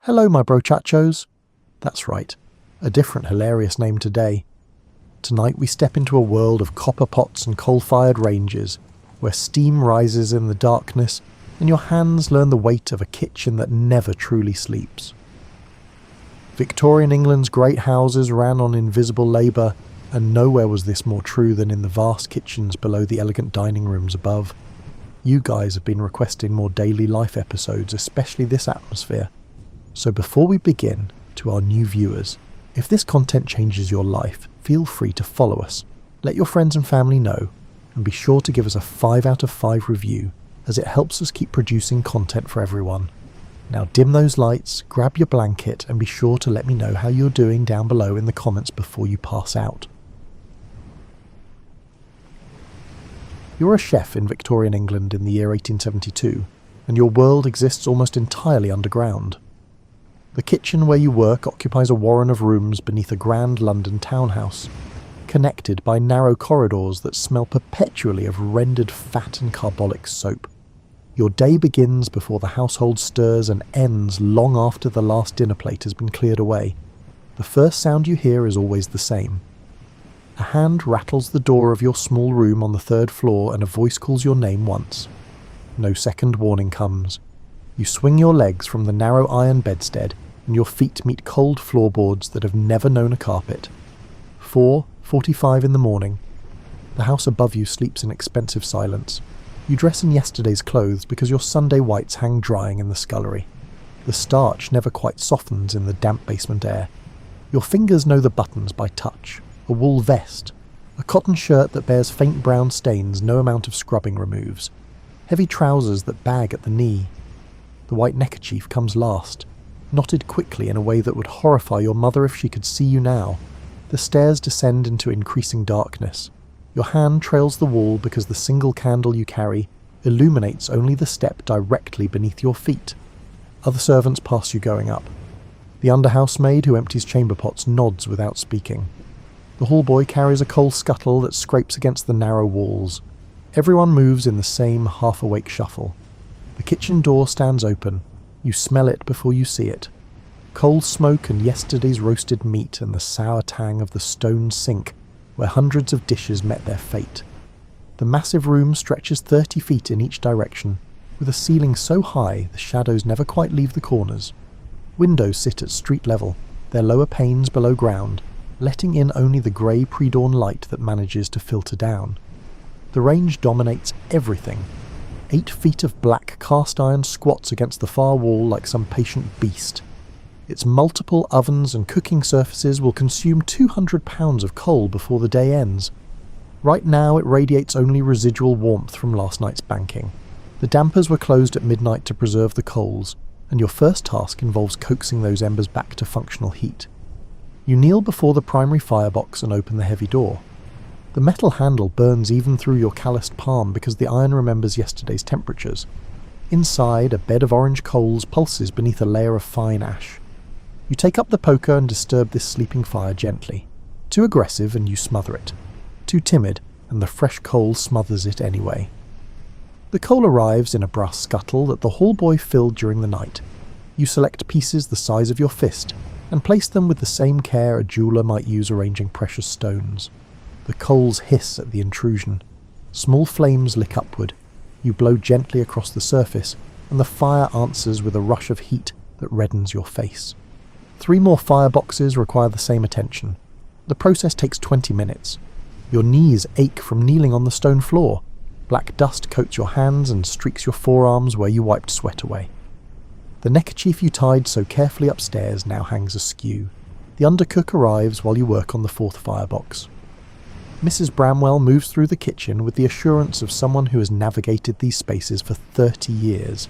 Hello, my brochachos. That's right, a different hilarious name today. Tonight we step into a world of copper pots and coal-fired ranges, where steam rises in the darkness and your hands learn the weight of a kitchen that never truly sleeps. Victorian England's great houses ran on invisible labour, and nowhere was this more true than in the vast kitchens below the elegant dining rooms above. You guys have been requesting more daily life episodes, especially this atmosphere. So before we begin, to our new viewers, if this content changes your life, feel free to follow us, let your friends and family know, and be sure to give us a 5 out of 5 review, as it helps us keep producing content for everyone. Now dim those lights, grab your blanket, and be sure to let me know how you're doing down below in the comments before you pass out. You're a chef in Victorian England in the year 1872, and your world exists almost entirely underground. The kitchen where you work occupies a warren of rooms beneath a grand London townhouse, connected by narrow corridors that smell perpetually of rendered fat and carbolic soap. Your day begins before the household stirs and ends long after the last dinner plate has been cleared away. The first sound you hear is always the same. A hand rattles the door of your small room on the 3rd floor and a voice calls your name once. No second warning comes. You swing your legs from the narrow iron bedstead and your feet meet cold floorboards that have never known a carpet. 4:45 in the morning. The house above you sleeps in expensive silence. You dress in yesterday's clothes because your Sunday whites hang drying in the scullery. The starch never quite softens in the damp basement air. Your fingers know the buttons by touch. A wool vest. A cotton shirt that bears faint brown stains no amount of scrubbing removes. Heavy trousers that bag at the knee. The white neckerchief comes last, knotted quickly in a way that would horrify your mother if she could see you now. The stairs descend into increasing darkness. Your hand trails the wall because the single candle you carry illuminates only the step directly beneath your feet. Other servants pass you going up. The under-housemaid who empties chamber pots nods without speaking. The hallboy carries a coal scuttle that scrapes against the narrow walls. Everyone moves in the same half-awake shuffle. The kitchen door stands open. You smell it before you see it. Coal smoke and yesterday's roasted meat and the sour tang of the stone sink where hundreds of dishes met their fate. The massive room stretches 30 feet in each direction, with a ceiling so high the shadows never quite leave the corners. Windows sit at street level, their lower panes below ground, letting in only the grey pre-dawn light that manages to filter down. The range dominates everything. 8 feet of black cast iron squats against the far wall like some patient beast. Its multiple ovens and cooking surfaces will consume 200 pounds of coal before the day ends. Right now it radiates only residual warmth from last night's banking. The dampers were closed at midnight to preserve the coals, and your first task involves coaxing those embers back to functional heat. You kneel before the primary firebox and open the heavy door. The metal handle burns even through your calloused palm because the iron remembers yesterday's temperatures. Inside, a bed of orange coals pulses beneath a layer of fine ash. You take up the poker and disturb this sleeping fire gently. Too aggressive and you smother it. Too timid and the fresh coal smothers it anyway. The coal arrives in a brass scuttle that the hallboy filled during the night. You select pieces the size of your fist and place them with the same care a jeweller might use arranging precious stones. The coals hiss at the intrusion. Small flames lick upward. You blow gently across the surface, and the fire answers with a rush of heat that reddens your face. 3 more fireboxes require the same attention. The process takes 20 minutes. Your knees ache from kneeling on the stone floor. Black dust coats your hands and streaks your forearms where you wiped sweat away. The neckerchief you tied so carefully upstairs now hangs askew. The undercook arrives while you work on the 4th firebox. Mrs. Bramwell moves through the kitchen with the assurance of someone who has navigated these spaces for 30 years.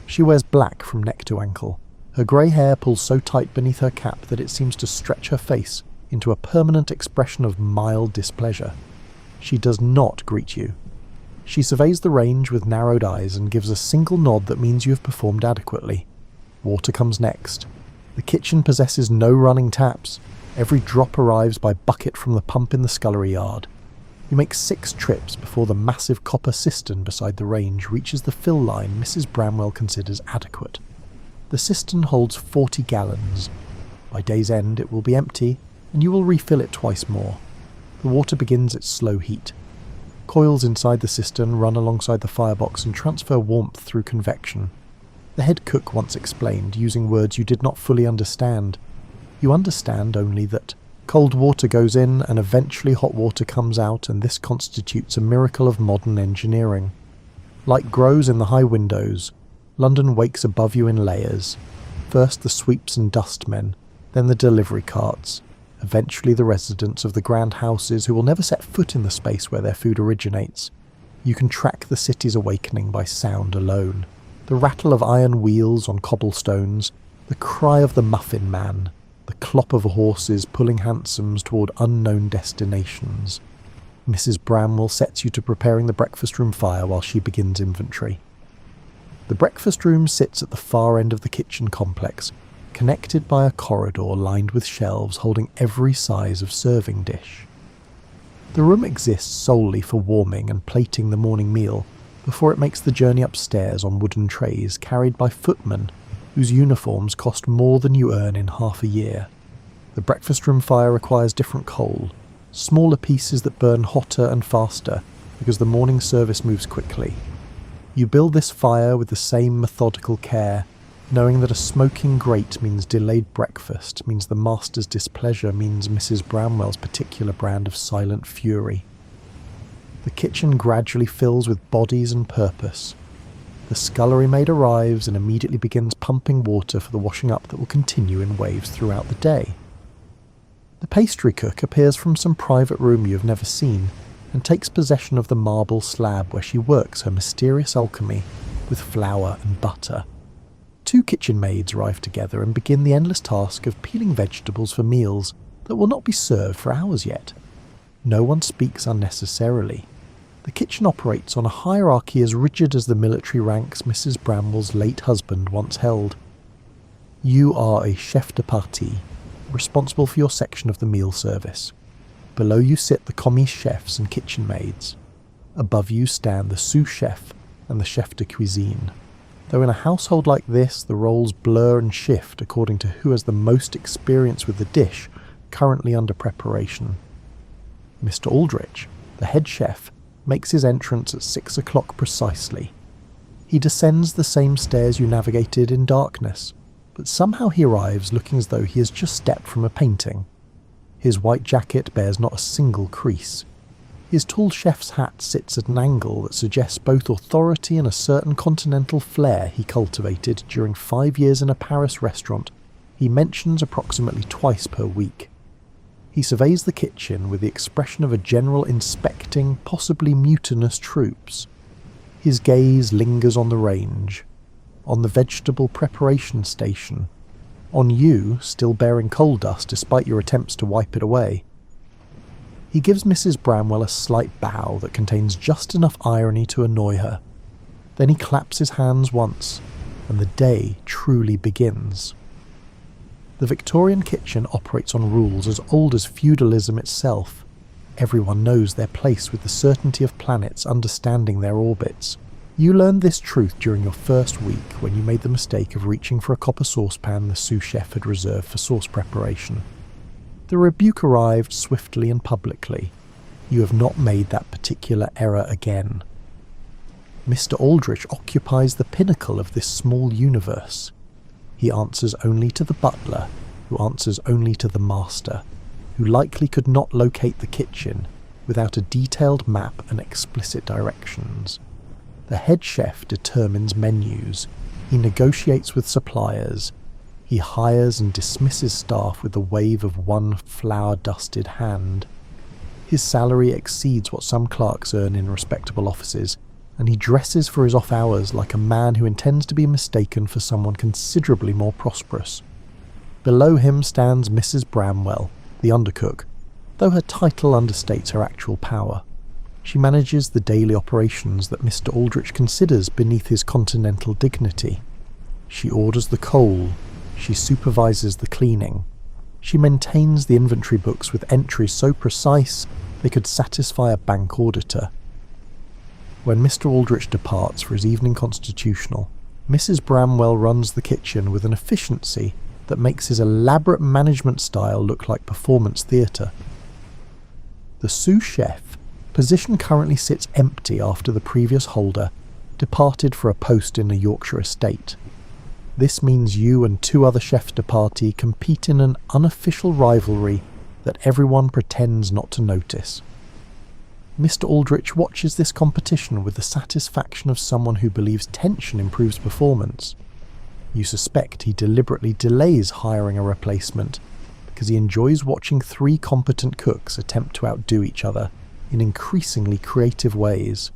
She wears black from neck to ankle. Her grey hair pulls so tight beneath her cap that it seems to stretch her face into a permanent expression of mild displeasure. She does not greet you. She surveys the range with narrowed eyes and gives a single nod that means you have performed adequately. Water comes next. The kitchen possesses no running taps. Every drop arrives by bucket from the pump in the scullery yard. You make 6 trips before the massive copper cistern beside the range reaches the fill line Mrs. Bramwell considers adequate. The cistern holds 40 gallons. By day's end it will be empty, and you will refill it twice more. The water begins its slow heat. Coils inside the cistern run alongside the firebox and transfer warmth through convection. The head cook once explained, using words you did not fully understand. You understand only that cold water goes in and eventually hot water comes out, and this constitutes a miracle of modern engineering. Light grows in the high windows. London wakes above you in layers. First the sweeps and dustmen, then the delivery carts, eventually the residents of the grand houses who will never set foot in the space where their food originates. You can track the city's awakening by sound alone. The rattle of iron wheels on cobblestones, the cry of the muffin man, the clop of horses pulling hansoms toward unknown destinations. Mrs. Bramwell sets you to preparing the breakfast room fire while she begins inventory. The breakfast room sits at the far end of the kitchen complex, connected by a corridor lined with shelves holding every size of serving dish. The room exists solely for warming and plating the morning meal before it makes the journey upstairs on wooden trays carried by footmen whose uniforms cost more than you earn in half a year. The breakfast room fire requires different coal, smaller pieces that burn hotter and faster because the morning service moves quickly. You build this fire with the same methodical care, knowing that a smoking grate means delayed breakfast, means the master's displeasure, means Mrs. Bramwell's particular brand of silent fury. The kitchen gradually fills with bodies and purpose. The scullery maid arrives and immediately begins pumping water for the washing up that will continue in waves throughout the day. The pastry cook appears from some private room you have never seen, and takes possession of the marble slab where she works her mysterious alchemy with flour and butter. Two kitchen maids arrive together and begin the endless task of peeling vegetables for meals that will not be served for hours yet. No one speaks unnecessarily. The kitchen operates on a hierarchy as rigid as the military ranks Mrs. Bramwell's late husband once held. You are a chef de partie, responsible for your section of the meal service. Below you sit the commis chefs and kitchen maids. Above you stand the sous chef and the chef de cuisine. Though in a household like this, the roles blur and shift according to who has the most experience with the dish currently under preparation. Mr. Aldrich, the head chef, makes his entrance at 6 o'clock precisely. He descends the same stairs you navigated in darkness, but somehow he arrives looking as though he has just stepped from a painting. His white jacket bears not a single crease. His tall chef's hat sits at an angle that suggests both authority and a certain continental flair he cultivated during 5 years in a Paris restaurant he mentions approximately twice per week. He surveys the kitchen with the expression of a general inspecting possibly mutinous troops. His gaze lingers on the range, on the vegetable preparation station, on you, still bearing coal dust despite your attempts to wipe it away. He gives Mrs. Bramwell a slight bow that contains just enough irony to annoy her. Then he claps his hands once, and the day truly begins. The Victorian kitchen operates on rules as old as feudalism itself. Everyone knows their place with the certainty of planets understanding their orbits. You learned this truth during your first week when you made the mistake of reaching for a copper saucepan the sous chef had reserved for sauce preparation. The rebuke arrived swiftly and publicly. You have not made that particular error again. Mr. Aldrich occupies the pinnacle of this small universe. He answers only to the butler, who answers only to the master, who likely could not locate the kitchen without a detailed map and explicit directions. The head chef determines menus. He negotiates with suppliers. He hires and dismisses staff with the wave of one flour-dusted hand. His salary exceeds what some clerks earn in respectable offices, and he dresses for his off hours like a man who intends to be mistaken for someone considerably more prosperous. Below him stands Mrs. Bramwell, the undercook, though her title understates her actual power. She manages the daily operations that Mr. Aldrich considers beneath his continental dignity. She orders the coal. She supervises the cleaning. She maintains the inventory books with entries so precise they could satisfy a bank auditor. When Mr. Aldrich departs for his evening constitutional, Mrs. Bramwell runs the kitchen with an efficiency that makes his elaborate management style look like performance theatre. The sous chef position currently sits empty after the previous holder departed for a post in a Yorkshire estate. This means you and 2 other chefs de partie compete in an unofficial rivalry that everyone pretends not to notice. Mr. Aldrich watches this competition with the satisfaction of someone who believes tension improves performance. You suspect he deliberately delays hiring a replacement because he enjoys watching 3 competent cooks attempt to outdo each other in increasingly creative ways.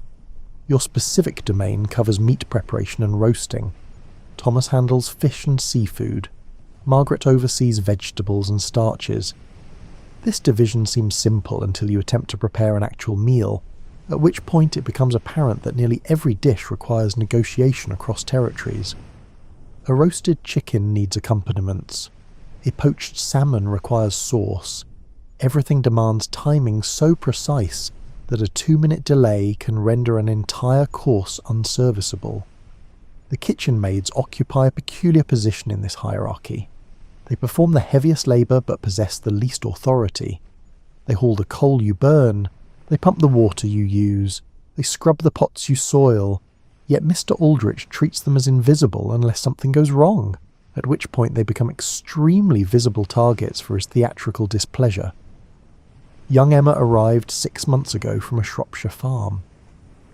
Your specific domain covers meat preparation and roasting. Thomas handles fish and seafood. Margaret oversees vegetables and starches. This division seems simple until you attempt to prepare an actual meal, at which point it becomes apparent that nearly every dish requires negotiation across territories. A roasted chicken needs accompaniments. A poached salmon requires sauce. Everything demands timing so precise that a 2-minute delay can render an entire course unserviceable. The kitchen maids occupy a peculiar position in this hierarchy. They perform the heaviest labour but possess the least authority. They haul the coal you burn, they pump the water you use, they scrub the pots you soil, yet Mr. Aldrich treats them as invisible unless something goes wrong, at which point they become extremely visible targets for his theatrical displeasure. Young Emma arrived 6 months ago from a Shropshire farm.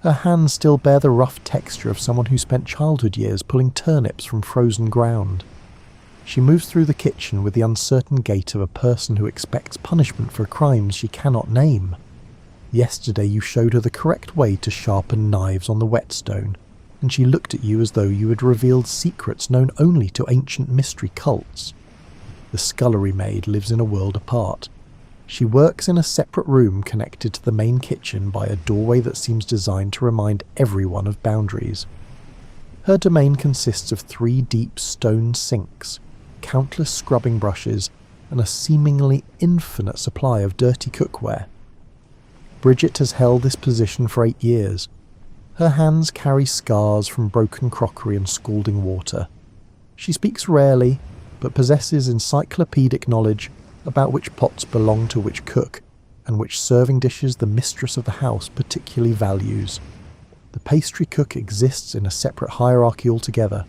Her hands still bear the rough texture of someone who spent childhood years pulling turnips from frozen ground. She moves through the kitchen with the uncertain gait of a person who expects punishment for crimes she cannot name. Yesterday you showed her the correct way to sharpen knives on the whetstone, and she looked at you as though you had revealed secrets known only to ancient mystery cults. The scullery maid lives in a world apart. She works in a separate room connected to the main kitchen by a doorway that seems designed to remind everyone of boundaries. Her domain consists of 3 deep stone sinks, countless scrubbing brushes, and a seemingly infinite supply of dirty cookware. Bridget has held this position for 8 years. Her hands carry scars from broken crockery and scalding water. She speaks rarely, but possesses encyclopedic knowledge about which pots belong to which cook, and which serving dishes the mistress of the house particularly values. The pastry cook exists in a separate hierarchy altogether.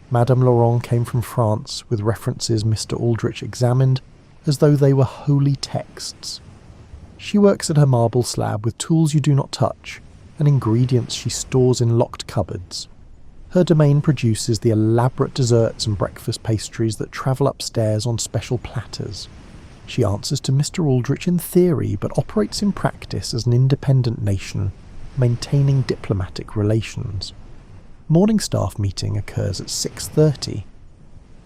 Madame Laurent came from France with references Mr. Aldrich examined as though they were holy texts. She works at her marble slab with tools you do not touch, and ingredients she stores in locked cupboards. Her domain produces the elaborate desserts and breakfast pastries that travel upstairs on special platters. She answers to Mr. Aldrich in theory, but operates in practice as an independent nation, maintaining diplomatic relations. Morning staff meeting occurs at 6:30.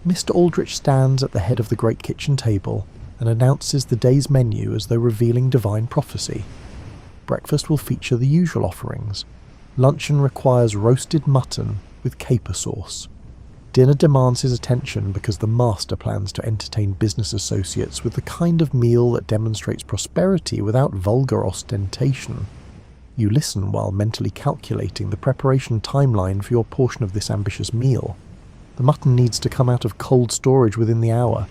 Mr. Aldrich stands at the head of the great kitchen table and announces the day's menu as though revealing divine prophecy. Breakfast will feature the usual offerings. Luncheon requires roasted mutton with caper sauce. Dinner demands his attention because the master plans to entertain business associates with the kind of meal that demonstrates prosperity without vulgar ostentation. You listen while mentally calculating the preparation timeline for your portion of this ambitious meal. The mutton needs to come out of cold storage within the hour.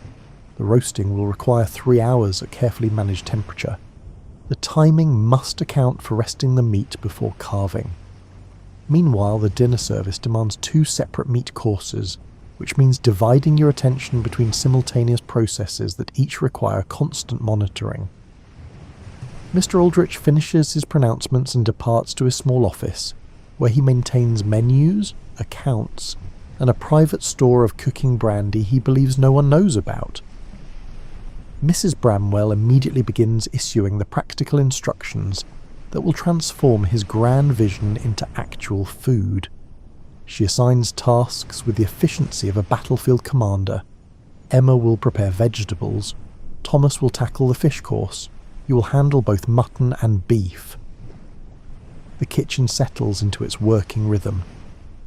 The roasting will require 3 hours at carefully managed temperature. The timing must account for resting the meat before carving. Meanwhile, the dinner service demands 2 separate meat courses, which means dividing your attention between simultaneous processes that each require constant monitoring. Mr. Aldrich finishes his pronouncements and departs to his small office, where he maintains menus, accounts, and a private store of cooking brandy he believes no one knows about. Mrs. Bramwell immediately begins issuing the practical instructions that will transform his grand vision into actual food. She assigns tasks with the efficiency of a battlefield commander. Emma will prepare vegetables. Thomas will tackle the fish course. You will handle both mutton and beef. The kitchen settles into its working rhythm.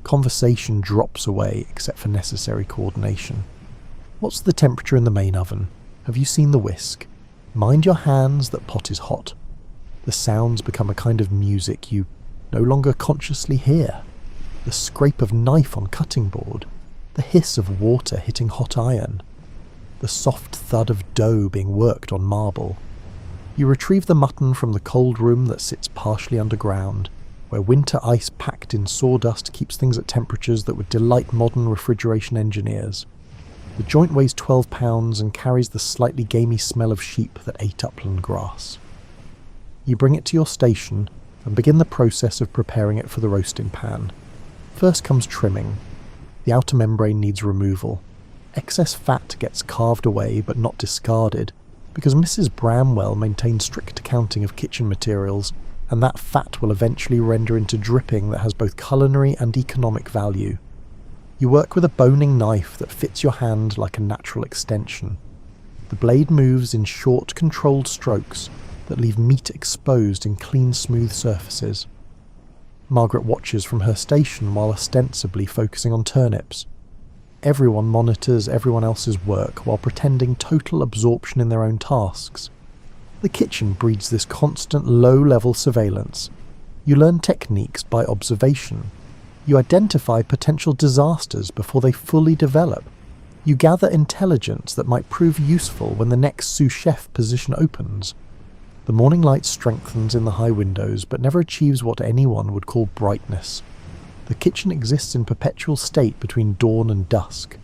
Conversation drops away except for necessary coordination. What's the temperature in the main oven? Have you seen the whisk? Mind your hands, that pot is hot. The sounds become a kind of music you no longer consciously hear. the scrape of knife on cutting board, the hiss of water hitting hot iron, the soft thud of dough being worked on marble. You retrieve the mutton from the cold room that sits partially underground, where winter ice packed in sawdust keeps things at temperatures that would delight modern refrigeration engineers. The joint weighs 12 pounds and carries the slightly gamey smell of sheep that ate upland grass. You bring it to your station and begin the process of preparing it for the roasting pan. First comes trimming. The outer membrane needs removal. Excess fat gets carved away but not discarded, because Mrs. Bramwell maintains strict accounting of kitchen materials, and that fat will eventually render into dripping that has both culinary and economic value. You work with a boning knife that fits your hand like a natural extension. The blade moves in short, controlled strokes that leave meat exposed in clean, smooth surfaces. Margaret watches from her station while ostensibly focusing on turnips. Everyone monitors everyone else's work while pretending total absorption in their own tasks. The kitchen breeds this constant low-level surveillance. You learn techniques by observation. You identify potential disasters before they fully develop. You gather intelligence that might prove useful when the next sous chef position opens. The morning light strengthens in the high windows, but never achieves what anyone would call brightness. The kitchen exists in perpetual state between dawn and dusk.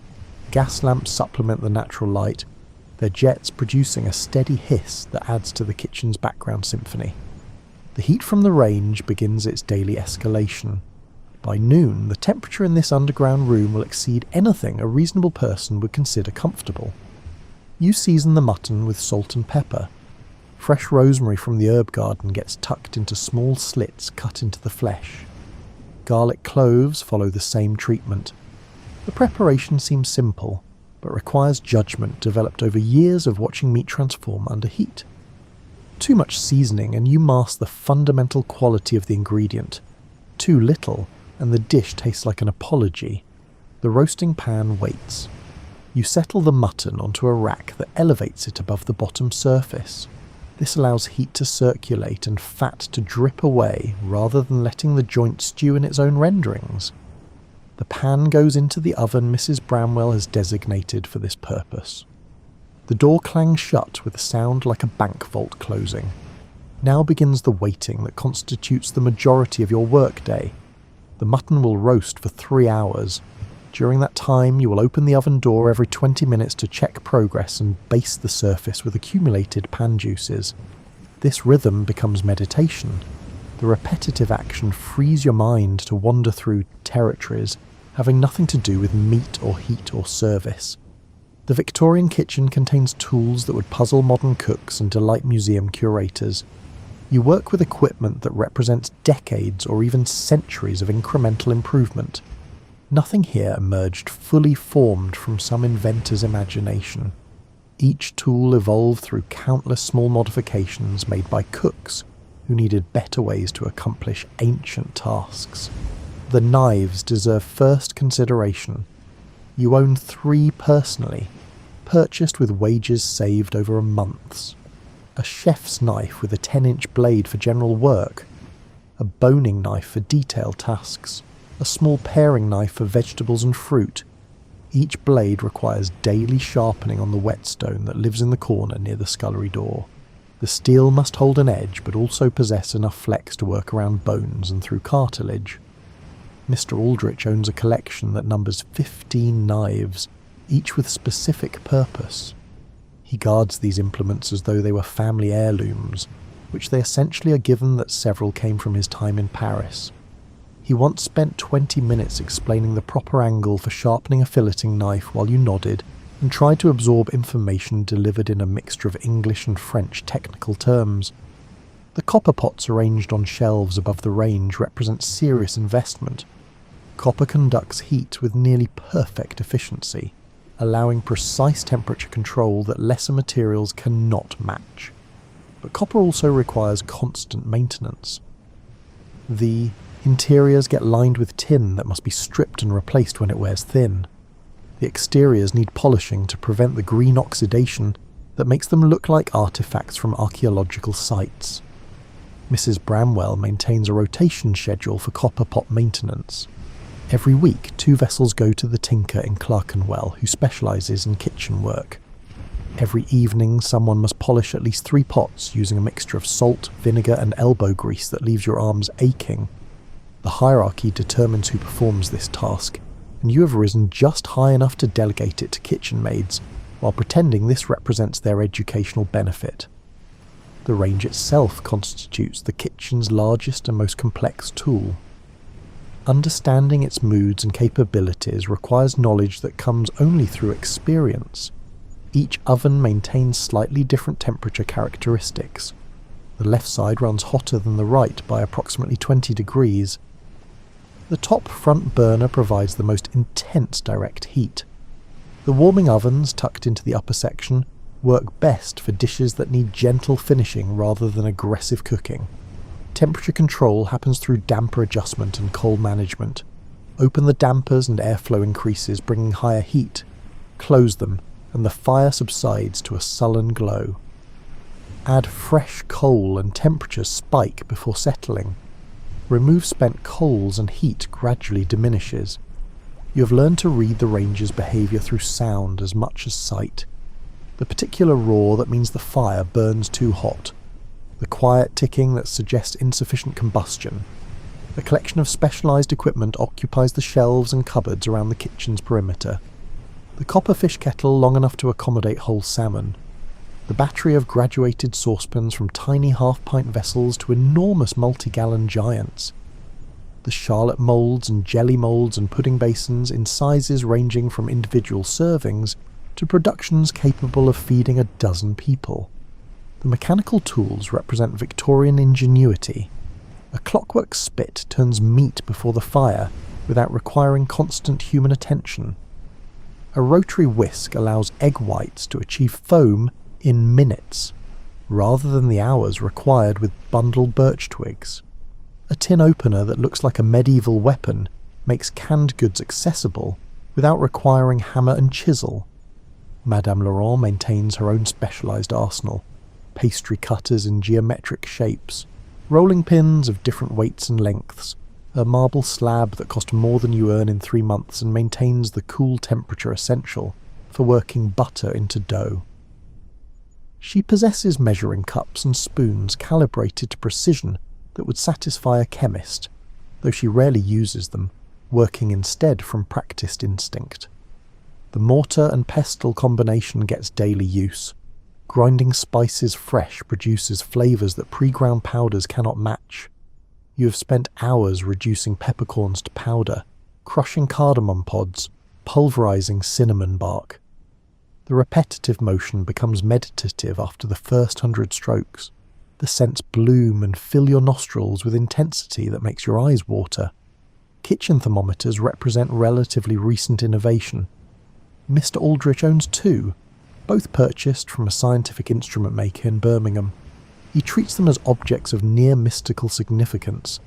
Gas lamps supplement the natural light, their jets producing a steady hiss that adds to the kitchen's background symphony. The heat from the range begins its daily escalation. By noon, the temperature in this underground room will exceed anything a reasonable person would consider comfortable. You season the mutton with salt and pepper. Fresh rosemary from the herb garden gets tucked into small slits cut into the flesh. Garlic cloves follow the same treatment. The preparation seems simple, but requires judgment developed over years of watching meat transform under heat. Too much seasoning and you mask the fundamental quality of the ingredient. Too little, and the dish tastes like an apology. The roasting pan waits. You settle the mutton onto a rack that elevates it above the bottom surface. This allows heat to circulate and fat to drip away rather than letting the joint stew in its own renderings. The pan goes into the oven Mrs. Bramwell has designated for this purpose. The door clangs shut with a sound like a bank vault closing. Now begins the waiting that constitutes the majority of your workday. The mutton will roast for 3 hours. During that time, you will open the oven door every 20 minutes to check progress and baste the surface with accumulated pan juices. This rhythm becomes meditation. The repetitive action frees your mind to wander through territories having nothing to do with meat or heat or service. The Victorian kitchen contains tools that would puzzle modern cooks and delight museum curators. You work with equipment that represents decades or even centuries of incremental improvement. Nothing here emerged fully formed from some inventor's imagination. Each tool evolved through countless small modifications made by cooks who needed better ways to accomplish ancient tasks. The knives deserve first consideration. You own 3 personally, purchased with wages saved over months. A chef's knife with a 10-inch blade for general work, a boning knife for detail tasks, a small paring knife for vegetables and fruit. Each blade requires daily sharpening on the whetstone that lives in the corner near the scullery door. The steel must hold an edge but also possess enough flex to work around bones and through cartilage. Mr. Aldrich owns a collection that numbers 15 knives, each with specific purpose. He guards these implements as though they were family heirlooms, which they essentially are given that several came from his time in Paris. He once spent 20 minutes explaining the proper angle for sharpening a filleting knife while you nodded and tried to absorb information delivered in a mixture of English and French technical terms. The copper pots arranged on shelves above the range represent serious investment. Copper conducts heat with nearly perfect efficiency, allowing precise temperature control that lesser materials cannot match. But copper also requires constant maintenance. The interiors get lined with tin that must be stripped and replaced when it wears thin. The exteriors need polishing to prevent the green oxidation that makes them look like artifacts from archaeological sites. Mrs. Bramwell maintains a rotation schedule for copper pot maintenance. Every week, 2 vessels go to the tinker in Clerkenwell who specialises in kitchen work. Every evening, someone must polish at least 3 pots using a mixture of salt, vinegar and elbow grease that leaves your arms aching. The hierarchy determines who performs this task, and you have risen just high enough to delegate it to kitchen maids, while pretending this represents their educational benefit. The range itself constitutes the kitchen's largest and most complex tool. Understanding its moods and capabilities requires knowledge that comes only through experience. Each oven maintains slightly different temperature characteristics. The left side runs hotter than the right by approximately 20 degrees. The top front burner provides the most intense direct heat. The warming ovens, tucked into the upper section, work best for dishes that need gentle finishing rather than aggressive cooking. Temperature control happens through damper adjustment and coal management. Open the dampers and airflow increases, bringing higher heat. Close them, and the fire subsides to a sullen glow. Add fresh coal and temperatures spike before settling. Remove spent coals and heat gradually diminishes. You have learned to read the range's behaviour through sound as much as sight. The particular roar that means the fire burns too hot. The quiet ticking that suggests insufficient combustion. A collection of specialised equipment occupies the shelves and cupboards around the kitchen's perimeter. The copper fish kettle long enough to accommodate whole salmon. The battery of graduated saucepans from tiny half-pint vessels to enormous multi-gallon giants. The charlotte moulds and jelly moulds and pudding basins in sizes ranging from individual servings to productions capable of feeding a dozen people. The mechanical tools represent Victorian ingenuity. A clockwork spit turns meat before the fire without requiring constant human attention. A rotary whisk allows egg whites to achieve foam in minutes, rather than the hours required with bundled birch twigs. A tin opener that looks like a medieval weapon makes canned goods accessible without requiring hammer and chisel. Madame Laurent maintains her own specialised arsenal, pastry cutters in geometric shapes, rolling pins of different weights and lengths, a marble slab that cost more than you earn in 3 months and maintains the cool temperature essential for working butter into dough. She possesses measuring cups and spoons calibrated to precision that would satisfy a chemist, though she rarely uses them, working instead from practiced instinct. The mortar and pestle combination gets daily use. Grinding spices fresh produces flavours that pre-ground powders cannot match. You have spent hours reducing peppercorns to powder, crushing cardamom pods, pulverising cinnamon bark. The repetitive motion becomes meditative after the first 100 strokes. The scents bloom and fill your nostrils with intensity that makes your eyes water. Kitchen thermometers represent relatively recent innovation. Mr. Aldrich owns 2, both purchased from a scientific instrument maker in Birmingham. He treats them as objects of near mystical significance,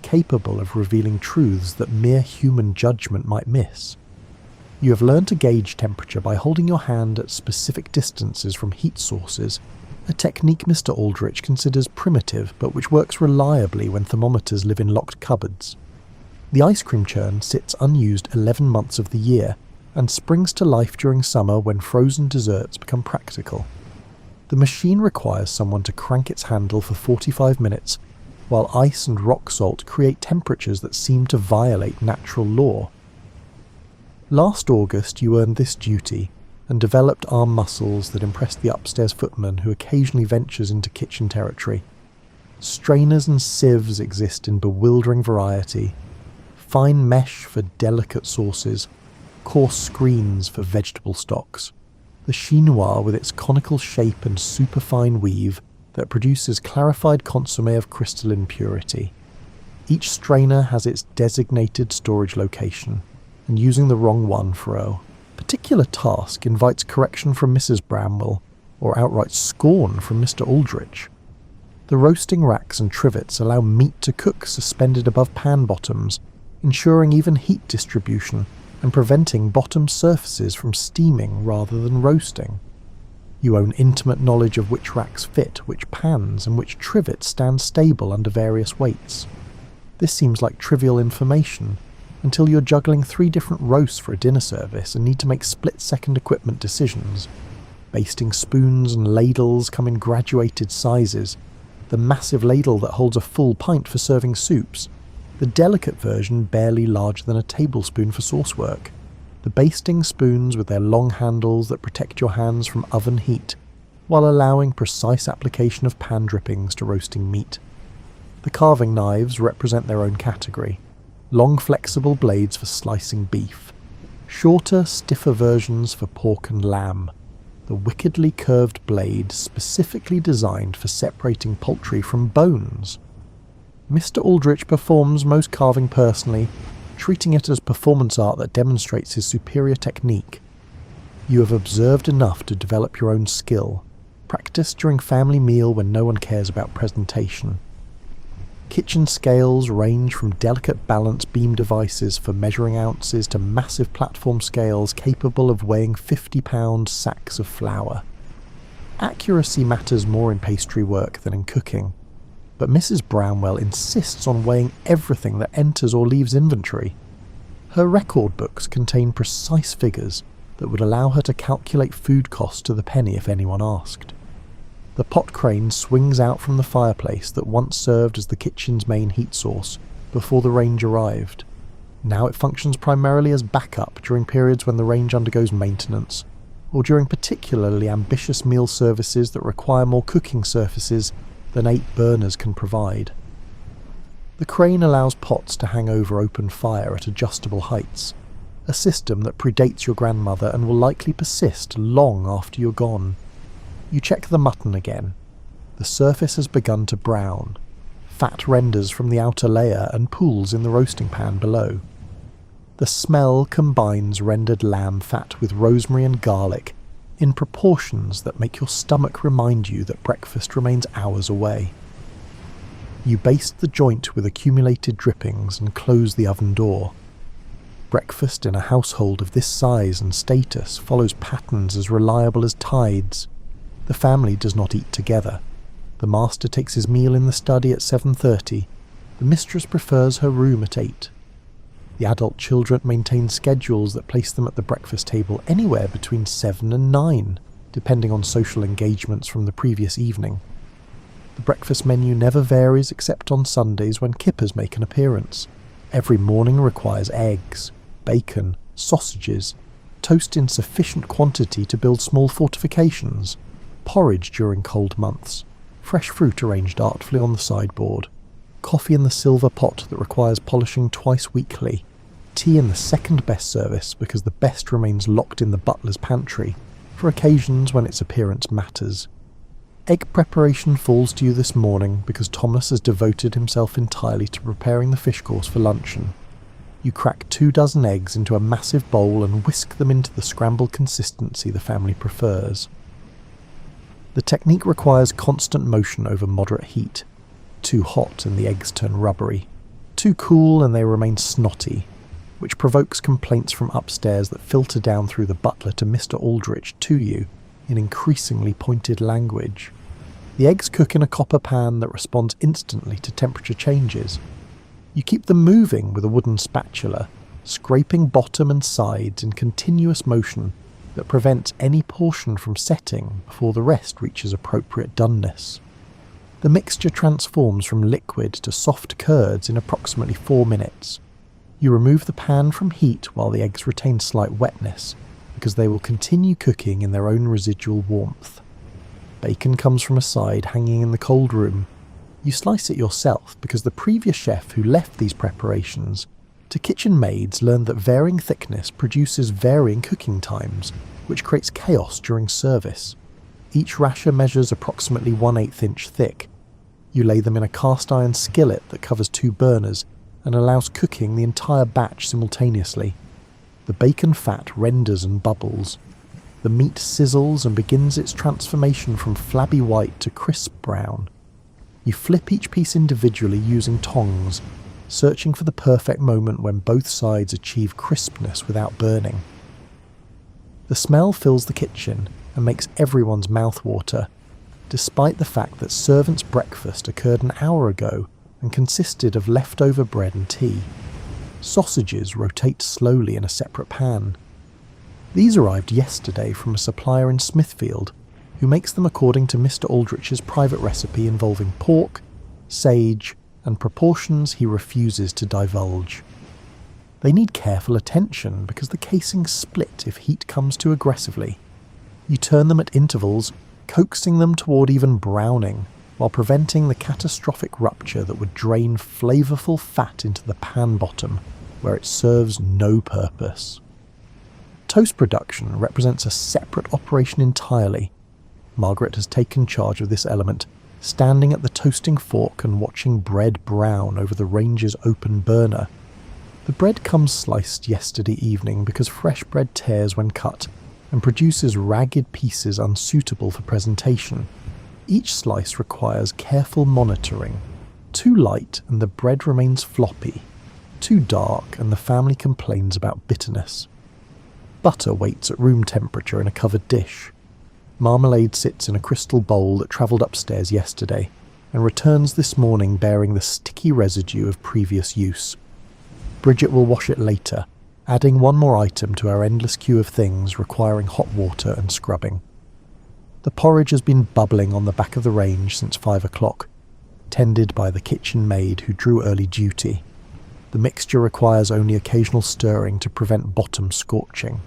capable of revealing truths that mere human judgment might miss. You have learned to gauge temperature by holding your hand at specific distances from heat sources, a technique Mr. Aldrich considers primitive but which works reliably when thermometers live in locked cupboards. The ice cream churn sits unused 11 months of the year and springs to life during summer when frozen desserts become practical. The machine requires someone to crank its handle for 45 minutes, while ice and rock salt create temperatures that seem to violate natural law. Last August you earned this duty and developed arm muscles that impressed the upstairs footman who occasionally ventures into kitchen territory. Strainers and sieves exist in bewildering variety. Fine mesh for delicate sauces, coarse screens for vegetable stocks. The chinois with its conical shape and superfine weave that produces clarified consommé of crystalline purity. Each strainer has its designated storage location, and using the wrong one for a particular task invites correction from Mrs. Bramwell, or outright scorn from Mr. Aldrich. The roasting racks and trivets allow meat to cook suspended above pan bottoms, ensuring even heat distribution and preventing bottom surfaces from steaming rather than roasting. You own intimate knowledge of which racks fit, which pans, and which trivets stand stable under various weights. This seems like trivial information, until you're juggling 3 different roasts for a dinner service and need to make split-second equipment decisions. Basting spoons and ladles come in graduated sizes. The massive ladle that holds a full pint for serving soups. The delicate version barely larger than a tablespoon for sauce work. The basting spoons with their long handles that protect your hands from oven heat, while allowing precise application of pan drippings to roasting meat. The carving knives represent their own category. Long flexible blades for slicing beef. Shorter, stiffer versions for pork and lamb. The wickedly curved blade specifically designed for separating poultry from bones. Mr. Aldrich performs most carving personally, treating it as performance art that demonstrates his superior technique. You have observed enough to develop your own skill. Practice during family meal when no one cares about presentation. Kitchen scales range from delicate balance beam devices for measuring ounces to massive platform scales capable of weighing 50-pound sacks of flour. Accuracy matters more in pastry work than in cooking, but Mrs. Brownwell insists on weighing everything that enters or leaves inventory. Her record books contain precise figures that would allow her to calculate food costs to the penny if anyone asked. The pot crane swings out from the fireplace that once served as the kitchen's main heat source before the range arrived. Now it functions primarily as backup during periods when the range undergoes maintenance, or during particularly ambitious meal services that require more cooking surfaces than 8 burners can provide. The crane allows pots to hang over open fire at adjustable heights, a system that predates your grandmother and will likely persist long after you're gone. You check the mutton again. The surface has begun to brown. Fat renders from the outer layer and pools in the roasting pan below. The smell combines rendered lamb fat with rosemary and garlic in proportions that make your stomach remind you that breakfast remains hours away. You baste the joint with accumulated drippings and close the oven door. Breakfast in a household of this size and status follows patterns as reliable as tides. The family does not eat together. The master takes his meal in the study at 7:30. The mistress prefers her room at 8. The adult children maintain schedules that place them at the breakfast table anywhere between 7 and 9, depending on social engagements from the previous evening. The breakfast menu never varies except on Sundays when kippers make an appearance. Every morning requires eggs, bacon, sausages, toast in sufficient quantity to build small fortifications, porridge during cold months, fresh fruit arranged artfully on the sideboard, coffee in the silver pot that requires polishing twice weekly, tea in the second best service because the best remains locked in the butler's pantry for occasions when its appearance matters. Egg preparation falls to you this morning because Thomas has devoted himself entirely to preparing the fish course for luncheon. You crack 2 dozen eggs into a massive bowl and whisk them into the scrambled consistency the family prefers. The technique requires constant motion over moderate heat. Too hot and the eggs turn rubbery. Too cool and they remain snotty, which provokes complaints from upstairs that filter down through the butler to Mr. Aldrich to you in increasingly pointed language. The eggs cook in a copper pan that responds instantly to temperature changes. You keep them moving with a wooden spatula, scraping bottom and sides in continuous motion that prevents any portion from setting before the rest reaches appropriate doneness. The mixture transforms from liquid to soft curds in approximately 4 minutes. You remove the pan from heat while the eggs retain slight wetness, because they will continue cooking in their own residual warmth. Bacon comes from a side hanging in the cold room. You slice it yourself because the previous chef who left these preparations to kitchen maids learned that varying thickness produces varying cooking times, which creates chaos during service. Each rasher measures approximately 1/8 inch thick. You lay them in a cast iron skillet that covers 2 burners and allows cooking the entire batch simultaneously. The bacon fat renders and bubbles. The meat sizzles and begins its transformation from flabby white to crisp brown. You flip each piece individually using tongs, searching for the perfect moment when both sides achieve crispness without burning. The smell fills the kitchen and makes everyone's mouth water, despite the fact that servants' breakfast occurred an hour ago and consisted of leftover bread and tea. Sausages rotate slowly in a separate pan. These arrived yesterday from a supplier in Smithfield, who makes them according to Mr. Aldrich's private recipe involving pork, sage, and proportions he refuses to divulge. They need careful attention because the casings split if heat comes too aggressively. You turn them at intervals, coaxing them toward even browning, while preventing the catastrophic rupture that would drain flavourful fat into the pan bottom, where it serves no purpose. Toast production represents a separate operation entirely. Margaret has taken charge of this element, standing at the toasting fork and watching bread brown over the range's open burner. The bread comes sliced yesterday evening because fresh bread tears when cut and produces ragged pieces unsuitable for presentation. Each slice requires careful monitoring. Too light and the bread remains floppy. Too dark and the family complains about bitterness. Butter waits at room temperature in a covered dish. Marmalade sits in a crystal bowl that travelled upstairs yesterday and returns this morning bearing the sticky residue of previous use. Bridget will wash it later, adding one more item to our endless queue of things requiring hot water and scrubbing. The porridge has been bubbling on the back of the range since 5 o'clock, tended by the kitchen maid who drew early duty. The mixture requires only occasional stirring to prevent bottom scorching.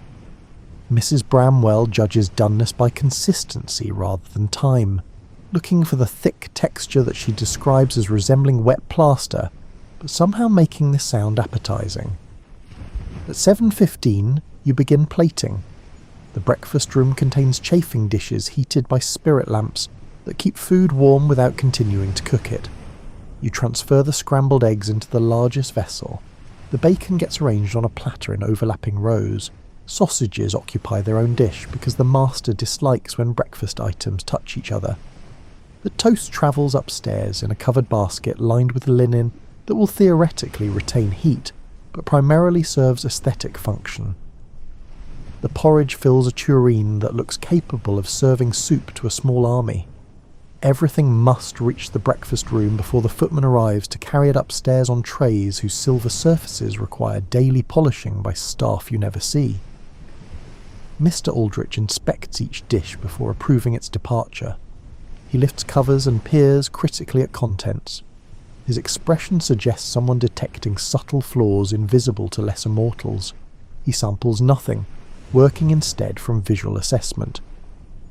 Mrs. Bramwell judges doneness by consistency rather than time, looking for the thick texture that she describes as resembling wet plaster, but somehow making this sound appetising. At 7:15, you begin plating. The breakfast room contains chafing dishes heated by spirit lamps that keep food warm without continuing to cook it. You transfer the scrambled eggs into the largest vessel. The bacon gets arranged on a platter in overlapping rows. Sausages occupy their own dish because the master dislikes when breakfast items touch each other. The toast travels upstairs in a covered basket lined with linen that will theoretically retain heat, but primarily serves aesthetic function. The porridge fills a tureen that looks capable of serving soup to a small army. Everything must reach the breakfast room before the footman arrives to carry it upstairs on trays whose silver surfaces require daily polishing by staff you never see. Mr. Aldrich inspects each dish before approving its departure. He lifts covers and peers critically at contents. His expression suggests someone detecting subtle flaws invisible to lesser mortals. He samples nothing, working instead from visual assessment.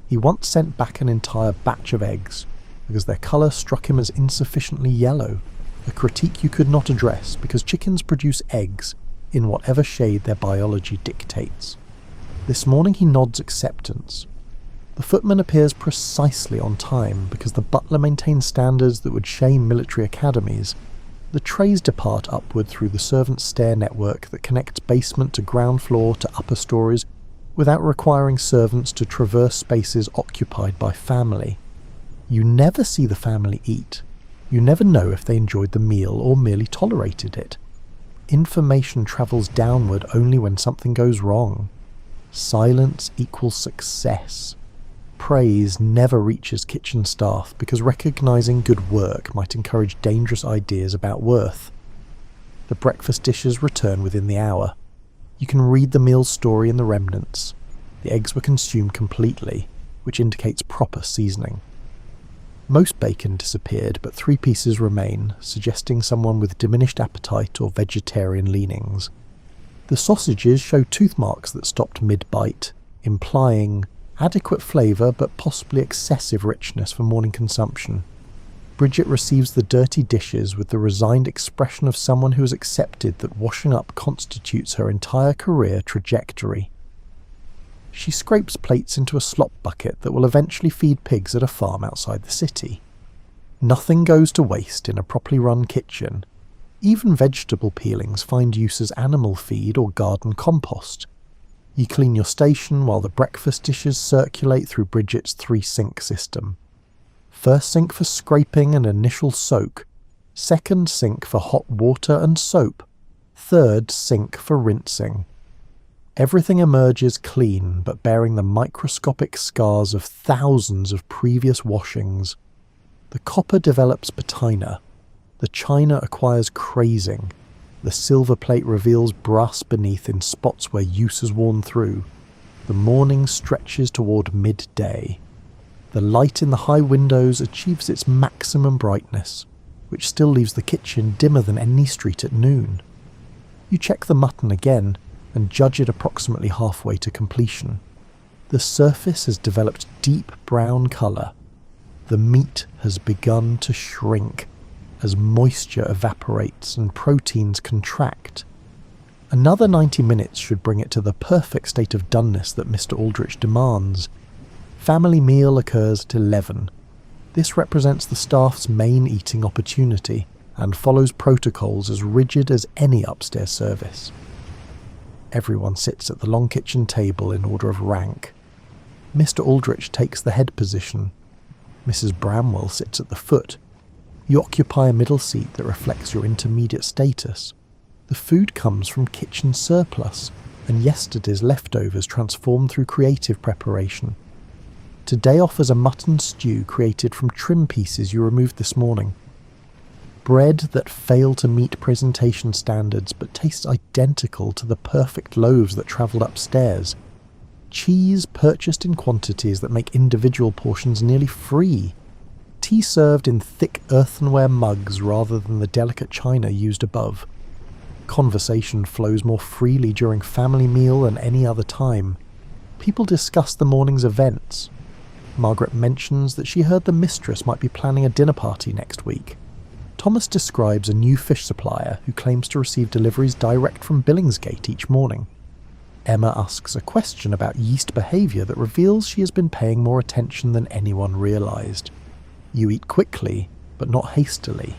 He once sent back an entire batch of eggs, because their colour struck him as insufficiently yellow, a critique you could not address because chickens produce eggs in whatever shade their biology dictates. This morning he nods acceptance. The footman appears precisely on time because the butler maintains standards that would shame military academies. The trays depart upward through the servant stair network that connects basement to ground floor to upper stories without requiring servants to traverse spaces occupied by family. You never see the family eat. You never know if they enjoyed the meal or merely tolerated it. Information travels downward only when something goes wrong. Silence equals success. Praise never reaches kitchen staff because recognising good work might encourage dangerous ideas about worth. The breakfast dishes return within the hour. You can read the meal's story in the remnants. The eggs were consumed completely, which indicates proper seasoning. Most bacon disappeared, but 3 pieces remain, suggesting someone with diminished appetite or vegetarian leanings. The sausages show tooth marks that stopped mid-bite, implying adequate flavour but possibly excessive richness for morning consumption. Bridget receives the dirty dishes with the resigned expression of someone who has accepted that washing up constitutes her entire career trajectory. She scrapes plates into a slop bucket that will eventually feed pigs at a farm outside the city. Nothing goes to waste in a properly run kitchen. Even vegetable peelings find use as animal feed or garden compost. You clean your station while the breakfast dishes circulate through Bridget's 3-sink system. First sink for scraping and initial soak, second sink for hot water and soap, third sink for rinsing. Everything emerges clean but bearing the microscopic scars of thousands of previous washings. The copper develops patina, the china acquires crazing, The silver plate reveals brass beneath in spots where use has worn through. The morning stretches toward midday. The light in the high windows achieves its maximum brightness, which still leaves the kitchen dimmer than any street at noon. You check the mutton again and judge it approximately halfway to completion. The surface has developed deep brown colour. The meat has begun to shrink as moisture evaporates and proteins contract. Another 90 minutes should bring it to the perfect state of doneness that Mr. Aldrich demands. Family meal occurs at 11. This represents the staff's main eating opportunity and follows protocols as rigid as any upstairs service. Everyone sits at the long kitchen table in order of rank. Mr. Aldrich takes the head position. Mrs. Bramwell sits at the foot. You occupy a middle seat that reflects your intermediate status. The food comes from kitchen surplus and yesterday's leftovers transformed through creative preparation. Today offers a mutton stew created from trim pieces you removed this morning. Bread that fail to meet presentation standards but tastes identical to the perfect loaves that travelled upstairs. Cheese purchased in quantities that make individual portions nearly free. Tea served in thick earthenware mugs rather than the delicate china used above. Conversation flows more freely during family meal than any other time. People discuss the morning's events. Margaret mentions that she heard the mistress might be planning a dinner party next week. Thomas describes a new fish supplier who claims to receive deliveries direct from Billingsgate each morning. Emma asks a question about yeast behaviour that reveals she has been paying more attention than anyone realised. You eat quickly, but not hastily.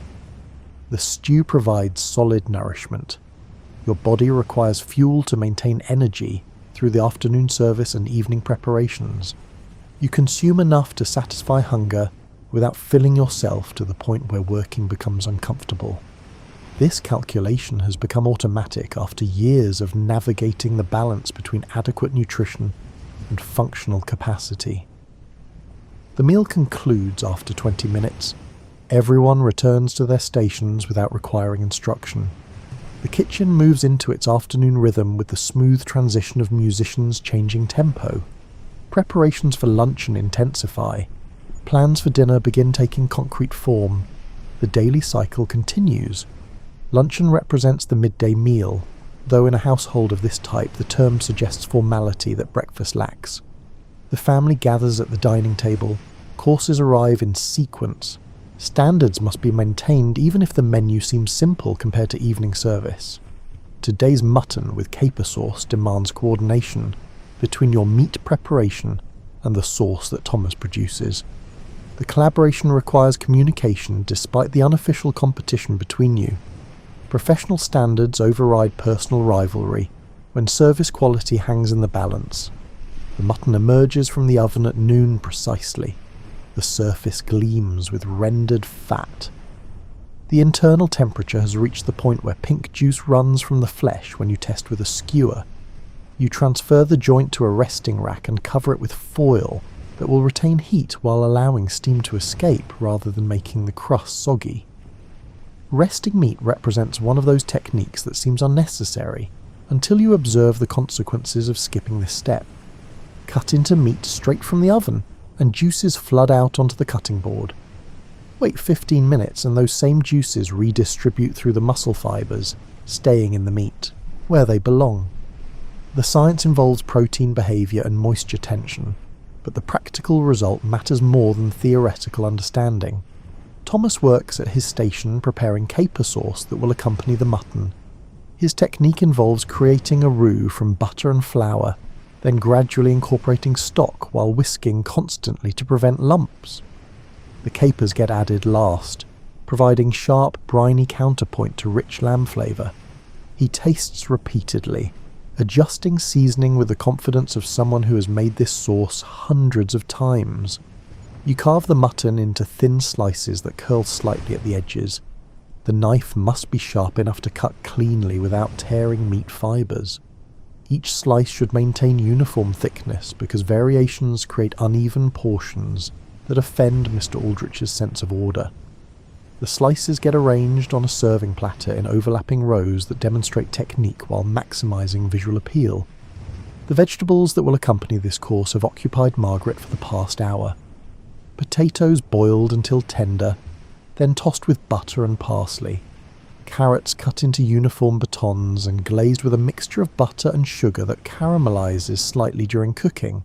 The stew provides solid nourishment. Your body requires fuel to maintain energy through the afternoon service and evening preparations. You consume enough to satisfy hunger without filling yourself to the point where working becomes uncomfortable. This calculation has become automatic after years of navigating the balance between adequate nutrition and functional capacity. The meal concludes after 20 minutes. Everyone returns to their stations without requiring instruction. The kitchen moves into its afternoon rhythm with the smooth transition of musicians changing tempo. Preparations for luncheon intensify. Plans for dinner begin taking concrete form. The daily cycle continues. Luncheon represents the midday meal, though in a household of this type the term suggests formality that breakfast lacks. The family gathers at the dining table. Courses arrive in sequence. Standards must be maintained even if the menu seems simple compared to evening service. Today's mutton with caper sauce demands coordination between your meat preparation and the sauce that Thomas produces. The collaboration requires communication despite the unofficial competition between you. Professional standards override personal rivalry when service quality hangs in the balance. The mutton emerges from the oven at noon precisely. The surface gleams with rendered fat. The internal temperature has reached the point where pink juice runs from the flesh when you test with a skewer. You transfer the joint to a resting rack and cover it with foil that will retain heat while allowing steam to escape rather than making the crust soggy. Resting meat represents one of those techniques that seems unnecessary until you observe the consequences of skipping this step. Cut into meat straight from the oven, and juices flood out onto the cutting board. Wait 15 minutes and those same juices redistribute through the muscle fibres, staying in the meat, where they belong. The science involves protein behaviour and moisture tension, but the practical result matters more than theoretical understanding. Thomas works at his station preparing caper sauce that will accompany the mutton. His technique involves creating a roux from butter and flour, then gradually incorporating stock while whisking constantly to prevent lumps. The capers get added last, providing sharp, briny counterpoint to rich lamb flavour. He tastes repeatedly, adjusting seasoning with the confidence of someone who has made this sauce hundreds of times. You carve the mutton into thin slices that curl slightly at the edges. The knife must be sharp enough to cut cleanly without tearing meat fibres. Each slice should maintain uniform thickness because variations create uneven portions that offend Mr. Aldrich's sense of order. The slices get arranged on a serving platter in overlapping rows that demonstrate technique while maximising visual appeal. The vegetables that will accompany this course have occupied Margaret for the past hour. Potatoes boiled until tender, then tossed with butter and parsley. Carrots cut into uniform batons and glazed with a mixture of butter and sugar that caramelises slightly during cooking.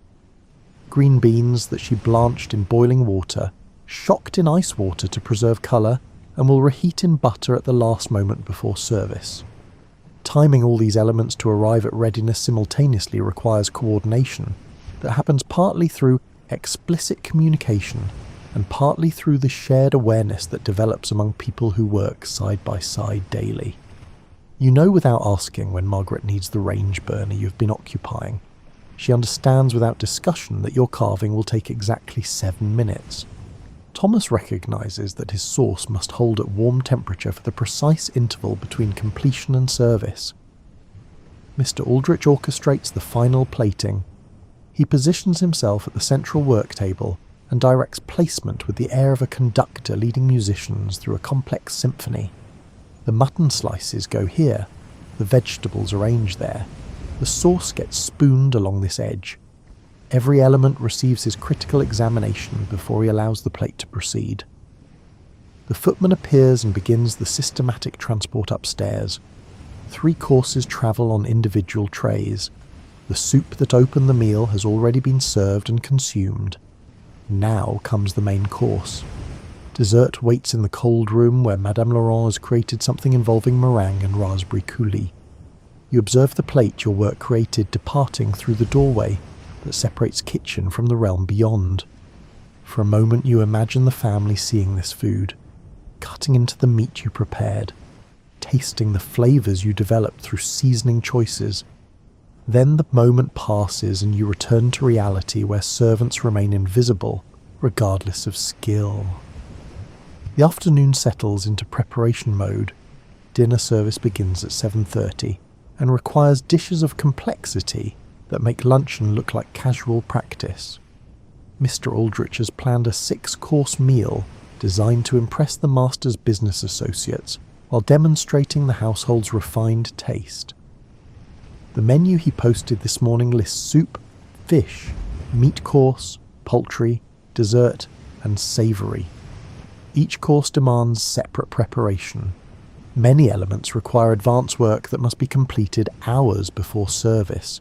Green beans that she blanched in boiling water, shocked in ice water to preserve colour, and will reheat in butter at the last moment before service. Timing all these elements to arrive at readiness simultaneously requires coordination that happens partly through explicit communication and partly through the shared awareness that develops among people who work side by side daily. You know without asking when Margaret needs the range burner you've been occupying. She understands without discussion that your carving will take exactly 7 minutes. Thomas recognises that his sauce must hold at warm temperature for the precise interval between completion and service. Mr. Aldrich orchestrates the final plating. He positions himself at the central work table and directs placement with the air of a conductor leading musicians through a complex symphony. The mutton slices go here, the vegetables arrange there, the sauce gets spooned along this edge. Every element receives his critical examination before he allows the plate to proceed. The footman appears and begins the systematic transport upstairs. 3 courses travel on individual trays. The soup that opened the meal has already been served and consumed. Now comes the main course. Dessert waits in the cold room where Madame Laurent has created something involving meringue and raspberry coulis. You observe the plate your work created departing through the doorway that separates kitchen from the realm beyond. For a moment you imagine the family seeing this food, cutting into the meat you prepared, tasting the flavours you developed through seasoning choices. Then the moment passes and you return to reality where servants remain invisible, regardless of skill. The afternoon settles into preparation mode. Dinner service begins at 7:30 and requires dishes of complexity that make luncheon look like casual practice. Mr. Aldrich has planned a 6-course meal designed to impress the master's business associates while demonstrating the household's refined taste. The menu he posted this morning lists soup, fish, meat course, poultry, dessert, and savoury. Each course demands separate preparation. Many elements require advance work that must be completed hours before service.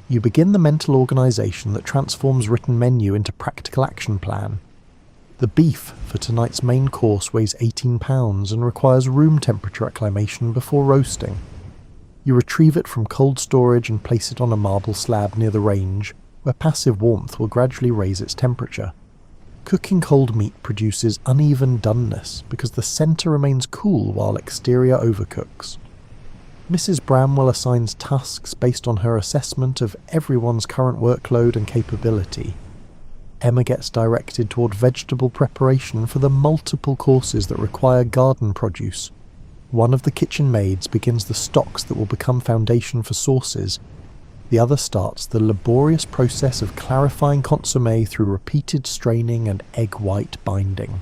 You begin the mental organisation that transforms written menu into practical action plan. The beef for tonight's main course weighs 18 pounds and requires room temperature acclimation before roasting. You retrieve it from cold storage and place it on a marble slab near the range, where passive warmth will gradually raise its temperature. Cooking cold meat produces uneven doneness because the centre remains cool while exterior overcooks. Mrs. Bramwell assigns tasks based on her assessment of everyone's current workload and capability. Emma gets directed toward vegetable preparation for the multiple courses that require garden produce. One of the kitchen maids begins the stocks that will become foundation for sauces. The other starts the laborious process of clarifying consommé through repeated straining and egg white binding.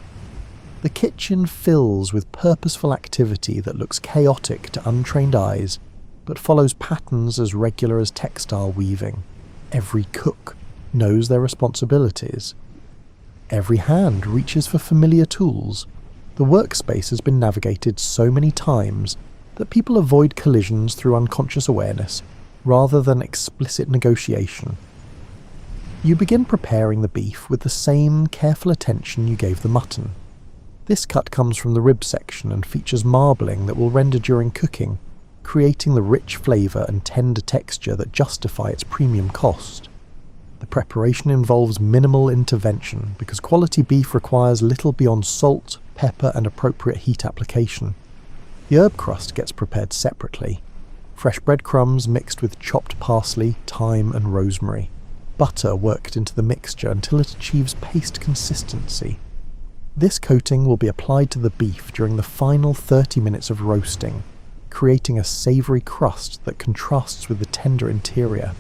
The kitchen fills with purposeful activity that looks chaotic to untrained eyes, but follows patterns as regular as textile weaving. Every cook knows their responsibilities. Every hand reaches for familiar tools. The workspace has been navigated so many times that people avoid collisions through unconscious awareness rather than explicit negotiation. You begin preparing the beef with the same careful attention you gave the mutton. This cut comes from the rib section and features marbling that will render during cooking, creating the rich flavour and tender texture that justify its premium cost. The preparation involves minimal intervention because quality beef requires little beyond salt, pepper and appropriate heat application. The herb crust gets prepared separately. Fresh breadcrumbs mixed with chopped parsley, thyme and rosemary. Butter worked into the mixture until it achieves paste consistency. This coating will be applied to the beef during the final 30 minutes of roasting, creating a savoury crust that contrasts with the tender interior.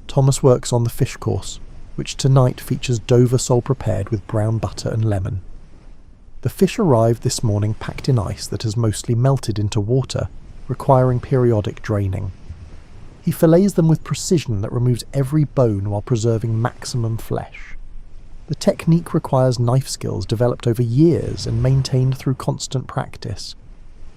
Thomas works on the fish course, which tonight features Dover sole prepared with brown butter and lemon. The fish arrived this morning packed in ice that has mostly melted into water, requiring periodic draining. He fillets them with precision that removes every bone while preserving maximum flesh. The technique requires knife skills developed over years and maintained through constant practice.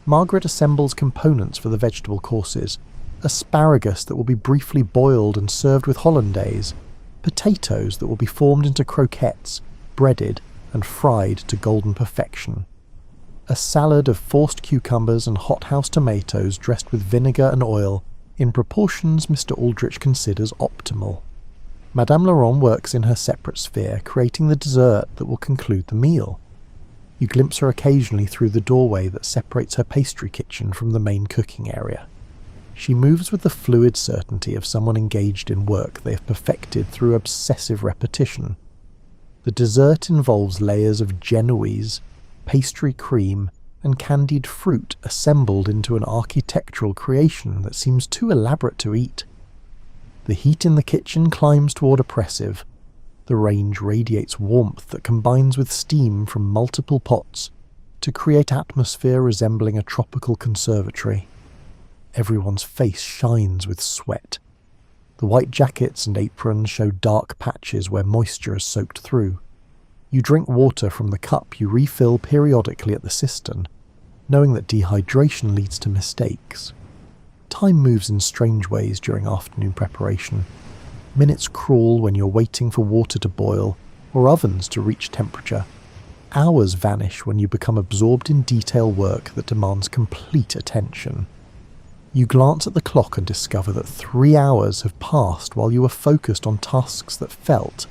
Margaret assembles components for the vegetable courses: asparagus that will be briefly boiled and served with hollandaise, potatoes that will be formed into croquettes, breaded and fried to golden perfection, a salad of forced cucumbers and hothouse tomatoes dressed with vinegar and oil in proportions Mr. Aldrich considers optimal. Madame Laurent works in her separate sphere, creating the dessert that will conclude the meal. You glimpse her occasionally through the doorway that separates her pastry kitchen from the main cooking area. She moves with the fluid certainty of someone engaged in work they have perfected through obsessive repetition. The dessert involves layers of Genoese, pastry cream, and candied fruit assembled into an architectural creation that seems too elaborate to eat. The heat in the kitchen climbs toward oppressive. The range radiates warmth that combines with steam from multiple pots to create atmosphere resembling a tropical conservatory. Everyone's face shines with sweat. The white jackets and aprons show dark patches where moisture has soaked through. You drink water from the cup you refill periodically at the cistern, knowing that dehydration leads to mistakes. Time moves in strange ways during afternoon preparation. Minutes crawl when you're waiting for water to boil or ovens to reach temperature. Hours vanish when you become absorbed in detail work that demands complete attention. You glance at the clock and discover that 3 hours have passed while you were focused on tasks that felt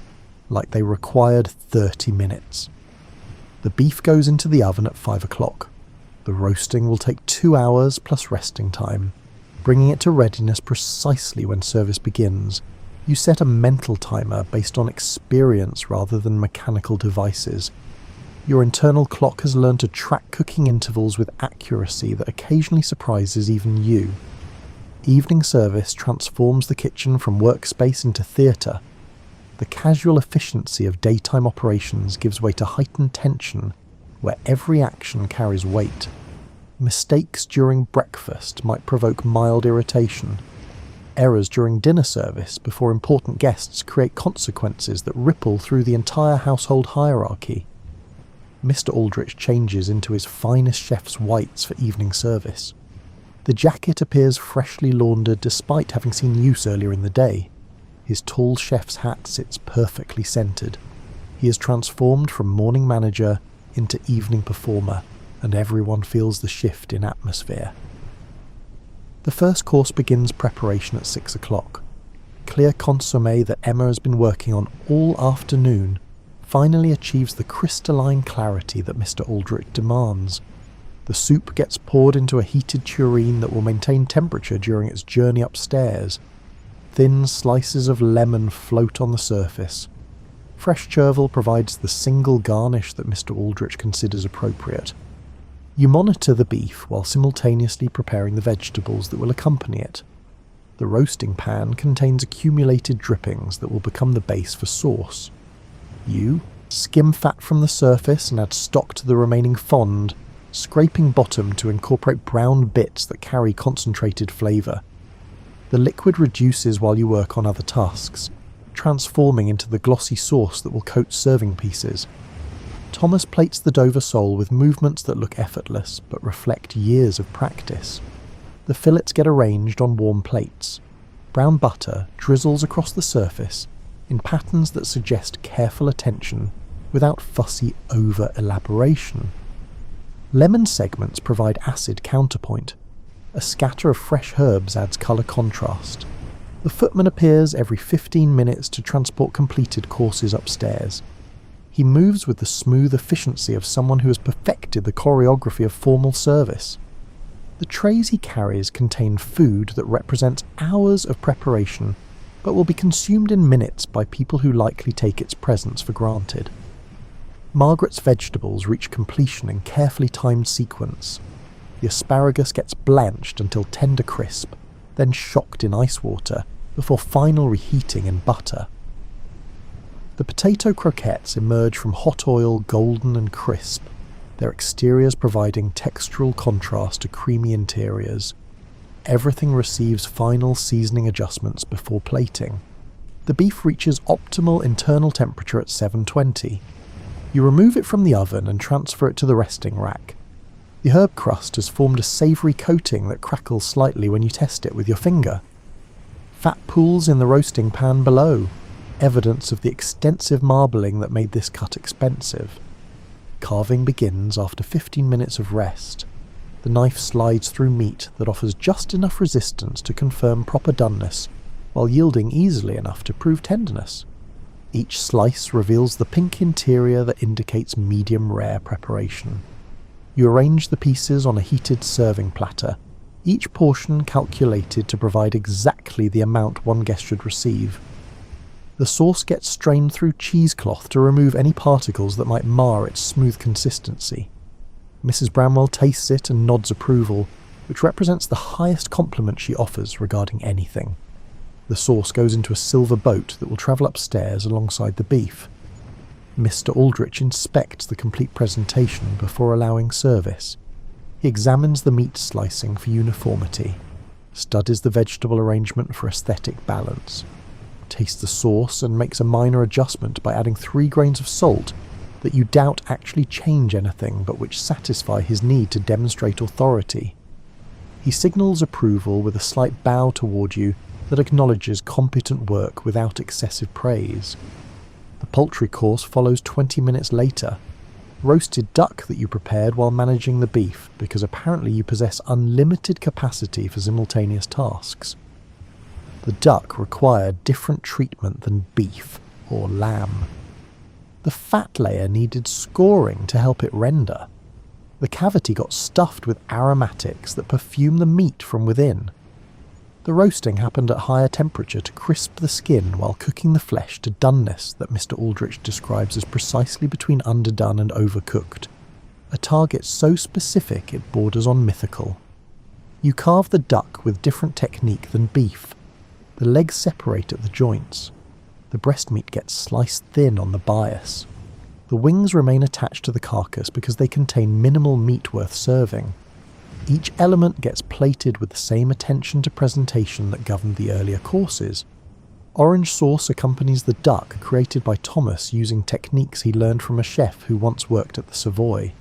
like they required 30 minutes. The beef goes into the oven at 5 o'clock. The roasting will take 2 hours plus resting time, bringing it to readiness precisely when service begins. You set a mental timer based on experience rather than mechanical devices. Your internal clock has learned to track cooking intervals with accuracy that occasionally surprises even you. Evening service transforms the kitchen from workspace into theatre. The casual efficiency of daytime operations gives way to heightened tension, where every action carries weight. Mistakes during breakfast might provoke mild irritation. Errors during dinner service before important guests create consequences that ripple through the entire household hierarchy. Mr. Aldrich changes into his finest chef's whites for evening service. The jacket appears freshly laundered despite having seen use earlier in the day. His tall chef's hat sits perfectly centered. He is transformed from morning manager into evening performer, and everyone feels the shift in atmosphere. The first course begins preparation at 6 o'clock. Clear consommé that Emma has been working on all afternoon finally achieves the crystalline clarity that Mr. Aldrich demands. The soup gets poured into a heated tureen that will maintain temperature during its journey upstairs. Thin slices of lemon float on the surface. Fresh chervil provides the single garnish that Mr. Aldrich considers appropriate. You monitor the beef while simultaneously preparing the vegetables that will accompany it. The roasting pan contains accumulated drippings that will become the base for sauce. You skim fat from the surface and add stock to the remaining fond, scraping bottom to incorporate brown bits that carry concentrated flavour. The liquid reduces while you work on other tasks, transforming into the glossy sauce that will coat serving pieces. Thomas plates the Dover sole with movements that look effortless but reflect years of practice. The fillets get arranged on warm plates. Brown butter drizzles across the surface in patterns that suggest careful attention without fussy over-elaboration. Lemon segments provide acid counterpoint. A scatter of fresh herbs adds colour contrast. The footman appears every 15 minutes to transport completed courses upstairs. He moves with the smooth efficiency of someone who has perfected the choreography of formal service. The trays he carries contain food that represents hours of preparation, but will be consumed in minutes by people who likely take its presence for granted. Margaret's vegetables reach completion in carefully timed sequence. The asparagus gets blanched until tender crisp, then shocked in ice water, before final reheating in butter. The potato croquettes emerge from hot oil golden and crisp. their exteriors providing textural contrast to creamy interiors. Everything receives final seasoning adjustments before plating. The beef reaches optimal internal temperature at 720. You remove it from the oven and transfer it to the resting rack. The herb crust has formed a savoury coating that crackles slightly when you test it with your finger. Fat pools in the roasting pan below, evidence of the extensive marbling that made this cut expensive. Carving begins after 15 minutes of rest. The knife slides through meat that offers just enough resistance to confirm proper doneness, while yielding easily enough to prove tenderness. Each slice reveals the pink interior that indicates medium rare preparation. You arrange the pieces on a heated serving platter, each portion calculated to provide exactly the amount one guest should receive. The sauce gets strained through cheesecloth to remove any particles that might mar its smooth consistency. Mrs. Bramwell tastes it and nods approval, which represents the highest compliment she offers regarding anything. The sauce goes into a silver boat that will travel upstairs alongside the beef. Mr. Aldrich inspects the complete presentation before allowing service. He examines the meat slicing for uniformity, studies the vegetable arrangement for aesthetic balance, tastes the sauce and makes a minor adjustment by adding 3 grains of salt that you doubt actually change anything but which satisfy his need to demonstrate authority. He signals approval with a slight bow toward you that acknowledges competent work without excessive praise. The poultry course follows 20 minutes later. Roasted duck that you prepared while managing the beef, because apparently you possess unlimited capacity for simultaneous tasks. The duck required different treatment than beef or lamb. The fat layer needed scoring to help it render. The cavity got stuffed with aromatics that perfume the meat from within. The roasting happened at higher temperature to crisp the skin while cooking the flesh to doneness that Mr. Aldrich describes as precisely between underdone and overcooked, a target so specific it borders on mythical. You carve the duck with different technique than beef. The legs separate at the joints. The breast meat gets sliced thin on the bias. The wings remain attached to the carcass because they contain minimal meat worth serving. Each element gets plated with the same attention to presentation that governed the earlier courses. Orange sauce accompanies the duck created by Thomas using techniques he learned from a chef who once worked at the Savoy.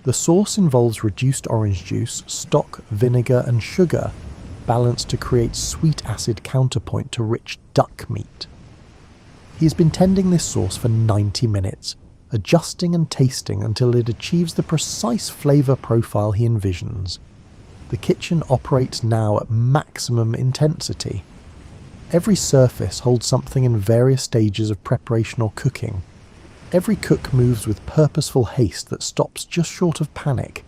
The sauce involves reduced orange juice, stock, vinegar and sugar, balanced to create sweet acid counterpoint to rich duck meat. He has been tending this sauce for 90 minutes, adjusting and tasting until it achieves the precise flavour profile he envisions. The kitchen operates now at maximum intensity. Every surface holds something in various stages of preparation or cooking. Every cook moves with purposeful haste that stops just short of panic.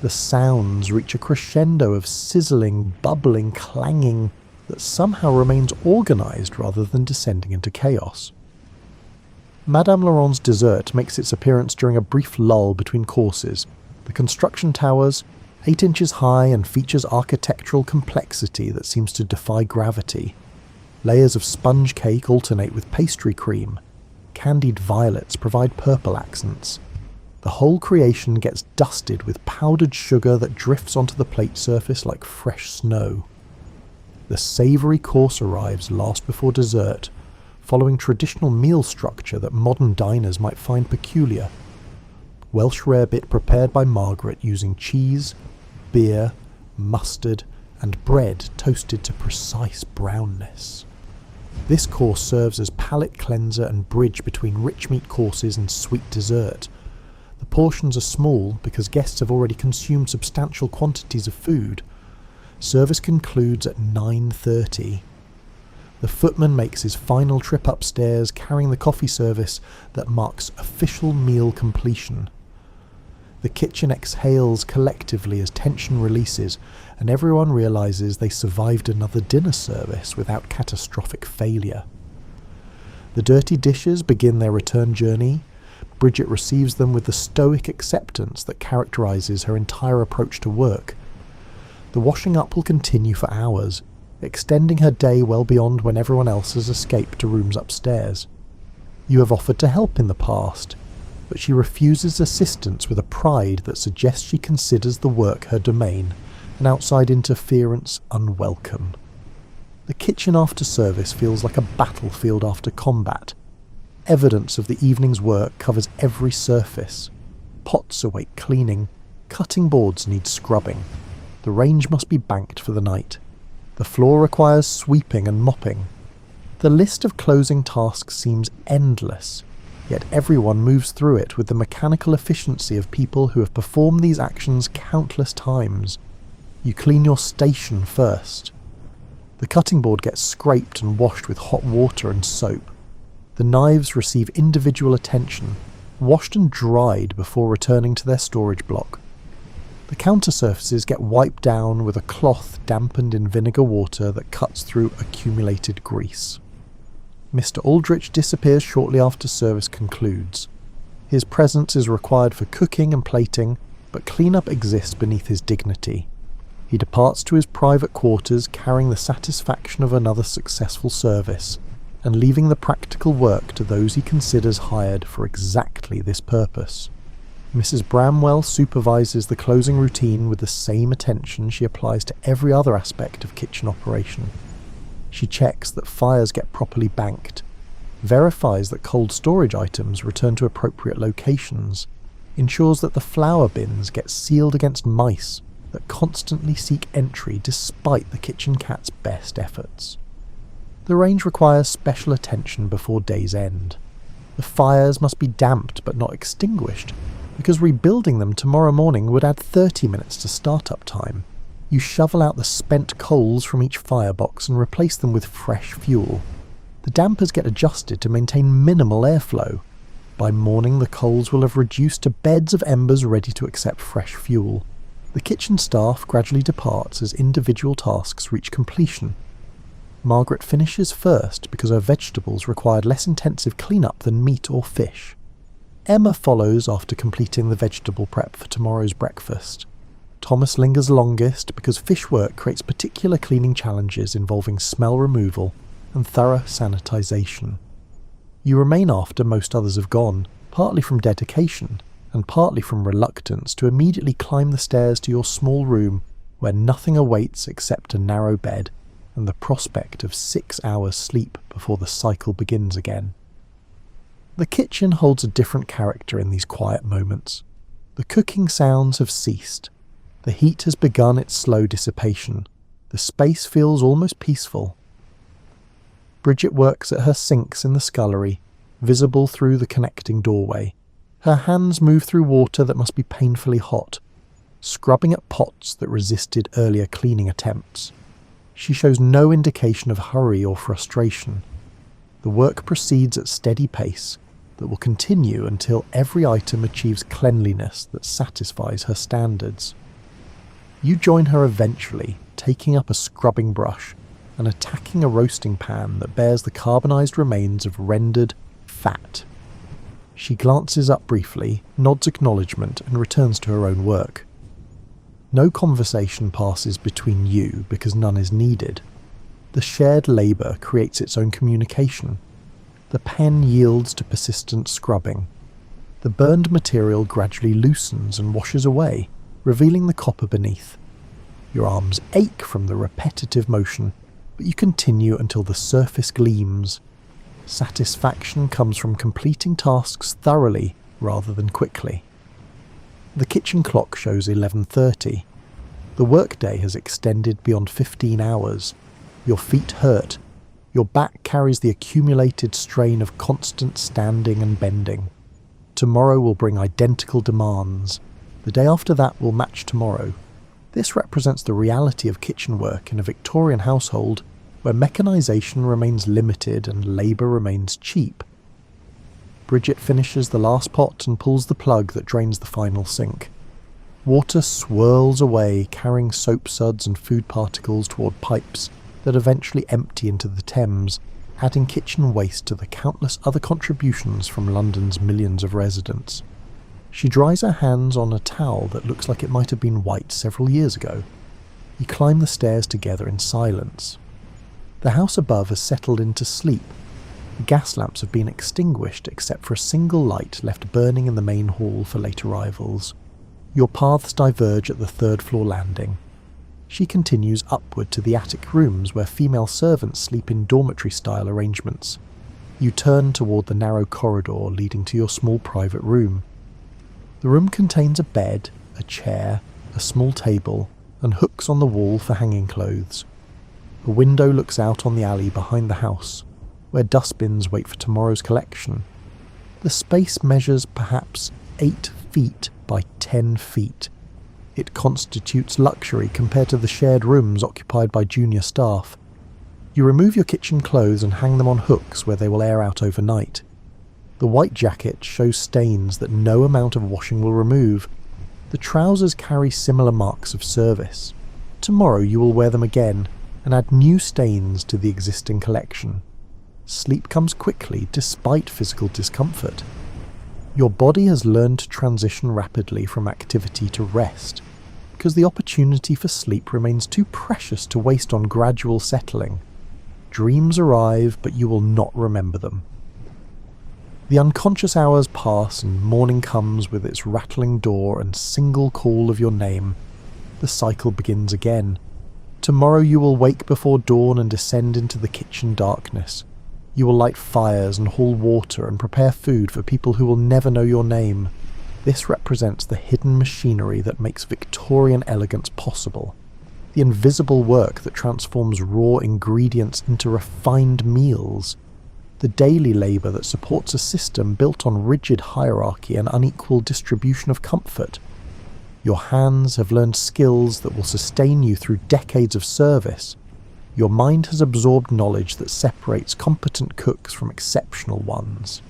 The sounds reach a crescendo of sizzling, bubbling, clanging that somehow remains organised rather than descending into chaos. Madame Laurent's dessert makes its appearance during a brief lull between courses. The construction towers, 8 inches high and features architectural complexity that seems to defy gravity. Layers of sponge cake alternate with pastry cream. Candied violets provide purple accents. The whole creation gets dusted with powdered sugar that drifts onto the plate surface like fresh snow. The savoury course arrives last before dessert, following traditional meal structure that modern diners might find peculiar. Welsh rarebit prepared by Margaret using cheese, beer, mustard and bread toasted to precise brownness. This course serves as palate cleanser and bridge between rich meat courses and sweet dessert. The portions are small because guests have already consumed substantial quantities of food. Service concludes at 9:30. The footman makes his final trip upstairs carrying the coffee service that marks official meal completion. The kitchen exhales collectively as tension releases and everyone realises they survived another dinner service without catastrophic failure. The dirty dishes begin their return journey. Bridget receives them with the stoic acceptance that characterises her entire approach to work. The washing up will continue for hours, extending her day well beyond when everyone else has escaped to rooms upstairs. You have offered to help in the past. but she refuses assistance with a pride that suggests she considers the work her domain, and outside interference unwelcome. The kitchen after service feels like a battlefield after combat. Evidence of the evening's work covers every surface. Pots await cleaning, cutting boards need scrubbing. The range must be banked for the night. The floor requires sweeping and mopping. The list of closing tasks seems endless, yet everyone moves through it with the mechanical efficiency of people who have performed these actions countless times. You clean your station first. The cutting board gets scraped and washed with hot water and soap. The knives receive individual attention, washed and dried before returning to their storage block. The counter surfaces get wiped down with a cloth dampened in vinegar water that cuts through accumulated grease. Mr. Aldrich disappears shortly after service concludes. His presence is required for cooking and plating, but cleanup exists beneath his dignity. He departs to his private quarters carrying the satisfaction of another successful service, and leaving the practical work to those he considers hired for exactly this purpose. Mrs. Bramwell supervises the closing routine with the same attention she applies to every other aspect of kitchen operation. She checks that fires get properly banked, verifies that cold storage items return to appropriate locations, ensures that the flour bins get sealed against mice that constantly seek entry despite the kitchen cat's best efforts. The range requires special attention before day's end. The fires must be damped but not extinguished, because rebuilding them tomorrow morning would add 30 minutes to start-up time. You shovel out the spent coals from each firebox and replace them with fresh fuel. The dampers get adjusted to maintain minimal airflow. By morning the coals will have reduced to beds of embers ready to accept fresh fuel. The kitchen staff gradually departs as individual tasks reach completion. Margaret finishes first because her vegetables required less intensive cleanup than meat or fish. Emma follows after completing the vegetable prep for tomorrow's breakfast. Thomas lingers longest because fish work creates particular cleaning challenges involving smell removal and thorough sanitisation. You remain after most others have gone, partly from dedication and partly from reluctance to immediately climb the stairs to your small room where nothing awaits except a narrow bed and the prospect of 6 hours sleep before the cycle begins again. The kitchen holds a different character in these quiet moments. The cooking sounds have ceased. The heat has begun its slow dissipation. The space feels almost peaceful. Bridget works at her sinks in the scullery, visible through the connecting doorway. Her hands move through water that must be painfully hot, scrubbing at pots that resisted earlier cleaning attempts. She shows no indication of hurry or frustration. The work proceeds at steady pace that will continue until every item achieves cleanliness that satisfies her standards. You join her eventually, taking up a scrubbing brush and attacking a roasting pan that bears the carbonized remains of rendered fat. She glances up briefly, nods acknowledgement, and returns to her own work. No conversation passes between you because none is needed. The shared labour creates its own communication. The pen yields to persistent scrubbing. The burned material gradually loosens and washes away, revealing the copper beneath. Your arms ache from the repetitive motion, but you continue until the surface gleams. Satisfaction comes from completing tasks thoroughly rather than quickly. The kitchen clock shows 11:30. The workday has extended beyond 15 hours. Your feet hurt. Your back carries the accumulated strain of constant standing and bending. Tomorrow will bring identical demands. The day after that will match tomorrow. This represents the reality of kitchen work in a Victorian household where mechanisation remains limited and labour remains cheap. Bridget finishes the last pot and pulls the plug that drains the final sink. Water swirls away, carrying soap suds and food particles toward pipes that eventually empty into the Thames, adding kitchen waste to the countless other contributions from London's millions of residents. She dries her hands on a towel that looks like it might have been white several years ago. You climb the stairs together in silence. The house above has settled into sleep. The gas lamps have been extinguished except for a single light left burning in the main hall for late arrivals. Your paths diverge at the third-floor landing. She continues upward to the attic rooms where female servants sleep in dormitory-style arrangements. You turn toward the narrow corridor leading to your small private room. The room contains a bed, a chair, a small table, and hooks on the wall for hanging clothes. A window looks out on the alley behind the house, where dustbins wait for tomorrow's collection. The space measures perhaps 8 feet by 10 feet. It constitutes luxury compared to the shared rooms occupied by junior staff. You remove your kitchen clothes and hang them on hooks where they will air out overnight. The white jacket shows stains that no amount of washing will remove. The trousers carry similar marks of service. Tomorrow you will wear them again and add new stains to the existing collection. Sleep comes quickly despite physical discomfort. Your body has learned to transition rapidly from activity to rest, because the opportunity for sleep remains too precious to waste on gradual settling. Dreams arrive, but you will not remember them. The unconscious hours pass and morning comes with its rattling door and single call of your name. The cycle begins again. Tomorrow you will wake before dawn and descend into the kitchen darkness. You will light fires and haul water and prepare food for people who will never know your name. This represents the hidden machinery that makes Victorian elegance possible. The invisible work that transforms raw ingredients into refined meals. The daily labour that supports a system built on rigid hierarchy and unequal distribution of comfort. Your hands have learned skills that will sustain you through decades of service. Your mind has absorbed knowledge that separates competent cooks from exceptional ones.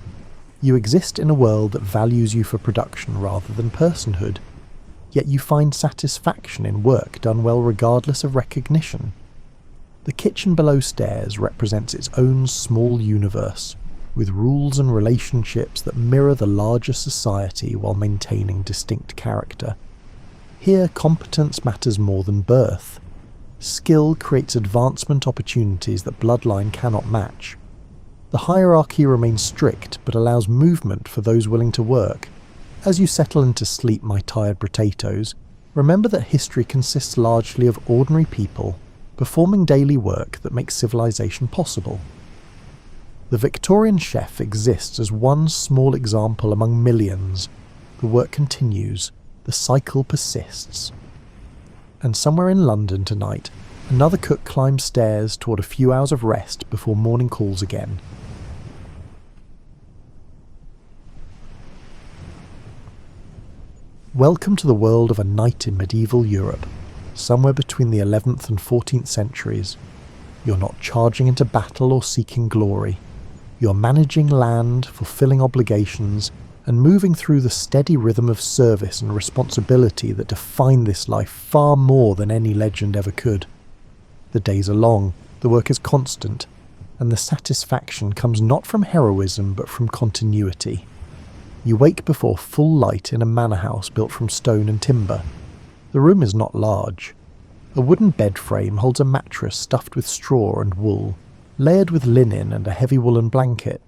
You exist in a world that values you for production rather than personhood, yet you find satisfaction in work done well regardless of recognition. The kitchen below stairs represents its own small universe, with rules and relationships that mirror the larger society while maintaining distinct character. Here, competence matters more than birth. Skill creates advancement opportunities that bloodline cannot match. The hierarchy remains strict but allows movement for those willing to work. As you settle into sleep, my tired potatoes, remember that history consists largely of ordinary people performing daily work that makes civilization possible. The Victorian chef exists as one small example among millions. The work continues, the cycle persists. And somewhere in London tonight, another cook climbs stairs toward a few hours of rest before morning calls again. Welcome to the world of a night in medieval Europe, somewhere between the 11th and 14th centuries. You're not charging into battle or seeking glory. You're managing land, fulfilling obligations, and moving through the steady rhythm of service and responsibility that define this life far more than any legend ever could. The days are long, the work is constant, and the satisfaction comes not from heroism but from continuity. You wake before full light in a manor house built from stone and timber. The room is not large. A wooden bed frame holds a mattress stuffed with straw and wool, layered with linen and a heavy woolen blanket.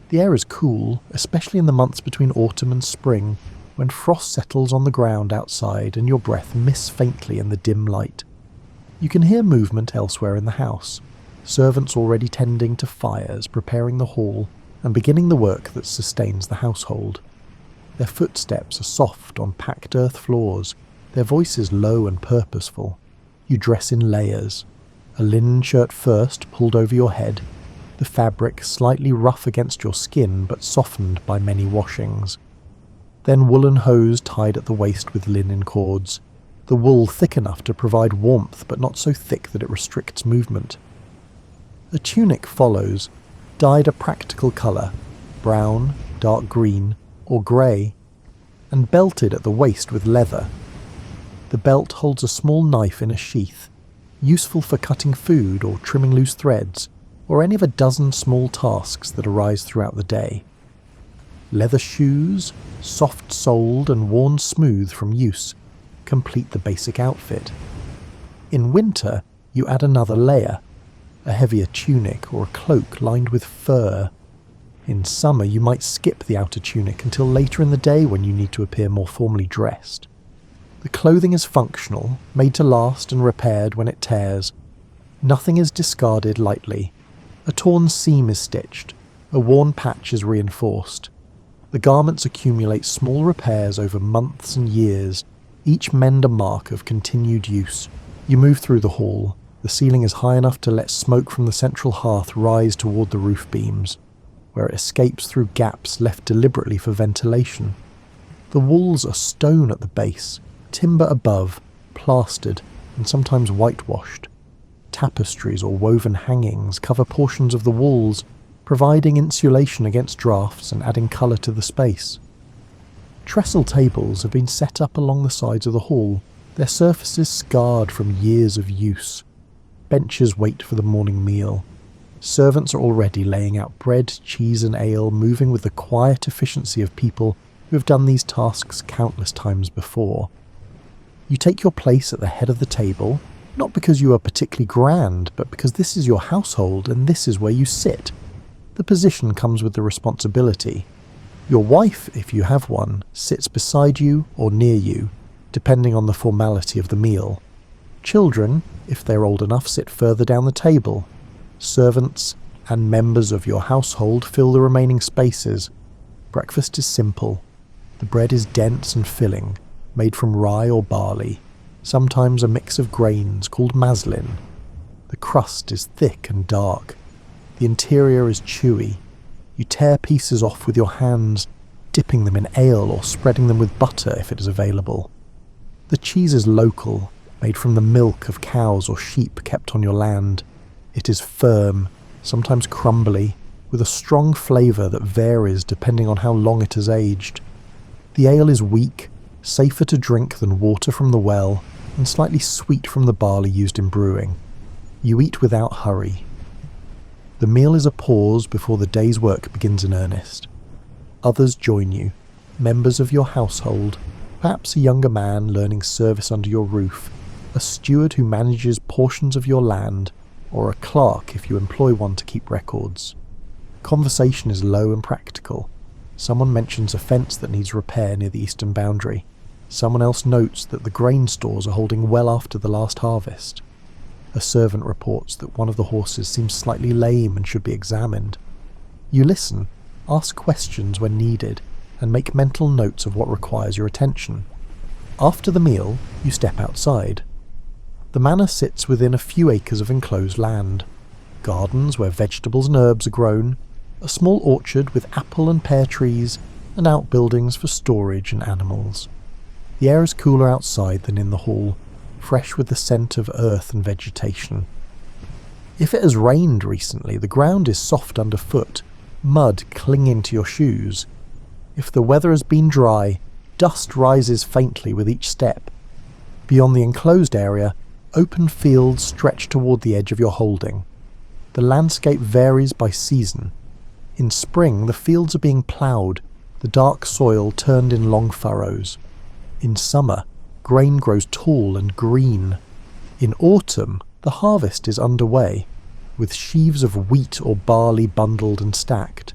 The air is cool, especially in the months between autumn and spring, when frost settles on the ground outside and your breath mists faintly in the dim light. You can hear movement elsewhere in the house, servants already tending to fires, preparing the hall, and beginning the work that sustains the household. Their footsteps are soft on packed earth floors, their voices low and purposeful. You dress in layers. A linen shirt first, pulled over your head, the fabric slightly rough against your skin but softened by many washings. Then woolen hose tied at the waist with linen cords, the wool thick enough to provide warmth but not so thick that it restricts movement. A tunic follows, dyed a practical colour, brown, dark green, or grey, and belted at the waist with leather. The belt holds a small knife in a sheath, useful for cutting food or trimming loose threads, or any of a dozen small tasks that arise throughout the day. Leather shoes, soft-soled and worn smooth from use, complete the basic outfit. In winter, you add another layer, a heavier tunic or a cloak lined with fur. In summer, you might skip the outer tunic until later in the day when you need to appear more formally dressed. The clothing is functional, made to last and repaired when it tears. Nothing is discarded lightly. A torn seam is stitched, a worn patch is reinforced. The garments accumulate small repairs over months and years, each mend a mark of continued use. You move through the hall. The ceiling is high enough to let smoke from the central hearth rise toward the roof beams, where it escapes through gaps left deliberately for ventilation. The walls are stone at the base, timber above, plastered, and sometimes whitewashed. Tapestries or woven hangings cover portions of the walls, providing insulation against drafts and adding colour to the space. Trestle tables have been set up along the sides of the hall, their surfaces scarred from years of use. Benches wait for the morning meal. Servants are already laying out bread, cheese and ale, moving with the quiet efficiency of people who have done these tasks countless times before. You take your place at the head of the table, not because you are particularly grand, but because this is your household and this is where you sit. The position comes with the responsibility. Your wife, if you have one, sits beside you or near you, depending on the formality of the meal. Children, if they're old enough, sit further down the table. Servants and members of your household fill the remaining spaces. Breakfast is simple. The bread is dense and filling, made from rye or barley, sometimes a mix of grains called maslin. The crust is thick and dark. The interior is chewy. You tear pieces off with your hands, dipping them in ale or spreading them with butter if it is available. The cheese is local, made from the milk of cows or sheep kept on your land. It is firm, sometimes crumbly, with a strong flavour that varies depending on how long it has aged. The ale is weak, safer to drink than water from the well, and slightly sweet from the barley used in brewing. You eat without hurry. The meal is a pause before the day's work begins in earnest. Others join you, members of your household, perhaps a younger man learning service under your roof, a steward who manages portions of your land, or a clerk if you employ one to keep records. Conversation is low and practical. Someone mentions a fence that needs repair near the eastern boundary. Someone else notes that the grain stores are holding well after the last harvest. A servant reports that one of the horses seems slightly lame and should be examined. You listen, ask questions when needed, and make mental notes of what requires your attention. After the meal, you step outside. The manor sits within a few acres of enclosed land. Gardens where vegetables and herbs are grown, a small orchard with apple and pear trees, and outbuildings for storage and animals. The air is cooler outside than in the hall, fresh with the scent of earth and vegetation. If it has rained recently, the ground is soft underfoot, mud clinging to your shoes. If the weather has been dry, dust rises faintly with each step. Beyond the enclosed area, open fields stretch toward the edge of your holding. The landscape varies by season. In spring, the fields are being ploughed, the dark soil turned in long furrows. In summer, grain grows tall and green. In autumn, the harvest is underway, with sheaves of wheat or barley bundled and stacked.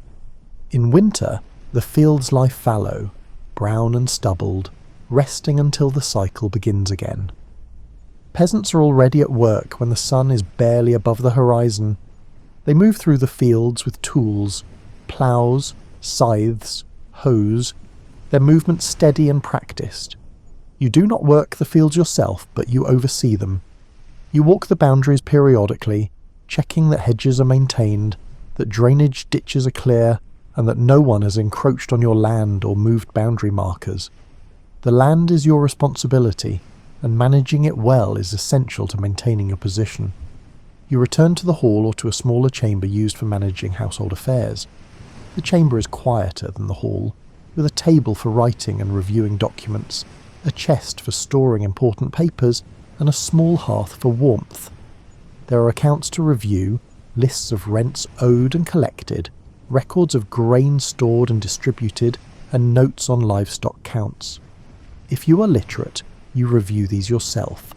In winter, the fields lie fallow, brown and stubbled, resting until the cycle begins again. Peasants are already at work when the sun is barely above the horizon. They move through the fields with tools, ploughs, scythes, hoes, their movement steady and practiced. You do not work the fields yourself, but you oversee them. You walk the boundaries periodically, checking that hedges are maintained, that drainage ditches are clear, and that no one has encroached on your land or moved boundary markers. The land is your responsibility, and managing it well is essential to maintaining your position. You return to the hall or to a smaller chamber used for managing household affairs. The chamber is quieter than the hall, with a table for writing and reviewing documents, a chest for storing important papers, and a small hearth for warmth. There are accounts to review, lists of rents owed and collected, records of grain stored and distributed, and notes on livestock counts. If you are literate, you review these yourself.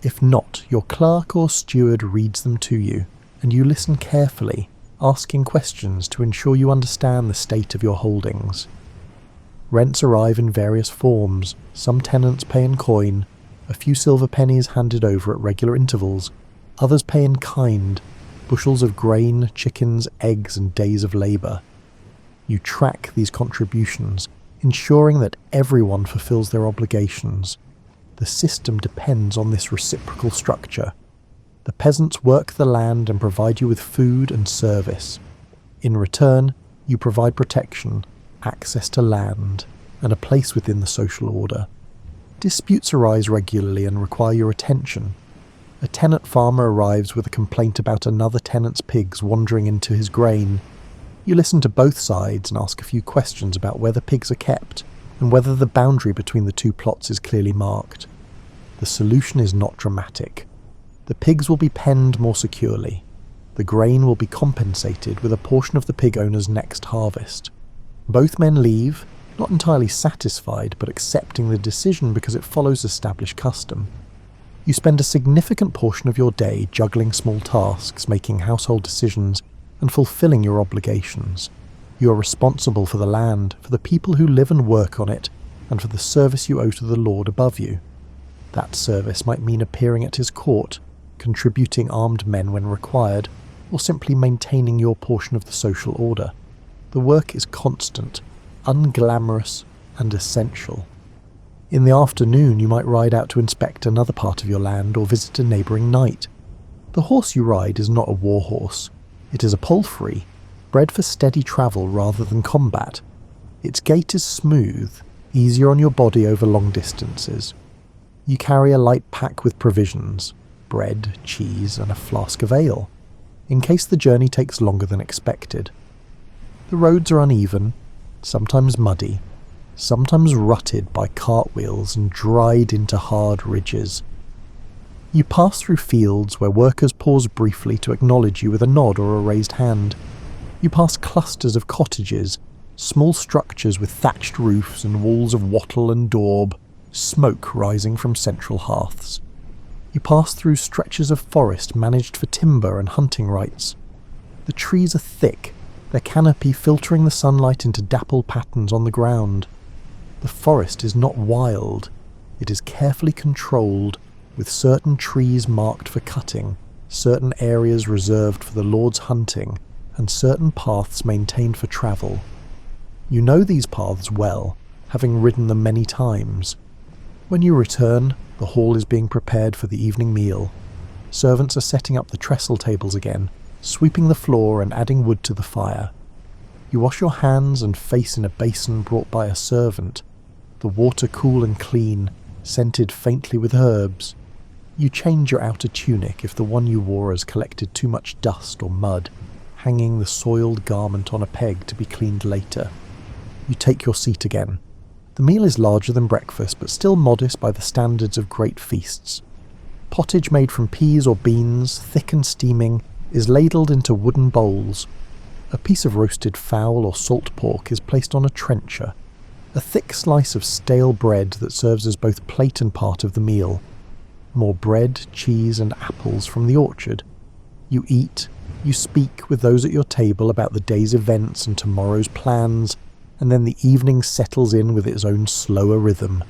If not, your clerk or steward reads them to you. and you listen carefully, asking questions to ensure you understand the state of your holdings. Rents arrive in various forms. Some tenants pay in coin, a few silver pennies handed over at regular intervals, others pay in kind, bushels of grain, chickens, eggs, and days of labour. You track these contributions, ensuring that everyone fulfills their obligations. The system depends on this reciprocal structure. The peasants work the land and provide you with food and service. In return, you provide protection, access to land, and a place within the social order. Disputes arise regularly and require your attention. A tenant farmer arrives with a complaint about another tenant's pigs wandering into his grain. You listen to both sides and ask a few questions about where the pigs are kept and whether the boundary between the two plots is clearly marked. The solution is not dramatic. The pigs will be penned more securely. The grain will be compensated with a portion of the pig owner's next harvest. Both men leave, not entirely satisfied, but accepting the decision because it follows established custom. You spend a significant portion of your day juggling small tasks, making household decisions, and fulfilling your obligations. You are responsible for the land, for the people who live and work on it, and for the service you owe to the Lord above you. That service might mean appearing at his court, contributing armed men when required, or simply maintaining your portion of the social order. The work is constant, unglamorous, and essential. In the afternoon, you might ride out to inspect another part of your land or visit a neighbouring knight. The horse you ride is not a war horse. It is a palfrey, bred for steady travel rather than combat. Its gait is smooth, easier on your body over long distances. You carry a light pack with provisions, bread, cheese, and a flask of ale, in case the journey takes longer than expected. The roads are uneven, sometimes muddy, sometimes rutted by cartwheels and dried into hard ridges. You pass through fields where workers pause briefly to acknowledge you with a nod or a raised hand. You pass clusters of cottages, small structures with thatched roofs and walls of wattle and daub, smoke rising from central hearths. You pass through stretches of forest managed for timber and hunting rights. The trees are thick, their canopy filtering the sunlight into dapple patterns on the ground. The forest is not wild, it is carefully controlled, with certain trees marked for cutting, certain areas reserved for the Lord's hunting, and certain paths maintained for travel. You know these paths well, having ridden them many times. When you return, the hall is being prepared for the evening meal. Servants are setting up the trestle tables again, sweeping the floor and adding wood to the fire. You wash your hands and face in a basin brought by a servant, the water cool and clean, scented faintly with herbs. You change your outer tunic if the one you wore has collected too much dust or mud, hanging the soiled garment on a peg to be cleaned later. You take your seat again. The meal is larger than breakfast, but still modest by the standards of great feasts. Pottage made from peas or beans, thick and steaming, is ladled into wooden bowls. A piece of roasted fowl or salt pork is placed on a trencher. A thick slice of stale bread that serves as both plate and part of the meal. More bread, cheese, and apples from the orchard. You eat, you speak with those at your table about the day's events and tomorrow's plans, and then the evening settles in with its own slower rhythm.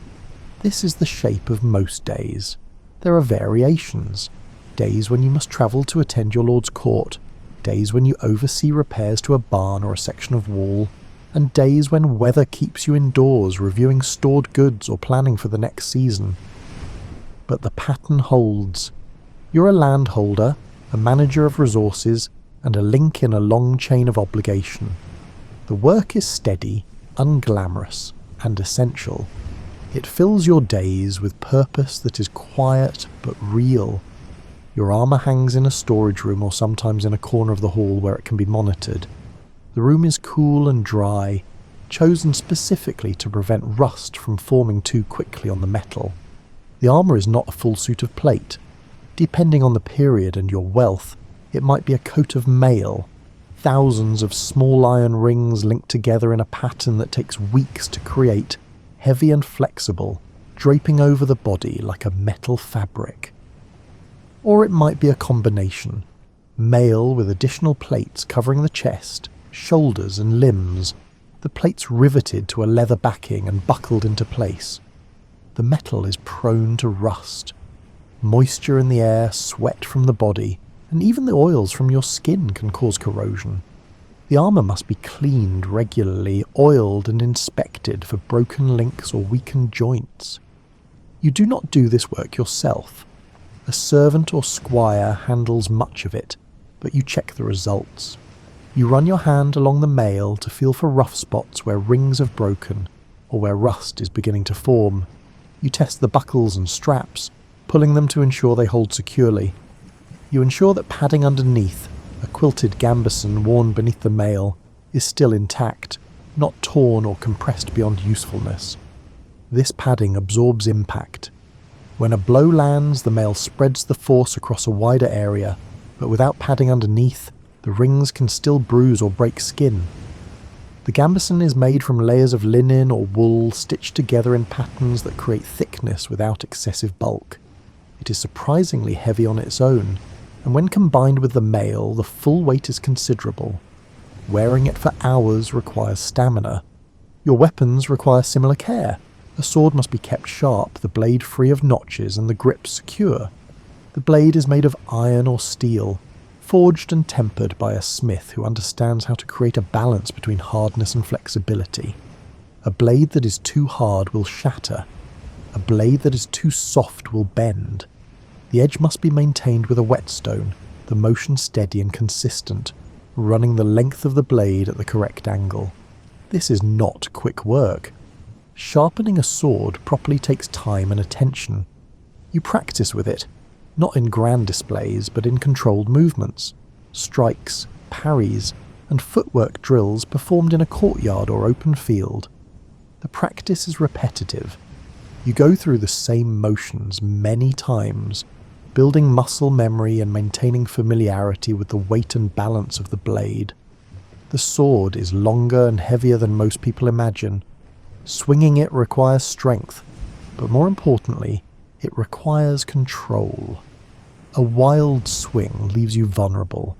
This is the shape of most days. There are variations. Days when you must travel to attend your Lord's court, days when you oversee repairs to a barn or a section of wall, and days when weather keeps you indoors reviewing stored goods or planning for the next season. But the pattern holds. You're a landholder, a manager of resources, and a link in a long chain of obligation. The work is steady, unglamorous, and essential. It fills your days with purpose that is quiet but real. Your armour hangs in a storage room or sometimes in a corner of the hall where it can be monitored. The room is cool and dry, chosen specifically to prevent rust from forming too quickly on the metal. The armour is not a full suit of plate. Depending on the period and your wealth, it might be a coat of mail, thousands of small iron rings linked together in a pattern that takes weeks to create, heavy and flexible, draping over the body like a metal fabric. Or it might be a combination. Male with additional plates covering the chest, shoulders and limbs, the plates riveted to a leather backing and buckled into place. The metal is prone to rust. Moisture in the air, sweat from the body, and even the oils from your skin can cause corrosion. The armour must be cleaned regularly, oiled and inspected for broken links or weakened joints. You do not do this work yourself. A servant or squire handles much of it, but you check the results. You run your hand along the mail to feel for rough spots where rings have broken or where rust is beginning to form. You test the buckles and straps, pulling them to ensure they hold securely. You ensure that padding underneath, a quilted gambeson worn beneath the mail, is still intact, not torn or compressed beyond usefulness. This padding absorbs impact. When a blow lands, the mail spreads the force across a wider area, but without padding underneath, the rings can still bruise or break skin. The gambeson is made from layers of linen or wool stitched together in patterns that create thickness without excessive bulk. It is surprisingly heavy on its own, and when combined with the mail, the full weight is considerable. Wearing it for hours requires stamina. Your weapons require similar care. A sword must be kept sharp, the blade free of notches and the grip secure. The blade is made of iron or steel, forged and tempered by a smith who understands how to create a balance between hardness and flexibility. A blade that is too hard will shatter. A blade that is too soft will bend. The edge must be maintained with a whetstone, the motion steady and consistent, running the length of the blade at the correct angle. This is not quick work. Sharpening a sword properly takes time and attention. You practice with it, not in grand displays, but in controlled movements, strikes, parries, and footwork drills performed in a courtyard or open field. The practice is repetitive. You go through the same motions many times, building muscle memory and maintaining familiarity with the weight and balance of the blade. The sword is longer and heavier than most people imagine. Swinging it requires strength, but more importantly, it requires control. A wild swing leaves you vulnerable.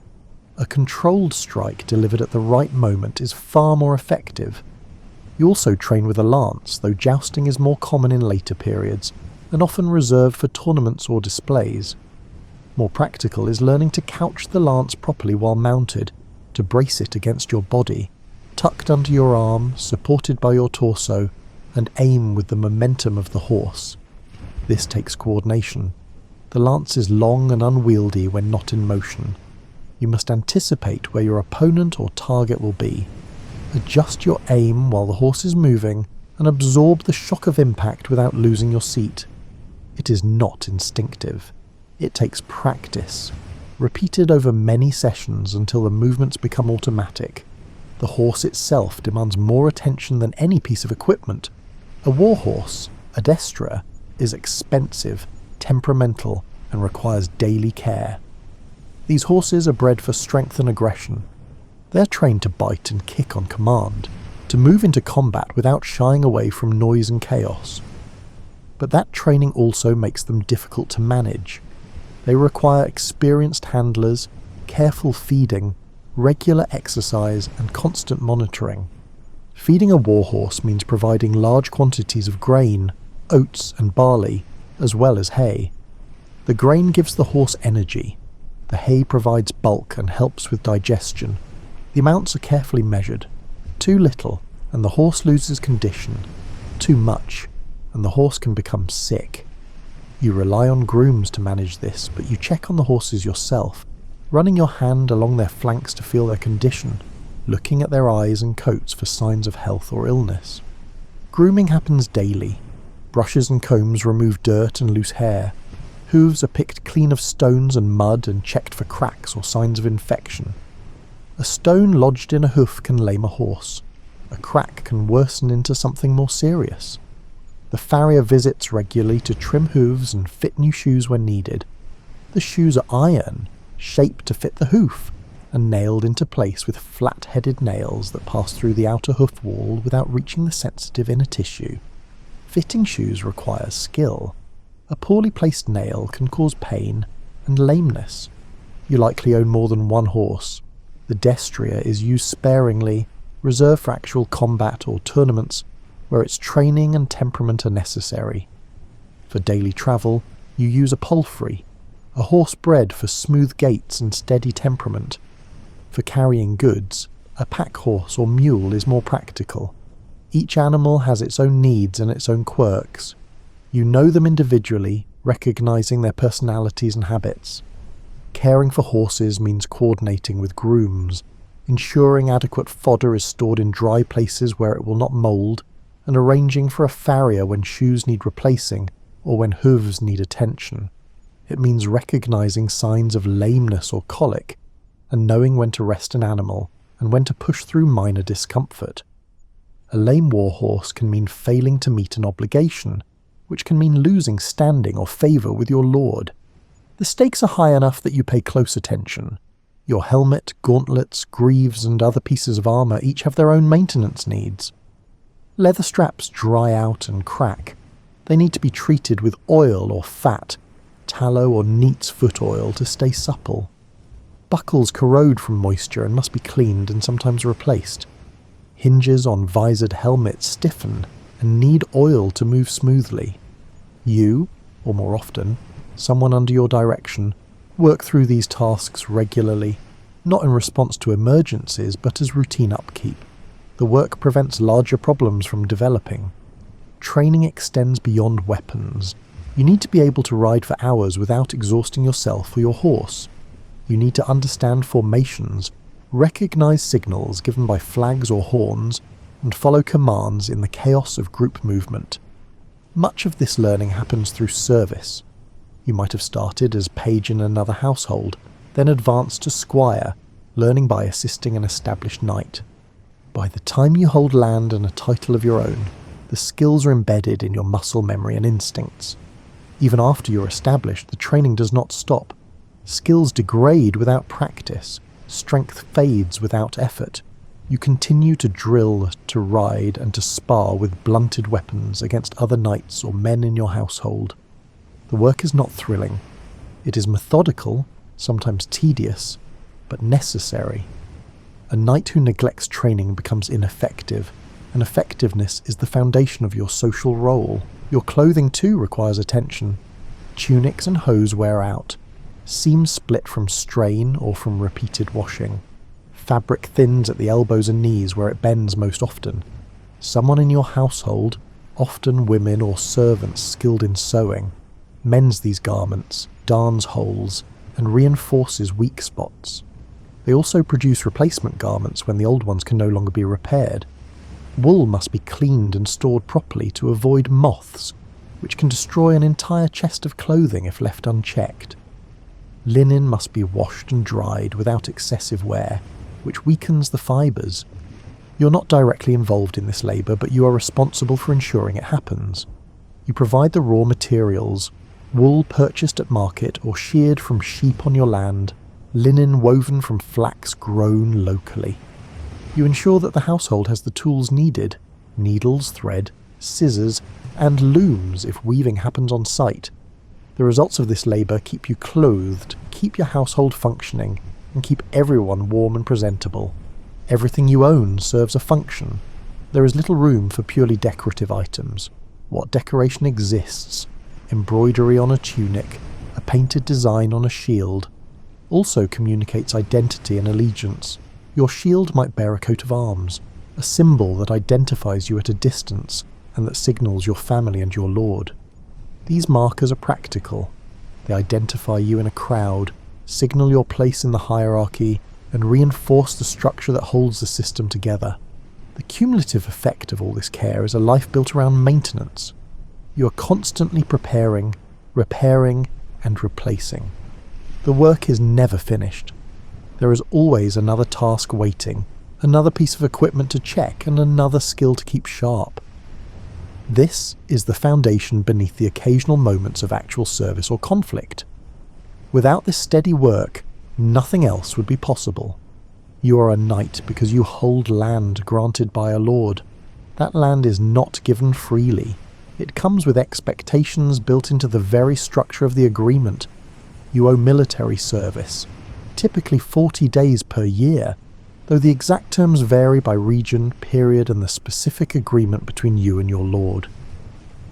A controlled strike delivered at the right moment is far more effective. You also train with a lance, though jousting is more common in later periods, and often reserved for tournaments or displays. More practical is learning to couch the lance properly while mounted, to brace it against your body, tucked under your arm, supported by your torso, and aim with the momentum of the horse. This takes coordination. The lance is long and unwieldy when not in motion. You must anticipate where your opponent or target will be. Adjust your aim while the horse is moving, and absorb the shock of impact without losing your seat. It is not instinctive. It takes practice, repeated over many sessions until the movements become automatic. The horse itself demands more attention than any piece of equipment. A warhorse, a destra, is expensive, temperamental, and requires daily care. These horses are bred for strength and aggression. They are trained to bite and kick on command, to move into combat without shying away from noise and chaos. But that training also makes them difficult to manage. They require experienced handlers, careful feeding, regular exercise, and constant monitoring. Feeding a warhorse means providing large quantities of grain, oats and barley, as well as hay. The grain gives the horse energy. The hay provides bulk and helps with digestion. The amounts are carefully measured. Too little, and the horse loses condition. Too much, and the horse can become sick. You rely on grooms to manage this, but you check on the horses yourself, running your hand along their flanks to feel their condition, looking at their eyes and coats for signs of health or illness. Grooming happens daily. Brushes and combs remove dirt and loose hair. Hooves are picked clean of stones and mud and checked for cracks or signs of infection. A stone lodged in a hoof can lame a horse. A crack can worsen into something more serious. The farrier visits regularly to trim hooves and fit new shoes when needed. The shoes are iron, shaped to fit the hoof, and nailed into place with flat-headed nails that pass through the outer hoof wall without reaching the sensitive inner tissue. Fitting shoes requires skill. A poorly placed nail can cause pain and lameness. You likely own more than one horse. The destrier is used sparingly, reserved for actual combat or tournaments, where its training and temperament are necessary. For daily travel, you use a palfrey, a horse bred for smooth gaits and steady temperament. For carrying goods, a pack horse or mule is more practical. Each animal has its own needs and its own quirks. You know them individually, recognizing their personalities and habits. Caring for horses means coordinating with grooms, ensuring adequate fodder is stored in dry places where it will not mould, and arranging for a farrier when shoes need replacing or when hooves need attention. It means recognizing signs of lameness or colic, and knowing when to rest an animal and when to push through minor discomfort. A lame warhorse can mean failing to meet an obligation, which can mean losing standing or favour with your lord. The stakes are high enough that you pay close attention. Your helmet, gauntlets, greaves and other pieces of armour each have their own maintenance needs. Leather straps dry out and crack. They need to be treated with oil or fat, tallow or neat's foot oil to stay supple. Buckles corrode from moisture and must be cleaned and sometimes replaced. Hinges on visored helmets stiffen and need oil to move smoothly. You, or more often, someone under your direction, work through these tasks regularly, not in response to emergencies but as routine upkeep. The work prevents larger problems from developing. Training extends beyond weapons. You need to be able to ride for hours without exhausting yourself or your horse. You need to understand formations, recognize signals given by flags or horns, and follow commands in the chaos of group movement. Much of this learning happens through service. You might have started as page in another household, then advanced to squire, learning by assisting an established knight. By the time you hold land and a title of your own, the skills are embedded in your muscle memory and instincts. Even after you're established, the training does not stop. Skills degrade without practice. Strength fades without effort. You continue to drill, to ride, and to spar with blunted weapons against other knights or men in your household. The work is not thrilling. It is methodical, sometimes tedious, but necessary. A knight who neglects training becomes ineffective, and effectiveness is the foundation of your social role. Your clothing too requires attention. Tunics and hose wear out. Seams split from strain or from repeated washing. Fabric thins at the elbows and knees where it bends most often. Someone in your household, often women or servants skilled in sewing, mends these garments, darns holes, and reinforces weak spots. They also produce replacement garments when the old ones can no longer be repaired. Wool must be cleaned and stored properly to avoid moths, which can destroy an entire chest of clothing if left unchecked. Linen must be washed and dried without excessive wear, which weakens the fibres. You're not directly involved in this labour, but you are responsible for ensuring it happens. You provide the raw materials, wool purchased at market or sheared from sheep on your land, linen woven from flax grown locally. You ensure that the household has the tools needed: needles, thread, scissors, and looms if weaving happens on site. The results of this labour keep you clothed, keep your household functioning, and keep everyone warm and presentable. Everything you own serves a function. There is little room for purely decorative items. What decoration exists? Embroidery on a tunic, a painted design on a shield, also communicates identity and allegiance. Your shield might bear a coat of arms, a symbol that identifies you at a distance and that signals your family and your lord. These markers are practical. They identify you in a crowd, signal your place in the hierarchy, and reinforce the structure that holds the system together. The cumulative effect of all this care is a life built around maintenance. You are constantly preparing, repairing, and replacing. The work is never finished. There is always another task waiting, another piece of equipment to check, and another skill to keep sharp. This is the foundation beneath the occasional moments of actual service or conflict. Without this steady work, nothing else would be possible. You are a knight because you hold land granted by a lord. That land is not given freely. It comes with expectations built into the very structure of the agreement. You owe military service. typically 40 days per year, though the exact terms vary by region, period, and the specific agreement between you and your lord.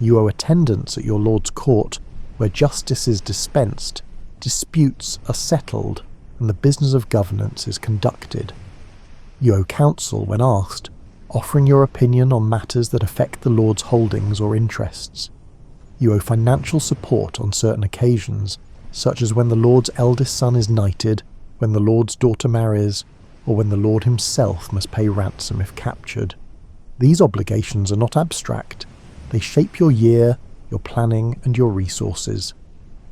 You owe attendance at your lord's court, where justice is dispensed, disputes are settled, and the business of governance is conducted. You owe counsel when asked, offering your opinion on matters that affect the lord's holdings or interests. You owe financial support on certain occasions, such as when the lord's eldest son is knighted, when the lord's daughter marries, or when the lord himself must pay ransom if captured. These obligations are not abstract. They shape your year, your planning, and your resources.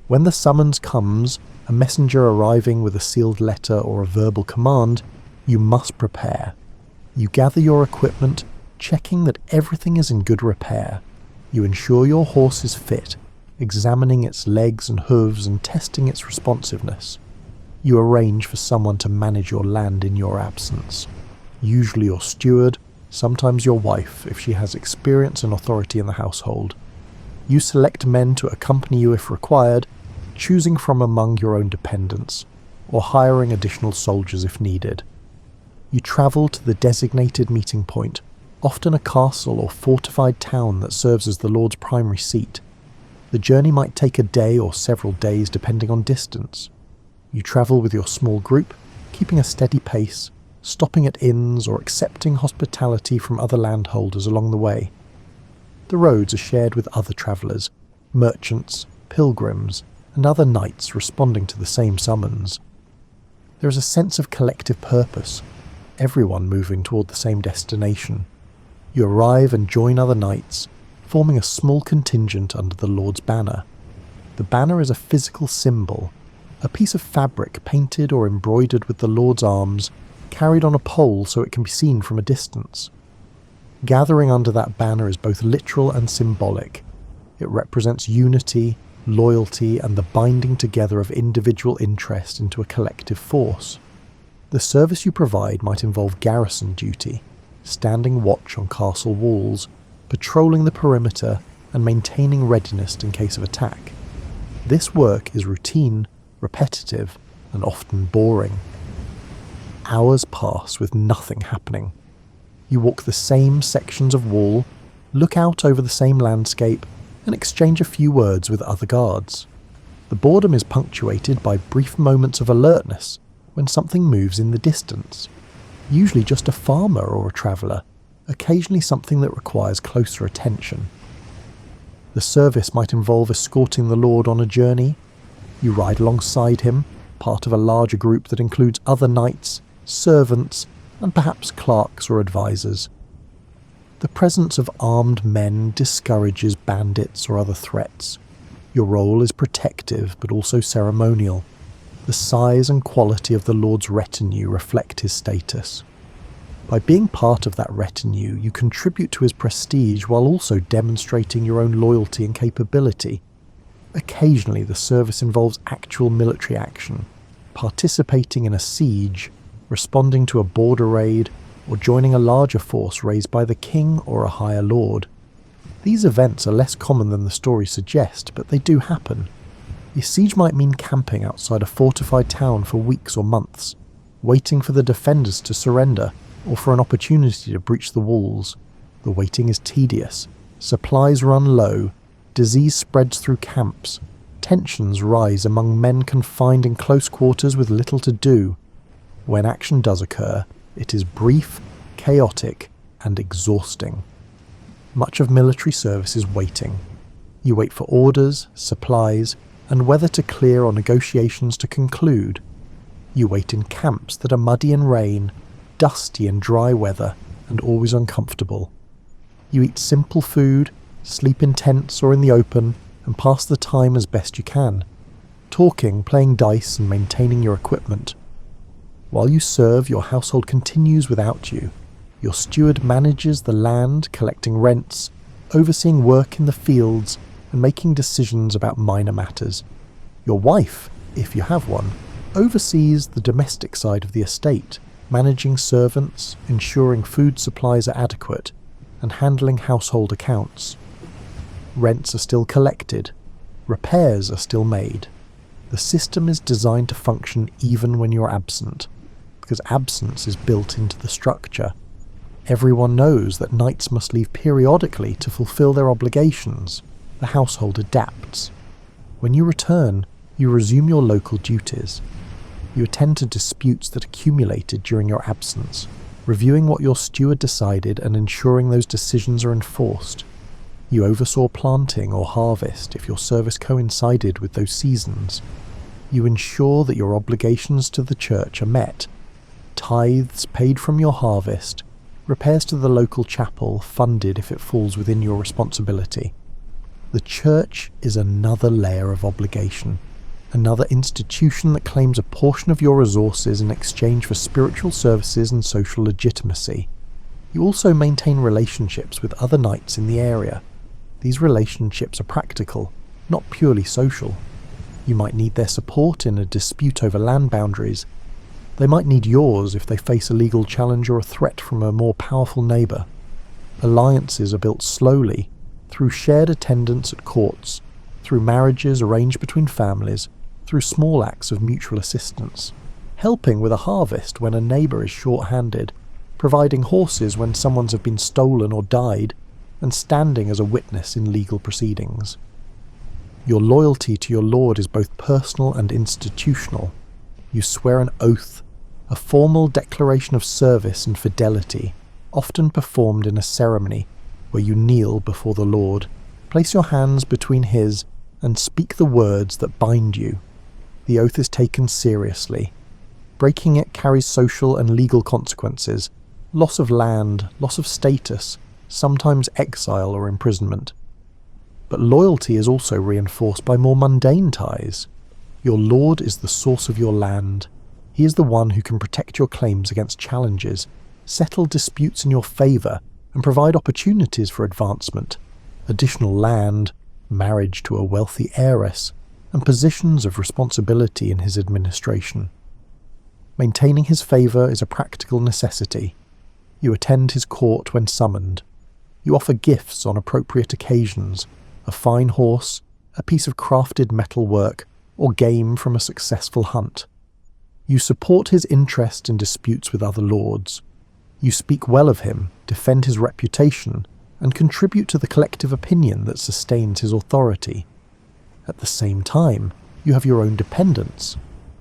When the summons comes, a messenger arriving with a sealed letter or a verbal command, you must prepare. You gather your equipment, checking that everything is in good repair. You ensure your horse is fit, examining its legs and hooves and testing its responsiveness. You arrange for someone to manage your land in your absence, usually your steward, sometimes your wife if she has experience and authority in the household. You select men to accompany you if required, choosing from among your own dependents, or hiring additional soldiers if needed. You travel to the designated meeting point, often a castle or fortified town that serves as the lord's primary seat. The journey might take a day or several days depending on distance. You travel with your small group, keeping a steady pace, stopping at inns or accepting hospitality from other landholders along the way. The roads are shared with other travellers, merchants, pilgrims, and other knights responding to the same summons. There is a sense of collective purpose, everyone moving toward the same destination. You arrive and join other knights, forming a small contingent under the Lord's banner. The banner is a physical symbol, a piece of fabric painted or embroidered with the Lord's arms, carried on a pole so it can be seen from a distance. Gathering under that banner is both literal and symbolic. It represents unity, loyalty, and the binding together of individual interest into a collective force. The service you provide might involve garrison duty, standing watch on castle walls, patrolling the perimeter, and maintaining readiness in case of attack. This work is routine, repetitive, and often boring. Hours pass with nothing happening. You walk the same sections of wall, look out over the same landscape, and exchange a few words with other guards. The boredom is punctuated by brief moments of alertness when something moves in the distance. Usually just a farmer or a traveller, occasionally something that requires closer attention. The service might involve escorting the Lord on a journey. You ride alongside him, part of a larger group that includes other knights, servants, and perhaps clerks or advisors. The presence of armed men discourages bandits or other threats. Your role is protective but also ceremonial. The size and quality of the Lord's retinue reflect his status. By being part of that retinue, you contribute to his prestige while also demonstrating your own loyalty and capability. Occasionally, the service involves actual military action, participating in a siege, responding to a border raid, or joining a larger force raised by the king or a higher lord. These events are less common than the stories suggest, but they do happen. A siege might mean camping outside a fortified town for weeks or months, waiting for the defenders to surrender, or for an opportunity to breach the walls. The waiting is tedious, supplies run low, disease spreads through camps, tensions rise among men confined in close quarters with little to do. When action does occur, it is brief, chaotic, and exhausting. Much of military service is waiting. You wait for orders, supplies, and whether to clear or negotiations to conclude. You wait in camps that are muddy in rain, dusty in dry weather, and always uncomfortable. You eat simple food, sleep in tents or in the open, and pass the time as best you can, talking, playing dice, and maintaining your equipment. While you serve, your household continues without you. Your steward manages the land, collecting rents, overseeing work in the fields, and making decisions about minor matters. Your wife, if you have one, oversees the domestic side of the estate, managing servants, ensuring food supplies are adequate, and handling household accounts. Rents are still collected, repairs are still made. The system is designed to function even when you're absent, because absence is built into the structure. Everyone knows that knights must leave periodically to fulfill their obligations. The household adapts. When you return, you resume your local duties. You attend to disputes that accumulated during your absence, reviewing what your steward decided and ensuring those decisions are enforced. You oversaw planting or harvest if your service coincided with those seasons. You ensure that your obligations to the church are met. Tithes paid from your harvest, repairs to the local chapel funded if it falls within your responsibility. The church is another layer of obligation, another institution that claims a portion of your resources in exchange for spiritual services and social legitimacy. You also maintain relationships with other knights in the area. These relationships are practical, not purely social. You might need their support in a dispute over land boundaries. They might need yours if they face a legal challenge or a threat from a more powerful neighbour. Alliances are built slowly, through shared attendance at courts, through marriages arranged between families, through small acts of mutual assistance, helping with a harvest when a neighbour is short-handed, providing horses when someone's have been stolen or died, and standing as a witness in legal proceedings. Your loyalty to your lord is both personal and institutional. You swear an oath, a formal declaration of service and fidelity, often performed in a ceremony where you kneel before the Lord, place your hands between his, and speak the words that bind you. The oath is taken seriously. Breaking it carries social and legal consequences, loss of land, loss of status, sometimes exile or imprisonment. But loyalty is also reinforced by more mundane ties. Your lord is the source of your land. He is the one who can protect your claims against challenges, settle disputes in your favour, and provide opportunities for advancement, additional land, marriage to a wealthy heiress, and positions of responsibility in his administration. Maintaining his favour is a practical necessity. You attend his court when summoned. You offer gifts on appropriate occasions, a fine horse, a piece of crafted metal work, or game from a successful hunt. You support his interest in disputes with other lords. You speak well of him, defend his reputation, and contribute to the collective opinion that sustains his authority. At the same time, you have your own dependents.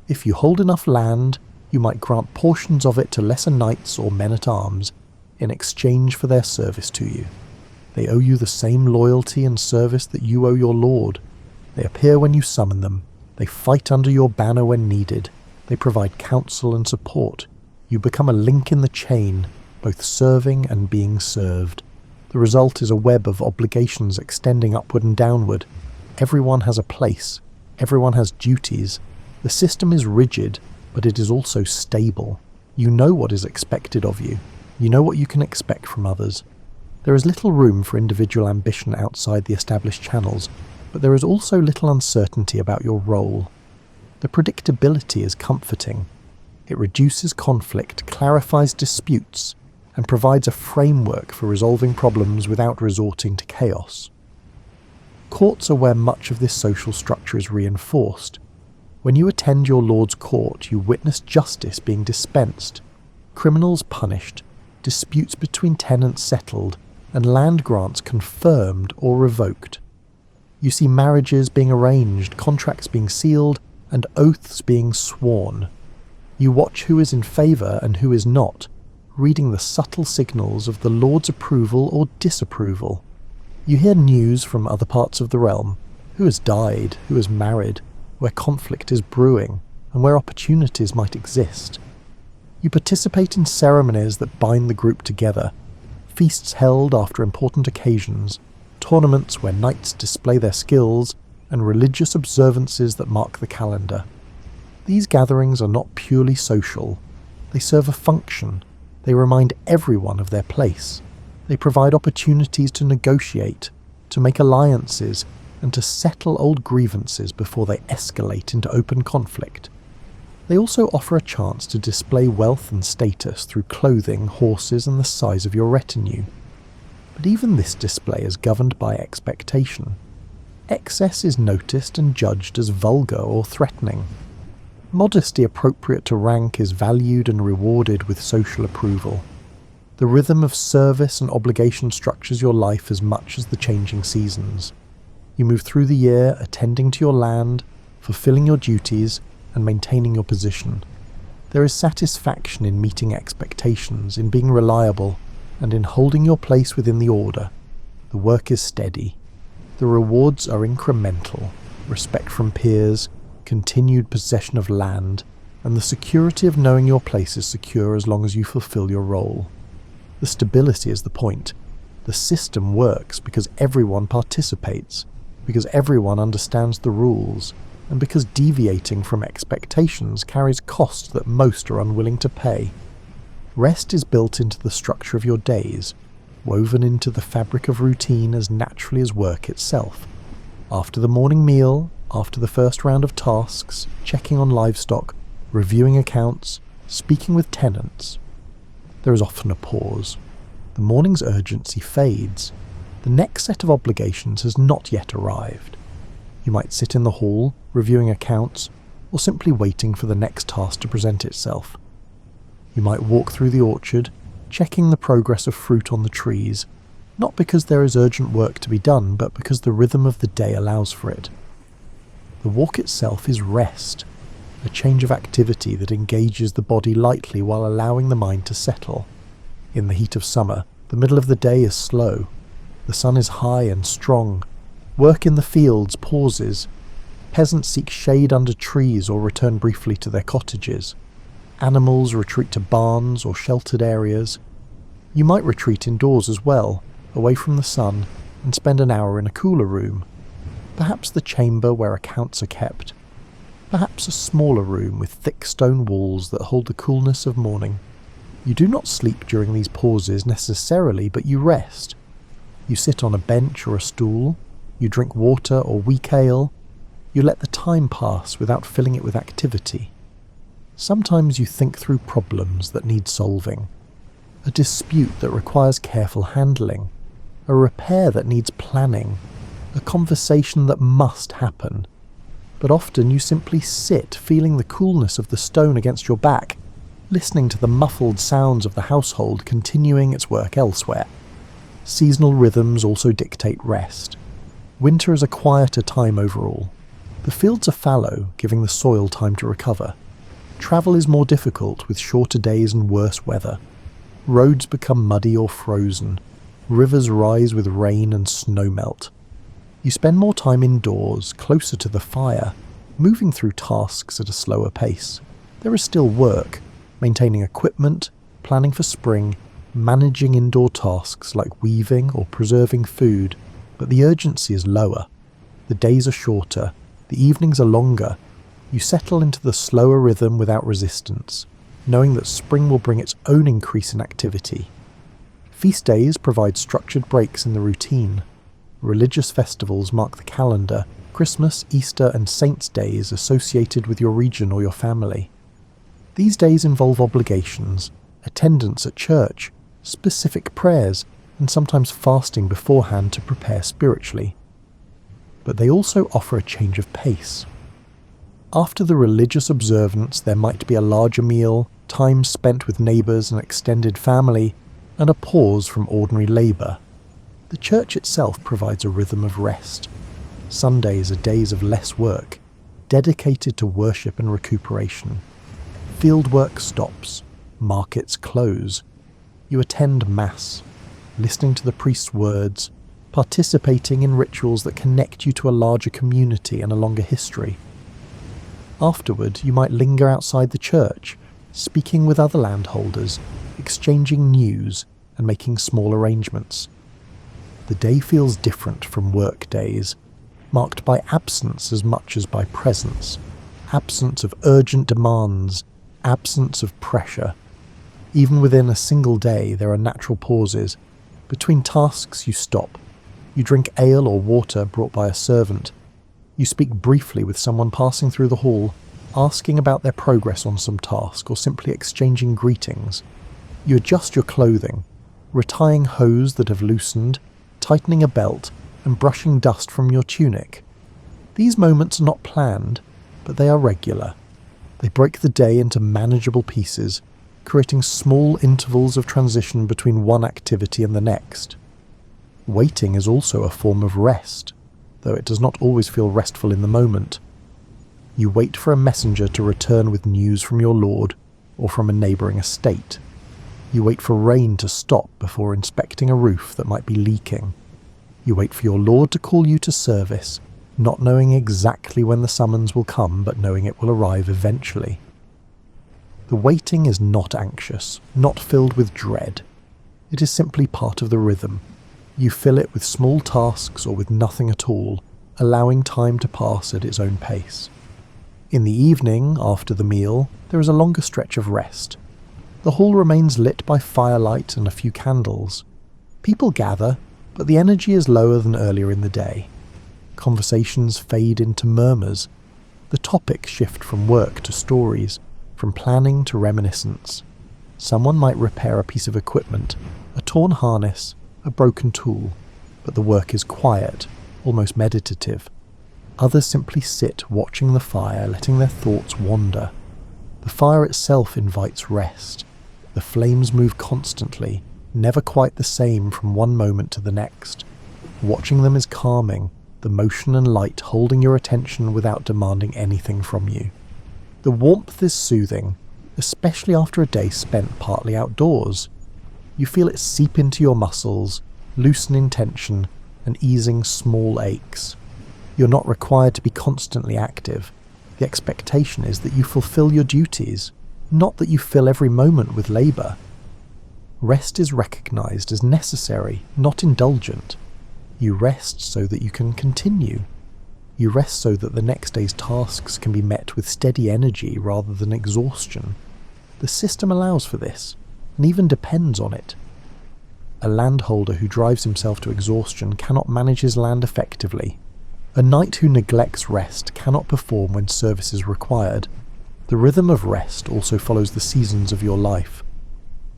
If you hold enough land, you might grant portions of it to lesser knights or men-at-arms in exchange for their service to you. They owe you the same loyalty and service that you owe your lord. They appear when you summon them. They fight under your banner when needed. They provide counsel and support. You become a link in the chain, both serving and being served. The result is a web of obligations extending upward and downward. Everyone has a place. Everyone has duties. The system is rigid, but it is also stable. You know what is expected of you. You know what you can expect from others. There is little room for individual ambition outside the established channels, but there is also little uncertainty about your role. The predictability is comforting. It reduces conflict, clarifies disputes, and provides a framework for resolving problems without resorting to chaos. Courts are where much of this social structure is reinforced. When you attend your lord's court, you witness justice being dispensed, criminals punished, disputes between tenants settled, and land grants confirmed or revoked. You see marriages being arranged, contracts being sealed, and oaths being sworn. You watch who is in favour and who is not, reading the subtle signals of the Lord's approval or disapproval. You hear news from other parts of the realm, who has died, who has married, where conflict is brewing, and where opportunities might exist. You participate in ceremonies that bind the group together, feasts held after important occasions, tournaments where knights display their skills, and religious observances that mark the calendar. These gatherings are not purely social. They serve a function. They remind everyone of their place. They provide opportunities to negotiate, to make alliances, and to settle old grievances before they escalate into open conflict. They also offer a chance to display wealth and status through clothing, horses, and the size of your retinue. But even this display is governed by expectation. Excess is noticed and judged as vulgar or threatening. Modesty appropriate to rank is valued and rewarded with social approval. The rhythm of service and obligation structures your life as much as the changing seasons. You move through the year attending to your land, fulfilling your duties, and maintaining your position. There is satisfaction in meeting expectations, in being reliable, and in holding your place within the order. The work is steady. The rewards are incremental: respect from peers, continued possession of land, and the security of knowing your place is secure as long as you fulfill your role. The stability is the point. The system works because everyone participates, because everyone understands the rules, and because deviating from expectations carries costs that most are unwilling to pay. Rest is built into the structure of your days, woven into the fabric of routine as naturally as work itself. After the morning meal, after the first round of tasks, checking on livestock, reviewing accounts, speaking with tenants, there is often a pause. The morning's urgency fades. The next set of obligations has not yet arrived. You might sit in the hall, reviewing accounts, or simply waiting for the next task to present itself. You might walk through the orchard, checking the progress of fruit on the trees, not because there is urgent work to be done, but because the rhythm of the day allows for it. The walk itself is rest, a change of activity that engages the body lightly while allowing the mind to settle. In the heat of summer, the middle of the day is slow. The sun is high and strong. Work in the fields pauses. Peasants seek shade under trees or return briefly to their cottages. Animals retreat to barns or sheltered areas. You might retreat indoors as well, away from the sun, and spend an hour in a cooler room. Perhaps the chamber where accounts are kept. Perhaps a smaller room with thick stone walls that hold the coolness of morning. You do not sleep during these pauses necessarily, but you rest. You sit on a bench or a stool. You drink water or weak ale. You let the time pass without filling it with activity. Sometimes you think through problems that need solving. A dispute that requires careful handling. A repair that needs planning. A conversation that must happen. But often you simply sit, feeling the coolness of the stone against your back, listening to the muffled sounds of the household continuing its work elsewhere. Seasonal rhythms also dictate rest. Winter is a quieter time overall. The fields are fallow, giving the soil time to recover. Travel is more difficult with shorter days and worse weather. Roads become muddy or frozen. Rivers rise with rain and snowmelt. You spend more time indoors, closer to the fire, moving through tasks at a slower pace. There is still work, maintaining equipment, planning for spring, managing indoor tasks like weaving or preserving food, but the urgency is lower. The days are shorter, the evenings are longer. You settle into the slower rhythm without resistance, knowing that spring will bring its own increase in activity. Feast days provide structured breaks in the routine. Religious festivals mark the calendar: Christmas, Easter, and Saints' days associated with your region or your family. These days involve obligations, attendance at church, specific prayers, and sometimes fasting beforehand to prepare spiritually. But they also offer a change of pace. After the religious observance, there might be a larger meal, time spent with neighbours and extended family, and a pause from ordinary labour. The church itself provides a rhythm of rest. Sundays are days of less work, dedicated to worship and recuperation. Fieldwork stops, markets close. You attend Mass, listening to the priest's words, participating in rituals that connect you to a larger community and a longer history. Afterward, you might linger outside the church, speaking with other landholders, exchanging news, and making small arrangements. The day feels different from work days, marked by absence as much as by presence, absence of urgent demands, absence of pressure. Even within a single day, there are natural pauses. Between tasks, you stop. You drink ale or water brought by a servant. You speak briefly with someone passing through the hall, asking about their progress on some task or simply exchanging greetings. You adjust your clothing, retying hose that have loosened, tightening a belt, and brushing dust from your tunic. These moments are not planned, but they are regular. They break the day into manageable pieces, creating small intervals of transition between one activity and the next. Waiting is also a form of rest, though it does not always feel restful in the moment. You wait for a messenger to return with news from your lord, or from a neighbouring estate. You wait for rain to stop before inspecting a roof that might be leaking. You wait for your lord to call you to service, not knowing exactly when the summons will come, but knowing it will arrive eventually. The waiting is not anxious, not filled with dread. It is simply part of the rhythm. You fill it with small tasks or with nothing at all, allowing time to pass at its own pace. In the evening, after the meal, there is a longer stretch of rest. The hall remains lit by firelight and a few candles. People gather, but the energy is lower than earlier in the day. Conversations fade into murmurs. The topics shift from work to stories, from planning to reminiscence. Someone might repair a piece of equipment, a torn harness, a broken tool, but the work is quiet, almost meditative. Others simply sit watching the fire, letting their thoughts wander. The fire itself invites rest. The flames move constantly, never quite the same from one moment to the next. Watching them is calming, the motion and light holding your attention without demanding anything from you. The warmth is soothing, especially after a day spent partly outdoors. You feel it seep into your muscles, loosening tension and easing small aches. You're not required to be constantly active. The expectation is that you fulfill your duties, not that you fill every moment with labour. Rest is recognised as necessary, not indulgent. You rest so that you can continue. You rest so that the next day's tasks can be met with steady energy rather than exhaustion. The system allows for this, and even depends on it. A landholder who drives himself to exhaustion cannot manage his land effectively. A knight who neglects rest cannot perform when service is required. The rhythm of rest also follows the seasons of your life.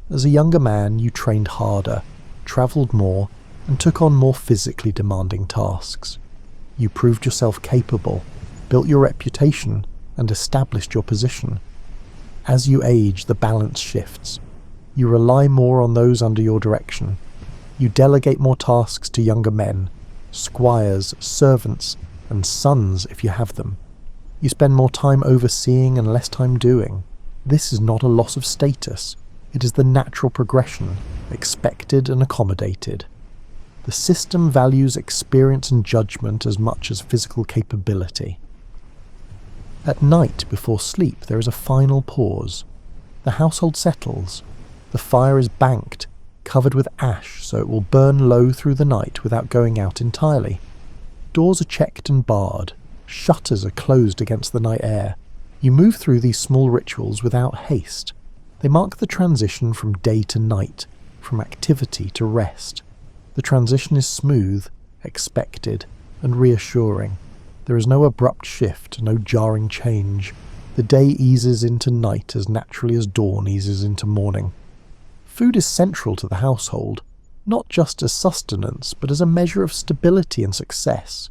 As a younger man, you trained harder, travelled more, and took on more physically demanding tasks. You proved yourself capable, built your reputation, and established your position. As you age, the balance shifts. You rely more on those under your direction. You delegate more tasks to younger men, squires, servants, and sons if you have them. You spend more time overseeing and less time doing. This is not a loss of status. It is the natural progression, expected and accommodated. The system values experience and judgment as much as physical capability. At night, before sleep, there is a final pause. The household settles. The fire is banked, covered with ash so it will burn low through the night without going out entirely. Doors are checked and barred. Shutters are closed against the night air. You move through these small rituals without haste. They mark the transition from day to night, from activity to rest. The transition is smooth, expected, and reassuring. There is no abrupt shift, no jarring change. The day eases into night as naturally as dawn eases into morning. Food is central to the household, not just as sustenance, but as a measure of stability and success.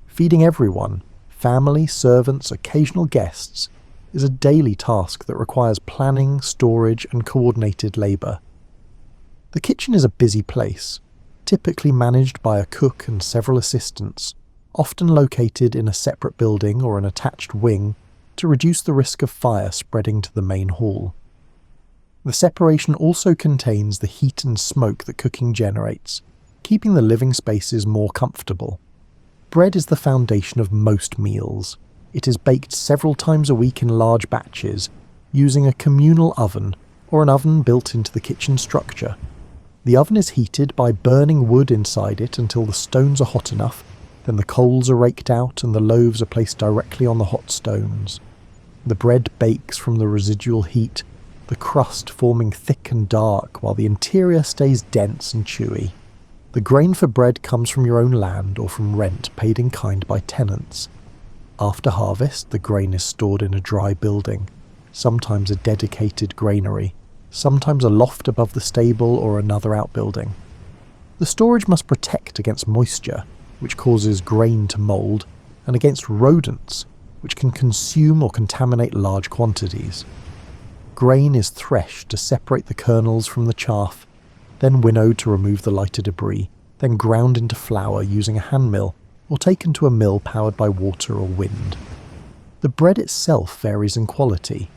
Feeding everyone, family, servants, occasional guests, is a daily task that requires planning, storage, and coordinated labour. The kitchen is a busy place, typically managed by a cook and several assistants, often located in a separate building or an attached wing to reduce the risk of fire spreading to the main hall. The separation also contains the heat and smoke that cooking generates, keeping the living spaces more comfortable. Bread is the foundation of most meals. It is baked several times a week in large batches, using a communal oven or an oven built into the kitchen structure. The oven is heated by burning wood inside it until the stones are hot enough, then the coals are raked out and the loaves are placed directly on the hot stones. The bread bakes from the residual heat, the crust forming thick and dark while the interior stays dense and chewy. The grain for bread comes from your own land or from rent paid in kind by tenants. After harvest, the grain is stored in a dry building, sometimes a dedicated granary, sometimes a loft above the stable or another outbuilding. The storage must protect against moisture, which causes grain to mould, and against rodents, which can consume or contaminate large quantities. Grain is threshed to separate the kernels from the chaff, then winnowed to remove the lighter debris, then ground into flour using a hand mill or taken to a mill powered by water or wind. The bread itself varies in quality.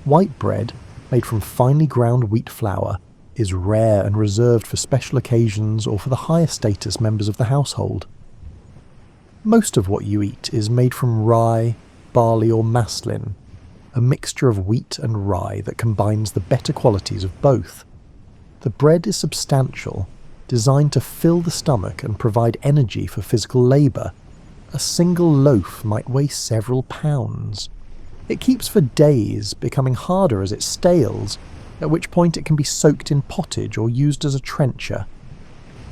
White bread, made from finely ground wheat flour, is rare and reserved for special occasions or for the higher status members of the household. Most of what you eat is made from rye, barley or maslin, a mixture of wheat and rye that combines the better qualities of both. The bread is substantial, designed to fill the stomach and provide energy for physical labour. A single loaf might weigh several pounds. It keeps for days, becoming harder as it stales, at which point it can be soaked in pottage or used as a trencher.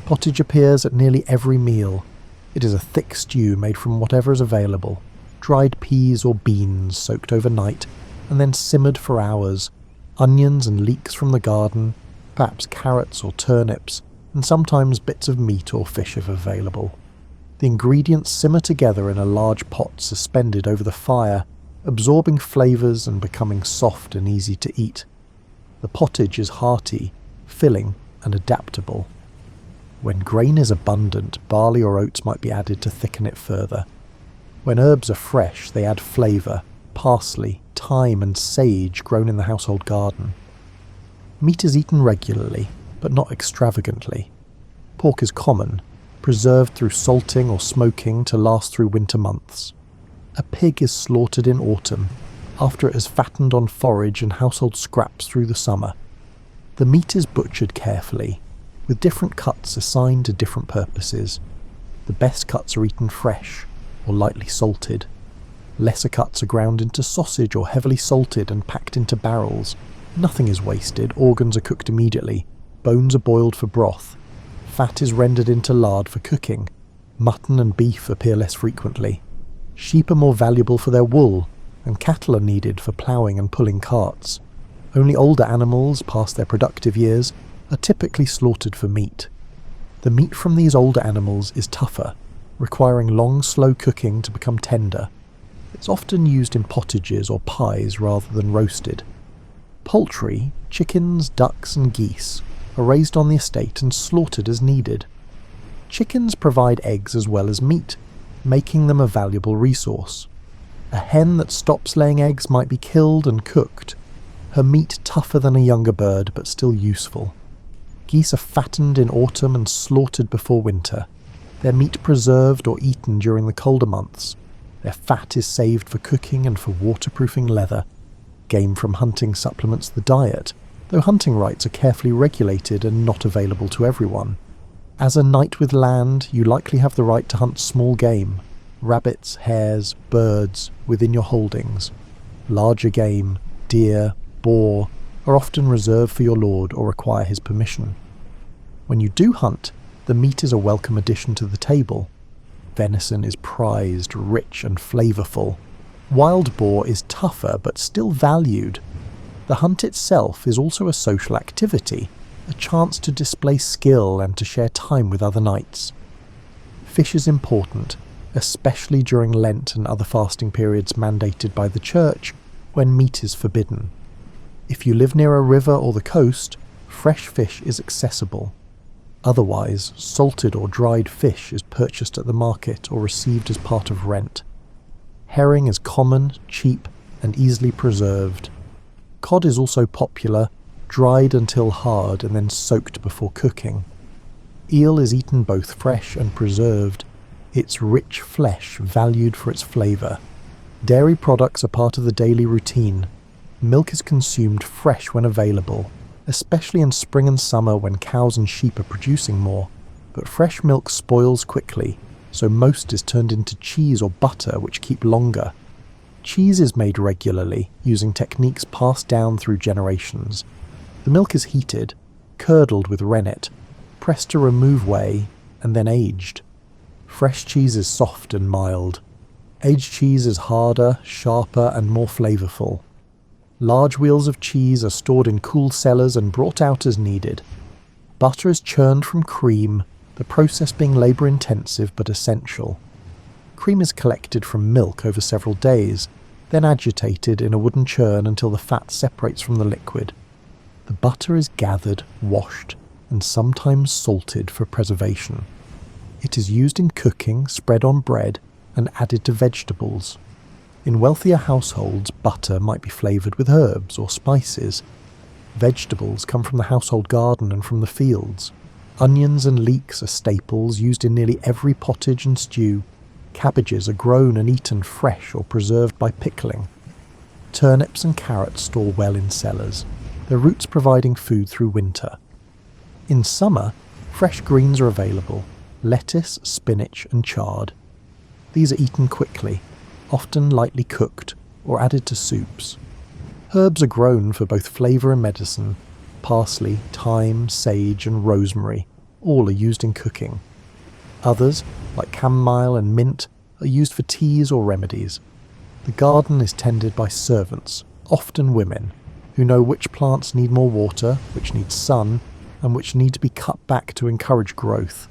Pottage appears at nearly every meal. It is a thick stew made from whatever is available, dried peas or beans soaked overnight and then simmered for hours, onions and leeks from the garden, perhaps carrots or turnips, and sometimes bits of meat or fish if available. The ingredients simmer together in a large pot suspended over the fire, absorbing flavours and becoming soft and easy to eat. The pottage is hearty, filling and adaptable. When grain is abundant, barley or oats might be added to thicken it further. When herbs are fresh, they add flavour, parsley, thyme and sage grown in the household garden. Meat is eaten regularly, but not extravagantly. Pork is common, preserved through salting or smoking to last through winter months. A pig is slaughtered in autumn, after it has fattened on forage and household scraps through the summer. The meat is butchered carefully, with different cuts assigned to different purposes. The best cuts are eaten fresh, or lightly salted. Lesser cuts are ground into sausage or heavily salted and packed into barrels. Nothing is wasted, organs are cooked immediately, bones are boiled for broth. Fat is rendered into lard for cooking. Mutton and beef appear less frequently. Sheep are more valuable for their wool, and cattle are needed for ploughing and pulling carts. Only older animals, past their productive years, are typically slaughtered for meat. The meat from these older animals is tougher, requiring long, slow cooking to become tender. It's often used in pottages or pies rather than roasted. Poultry, chickens, ducks and geese, are raised on the estate and slaughtered as needed. Chickens provide eggs as well as meat, making them a valuable resource. A hen that stops laying eggs might be killed and cooked, her meat tougher than a younger bird but still useful. Geese are fattened in autumn and slaughtered before winter, their meat preserved or eaten during the colder months. Their fat is saved for cooking and for waterproofing leather. Game from hunting supplements the diet, though hunting rights are carefully regulated and not available to everyone. As a knight with land, you likely have the right to hunt small game, rabbits, hares, birds, within your holdings. Larger game, deer, boar, are often reserved for your lord or require his permission. When you do hunt, the meat is a welcome addition to the table. Venison is prized, rich and flavourful. Wild boar is tougher but still valued. The hunt itself is also a social activity, a chance to display skill and to share time with other knights. Fish is important, especially during Lent and other fasting periods mandated by the church, when meat is forbidden. If you live near a river or the coast, fresh fish is accessible. Otherwise, salted or dried fish is purchased at the market or received as part of rent. Herring is common, cheap, and easily preserved. Cod is also popular, dried until hard and then soaked before cooking. Eel is eaten both fresh and preserved, its rich flesh valued for its flavour. Dairy products are part of the daily routine. Milk is consumed fresh when available, especially in spring and summer when cows and sheep are producing more, but fresh milk spoils quickly, so most is turned into cheese or butter which keep longer. Cheese is made regularly, using techniques passed down through generations. The milk is heated, curdled with rennet, pressed to remove whey, and then aged. Fresh cheese is soft and mild. Aged cheese is harder, sharper, and more flavourful. Large wheels of cheese are stored in cool cellars and brought out as needed. Butter is churned from cream, the process being labour-intensive but essential. Cream is collected from milk over several days, then agitated in a wooden churn until the fat separates from the liquid. The butter is gathered, washed, and sometimes salted for preservation. It is used in cooking, spread on bread, and added to vegetables. In wealthier households, butter might be flavoured with herbs or spices. Vegetables come from the household garden and from the fields. Onions and leeks are staples used in nearly every pottage and stew. Cabbages are grown and eaten fresh or preserved by pickling. Turnips and carrots store well in cellars, their roots providing food through winter. In summer, fresh greens are available: lettuce, spinach and chard. These are eaten quickly, often lightly cooked or added to soups. Herbs are grown for both flavour and medicine. Parsley, thyme, sage and rosemary all are used in cooking. Others, like chamomile and mint, are used for teas or remedies. The garden is tended by servants, often women, who know which plants need more water, which need sun, and which need to be cut back to encourage growth.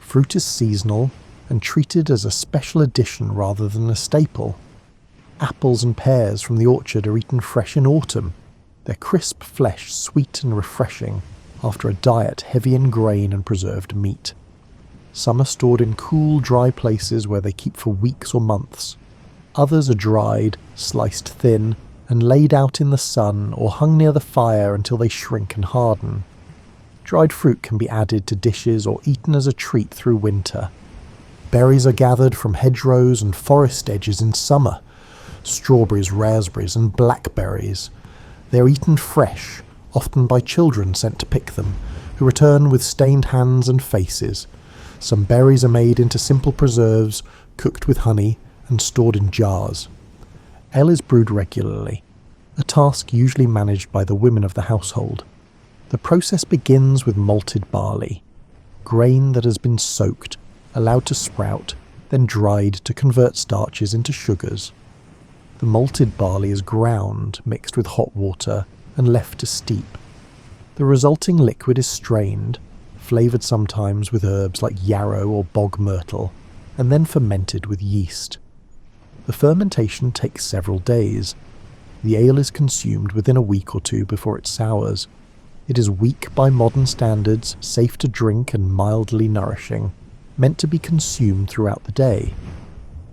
Fruit is seasonal and treated as a special addition rather than a staple. Apples and pears from the orchard are eaten fresh in autumn, their crisp flesh sweet and refreshing after a diet heavy in grain and preserved meat. Some are stored in cool, dry places where they keep for weeks or months. Others are dried, sliced thin, and laid out in the sun or hung near the fire until they shrink and harden. Dried fruit can be added to dishes or eaten as a treat through winter. Berries are gathered from hedgerows and forest edges in summer. Strawberries, raspberries, and blackberries. They are eaten fresh, often by children sent to pick them, who return with stained hands and faces. Some berries are made into simple preserves, cooked with honey, and stored in jars. Ale is brewed regularly, a task usually managed by the women of the household. The process begins with malted barley, grain that has been soaked, allowed to sprout, then dried to convert starches into sugars. The malted barley is ground, mixed with hot water, and left to steep. The resulting liquid is strained, flavoured sometimes with herbs like yarrow or bog myrtle, and then fermented with yeast. The fermentation takes several days. The ale is consumed within a week or two before it sours. It is weak by modern standards, safe to drink and mildly nourishing, meant to be consumed throughout the day.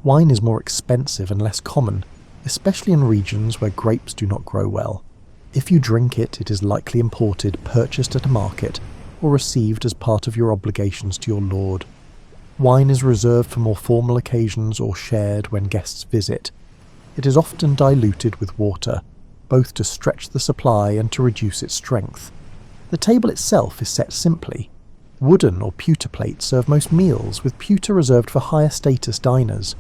Wine is more expensive and less common, especially in regions where grapes do not grow well. If you drink it, it is likely imported, purchased at a market, or received as part of your obligations to your lord. Wine is reserved for more formal occasions or shared when guests visit. It is often diluted with water, both to stretch the supply and to reduce its strength. The table itself is set simply. Wooden or pewter plates serve most meals, with pewter reserved for higher status diners.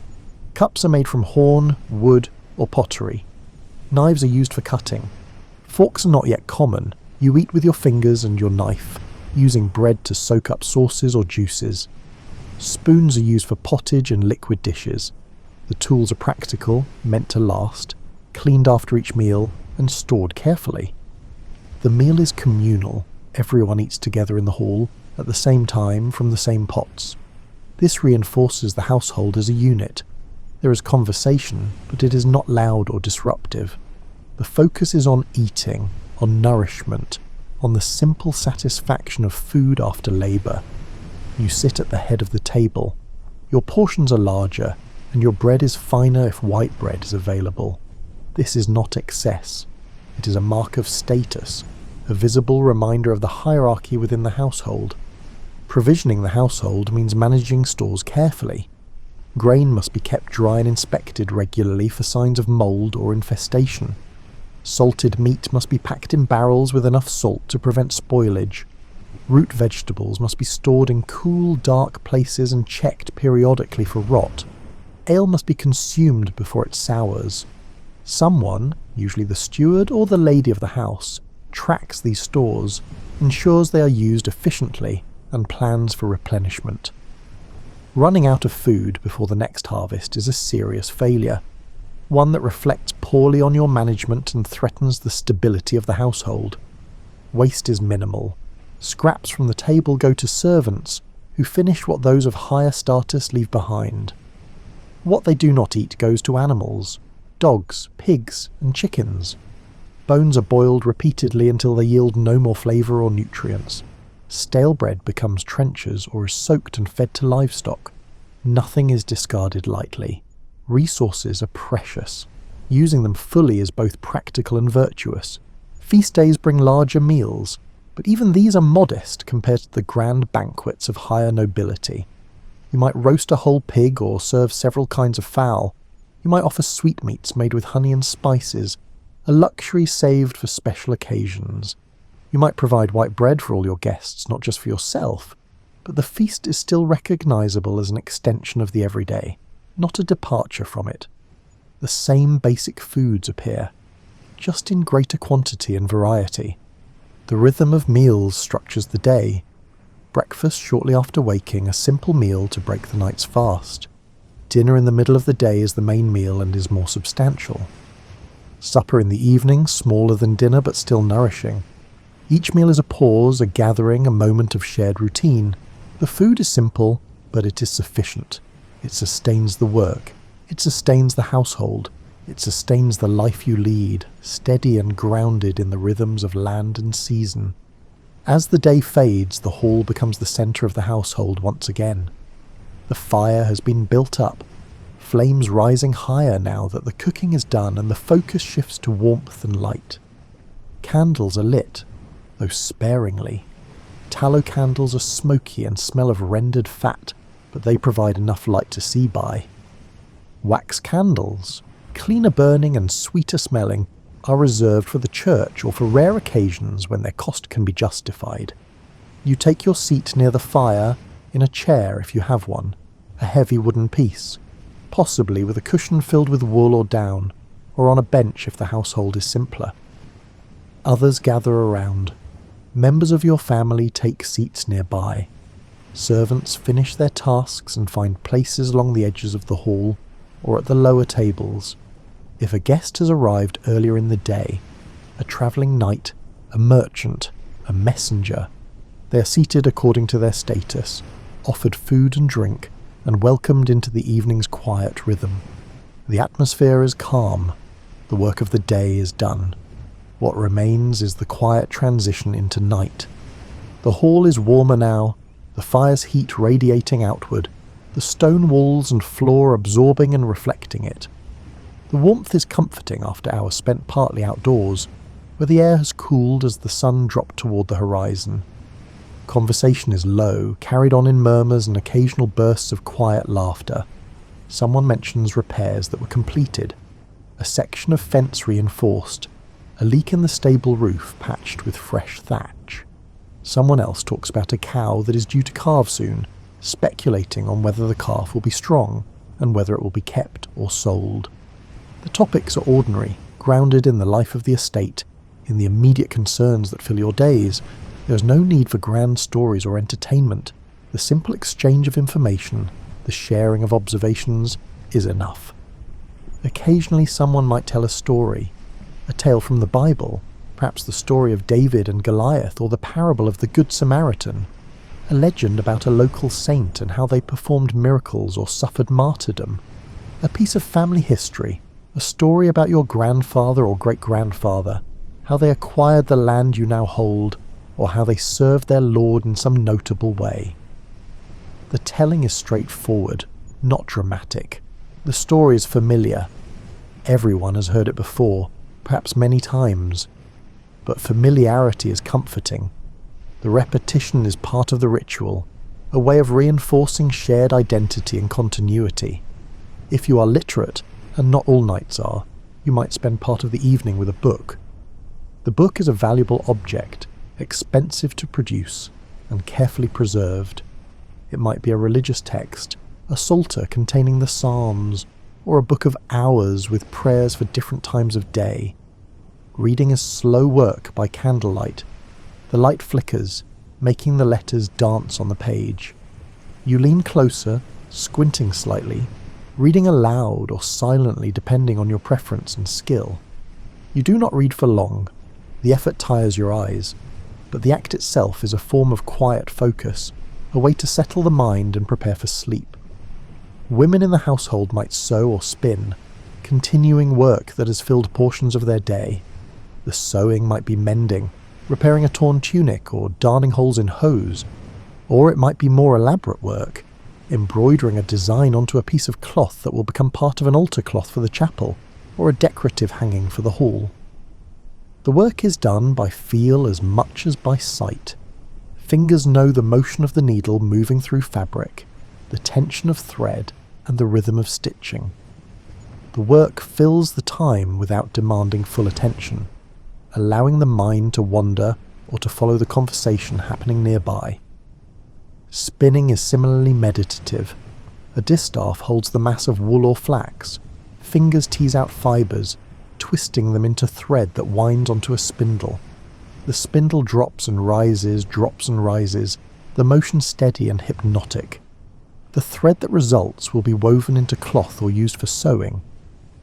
Cups are made from horn, wood, or pottery. Knives are used for cutting. Forks are not yet common. You eat with your fingers and your knife, using bread to soak up sauces or juices. Spoons are used for pottage and liquid dishes. The tools are practical, meant to last, cleaned after each meal, and stored carefully. The meal is communal. Everyone eats together in the hall, at the same time, from the same pots. This reinforces the household as a unit. There is conversation, but it is not loud or disruptive. The focus is on eating, on nourishment, on the simple satisfaction of food after labour. You sit at the head of the table. Your portions are larger, and your bread is finer if white bread is available. This is not excess. It is a mark of status, a visible reminder of the hierarchy within the household. Provisioning the household means managing stores carefully. Grain must be kept dry and inspected regularly for signs of mould or infestation. Salted meat must be packed in barrels with enough salt to prevent spoilage. Root vegetables must be stored in cool, dark places and checked periodically for rot. Ale must be consumed before it sours. Someone, usually the steward or the lady of the house, tracks these stores, ensures they are used efficiently, and plans for replenishment. Running out of food before the next harvest is a serious failure, one that reflects poorly on your management and threatens the stability of the household. Waste is minimal. Scraps from the table go to servants, who finish what those of higher status leave behind. What they do not eat goes to animals, dogs, pigs, and chickens. Bones are boiled repeatedly until they yield no more flavour or nutrients. Stale bread becomes trenchers or is soaked and fed to livestock. Nothing is discarded lightly. Resources are precious. Using them fully is both practical and virtuous. Feast days bring larger meals, but even these are modest compared to the grand banquets of higher nobility. You might roast a whole pig or serve several kinds of fowl. You might offer sweetmeats made with honey and spices, a luxury saved for special occasions. You might provide white bread for all your guests, not just for yourself, but the feast is still recognisable as an extension of the everyday, not a departure from it. The same basic foods appear, just in greater quantity and variety. The rhythm of meals structures the day. Breakfast shortly after waking, a simple meal to break the night's fast. Dinner in the middle of the day is the main meal and is more substantial. Supper in the evening, smaller than dinner but still nourishing. Each meal is a pause, a gathering, a moment of shared routine. The food is simple, but it is sufficient. It sustains the work. It sustains the household. It sustains the life you lead, steady and grounded in the rhythms of land and season. As the day fades, the hall becomes the centre of the household once again. The fire has been built up, flames rising higher now that the cooking is done and the focus shifts to warmth and light. Candles are lit, though sparingly. Tallow candles are smoky and smell of rendered fat, but they provide enough light to see by. Wax candles, cleaner burning and sweeter smelling, are reserved for the church or for rare occasions when their cost can be justified. You take your seat near the fire, in a chair if you have one, a heavy wooden piece, possibly with a cushion filled with wool or down, or on a bench if the household is simpler. Others gather around. Members of your family take seats nearby. Servants finish their tasks and find places along the edges of the hall or at the lower tables. If a guest has arrived earlier in the day, a travelling knight, a merchant, a messenger, they are seated according to their status, offered food and drink, and welcomed into the evening's quiet rhythm. The atmosphere is calm. The work of the day is done. What remains is the quiet transition into night. The hall is warmer now, the fire's heat radiating outward, the stone walls and floor absorbing and reflecting it. The warmth is comforting after hours spent partly outdoors, where the air has cooled as the sun dropped toward the horizon. Conversation is low, carried on in murmurs and occasional bursts of quiet laughter. Someone mentions repairs that were completed, a section of fence reinforced, a leak in the stable roof patched with fresh thatch. Someone else talks about a cow that is due to calve soon, speculating on whether the calf will be strong and whether it will be kept or sold. The topics are ordinary, grounded in the life of the estate, in the immediate concerns that fill your days. There is no need for grand stories or entertainment. The simple exchange of information, the sharing of observations, is enough. Occasionally someone might tell a story, a tale from the Bible, perhaps the story of David and Goliath or the parable of the Good Samaritan, a legend about a local saint and how they performed miracles or suffered martyrdom, a piece of family history, a story about your grandfather or great-grandfather, how they acquired the land you now hold, or how they served their Lord in some notable way. The telling is straightforward, not dramatic. The story is familiar. Everyone has heard it before, perhaps many times. But familiarity is comforting. The repetition is part of the ritual, a way of reinforcing shared identity and continuity. If you are literate, and not all knights are, you might spend part of the evening with a book. The book is a valuable object, expensive to produce, and carefully preserved. It might be a religious text, a psalter containing the Psalms, or a book of hours with prayers for different times of day. Reading is slow work by candlelight. The light flickers, making the letters dance on the page. You lean closer, squinting slightly, reading aloud or silently depending on your preference and skill. You do not read for long. The effort tires your eyes, but the act itself is a form of quiet focus, a way to settle the mind and prepare for sleep. Women in the household might sew or spin, continuing work that has filled portions of their day. The sewing might be mending, repairing a torn tunic or darning holes in hose, or it might be more elaborate work, embroidering a design onto a piece of cloth that will become part of an altar cloth for the chapel, or a decorative hanging for the hall. The work is done by feel as much as by sight. Fingers know the motion of the needle moving through fabric, the tension of thread, and the rhythm of stitching. The work fills the time without demanding full attention, allowing the mind to wander or to follow the conversation happening nearby. Spinning is similarly meditative. A distaff holds the mass of wool or flax. Fingers tease out fibres, twisting them into thread that winds onto a spindle. The spindle drops and rises, the motion steady and hypnotic. The thread that results will be woven into cloth or used for sewing.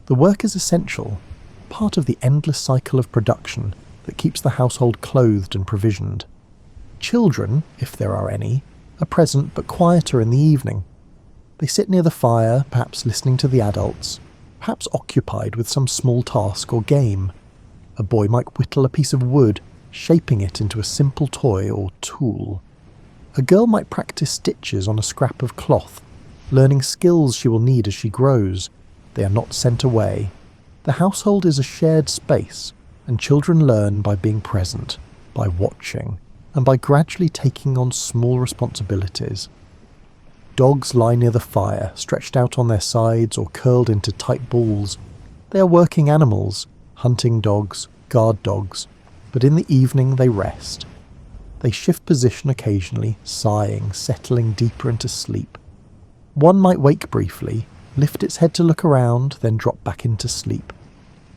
The work is essential, part of the endless cycle of production that keeps the household clothed and provisioned. Children, if there are any, are present but quieter in the evening. They sit near the fire, perhaps listening to the adults, perhaps occupied with some small task or game. A boy might whittle a piece of wood, shaping it into a simple toy or tool. A girl might practice stitches on a scrap of cloth, learning skills she will need as she grows. They are not sent away. The household is a shared space, and children learn by being present, by watching, and by gradually taking on small responsibilities. Dogs lie near the fire, stretched out on their sides or curled into tight balls. They are working animals, hunting dogs, guard dogs, but in the evening they rest. They shift position occasionally, sighing, settling deeper into sleep. One might wake briefly, lift its head to look around, then drop back into sleep.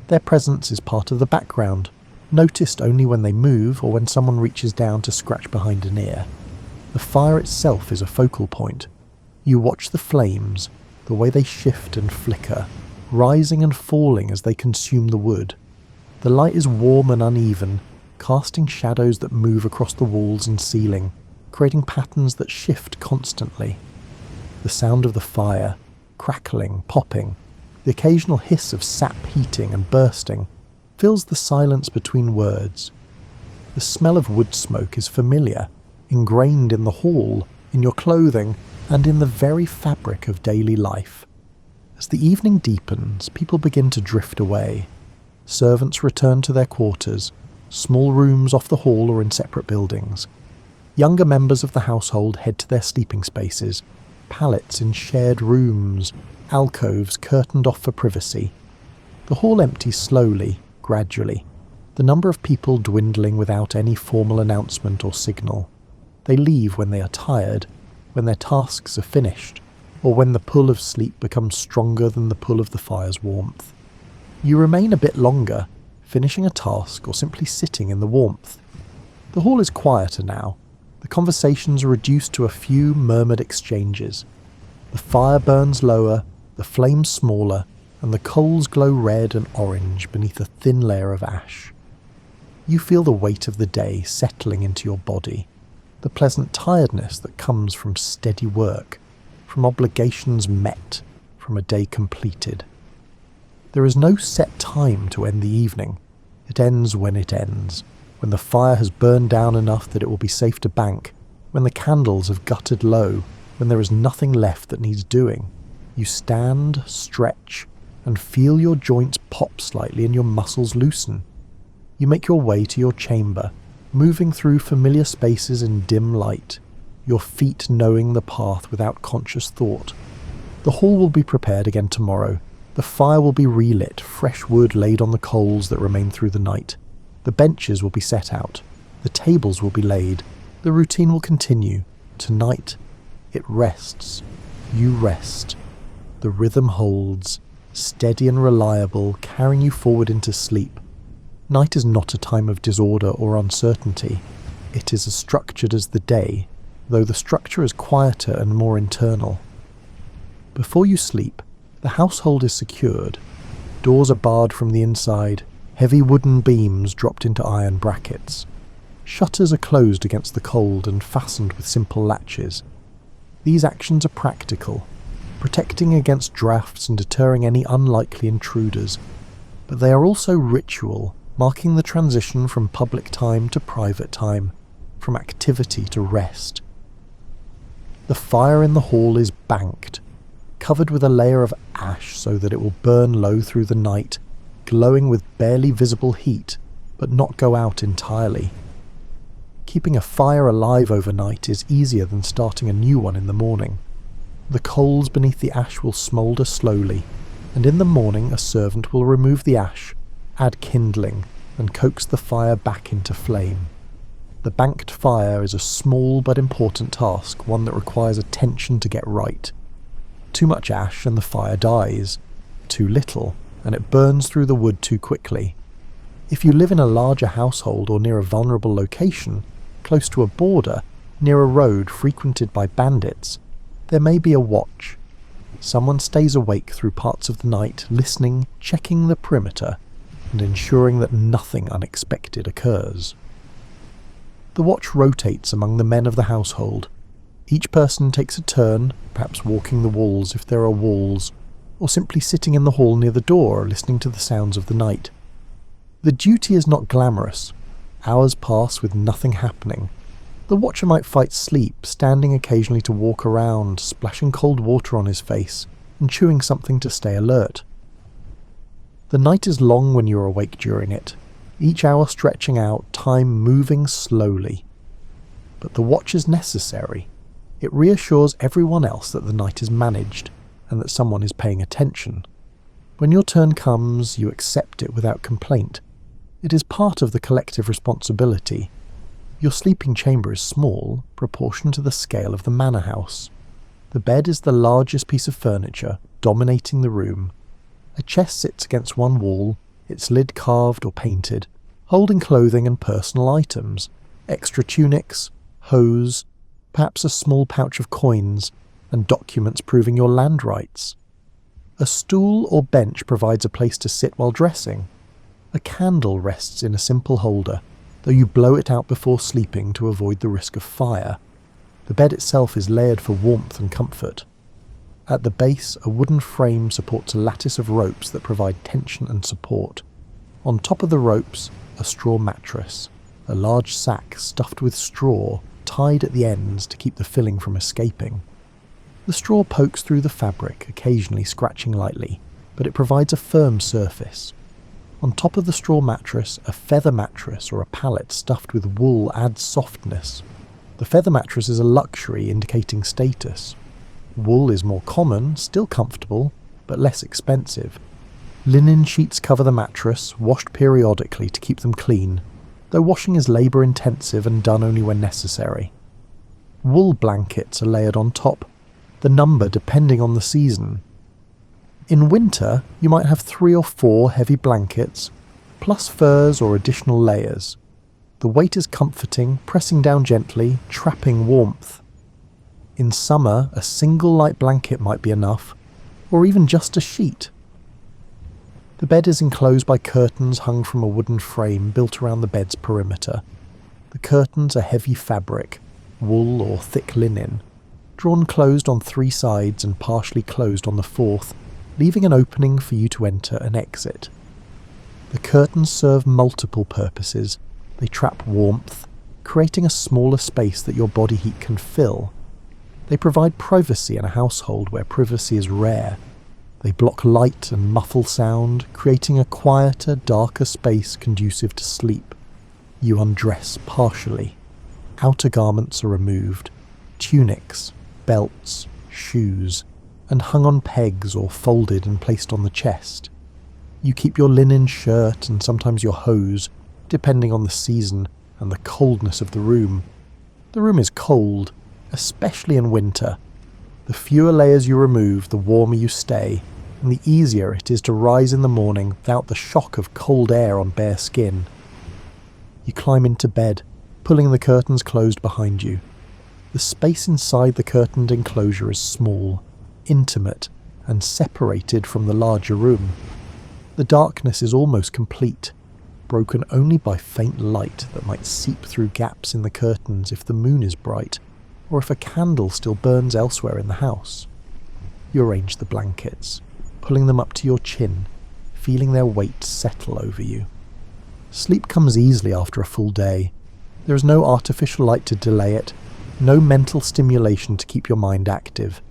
Their presence is part of the background, noticed only when they move or when someone reaches down to scratch behind an ear. The fire itself is a focal point. You watch the flames, the way they shift and flicker, rising and falling as they consume the wood. The light is warm and uneven, casting shadows that move across the walls and ceiling, creating patterns that shift constantly. The sound of the fire, crackling, popping, the occasional hiss of sap heating and bursting, fills the silence between words. The smell of wood smoke is familiar, ingrained in the hall, in your clothing, and in the very fabric of daily life. As the evening deepens, people begin to drift away. Servants return to their quarters, small rooms off the hall or in separate buildings. Younger members of the household head to their sleeping spaces, pallets in shared rooms, alcoves curtained off for privacy. The hall empties slowly, gradually, the number of people dwindling without any formal announcement or signal. They leave when they are tired, when their tasks are finished, or when the pull of sleep becomes stronger than the pull of the fire's warmth. You remain a bit longer, finishing a task or simply sitting in the warmth. The hall is quieter now. The conversations are reduced to a few murmured exchanges. The fire burns lower, the flames smaller, and the coals glow red and orange beneath a thin layer of ash. You feel the weight of the day settling into your body, the pleasant tiredness that comes from steady work, from obligations met, from a day completed. There is no set time to end the evening. It ends when it ends, when the fire has burned down enough that it will be safe to bank, when the candles have guttered low, when there is nothing left that needs doing. You stand, stretch, and feel your joints pop slightly and your muscles loosen. You make your way to your chamber, moving through familiar spaces in dim light, your feet knowing the path without conscious thought. The hall will be prepared again tomorrow. The fire will be relit, fresh wood laid on the coals that remain through the night. The benches will be set out. The tables will be laid. The routine will continue. Tonight, it rests. You rest. The rhythm holds, steady and reliable, carrying you forward into sleep. Night is not a time of disorder or uncertainty. It is as structured as the day, though the structure is quieter and more internal. Before you sleep, the household is secured. Doors are barred from the inside, heavy wooden beams dropped into iron brackets. Shutters are closed against the cold and fastened with simple latches. These actions are practical, protecting against drafts and deterring any unlikely intruders, but they are also ritual, marking the transition from public time to private time, from activity to rest. The fire in the hall is banked, covered with a layer of ash so that it will burn low through the night, glowing with barely visible heat, but not go out entirely. Keeping a fire alive overnight is easier than starting a new one in the morning. The coals beneath the ash will smoulder slowly, and in the morning a servant will remove the ash, add kindling, and coax the fire back into flame. The banked fire is a small but important task, one that requires attention to get right. Too much ash and the fire dies. Too little, and it burns through the wood too quickly. If you live in a larger household or near a vulnerable location, close to a border, near a road frequented by bandits, there may be a watch. Someone stays awake through parts of the night, listening, checking the perimeter, and ensuring that nothing unexpected occurs. The watch rotates among the men of the household. Each person takes a turn, perhaps walking the walls if there are walls, or simply sitting in the hall near the door, listening to the sounds of the night. The duty is not glamorous. Hours pass with nothing happening. The watcher might fight sleep, standing occasionally to walk around, splashing cold water on his face, and chewing something to stay alert. The night is long when you are awake during it, each hour stretching out, time moving slowly. But the watch is necessary. It reassures everyone else that the night is managed, and that someone is paying attention. When your turn comes, you accept it without complaint. It is part of the collective responsibility. Your sleeping chamber is small, proportioned to the scale of the manor house. The bed is the largest piece of furniture, dominating the room. A chest sits against one wall, its lid carved or painted, holding clothing and personal items, extra tunics, hose, perhaps a small pouch of coins, and documents proving your land rights. A stool or bench provides a place to sit while dressing. A candle rests in a simple holder, though you blow it out before sleeping to avoid the risk of fire. The bed itself is layered for warmth and comfort. At the base, a wooden frame supports a lattice of ropes that provide tension and support. On top of the ropes, a straw mattress, a large sack stuffed with straw, tied at the ends to keep the filling from escaping. The straw pokes through the fabric, occasionally scratching lightly, but it provides a firm surface. On top of the straw mattress, a feather mattress or a pallet stuffed with wool adds softness. The feather mattress is a luxury indicating status. Wool is more common, still comfortable, but less expensive. Linen sheets cover the mattress, washed periodically to keep them clean, though washing is labour-intensive and done only when necessary. Wool blankets are layered on top, the number depending on the season. In winter, you might have 3 or 4 heavy blankets, plus furs or additional layers. The weight is comforting, pressing down gently, trapping warmth. In summer, a single light blanket might be enough, or even just a sheet. The bed is enclosed by curtains hung from a wooden frame built around the bed's perimeter. The curtains are heavy fabric, wool or thick linen, drawn closed on 3 sides and partially closed on the 4th, leaving an opening for you to enter and exit. The curtains serve multiple purposes. They trap warmth, creating a smaller space that your body heat can fill. They provide privacy in a household where privacy is rare. They block light and muffle sound, creating a quieter, darker space conducive to sleep. You undress partially. Outer garments are removed. Tunics, belts, shoes, and hung on pegs or folded and placed on the chest. You keep your linen shirt and sometimes your hose, depending on the season and the coldness of the room. The room is cold, especially in winter. The fewer layers you remove, the warmer you stay, and the easier it is to rise in the morning without the shock of cold air on bare skin. You climb into bed, pulling the curtains closed behind you. The space inside the curtained enclosure is small, intimate, and separated from the larger room. The darkness is almost complete. broken only by faint light that might seep through gaps in the curtains if the moon is bright, or if a candle still burns elsewhere in the house. You arrange the blankets, pulling them up to your chin, feeling their weight settle over you. Sleep comes easily after a full day. There is no artificial light to delay it, no mental stimulation to keep your mind active.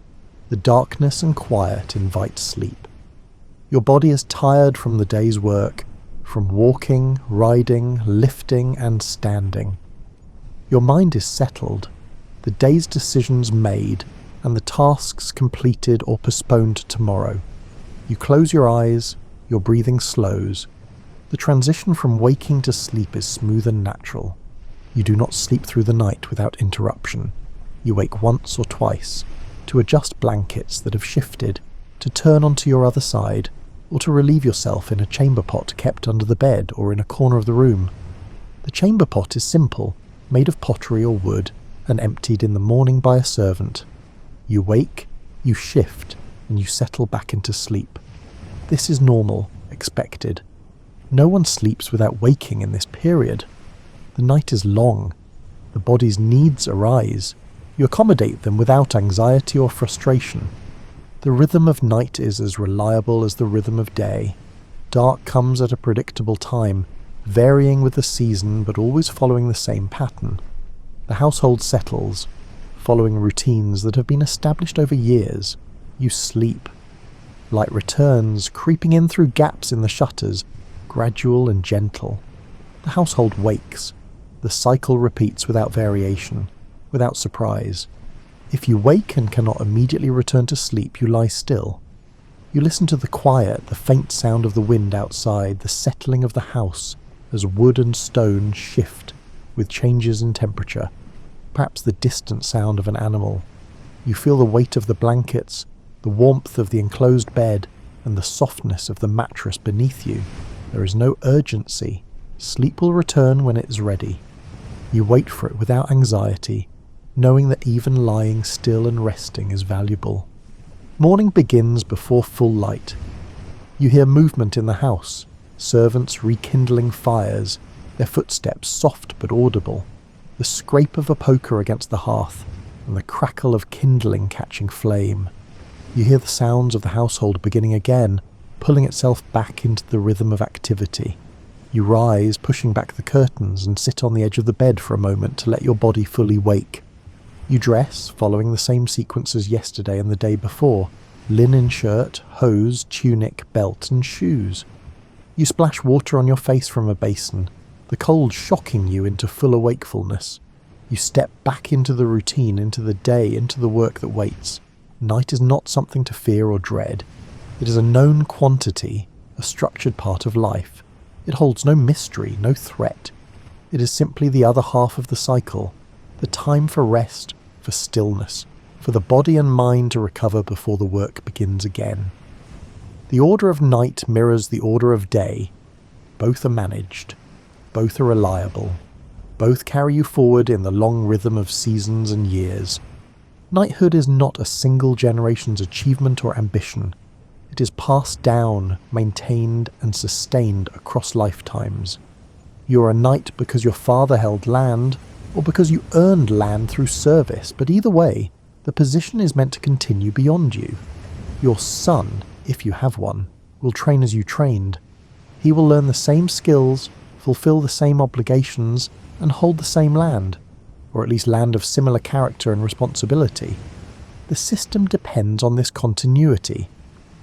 The darkness and quiet invite sleep. Your body is tired from the day's work, from walking, riding, lifting and standing. Your mind is settled, the day's decisions made, and the tasks completed or postponed to tomorrow. You close your eyes, your breathing slows. The transition from waking to sleep is smooth and natural. You do not sleep through the night without interruption. You wake once or twice, to adjust blankets that have shifted, to turn onto your other side, or to relieve yourself in a chamber pot kept under the bed or in a corner of the room. The chamber pot is simple, made of pottery or wood, and emptied in the morning by a servant. You wake, you shift, and you settle back into sleep. This is normal, expected. No one sleeps without waking in this period. The night is long. The body's needs arise. You accommodate them without anxiety or frustration. The rhythm of night is as reliable as the rhythm of day. Dark comes at a predictable time, varying with the season but always following the same pattern. The household settles, following routines that have been established over years. You sleep. Light returns, creeping in through gaps in the shutters, gradual and gentle. The household wakes. The cycle repeats without variation, without surprise. If you wake and cannot immediately return to sleep, you lie still. You listen to the quiet, the faint sound of the wind outside, the settling of the house as wood and stone shift with changes in temperature, perhaps the distant sound of an animal. You feel the weight of the blankets, the warmth of the enclosed bed, and the softness of the mattress beneath you. There is no urgency. Sleep will return when it is ready. You wait for it without anxiety, knowing that even lying still and resting is valuable. Morning begins before full light. You hear movement in the house, servants rekindling fires, their footsteps soft but audible, the scrape of a poker against the hearth, and the crackle of kindling catching flame. You hear the sounds of the household beginning again, pulling itself back into the rhythm of activity. You rise, pushing back the curtains, and sit on the edge of the bed for a moment to let your body fully wake. You dress, following the same sequence as yesterday and the day before: linen shirt, hose, tunic, belt, and shoes. You splash water on your face from a basin, the cold shocking you into fuller wakefulness. You step back into the routine, into the day, into the work that waits. Night is not something to fear or dread. It is a known quantity, a structured part of life. It holds no mystery, no threat. It is simply the other half of the cycle, the time for rest, for stillness, for the body and mind to recover before the work begins again. The order of night mirrors the order of day. Both are managed. Both are reliable. Both carry you forward in the long rhythm of seasons and years. Knighthood is not a single generation's achievement or ambition. It is passed down, maintained, and sustained across lifetimes. You are a knight because your father held land, or because you earned land through service, but either way, the position is meant to continue beyond you. Your son, if you have one, will train as you trained. He will learn the same skills, fulfill the same obligations, and hold the same land, or at least land of similar character and responsibility. The system depends on this continuity,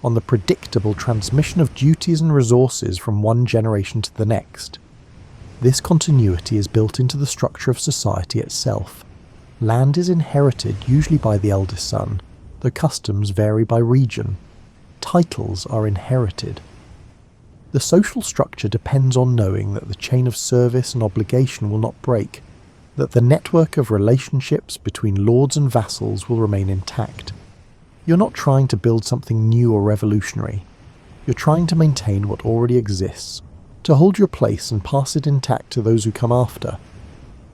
on the predictable transmission of duties and resources from one generation to the next. This continuity is built into the structure of society itself. Land is inherited usually by the eldest son, though customs vary by region. Titles are inherited. The social structure depends on knowing that the chain of service and obligation will not break, that the network of relationships between lords and vassals will remain intact. You're not trying to build something new or revolutionary. You're trying to maintain what already exists, to hold your place and pass it intact to those who come after.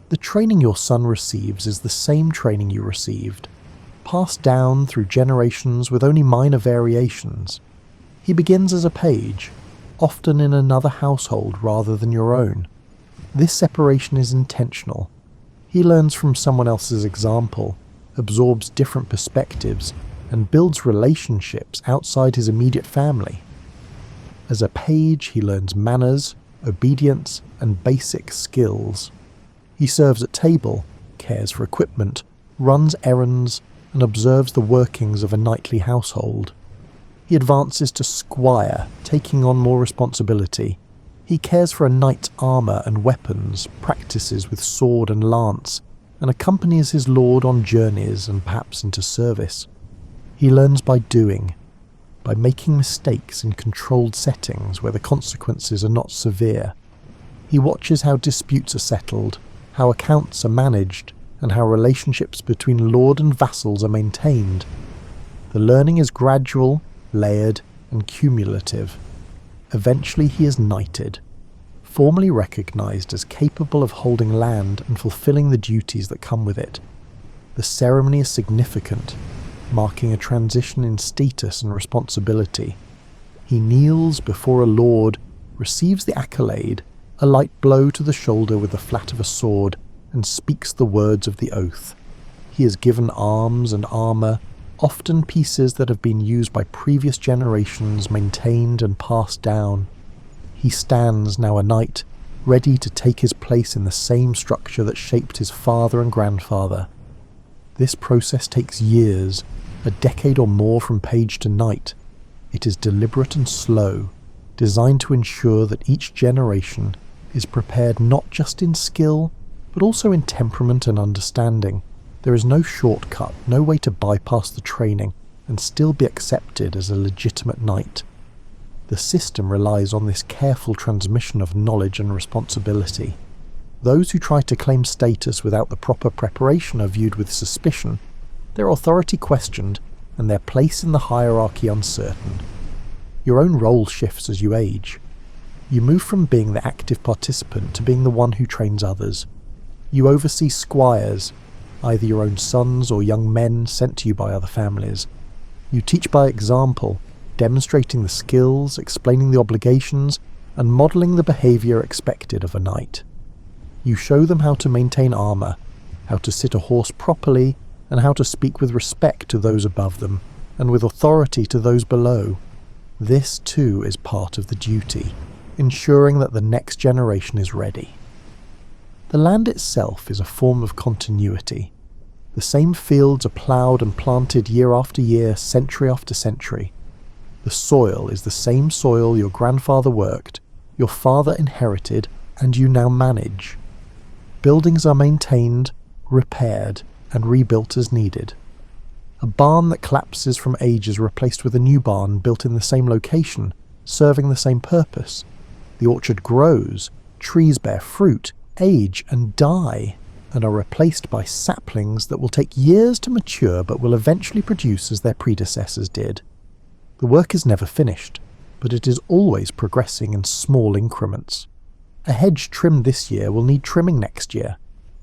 The training your son receives is the same training you received, passed down through generations with only minor variations. He begins as a page, often in another household rather than your own. This separation is intentional. He learns from someone else's example, absorbs different perspectives, and builds relationships outside his immediate family. As a page, he learns manners, obedience, and basic skills. He serves at table, cares for equipment, runs errands, and observes the workings of a knightly household. He advances to squire, taking on more responsibility. He cares for a knight's armour and weapons, practices with sword and lance, and accompanies his lord on journeys and perhaps into service. He learns by doing, by making mistakes in controlled settings where the consequences are not severe. He watches how disputes are settled, how accounts are managed, and how relationships between lord and vassals are maintained. The learning is gradual, layered, and cumulative. Eventually he is knighted, formally recognised as capable of holding land and fulfilling the duties that come with it. The ceremony is significant, marking a transition in status and responsibility. He kneels before a lord, receives the accolade, a light blow to the shoulder with the flat of a sword, and speaks the words of the oath. He is given arms and armour, often pieces that have been used by previous generations, maintained and passed down. He stands now a knight, ready to take his place in the same structure that shaped his father and grandfather. This process takes years, a decade or more from page to knight. It is deliberate and slow, designed to ensure that each generation is prepared not just in skill, but also in temperament and understanding. There is no shortcut, no way to bypass the training and still be accepted as a legitimate knight. The system relies on this careful transmission of knowledge and responsibility. Those who try to claim status without the proper preparation are viewed with suspicion, their authority questioned, and their place in the hierarchy uncertain. Your own role shifts as you age. You move from being the active participant to being the one who trains others. You oversee squires, either your own sons or young men sent to you by other families. You teach by example, demonstrating the skills, explaining the obligations, and modelling the behaviour expected of a knight. You show them how to maintain armour, how to sit a horse properly, and how to speak with respect to those above them, and with authority to those below. This too is part of the duty, ensuring that the next generation is ready. The land itself is a form of continuity. The same fields are ploughed and planted year after year, century after century. The soil is the same soil your grandfather worked, your father inherited, and you now manage. Buildings are maintained, repaired, and rebuilt as needed. A barn that collapses from age is replaced with a new barn built in the same location, serving the same purpose. The orchard grows, trees bear fruit, age and die, and are replaced by saplings that will take years to mature but will eventually produce as their predecessors did. The work is never finished, but it is always progressing in small increments. A hedge trimmed this year will need trimming next year.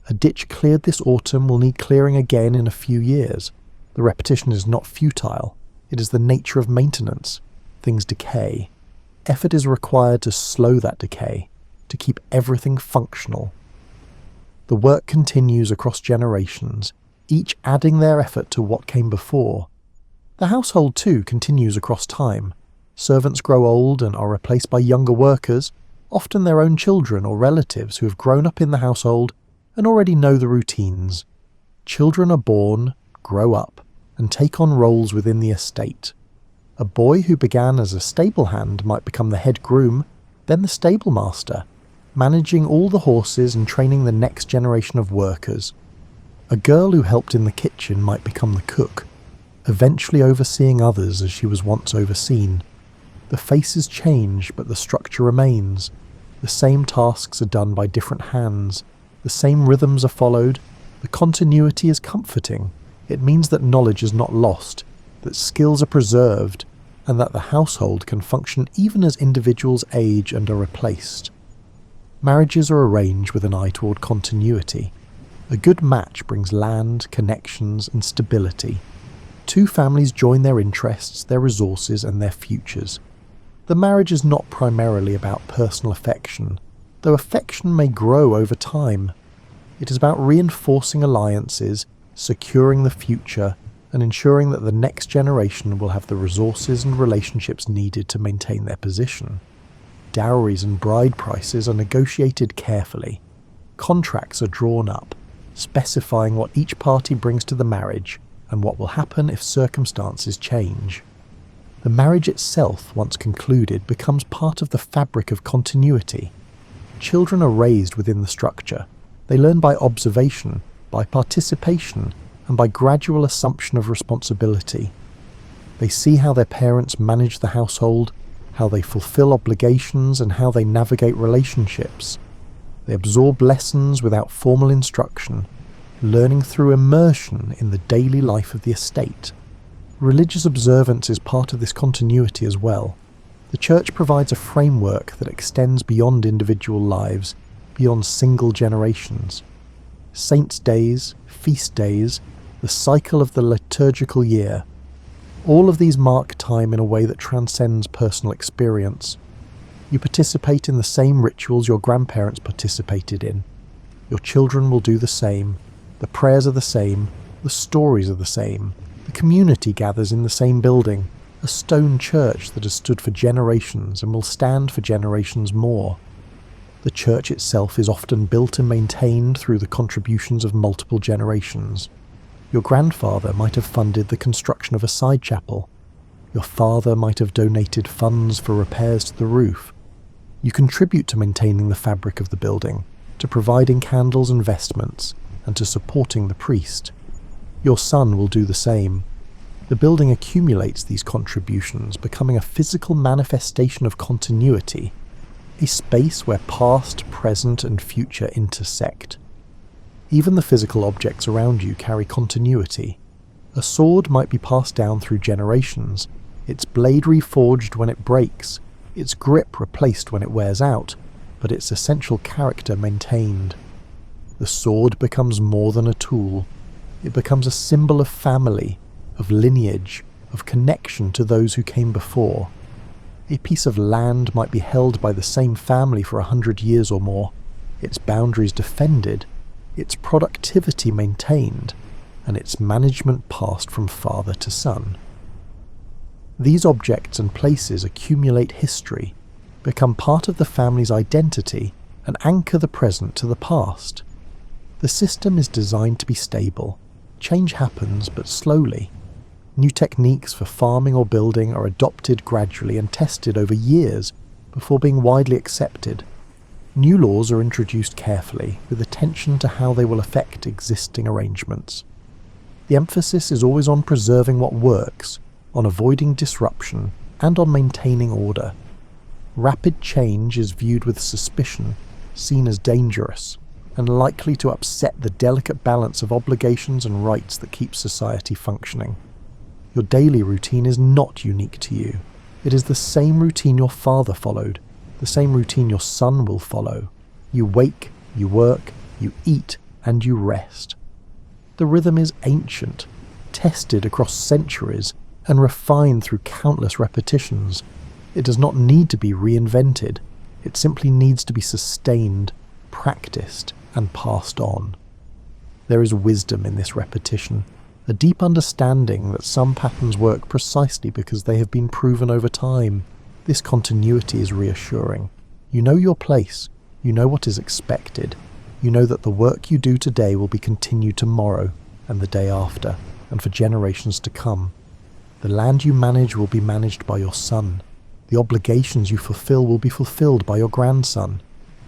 A ditch cleared this autumn will need clearing again in a few years. The repetition is not futile. It is the nature of maintenance. Things decay. Effort is required to slow that decay, to keep everything functional. The work continues across generations, each adding their effort to what came before. The household too continues across time. Servants grow old and are replaced by younger workers, often their own children or relatives who have grown up in the household and already know the routines. Children are born, grow up, and take on roles within the estate. A boy who began as a stable hand might become the head groom, then the stable master, managing all the horses and training the next generation of workers. A girl who helped in the kitchen might become the cook, eventually overseeing others as she was once overseen. The faces change, but the structure remains. The same tasks are done by different hands. The same rhythms are followed. The continuity is comforting. It means that knowledge is not lost, that skills are preserved, and that the household can function even as individuals age and are replaced. Marriages are arranged with an eye toward continuity. A good match brings land, connections, and stability. Two families join their interests, their resources, and their futures. The marriage is not primarily about personal affection, though affection may grow over time. It is about reinforcing alliances, securing the future, and ensuring that the next generation will have the resources and relationships needed to maintain their position. Dowries and bride prices are negotiated carefully. Contracts are drawn up, specifying what each party brings to the marriage and what will happen if circumstances change. The marriage itself, once concluded, becomes part of the fabric of continuity. Children are raised within the structure. They learn by observation, by participation, and by gradual assumption of responsibility. They see how their parents manage the household, how they fulfill obligations, and how they navigate relationships. They absorb lessons without formal instruction, learning through immersion in the daily life of the estate. Religious observance is part of this continuity as well. The Church provides a framework that extends beyond individual lives, beyond single generations. Saints' days, feast days, the cycle of the liturgical year, all of these mark time in a way that transcends personal experience. You participate in the same rituals your grandparents participated in. Your children will do the same. The prayers are the same. The stories are the same. The community gathers in the same building, a stone church that has stood for generations and will stand for generations more. The church itself is often built and maintained through the contributions of multiple generations. Your grandfather might have funded the construction of a side chapel. Your father might have donated funds for repairs to the roof. You contribute to maintaining the fabric of the building, to providing candles and vestments, and to supporting the priest. Your son will do the same. The building accumulates these contributions, becoming a physical manifestation of continuity, a space where past, present, and future intersect. Even the physical objects around you carry continuity. A sword might be passed down through generations, its blade reforged when it breaks, its grip replaced when it wears out, but its essential character maintained. The sword becomes more than a tool. It becomes a symbol of family, of lineage, of connection to those who came before. A piece of land might be held by the same family for 100 years or more, its boundaries defended, its productivity maintained, and its management passed from father to son. These objects and places accumulate history, become part of the family's identity, and anchor the present to the past. The system is designed to be stable. Change happens, but slowly. New techniques for farming or building are adopted gradually and tested over years before being widely accepted. New laws are introduced carefully, with attention to how they will affect existing arrangements. The emphasis is always on preserving what works, on avoiding disruption, and on maintaining order. Rapid change is viewed with suspicion, seen as dangerous, and likely to upset the delicate balance of obligations and rights that keep society functioning. Your daily routine is not unique to you. It is the same routine your father followed, the same routine your son will follow. You wake, you work, you eat, and you rest. The rhythm is ancient, tested across centuries, and refined through countless repetitions. It does not need to be reinvented. It simply needs to be sustained, practiced, and passed on. There is wisdom in this repetition, a deep understanding that some patterns work precisely because they have been proven over time. This continuity is reassuring. You know your place, you know what is expected, you know that the work you do today will be continued tomorrow, and the day after, and for generations to come. The land you manage will be managed by your son. The obligations you fulfill will be fulfilled by your grandson.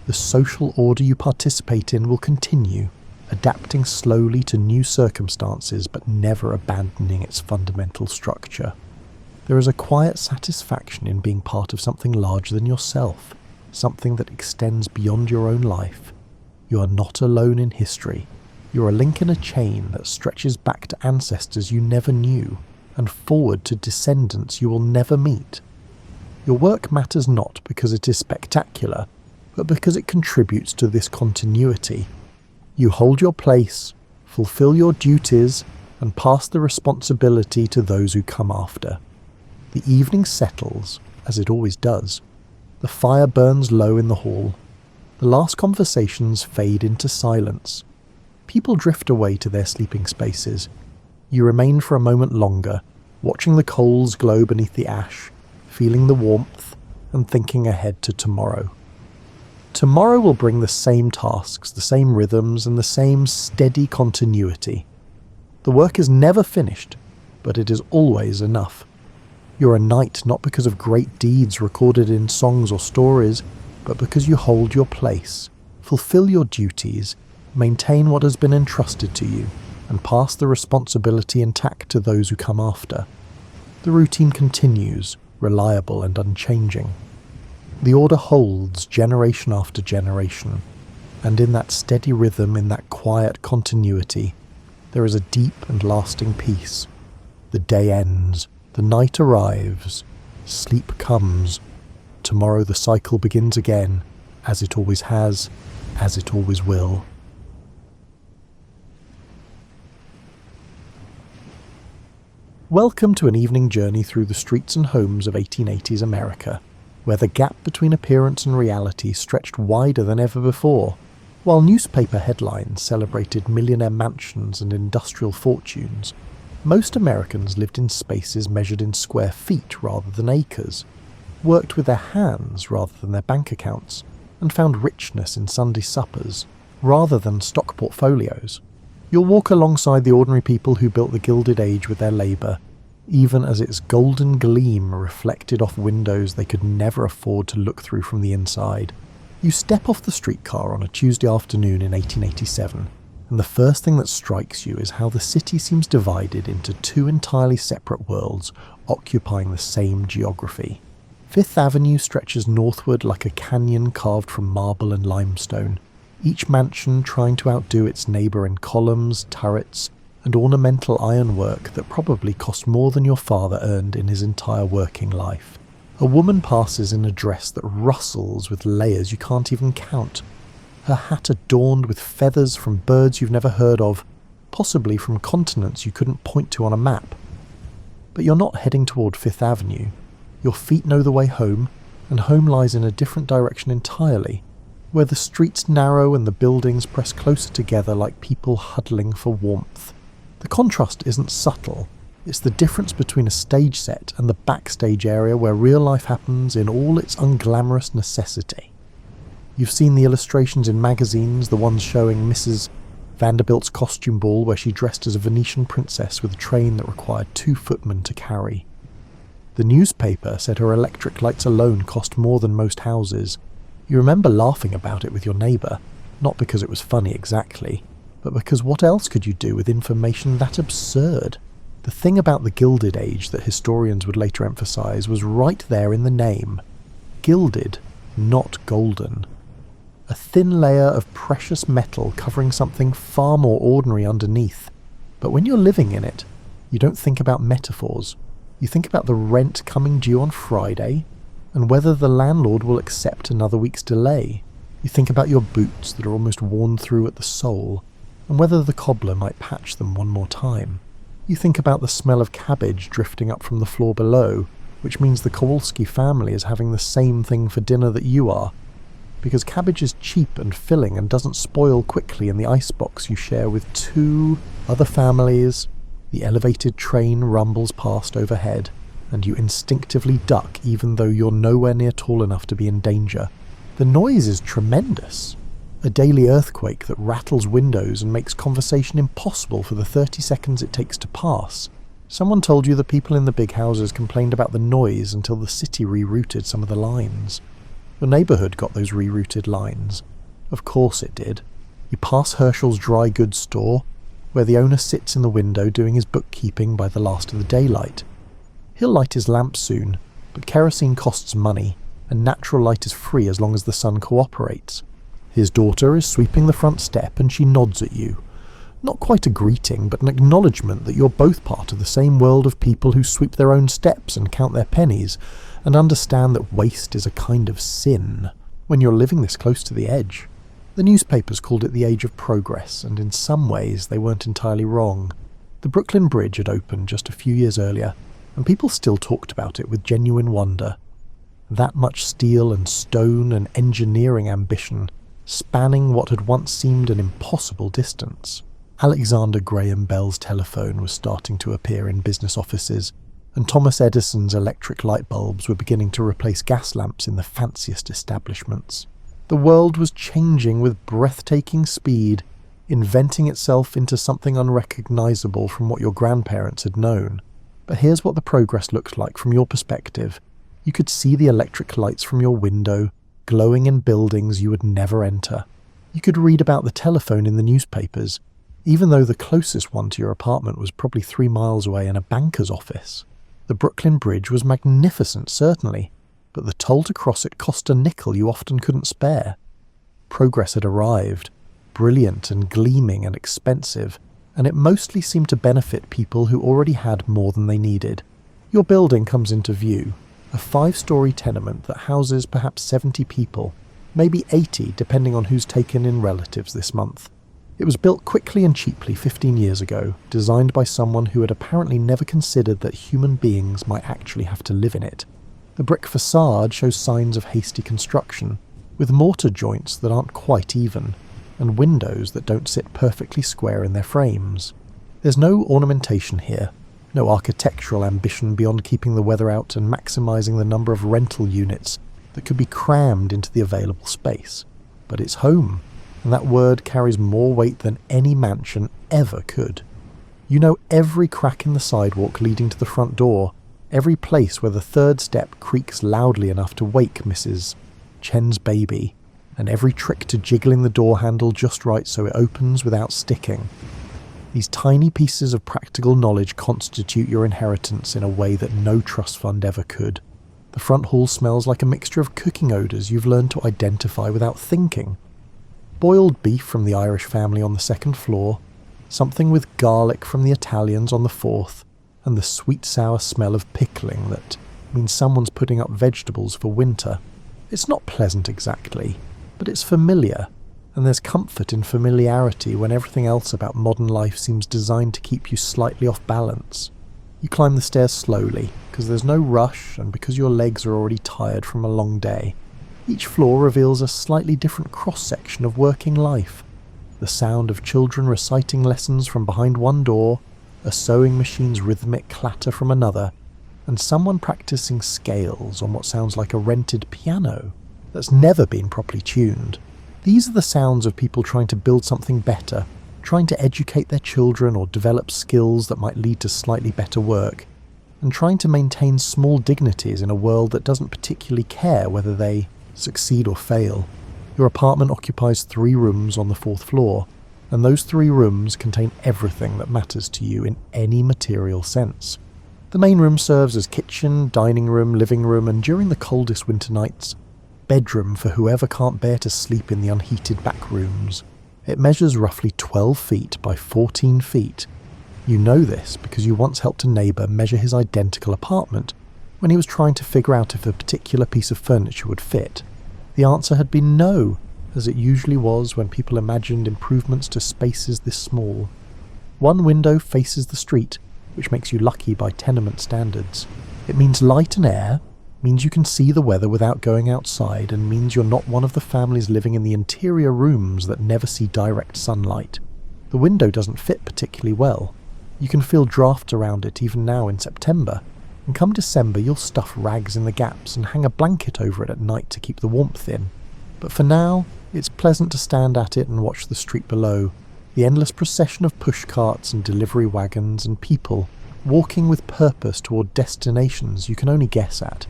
The social order you participate in will continue, adapting slowly to new circumstances but never abandoning its fundamental structure. There is a quiet satisfaction in being part of something larger than yourself, something that extends beyond your own life. You are not alone in history. You are a link in a chain that stretches back to ancestors you never knew, and forward to descendants you will never meet. Your work matters not because it is spectacular, but because it contributes to this continuity. You hold your place, fulfill your duties, and pass the responsibility to those who come after. The evening settles, as it always does. The fire burns low in the hall. The last conversations fade into silence. People drift away to their sleeping spaces. You remain for a moment longer, watching the coals glow beneath the ash, feeling the warmth, and thinking ahead to tomorrow. Tomorrow will bring the same tasks, the same rhythms, and the same steady continuity. The work is never finished, but it is always enough. You're a knight not because of great deeds recorded in songs or stories, but because you hold your place, fulfill your duties, maintain what has been entrusted to you, and pass the responsibility intact to those who come after. The routine continues, reliable and unchanging. The order holds generation after generation, and in that steady rhythm, in that quiet continuity, there is a deep and lasting peace. The day ends, the night arrives, sleep comes. Tomorrow the cycle begins again, as it always has, as it always will. Welcome to an evening journey through the streets and homes of 1880s America, where the gap between appearance and reality stretched wider than ever before. While newspaper headlines celebrated millionaire mansions and industrial fortunes, most Americans lived in spaces measured in square feet rather than acres, worked with their hands rather than their bank accounts, and found richness in Sunday suppers rather than stock portfolios. You'll walk alongside the ordinary people who built the Gilded Age with their labour, even as its golden gleam reflected off windows they could never afford to look through from the inside. You step off the streetcar on a Tuesday afternoon in 1887, and the first thing that strikes you is how the city seems divided into two entirely separate worlds occupying the same geography. Fifth Avenue stretches northward like a canyon carved from marble and limestone, each mansion trying to outdo its neighbour in columns, turrets, and ornamental ironwork that probably cost more than your father earned in his entire working life. A woman passes in a dress that rustles with layers you can't even count, her hat adorned with feathers from birds you've never heard of, possibly from continents you couldn't point to on a map. But you're not heading toward Fifth Avenue. Your feet know the way home, and home lies in a different direction entirely, where the streets narrow and the buildings press closer together like people huddling for warmth. The contrast isn't subtle, it's the difference between a stage set and the backstage area where real life happens in all its unglamorous necessity. You've seen the illustrations in magazines, the ones showing Mrs. Vanderbilt's costume ball where she dressed as a Venetian princess with a train that required 2 footmen to carry. The newspaper said her electric lights alone cost more than most houses. You remember laughing about it with your neighbour, not because it was funny exactly, but because what else could you do with information that absurd? The thing about the Gilded Age that historians would later emphasise was right there in the name. Gilded, not golden. A thin layer of precious metal covering something far more ordinary underneath. But when you're living in it, you don't think about metaphors. You think about the rent coming due on Friday, and whether the landlord will accept another week's delay. You think about your boots that are almost worn through at the sole, and whether the cobbler might patch them one more time. You think about the smell of cabbage drifting up from the floor below, which means the Kowalski family is having the same thing for dinner that you are, because cabbage is cheap and filling and doesn't spoil quickly in the icebox you share with 2 other families. The elevated train rumbles past overhead, and you instinctively duck even though you're nowhere near tall enough to be in danger. The noise is tremendous. A daily earthquake that rattles windows and makes conversation impossible for the 30 seconds it takes to pass. Someone told you the people in the big houses complained about the noise until the city rerouted some of the lines. Your neighbourhood got those rerouted lines. Of course it did. You pass Herschel's dry goods store, where the owner sits in the window doing his bookkeeping by the last of the daylight. He'll light his lamp soon, but kerosene costs money, and natural light is free as long as the sun cooperates. His daughter is sweeping the front step and she nods at you. Not quite a greeting, but an acknowledgement that you're both part of the same world of people who sweep their own steps and count their pennies, and understand that waste is a kind of sin when you're living this close to the edge. The newspapers called it the Age of Progress, and in some ways they weren't entirely wrong. The Brooklyn Bridge had opened just a few years earlier, and people still talked about it with genuine wonder. That much steel and stone and engineering ambition, spanning what had once seemed an impossible distance. Alexander Graham Bell's telephone was starting to appear in business offices, and Thomas Edison's electric light bulbs were beginning to replace gas lamps in the fanciest establishments. The world was changing with breathtaking speed, inventing itself into something unrecognizable from what your grandparents had known. But here's what the progress looked like from your perspective. You could see the electric lights from your window, glowing in buildings you would never enter. You could read about the telephone in the newspapers, even though the closest one to your apartment was probably 3 miles away in a banker's office. The Brooklyn Bridge was magnificent, certainly, but the toll to cross it cost a nickel you often couldn't spare. Progress had arrived, brilliant and gleaming and expensive, and it mostly seemed to benefit people who already had more than they needed. Your building comes into view, a 5-story tenement that houses perhaps 70 people, maybe 80 depending on who's taken in relatives this month. It was built quickly and cheaply 15 years ago, designed by someone who had apparently never considered that human beings might actually have to live in it. The brick facade shows signs of hasty construction, with mortar joints that aren't quite even, and windows that don't sit perfectly square in their frames. There's no ornamentation here, no architectural ambition beyond keeping the weather out and maximising the number of rental units that could be crammed into the available space. But it's home, and that word carries more weight than any mansion ever could. You know every crack in the sidewalk leading to the front door, every place where the third step creaks loudly enough to wake Mrs. Chen's baby, and every trick to jiggling the door handle just right so it opens without sticking. These tiny pieces of practical knowledge constitute your inheritance in a way that no trust fund ever could. The front hall smells like a mixture of cooking odours you've learned to identify without thinking. Boiled beef from the Irish family on the 2nd floor, something with garlic from the Italians on the 4th, and the sweet-sour smell of pickling that means someone's putting up vegetables for winter. It's not pleasant exactly, but it's familiar, and there's comfort in familiarity when everything else about modern life seems designed to keep you slightly off balance. You climb the stairs slowly, because there's no rush and because your legs are already tired from a long day. Each floor reveals a slightly different cross-section of working life. The sound of children reciting lessons from behind one door, a sewing machine's rhythmic clatter from another, and someone practicing scales on what sounds like a rented piano that's never been properly tuned. These are the sounds of people trying to build something better, trying to educate their children or develop skills that might lead to slightly better work, and trying to maintain small dignities in a world that doesn't particularly care whether they succeed or fail. Your apartment occupies 3 rooms on the 4th floor, and those 3 rooms contain everything that matters to you in any material sense. The main room serves as kitchen, dining room, living room, and during the coldest winter nights, bedroom for whoever can't bear to sleep in the unheated back rooms. It measures roughly 12 feet by 14 feet. You know this because you once helped a neighbour measure his identical apartment when he was trying to figure out if a particular piece of furniture would fit. The answer had been no, as it usually was when people imagined improvements to spaces this small. One window faces the street, which makes you lucky by tenement standards. It means light and air, means you can see the weather without going outside, and means you're not one of the families living in the interior rooms that never see direct sunlight. The window doesn't fit particularly well. You can feel drafts around it even now in September, and come December you'll stuff rags in the gaps and hang a blanket over it at night to keep the warmth in. But for now, it's pleasant to stand at it and watch the street below, the endless procession of pushcarts and delivery wagons and people walking with purpose toward destinations you can only guess at.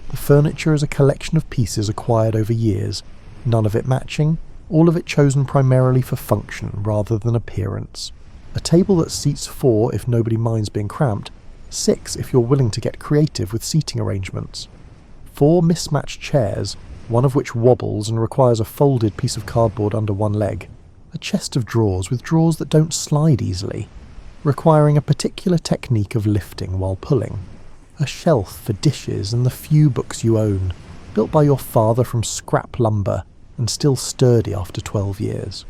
The furniture is a collection of pieces acquired over years, none of it matching, all of it chosen primarily for function rather than appearance. A table that seats 4 if nobody minds being cramped, 6 if you're willing to get creative with seating arrangements. 4 mismatched chairs, one of which wobbles and requires a folded piece of cardboard under one leg. A chest of drawers with drawers that don't slide easily, requiring a particular technique of lifting while pulling. A shelf for dishes and the few books you own, built by your father from scrap lumber and still sturdy after 12 years.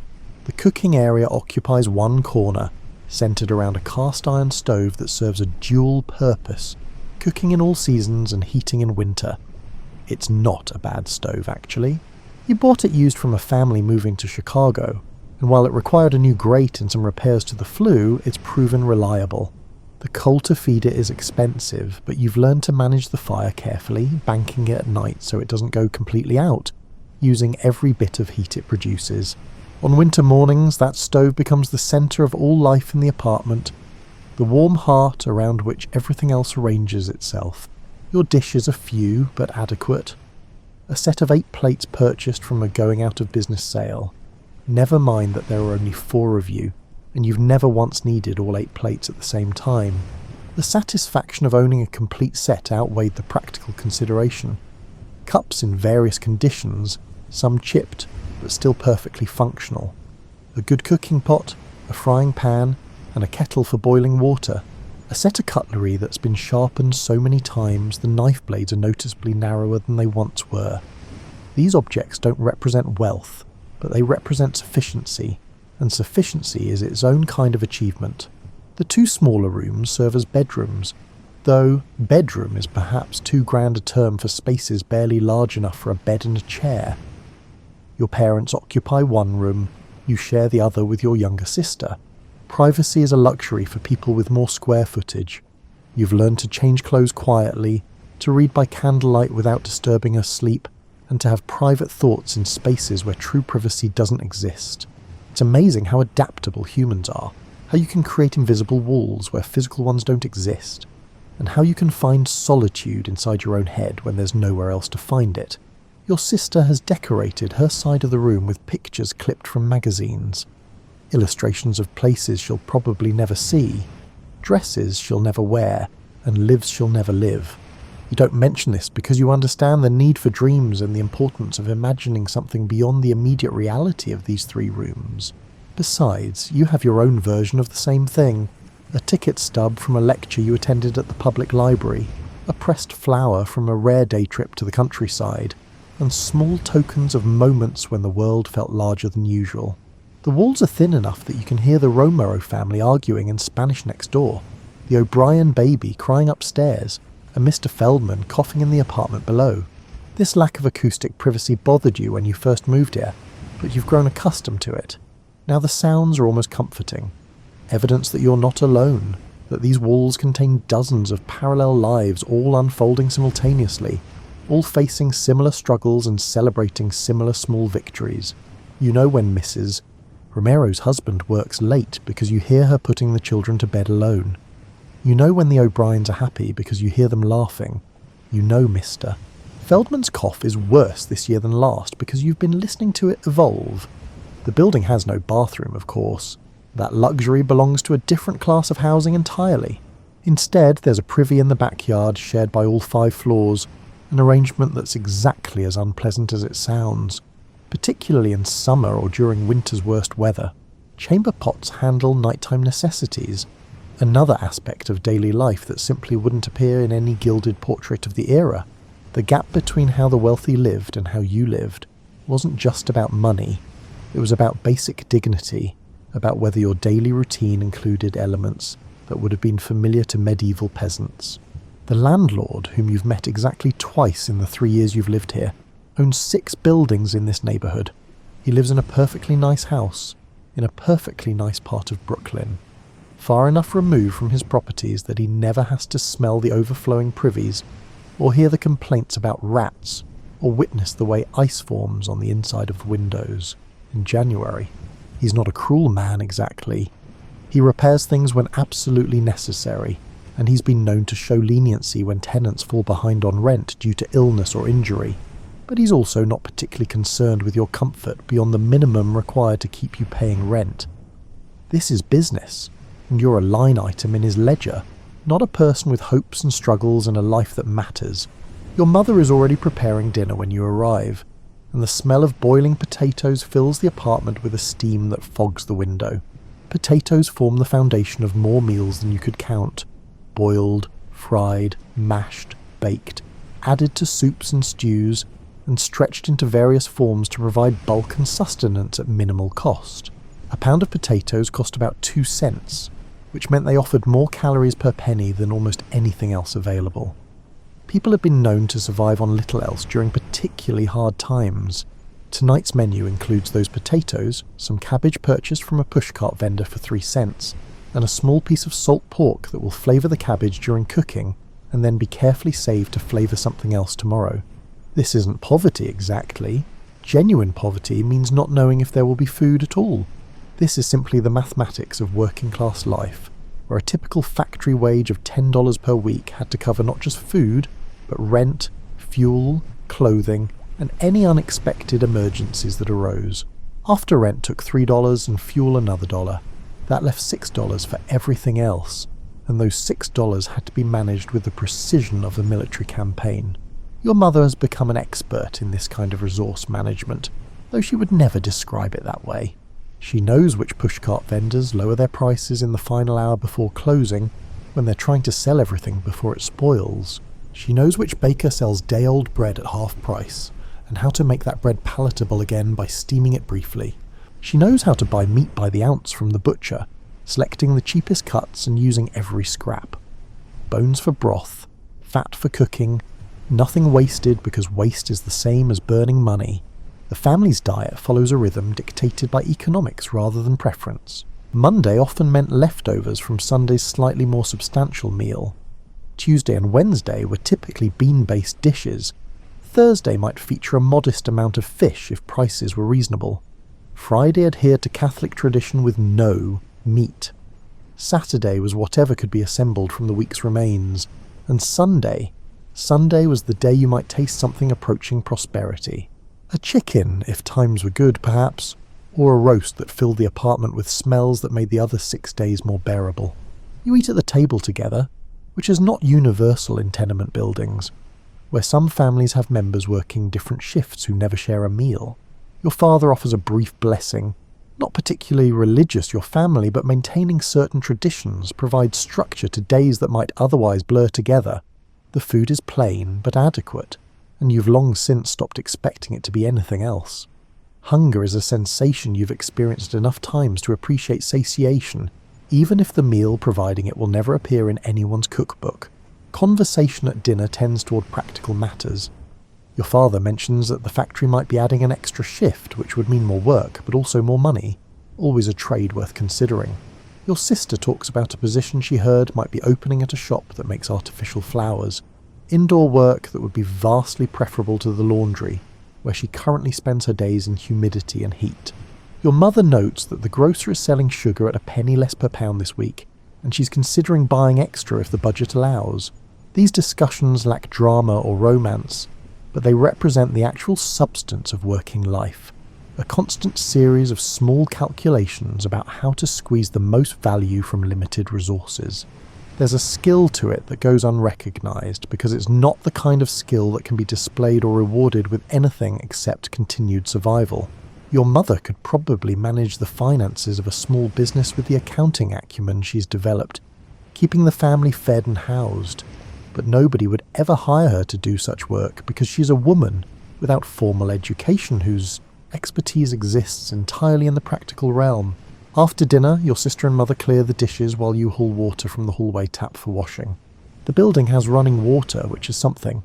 The cooking area occupies one corner, centred around a cast iron stove that serves a dual purpose, cooking in all seasons and heating in winter. It's not a bad stove, actually. You bought it used from a family moving to Chicago, and while it required a new grate and some repairs to the flue, it's proven reliable. The coal to feed it is expensive, but you've learned to manage the fire carefully, banking it at night so it doesn't go completely out, using every bit of heat it produces. On winter mornings, that stove becomes the centre of all life in the apartment, the warm heart around which everything else arranges itself. Your dishes are few, but adequate. A set of 8 plates purchased from a going out of business sale. Never mind that there are only 4 of you, and you've never once needed all 8 plates at the same time. The satisfaction of owning a complete set outweighed the practical consideration. Cups in various conditions, some chipped, but still perfectly functional. A good cooking pot, a frying pan, and a kettle for boiling water. A set of cutlery that's been sharpened so many times the knife blades are noticeably narrower than they once were. These objects don't represent wealth, but they represent sufficiency, and sufficiency is its own kind of achievement. The 2 smaller rooms serve as bedrooms, though bedroom is perhaps too grand a term for spaces barely large enough for a bed and a chair. Your parents occupy one room, you share the other with your younger sister. Privacy is a luxury for people with more square footage. You've learned to change clothes quietly, to read by candlelight without disturbing her sleep, and to have private thoughts in spaces where true privacy doesn't exist. It's amazing how adaptable humans are, how you can create invisible walls where physical ones don't exist, and how you can find solitude inside your own head when there's nowhere else to find it. Your sister has decorated her side of the room with pictures clipped from magazines. Illustrations of places she'll probably never see, dresses she'll never wear, and lives she'll never live. You don't mention this because you understand the need for dreams and the importance of imagining something beyond the immediate reality of these 3 rooms. Besides, you have your own version of the same thing. A ticket stub from a lecture you attended at the public library, a pressed flower from a rare day trip to the countryside, and small tokens of moments when the world felt larger than usual. The walls are thin enough that you can hear the Romero family arguing in Spanish next door, the O'Brien baby crying upstairs, and Mr. Feldman coughing in the apartment below. This lack of acoustic privacy bothered you when you first moved here, but you've grown accustomed to it. Now the sounds are almost comforting. Evidence that you're not alone, that these walls contain dozens of parallel lives all unfolding simultaneously, all facing similar struggles and celebrating similar small victories. You know when Mrs. Romero's husband works late because you hear her putting the children to bed alone. You know when the O'Briens are happy because you hear them laughing. You know Mr. Feldman's cough is worse this year than last because you've been listening to it evolve. The building has no bathroom, of course. That luxury belongs to a different class of housing entirely. Instead, there's a privy in the backyard shared by all 5 floors, an arrangement that's exactly as unpleasant as it sounds. Particularly in summer or during winter's worst weather, chamber pots handle nighttime necessities, another aspect of daily life that simply wouldn't appear in any gilded portrait of the era. The gap between how the wealthy lived and how you lived wasn't just about money, it was about basic dignity, about whether your daily routine included elements that would have been familiar to medieval peasants. The landlord, whom you've met exactly twice in the 3 years you've lived here, owns 6 buildings in this neighbourhood. He lives in a perfectly nice house, in a perfectly nice part of Brooklyn, far enough removed from his properties that he never has to smell the overflowing privies, or hear the complaints about rats, or witness the way ice forms on the inside of windows. In January, he's not a cruel man exactly. He repairs things when absolutely necessary, and he's been known to show leniency when tenants fall behind on rent due to illness or injury. But he's also not particularly concerned with your comfort beyond the minimum required to keep you paying rent. This is business, and you're a line item in his ledger, not a person with hopes and struggles and a life that matters. Your mother is already preparing dinner when you arrive, and the smell of boiling potatoes fills the apartment with a steam that fogs the window. Potatoes form the foundation of more meals than you could count. Boiled, fried, mashed, baked, added to soups and stews, and stretched into various forms to provide bulk and sustenance at minimal cost. A pound of potatoes cost about 2 cents, which meant they offered more calories per penny than almost anything else available. People have been known to survive on little else during particularly hard times. Tonight's menu includes those potatoes, some cabbage purchased from a pushcart vendor for 3 cents, and a small piece of salt pork that will flavour the cabbage during cooking and then be carefully saved to flavour something else tomorrow. This isn't poverty exactly. Genuine poverty means not knowing if there will be food at all. This is simply the mathematics of working class life, where a typical factory wage of $10 per week had to cover not just food, but rent, fuel, clothing, and any unexpected emergencies that arose. After rent took $3 and fuel another $1. That left $6 for everything else, and those $6 had to be managed with the precision of a military campaign. Your mother has become an expert in this kind of resource management, though she would never describe it that way. She knows which pushcart vendors lower their prices in the final hour before closing, when they're trying to sell everything before it spoils. She knows which baker sells day-old bread at half price, and how to make that bread palatable again by steaming it briefly. She knows how to buy meat by the ounce from the butcher, selecting the cheapest cuts and using every scrap. Bones for broth, fat for cooking, nothing wasted because waste is the same as burning money. The family's diet follows a rhythm dictated by economics rather than preference. Monday often meant leftovers from Sunday's slightly more substantial meal. Tuesday and Wednesday were typically bean-based dishes. Thursday might feature a modest amount of fish if prices were reasonable. Friday adhered to Catholic tradition with no meat. Saturday was whatever could be assembled from the week's remains. And Sunday was the day you might taste something approaching prosperity. A chicken, if times were good perhaps, or a roast that filled the apartment with smells that made the other 6 days more bearable. You eat at the table together, which is not universal in tenement buildings, where some families have members working different shifts who never share a meal. Your father offers a brief blessing, not particularly religious your family, but maintaining certain traditions provides structure to days that might otherwise blur together. The food is plain but adequate, and you've long since stopped expecting it to be anything else. Hunger is a sensation you've experienced enough times to appreciate satiation, even if the meal providing it will never appear in anyone's cookbook. Conversation at dinner tends toward practical matters. Your father mentions that the factory might be adding an extra shift, which would mean more work, but also more money. Always a trade worth considering. Your sister talks about a position she heard might be opening at a shop that makes artificial flowers. Indoor work that would be vastly preferable to the laundry, where she currently spends her days in humidity and heat. Your mother notes that the grocer is selling sugar at a penny less per pound this week, and she's considering buying extra if the budget allows. These discussions lack drama or romance, but they represent the actual substance of working life, a constant series of small calculations about how to squeeze the most value from limited resources. There's a skill to it that goes unrecognised because it's not the kind of skill that can be displayed or rewarded with anything except continued survival. Your mother could probably manage the finances of a small business with the accounting acumen she's developed, keeping the family fed and housed, but nobody would ever hire her to do such work because she's a woman without formal education whose expertise exists entirely in the practical realm. After dinner, your sister and mother clear the dishes while you haul water from the hallway tap for washing. The building has running water, which is something.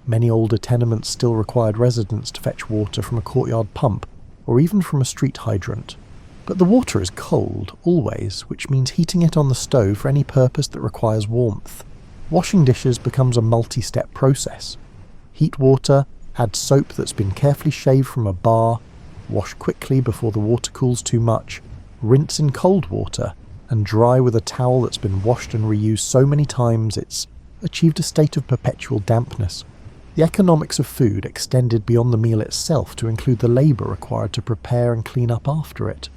Many older tenements still required residents to fetch water from a courtyard pump, or even from a street hydrant. But the water is cold, always, which means heating it on the stove for any purpose that requires warmth. Washing dishes becomes a multi-step process. Heat water, add soap that's been carefully shaved from a bar, wash quickly before the water cools too much, rinse in cold water, and dry with a towel that's been washed and reused so many times it's achieved a state of perpetual dampness. The economics of food extended beyond the meal itself to include the labour required to prepare and clean up after it.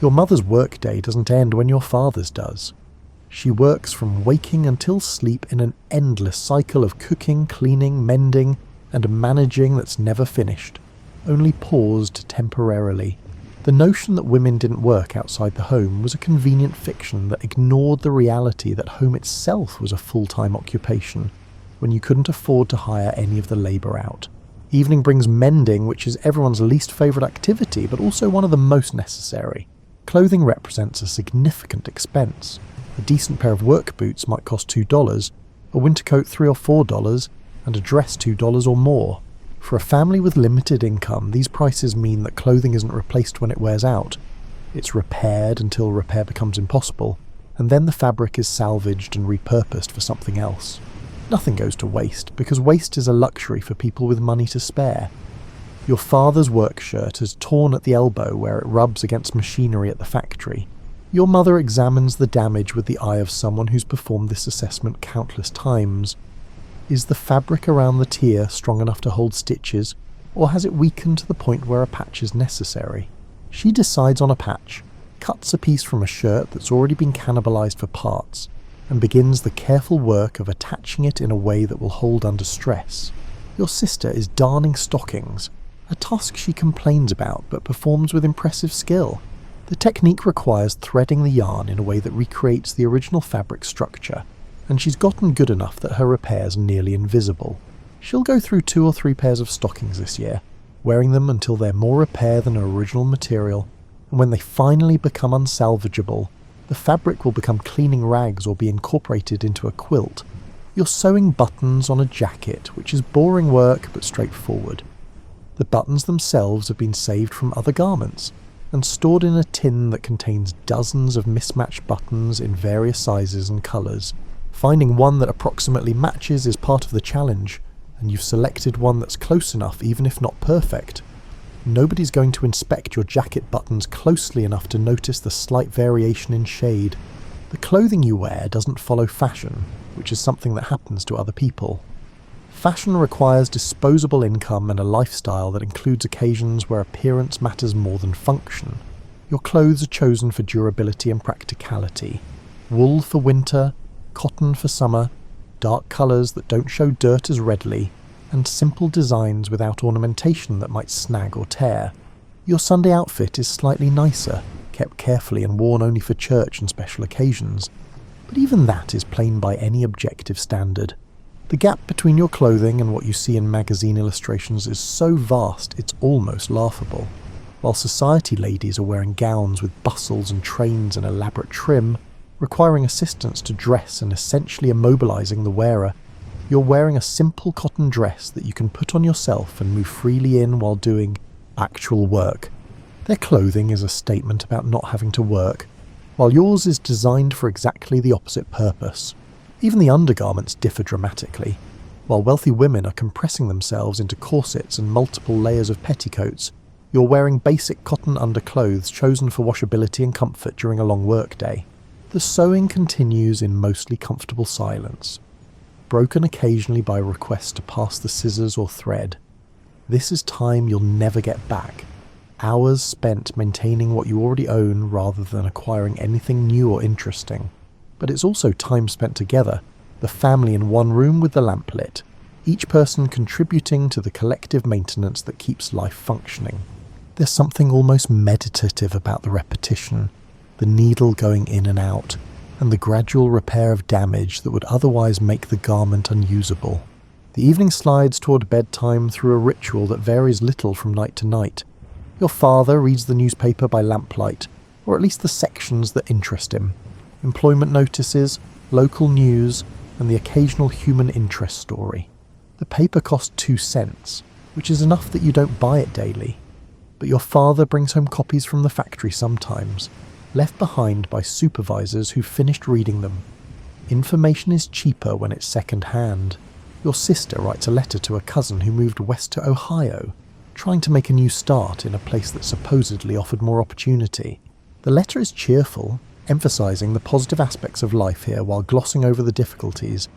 Your mother's workday doesn't end when your father's does. She works from waking until sleep in an endless cycle of cooking, cleaning, mending, and managing that's never finished, only paused temporarily. The notion that women didn't work outside the home was a convenient fiction that ignored the reality that home itself was a full-time occupation, when you couldn't afford to hire any of the labour out. Evening brings mending, which is everyone's least favourite activity, but also one of the most necessary. Clothing represents a significant expense. A decent pair of work boots might cost $2, a winter coat $3 or $4, and a dress $2 or more. For a family with limited income, these prices mean that clothing isn't replaced when it wears out. It's repaired until repair becomes impossible, and then the fabric is salvaged and repurposed for something else. Nothing goes to waste, because waste is a luxury for people with money to spare. Your father's work shirt is torn at the elbow where it rubs against machinery at the factory. Your mother examines the damage with the eye of someone who's performed this assessment countless times. Is the fabric around the tear strong enough to hold stitches, or has it weakened to the point where a patch is necessary? She decides on a patch, cuts a piece from a shirt that's already been cannibalized for parts, and begins the careful work of attaching it in a way that will hold under stress. Your sister is darning stockings, a task she complains about but performs with impressive skill. The technique requires threading the yarn in a way that recreates the original fabric structure, and she's gotten good enough that her repairs are nearly invisible. She'll go through 2 or 3 pairs of stockings this year, wearing them until they're more repair than her original material, and when they finally become unsalvageable, the fabric will become cleaning rags or be incorporated into a quilt. You're sewing buttons on a jacket, which is boring work but straightforward. The buttons themselves have been saved from other garments, and stored in a tin that contains dozens of mismatched buttons in various sizes and colours. Finding one that approximately matches is part of the challenge, and you've selected one that's close enough even if not perfect. Nobody's going to inspect your jacket buttons closely enough to notice the slight variation in shade. The clothing you wear doesn't follow fashion, which is something that happens to other people. Fashion requires disposable income and a lifestyle that includes occasions where appearance matters more than function. Your clothes are chosen for durability and practicality. Wool for winter, cotton for summer, dark colours that don't show dirt as readily, and simple designs without ornamentation that might snag or tear. Your Sunday outfit is slightly nicer, kept carefully and worn only for church and special occasions, but even that is plain by any objective standard. The gap between your clothing and what you see in magazine illustrations is so vast it's almost laughable. While society ladies are wearing gowns with bustles and trains and elaborate trim, requiring assistance to dress and essentially immobilizing the wearer, you're wearing a simple cotton dress that you can put on yourself and move freely in while doing actual work. Their clothing is a statement about not having to work, while yours is designed for exactly the opposite purpose. Even the undergarments differ dramatically. While wealthy women are compressing themselves into corsets and multiple layers of petticoats, you're wearing basic cotton underclothes chosen for washability and comfort during a long workday. The sewing continues in mostly comfortable silence, broken occasionally by requests to pass the scissors or thread. This is time you'll never get back. Hours spent maintaining what you already own rather than acquiring anything new or interesting. But it's also time spent together, the family in one room with the lamp lit, each person contributing to the collective maintenance that keeps life functioning. There's something almost meditative about the repetition, the needle going in and out, and the gradual repair of damage that would otherwise make the garment unusable. The evening slides toward bedtime through a ritual that varies little from night to night. Your father reads the newspaper by lamplight, or at least the sections that interest him. Employment notices, local news, and the occasional human interest story. The paper costs 2 cents, which is enough that you don't buy it daily. But your father brings home copies from the factory sometimes, left behind by supervisors who've finished reading them. Information is cheaper when it's second-hand. Your sister writes a letter to a cousin who moved west to Ohio, trying to make a new start in a place that supposedly offered more opportunity. The letter is cheerful, emphasizing the positive aspects of life here while glossing over the difficulties,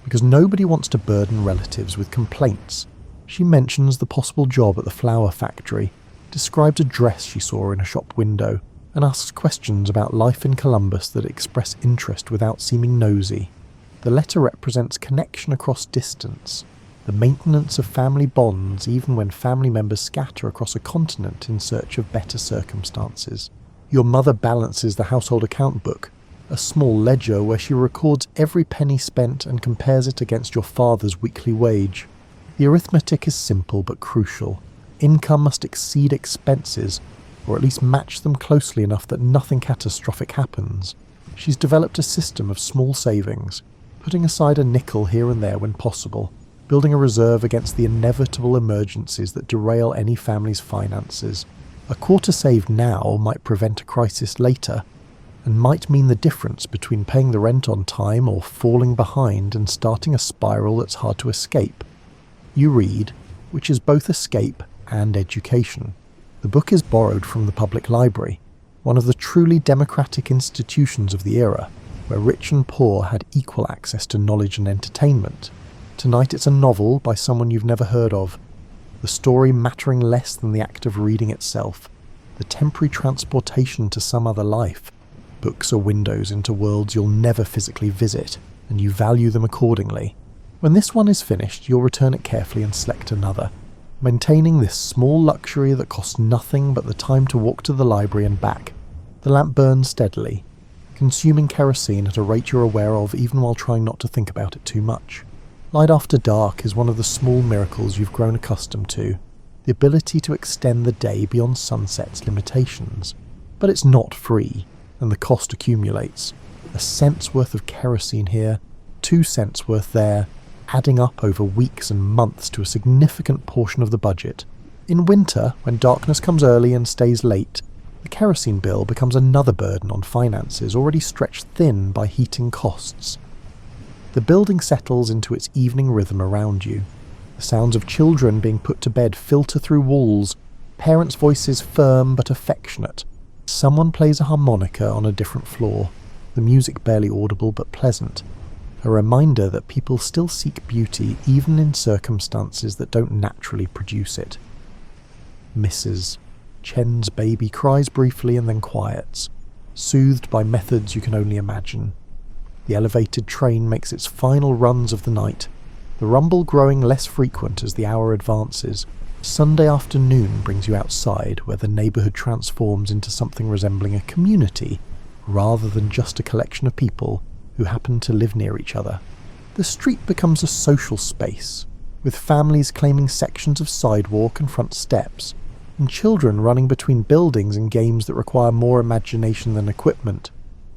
because nobody wants to burden relatives with complaints. She mentions the possible job at the flour factory, describes a dress she saw in a shop window, and asks questions about life in Columbus that express interest without seeming nosy. The letter represents connection across distance, the maintenance of family bonds even when family members scatter across a continent in search of better circumstances. Your mother balances the household account book, a small ledger where she records every penny spent and compares it against your father's weekly wage. The arithmetic is simple but crucial. Income must exceed expenses, or at least match them closely enough that nothing catastrophic happens. She's developed a system of small savings, putting aside a nickel here and there when possible, building a reserve against the inevitable emergencies that derail any family's finances. A quarter saved now might prevent a crisis later, and might mean the difference between paying the rent on time or falling behind and starting a spiral that's hard to escape. You read, which is both escape and education. The book is borrowed from the public library, one of the truly democratic institutions of the era, where rich and poor had equal access to knowledge and entertainment. Tonight it's a novel by someone you've never heard of, the story mattering less than the act of reading itself, the temporary transportation to some other life. Books are windows into worlds you'll never physically visit, and you value them accordingly. When this one is finished, you'll return it carefully and select another, maintaining this small luxury that costs nothing but the time to walk to the library and back. The lamp burns steadily, consuming kerosene at a rate you're aware of even while trying not to think about it too much. Light after dark is one of the small miracles you've grown accustomed to, the ability to extend the day beyond sunset's limitations. But it's not free, and the cost accumulates. A cent's worth of kerosene here, 2 cents worth there, adding up over weeks and months to a significant portion of the budget. In winter, when darkness comes early and stays late, the kerosene bill becomes another burden on finances already stretched thin by heating costs. The building settles into its evening rhythm around you. The sounds of children being put to bed filter through walls, parents' voices firm but affectionate. Someone plays a harmonica on a different floor, the music barely audible but pleasant, a reminder that people still seek beauty even in circumstances that don't naturally produce it. Mrs. Chen's baby cries briefly and then quiets, soothed by methods you can only imagine. The elevated train makes its final runs of the night, the rumble growing less frequent as the hour advances. Sunday afternoon brings you outside, where the neighbourhood transforms into something resembling a community, rather than just a collection of people who happen to live near each other. The street becomes a social space, with families claiming sections of sidewalk and front steps, and children running between buildings in games that require more imagination than equipment.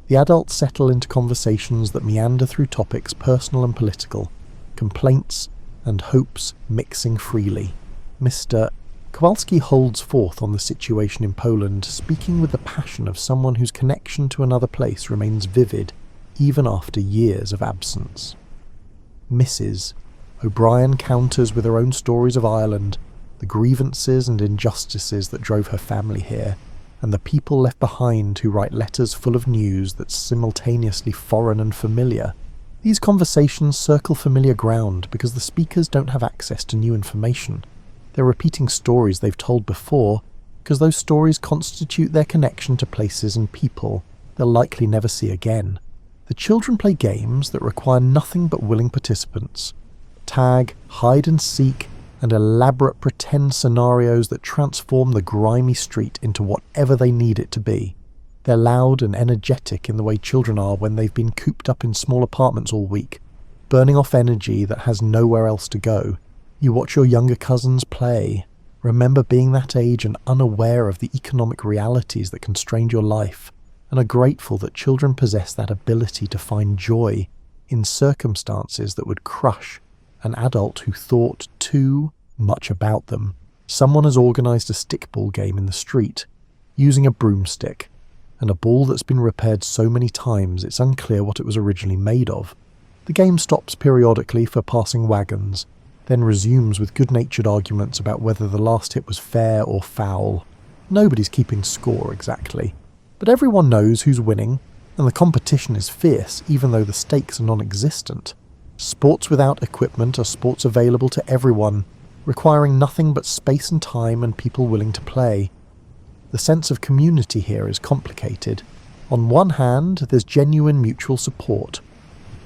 The adults settle into conversations that meander through topics personal and political, complaints and hopes mixing freely. Mr. Kowalski holds forth on the situation in Poland, speaking with the passion of someone whose connection to another place remains vivid even after years of absence. Mrs. O'Brien counters with her own stories of Ireland, the grievances and injustices that drove her family here, and the people left behind who write letters full of news that's simultaneously foreign and familiar. These conversations circle familiar ground because the speakers don't have access to new information. They're repeating stories they've told before, because those stories constitute their connection to places and people they'll likely never see again. The children play games that require nothing but willing participants. Tag, hide and seek, and elaborate pretend scenarios that transform the grimy street into whatever they need it to be. They're loud and energetic in the way children are when they've been cooped up in small apartments all week, burning off energy that has nowhere else to go. You watch your younger cousins play, remember being that age and unaware of the economic realities that constrained your life, and are grateful that children possess that ability to find joy in circumstances that would crush an adult who thought too much about them. Someone has organised a stickball game in the street, using a broomstick, and a ball that's been repaired so many times it's unclear what it was originally made of. The game stops periodically for passing wagons, then resumes with good-natured arguments about whether the last hit was fair or foul. Nobody's keeping score exactly, but everyone knows who's winning, and the competition is fierce even though the stakes are non-existent. Sports without equipment are sports available to everyone, requiring nothing but space and time and people willing to play. The sense of community here is complicated. On one hand, there's genuine mutual support.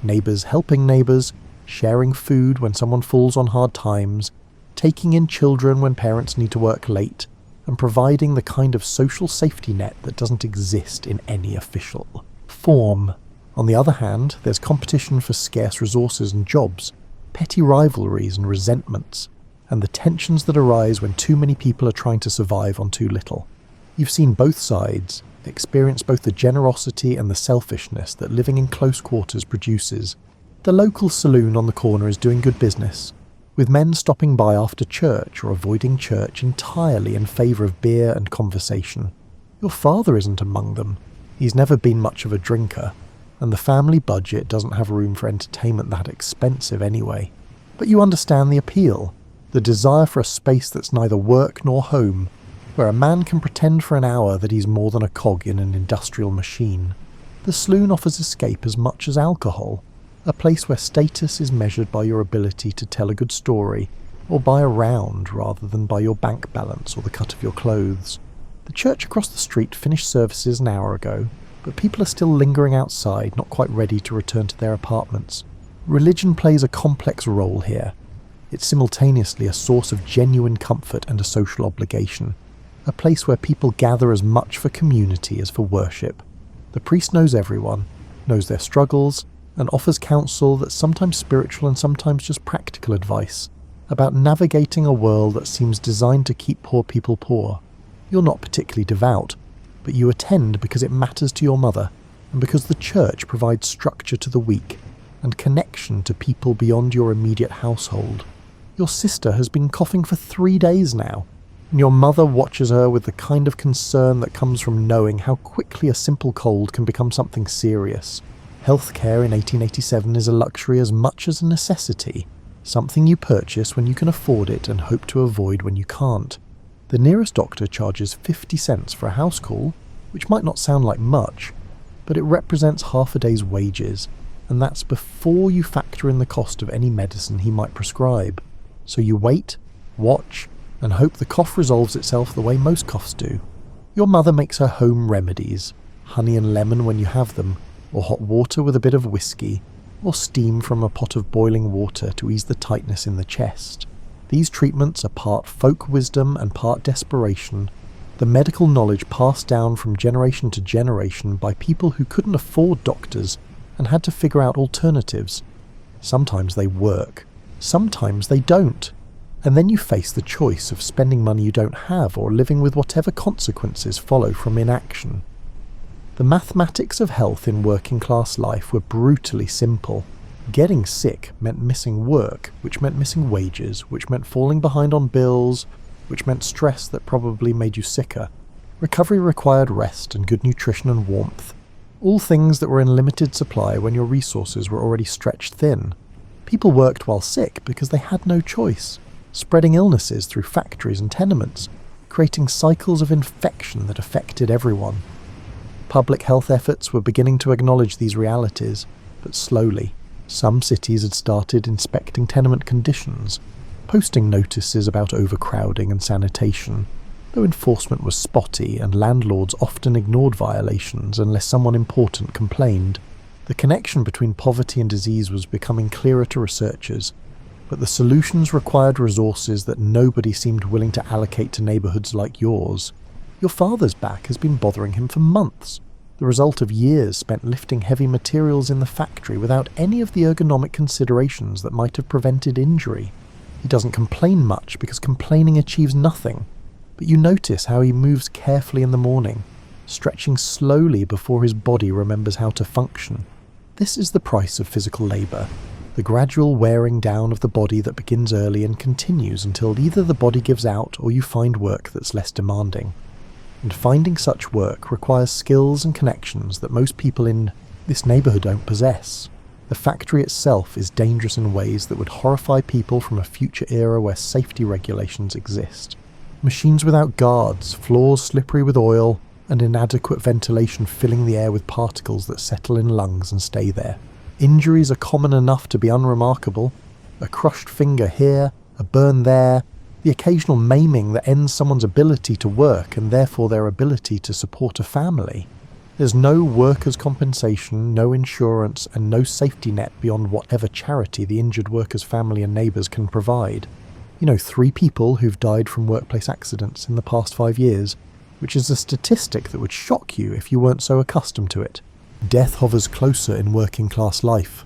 Neighbours helping neighbours, sharing food when someone falls on hard times, taking in children when parents need to work late, and providing the kind of social safety net that doesn't exist in any official form. On the other hand, there's competition for scarce resources and jobs, petty rivalries and resentments, and the tensions that arise when too many people are trying to survive on too little. You've seen both sides, experienced both the generosity and the selfishness that living in close quarters produces. The local saloon on the corner is doing good business, with men stopping by after church or avoiding church entirely in favour of beer and conversation. Your father isn't among them. He's never been much of a drinker, and the family budget doesn't have room for entertainment that expensive anyway. But you understand the appeal, the desire for a space that's neither work nor home, where a man can pretend for an hour that he's more than a cog in an industrial machine. The saloon offers escape as much as alcohol, a place where status is measured by your ability to tell a good story, or by a round rather than by your bank balance or the cut of your clothes. The church across the street finished services an hour ago, but people are still lingering outside, not quite ready to return to their apartments. Religion plays a complex role here. It's simultaneously a source of genuine comfort and a social obligation, a place where people gather as much for community as for worship. The priest knows everyone, knows their struggles, and offers counsel that's sometimes spiritual and sometimes just practical advice about navigating a world that seems designed to keep poor people poor. You're not particularly devout, but you attend because it matters to your mother, and because the church provides structure to the weak, and connection to people beyond your immediate household. Your sister has been coughing for 3 days now, and your mother watches her with the kind of concern that comes from knowing how quickly a simple cold can become something serious. Healthcare in 1887 is a luxury as much as a necessity, something you purchase when you can afford it and hope to avoid when you can't. The nearest doctor charges 50 cents for a house call, which might not sound like much, but it represents half a day's wages, and that's before you factor in the cost of any medicine he might prescribe. So you wait, watch, and hope the cough resolves itself the way most coughs do. Your mother makes her home remedies, honey and lemon when you have them, or hot water with a bit of whiskey, or steam from a pot of boiling water to ease the tightness in the chest. These treatments are part folk wisdom and part desperation, the medical knowledge passed down from generation to generation by people who couldn't afford doctors and had to figure out alternatives. Sometimes they work, sometimes they don't, and then you face the choice of spending money you don't have or living with whatever consequences follow from inaction. The mathematics of health in working class life were brutally simple. Getting sick meant missing work, which meant missing wages, which meant falling behind on bills, which meant stress that probably made you sicker. Recovery required rest and good nutrition and warmth, all things that were in limited supply when your resources were already stretched thin. People worked while sick because they had no choice, spreading illnesses through factories and tenements, creating cycles of infection that affected everyone. Public health efforts were beginning to acknowledge these realities, but slowly. Some cities had started inspecting tenement conditions, posting notices about overcrowding and sanitation, though enforcement was spotty and landlords often ignored violations unless someone important complained. The connection between poverty and disease was becoming clearer to researchers, but the solutions required resources that nobody seemed willing to allocate to neighbourhoods like yours. Your father's back has been bothering him for months, the result of years spent lifting heavy materials in the factory without any of the ergonomic considerations that might have prevented injury. He doesn't complain much because complaining achieves nothing, but you notice how he moves carefully in the morning, stretching slowly before his body remembers how to function. This is the price of physical labour, the gradual wearing down of the body that begins early and continues until either the body gives out or you find work that's less demanding. And finding such work requires skills and connections that most people in this neighbourhood don't possess. The factory itself is dangerous in ways that would horrify people from a future era where safety regulations exist. Machines without guards, floors slippery with oil, and inadequate ventilation filling the air with particles that settle in lungs and stay there. Injuries are common enough to be unremarkable. A crushed finger here, a burn there, the occasional maiming that ends someone's ability to work and therefore their ability to support a family. There's no workers' compensation, no insurance, and no safety net beyond whatever charity the injured worker's family and neighbours can provide. You know 3 people who've died from workplace accidents in the past 5 years, which is a statistic that would shock you if you weren't so accustomed to it. Death hovers closer in working class life,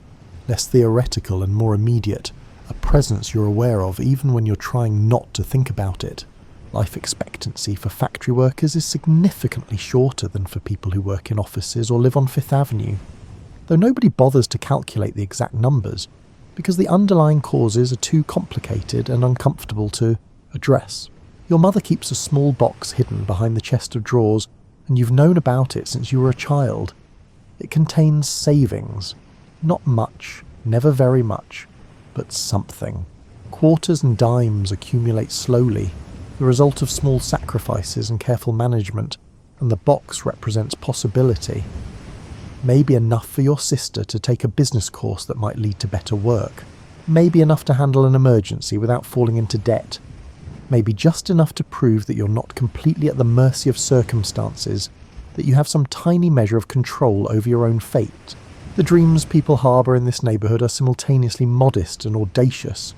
less theoretical and more immediate, a presence you're aware of even when you're trying not to think about it. Life expectancy for factory workers is significantly shorter than for people who work in offices or live on Fifth Avenue, though nobody bothers to calculate the exact numbers, because the underlying causes are too complicated and uncomfortable to address. Your mother keeps a small box hidden behind the chest of drawers, and you've known about it since you were a child. It contains savings. Not much, never very much, but something. Quarters and dimes accumulate slowly, the result of small sacrifices and careful management, and the box represents possibility. Maybe enough for your sister to take a business course that might lead to better work. Maybe enough to handle an emergency without falling into debt. Maybe just enough to prove that you're not completely at the mercy of circumstances, that you have some tiny measure of control over your own fate. The dreams people harbour in this neighbourhood are simultaneously modest and audacious.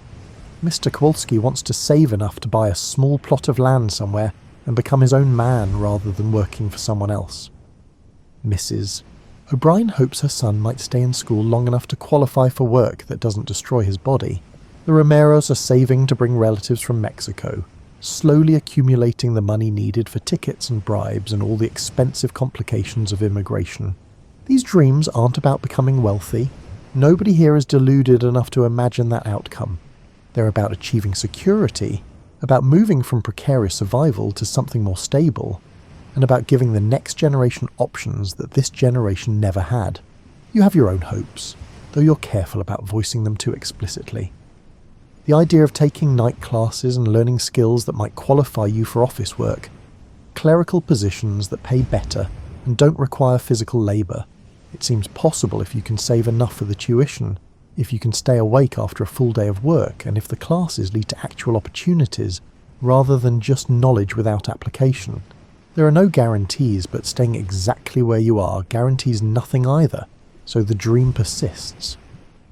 Mr. Kowalski wants to save enough to buy a small plot of land somewhere and become his own man rather than working for someone else. Mrs. O'Brien hopes her son might stay in school long enough to qualify for work that doesn't destroy his body. The Romeros are saving to bring relatives from Mexico, slowly accumulating the money needed for tickets and bribes and all the expensive complications of immigration. These dreams aren't about becoming wealthy. Nobody here is deluded enough to imagine that outcome. They're about achieving security, about moving from precarious survival to something more stable, and about giving the next generation options that this generation never had. You have your own hopes, though you're careful about voicing them too explicitly. The idea of taking night classes and learning skills that might qualify you for office work, clerical positions that pay better and don't require physical labour. It seems possible if you can save enough for the tuition, if you can stay awake after a full day of work, and if the classes lead to actual opportunities rather than just knowledge without application. There are no guarantees, but staying exactly where you are guarantees nothing either, so the dream persists.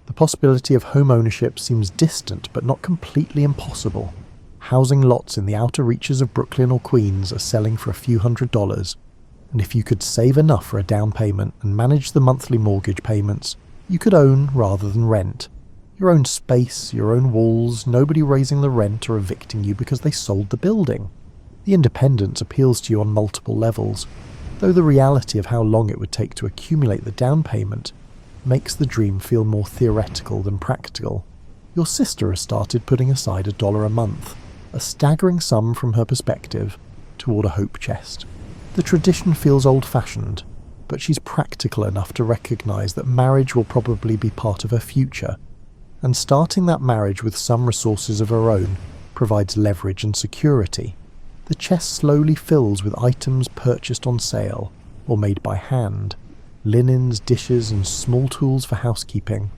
The possibility of home ownership seems distant but not completely impossible. Housing lots in the outer reaches of Brooklyn or Queens are selling for a few $100s, and if you could save enough for a down payment and manage the monthly mortgage payments, you could own rather than rent. Your own space, your own walls, nobody raising the rent or evicting you because they sold the building. The independence appeals to you on multiple levels, though the reality of how long it would take to accumulate the down payment makes the dream feel more theoretical than practical. Your sister has started putting aside $1 a month, a staggering sum from her perspective, toward a hope chest. The tradition feels old-fashioned, but she's practical enough to recognise that marriage will probably be part of her future, and starting that marriage with some resources of her own provides leverage and security. The chest slowly fills with items purchased on sale or made by hand, linens, dishes and small tools for housekeeping.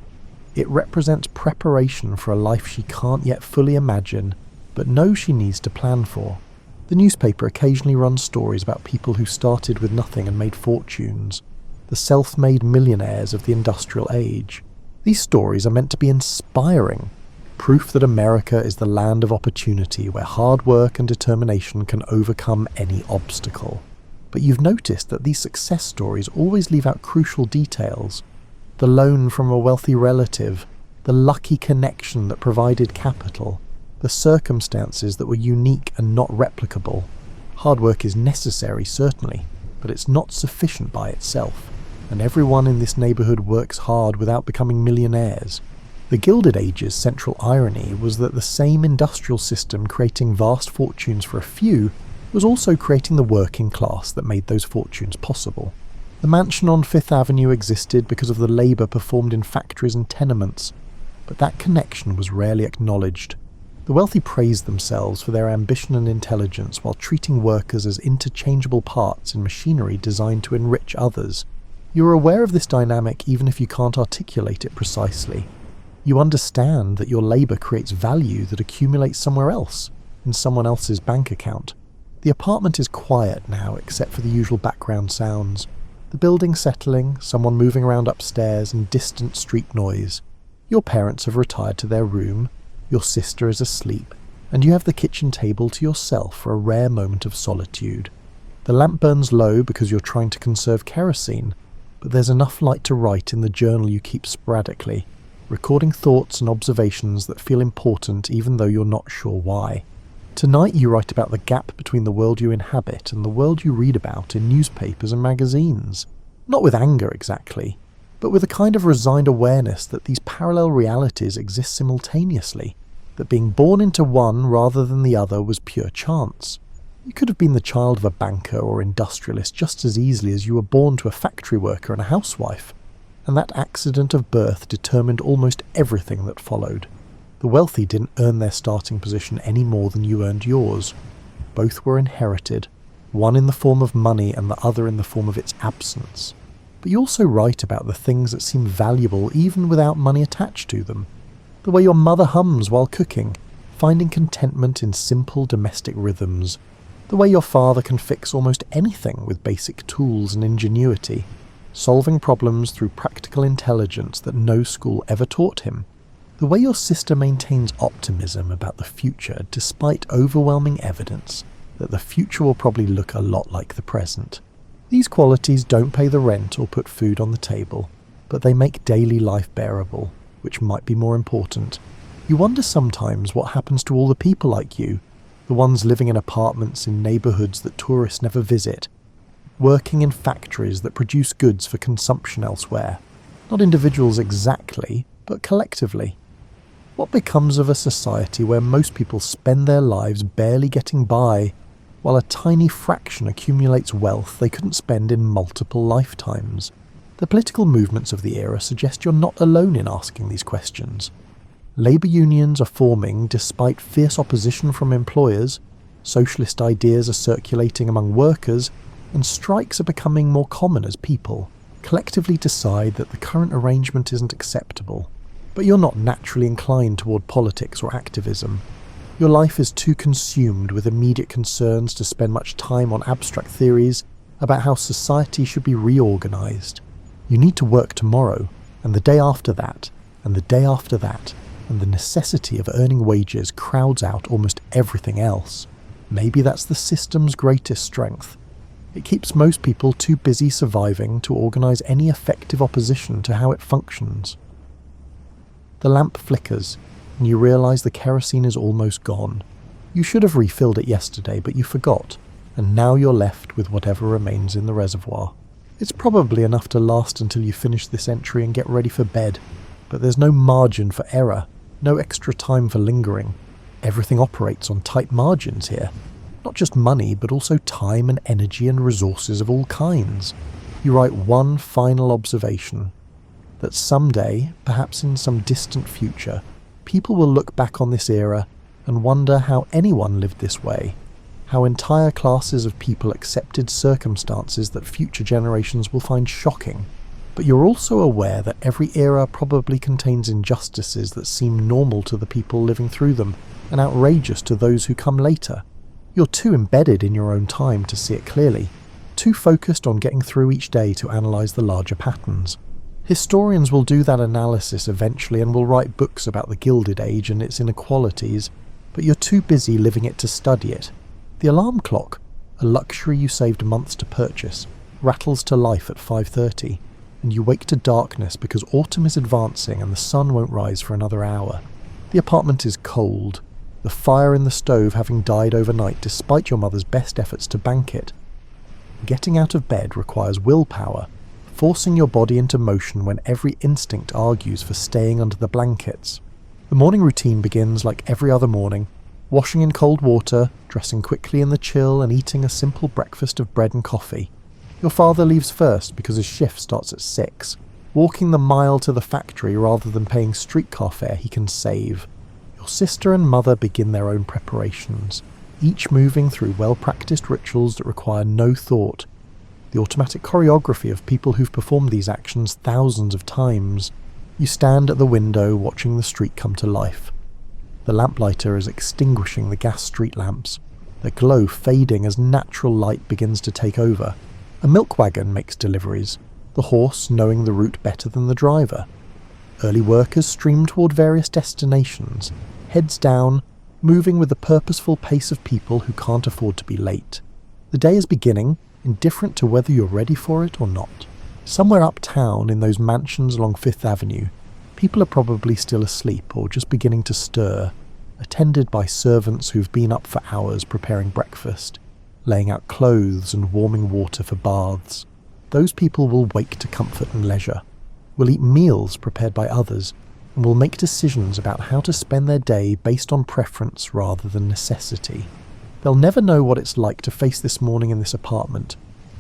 It represents preparation for a life she can't yet fully imagine, but knows she needs to plan for. The newspaper occasionally runs stories about people who started with nothing and made fortunes, the self-made millionaires of the industrial age. These stories are meant to be inspiring, proof that America is the land of opportunity where hard work and determination can overcome any obstacle. But you've noticed that these success stories always leave out crucial details. The loan from a wealthy relative, the lucky connection that provided capital, the circumstances that were unique and not replicable. Hard work is necessary, certainly, but it's not sufficient by itself, and everyone in this neighbourhood works hard without becoming millionaires. The Gilded Age's central irony was that the same industrial system creating vast fortunes for a few was also creating the working class that made those fortunes possible. The mansion on Fifth Avenue existed because of the labour performed in factories and tenements, but that connection was rarely acknowledged. The wealthy praised themselves for their ambition and intelligence while treating workers as interchangeable parts in machinery designed to enrich others. You are aware of this dynamic even if you can't articulate it precisely. You understand that your labour creates value that accumulates somewhere else, in someone else's bank account. The apartment is quiet now except for the usual background sounds. The building settling, someone moving around upstairs and distant street noise. Your parents have retired to their room, your sister is asleep, and you have the kitchen table to yourself for a rare moment of solitude. The lamp burns low because you're trying to conserve kerosene, but there's enough light to write in the journal you keep sporadically, recording thoughts and observations that feel important even though you're not sure why. Tonight you write about the gap between the world you inhabit and the world you read about in newspapers and magazines. Not with anger exactly. but with a kind of resigned awareness that these parallel realities exist simultaneously, that being born into one rather than the other was pure chance. You could have been the child of a banker or industrialist just as easily as you were born to a factory worker and a housewife, and that accident of birth determined almost everything that followed. The wealthy didn't earn their starting position any more than you earned yours. Both were inherited, one in the form of money and the other in the form of its absence. But you also write about the things that seem valuable even without money attached to them. The way your mother hums while cooking, finding contentment in simple domestic rhythms. The way your father can fix almost anything with basic tools and ingenuity, solving problems through practical intelligence that no school ever taught him. The way your sister maintains optimism about the future despite overwhelming evidence that the future will probably look a lot like the present. These qualities don't pay the rent or put food on the table, but they make daily life bearable, which might be more important. You wonder sometimes what happens to all the people like you, the ones living in apartments in neighbourhoods that tourists never visit, working in factories that produce goods for consumption elsewhere. Not individuals exactly, but collectively. What becomes of a society where most people spend their lives barely getting by, while a tiny fraction accumulates wealth they couldn't spend in multiple lifetimes? The political movements of the era suggest you're not alone in asking these questions. Labour unions are forming despite fierce opposition from employers, socialist ideas are circulating among workers, and strikes are becoming more common as people collectively decide that the current arrangement isn't acceptable. But you're not naturally inclined toward politics or activism. Your life is too consumed with immediate concerns to spend much time on abstract theories about how society should be reorganised. You need to work tomorrow, and the day after that, and the day after that, and the necessity of earning wages crowds out almost everything else. Maybe that's the system's greatest strength. It keeps most people too busy surviving to organise any effective opposition to how it functions. The lamp flickers, and you realise the kerosene is almost gone. You should have refilled it yesterday, but you forgot, and now you're left with whatever remains in the reservoir. It's probably enough to last until you finish this entry and get ready for bed, but there's no margin for error, no extra time for lingering. Everything operates on tight margins here. Not just money, but also time and energy and resources of all kinds. You write one final observation, that someday, perhaps in some distant future, people will look back on this era and wonder how anyone lived this way, how entire classes of people accepted circumstances that future generations will find shocking. But you're also aware that every era probably contains injustices that seem normal to the people living through them and outrageous to those who come later. You're too embedded in your own time to see it clearly, too focused on getting through each day to analyse the larger patterns. Historians will do that analysis eventually and will write books about the Gilded Age and its inequalities, but you're too busy living it to study it. The alarm clock, a luxury you saved months to purchase, rattles to life at 5:30, and you wake to darkness because autumn is advancing and the sun won't rise for another hour. The apartment is cold, the fire in the stove having died overnight despite your mother's best efforts to bank it. Getting out of bed requires willpower, forcing your body into motion when every instinct argues for staying under the blankets. The morning routine begins like every other morning, washing in cold water, dressing quickly in the chill and eating a simple breakfast of bread and coffee. Your father leaves first because his shift starts at 6, walking the mile to the factory rather than paying streetcar fare he can save. Your sister and mother begin their own preparations, each moving through well-practiced rituals that require no thought, the automatic choreography of people who've performed these actions thousands of times. You stand at the window watching the street come to life. The lamplighter is extinguishing the gas street lamps, their glow fading as natural light begins to take over. A milk wagon makes deliveries, the horse knowing the route better than the driver. Early workers stream toward various destinations, heads down, moving with the purposeful pace of people who can't afford to be late. The day is beginning, indifferent to whether you're ready for it or not. Somewhere uptown in those mansions along Fifth Avenue, people are probably still asleep or just beginning to stir, attended by servants who've been up for hours preparing breakfast, laying out clothes and warming water for baths. Those people will wake to comfort and leisure. will eat meals prepared by others, and will make decisions about how to spend their day based on preference rather than necessity. They'll never know what it's like to face this morning in this apartment,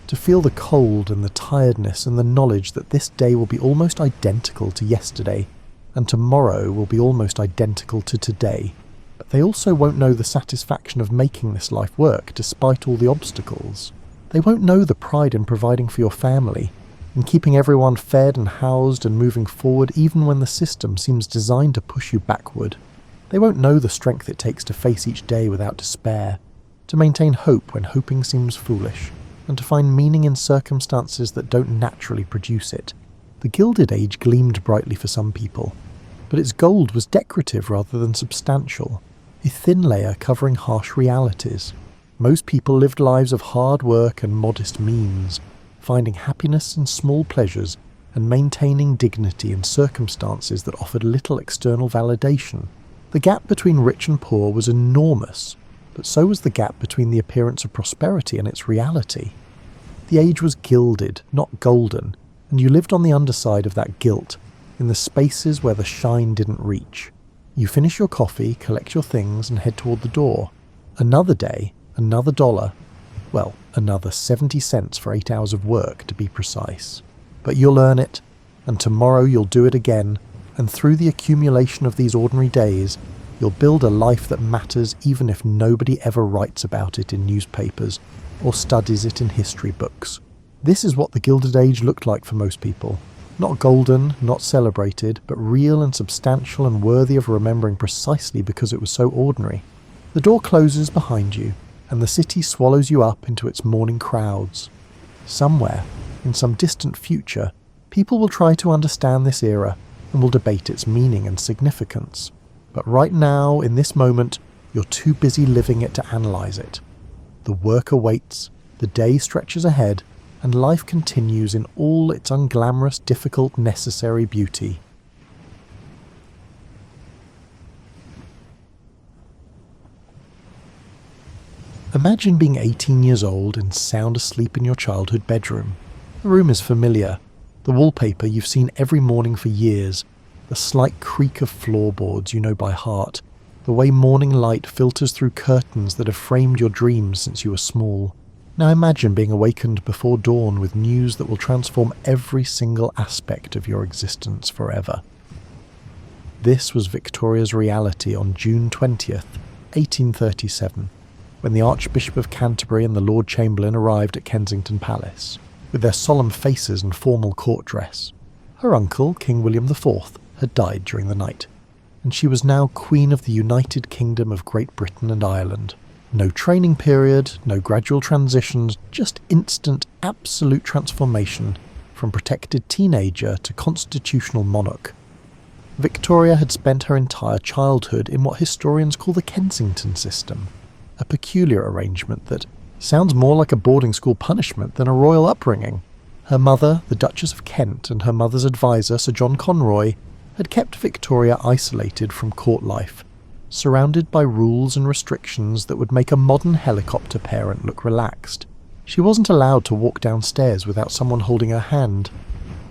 to feel the cold and the tiredness and the knowledge that this day will be almost identical to yesterday, and tomorrow will be almost identical to today. But they also won't know the satisfaction of making this life work despite all the obstacles. They won't know the pride in providing for your family, in keeping everyone fed and housed and moving forward even when the system seems designed to push you backward. They won't know the strength it takes to face each day without despair, to maintain hope when hoping seems foolish, and to find meaning in circumstances that don't naturally produce it. The Gilded Age gleamed brightly for some people, but its gold was decorative rather than substantial, a thin layer covering harsh realities. Most people lived lives of hard work and modest means, finding happiness in small pleasures and maintaining dignity in circumstances that offered little external validation. The gap between rich and poor was enormous, but so was the gap between the appearance of prosperity and its reality. The age was gilded, not golden, and you lived on the underside of that gilt, in the spaces where the shine didn't reach. You finish your coffee, collect your things, and head toward the door. Another day, another dollar, well, another 70 cents for 8 hours of work to be precise. But you'll earn it, and tomorrow you'll do it again, and through the accumulation of these ordinary days, you'll build a life that matters even if nobody ever writes about it in newspapers or studies it in history books. This is what the Gilded Age looked like for most people. Not golden, not celebrated, but real and substantial and worthy of remembering precisely because it was so ordinary. The door closes behind you, and the city swallows you up into its morning crowds. Somewhere, in some distant future, people will try to understand this era and will debate its meaning and significance. But right now, in this moment, you're too busy living it to analyze it. The work awaits, the day stretches ahead, and life continues in all its unglamorous, difficult, necessary beauty. Imagine being 18 years old and sound asleep in your childhood bedroom. The room is familiar. The wallpaper you've seen every morning for years. The slight creak of floorboards you know by heart. The way morning light filters through curtains that have framed your dreams since you were small. Now imagine being awakened before dawn with news that will transform every single aspect of your existence forever. This was Victoria's reality on June 20th, 1837. When the Archbishop of Canterbury and the Lord Chamberlain arrived at Kensington Palace, with their solemn faces and formal court dress. Her uncle, King William IV, had died during the night, and she was now Queen of the United Kingdom of Great Britain and Ireland. No training period, no gradual transitions, just instant, absolute transformation from protected teenager to constitutional monarch. Victoria had spent her entire childhood in what historians call the Kensington system, a peculiar arrangement that sounds more like a boarding school punishment than a royal upbringing. Her mother, the Duchess of Kent, and her mother's advisor, Sir John Conroy, had kept Victoria isolated from court life, surrounded by rules and restrictions that would make a modern helicopter parent look relaxed. She wasn't allowed to walk downstairs without someone holding her hand.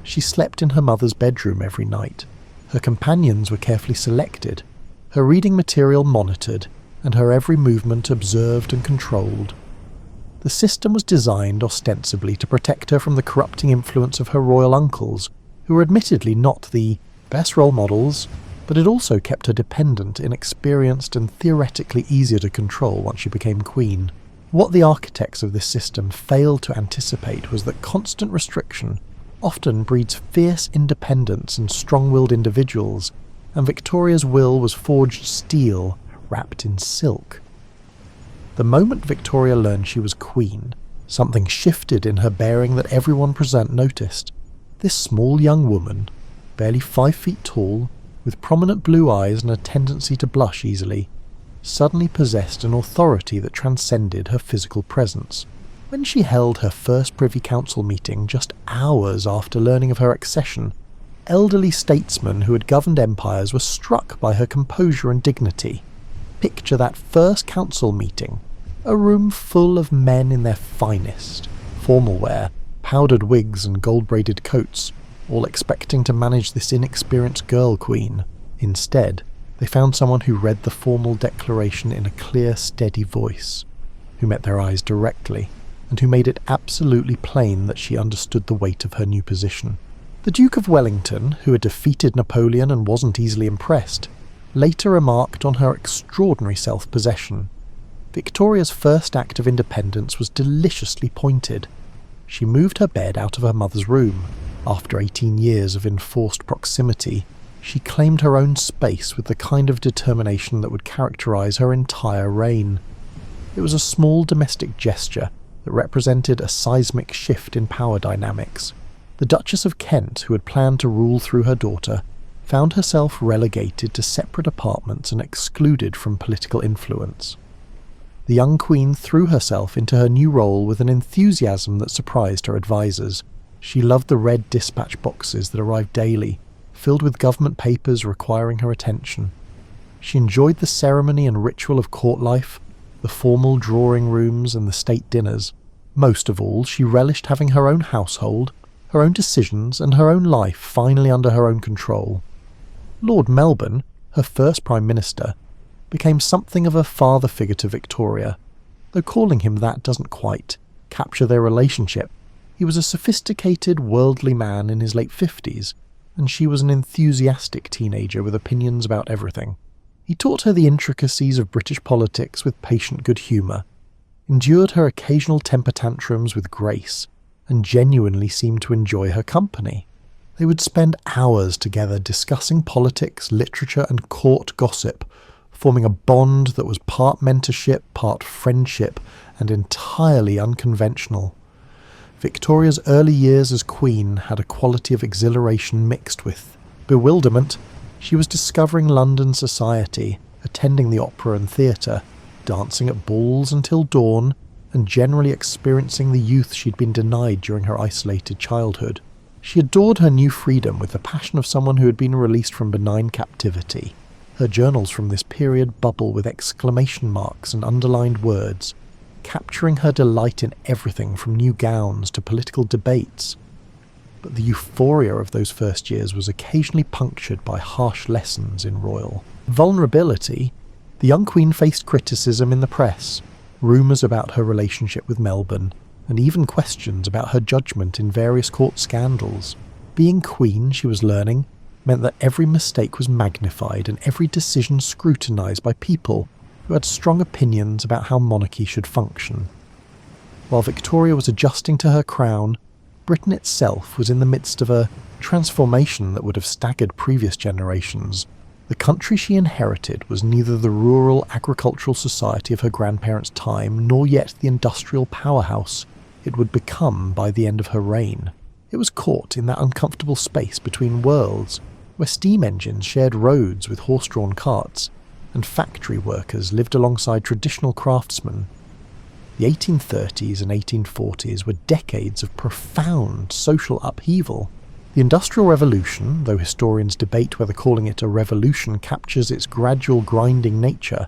She slept in her mother's bedroom every night. Her companions were carefully selected, her reading material monitored, and her every movement observed and controlled. The system was designed ostensibly to protect her from the corrupting influence of her royal uncles, who were admittedly not the best role models, but it also kept her dependent, inexperienced, and theoretically easier to control once she became queen. What the architects of this system failed to anticipate was that constant restriction often breeds fierce independence and strong-willed individuals, and Victoria's will was forged steel, wrapped in silk. The moment Victoria learned she was queen, something shifted in her bearing that everyone present noticed. This small young woman, barely 5 feet tall, with prominent blue eyes and a tendency to blush easily, suddenly possessed an authority that transcended her physical presence. When she held her first Privy Council meeting just hours after learning of her accession, elderly statesmen who had governed empires were struck by her composure and dignity. Picture that first council meeting, a room full of men in their finest, formal wear, powdered wigs and gold-braided coats, all expecting to manage this inexperienced girl queen. Instead, they found someone who read the formal declaration in a clear, steady voice, who met their eyes directly, and who made it absolutely plain that she understood the weight of her new position. The Duke of Wellington, who had defeated Napoleon and wasn't easily impressed, later remarked on her extraordinary self-possession. Victoria's first act of independence was deliciously pointed. She moved her bed out of her mother's room. After 18 years of enforced proximity, she claimed her own space with the kind of determination that would characterise her entire reign. It was a small domestic gesture that represented a seismic shift in power dynamics. The Duchess of Kent, who had planned to rule through her daughter, found herself relegated to separate apartments and excluded from political influence. The young queen threw herself into her new role with an enthusiasm that surprised her advisors. She loved the red dispatch boxes that arrived daily, filled with government papers requiring her attention. She enjoyed the ceremony and ritual of court life, the formal drawing rooms and the state dinners. Most of all, she relished having her own household, her own decisions, and her own life finally under her own control. Lord Melbourne, her first Prime Minister, became something of a father figure to Victoria, though calling him that doesn't quite capture their relationship. He was a sophisticated, worldly man in his late 50s, and she was an enthusiastic teenager with opinions about everything. He taught her the intricacies of British politics with patient good humour, endured her occasional temper tantrums with grace, and genuinely seemed to enjoy her company. They would spend hours together discussing politics, literature, and court gossip, forming a bond that was part mentorship, part friendship, and entirely unconventional. Victoria's early years as queen had a quality of exhilaration mixed with bewilderment. She was discovering London society, attending the opera and theatre, dancing at balls until dawn, and generally experiencing the youth she'd been denied during her isolated childhood. She adored her new freedom with the passion of someone who had been released from benign captivity. Her journals from this period bubble with exclamation marks and underlined words, capturing her delight in everything from new gowns to political debates. But the euphoria of those first years was occasionally punctured by harsh lessons in royal vulnerability. The young queen faced criticism in the press, rumours about her relationship with Melbourne, and even questions about her judgment in various court scandals. Being queen, she was learning, meant that every mistake was magnified and every decision scrutinised by people who had strong opinions about how monarchy should function. While Victoria was adjusting to her crown, Britain itself was in the midst of a transformation that would have staggered previous generations. The country she inherited was neither the rural agricultural society of her grandparents' time, nor yet the industrial powerhouse it would become by the end of her reign. It was caught in that uncomfortable space between worlds, where steam engines shared roads with horse-drawn carts, and factory workers lived alongside traditional craftsmen. The 1830s and 1840s were decades of profound social upheaval. The Industrial Revolution, though historians debate whether calling it a revolution captures its gradual grinding nature,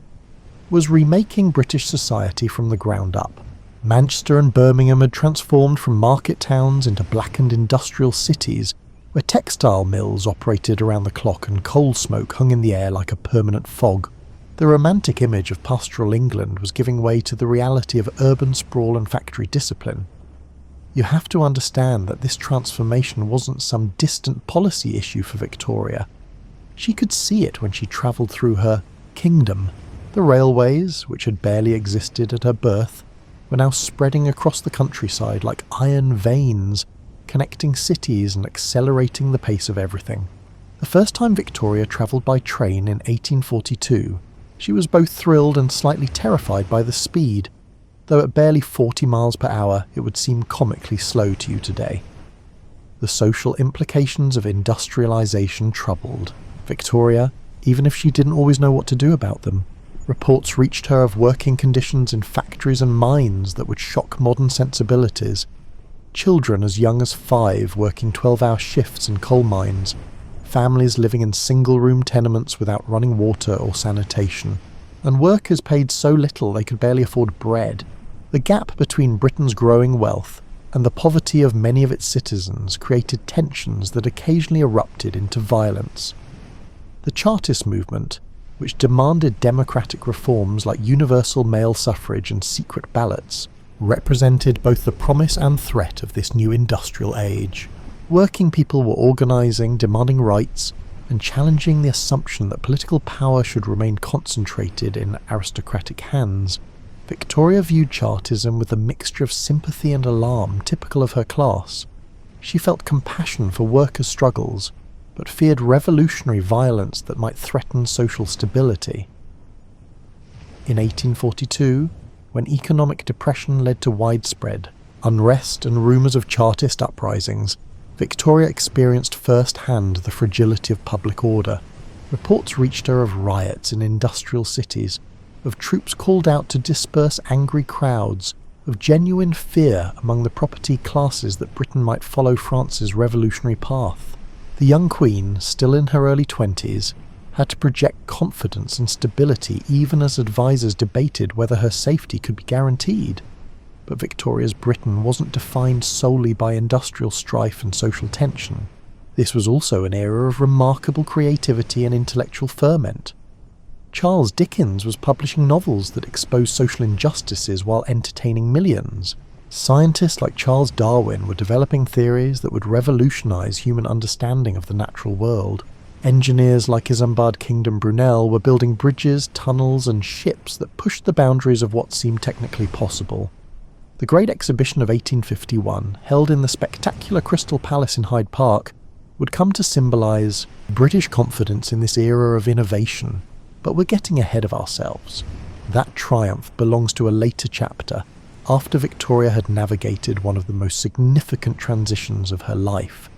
was remaking British society from the ground up. Manchester and Birmingham had transformed from market towns into blackened industrial cities, where textile mills operated around the clock and coal smoke hung in the air like a permanent fog. The romantic image of pastoral England was giving way to the reality of urban sprawl and factory discipline. You have to understand that this transformation wasn't some distant policy issue for Victoria. She could see it when she travelled through her kingdom. The railways, which had barely existed at her birth, were now spreading across the countryside like iron veins, connecting cities and accelerating the pace of everything. The first time Victoria travelled by train in 1842, she was both thrilled and slightly terrified by the speed, though at barely 40 miles per hour it would seem comically slow to you today. The social implications of industrialisation troubled Victoria, even if she didn't always know what to do about them. Reports reached her of working conditions in factories and mines that would shock modern sensibilities. Children as young as 5 working 12-hour shifts in coal mines, families living in single-room tenements without running water or sanitation, and workers paid so little they could barely afford bread. The gap between Britain's growing wealth and the poverty of many of its citizens created tensions that occasionally erupted into violence. The Chartist movement, which demanded democratic reforms like universal male suffrage and secret ballots, represented both the promise and threat of this new industrial age. Working people were organising, demanding rights, and challenging the assumption that political power should remain concentrated in aristocratic hands. Victoria viewed Chartism with a mixture of sympathy and alarm typical of her class. She felt compassion for workers' struggles, but feared revolutionary violence that might threaten social stability. In 1842, when economic depression led to widespread unrest and rumours of Chartist uprisings, Victoria experienced firsthand the fragility of public order. Reports reached her of riots in industrial cities, of troops called out to disperse angry crowds, of genuine fear among the property classes that Britain might follow France's revolutionary path. The young queen, still in her early 20s, had to project confidence and stability even as advisers debated whether her safety could be guaranteed. But Victoria's Britain wasn't defined solely by industrial strife and social tension. This was also an era of remarkable creativity and intellectual ferment. Charles Dickens was publishing novels that exposed social injustices while entertaining millions. Scientists like Charles Darwin were developing theories that would revolutionize human understanding of the natural world. Engineers like Isambard Kingdom Brunel were building bridges, tunnels, and ships that pushed the boundaries of what seemed technically possible. The Great Exhibition of 1851, held in the spectacular Crystal Palace in Hyde Park, would come to symbolise British confidence in this era of innovation. But we're getting ahead of ourselves. That triumph belongs to a later chapter, after Victoria had navigated one of the most significant transitions of her life.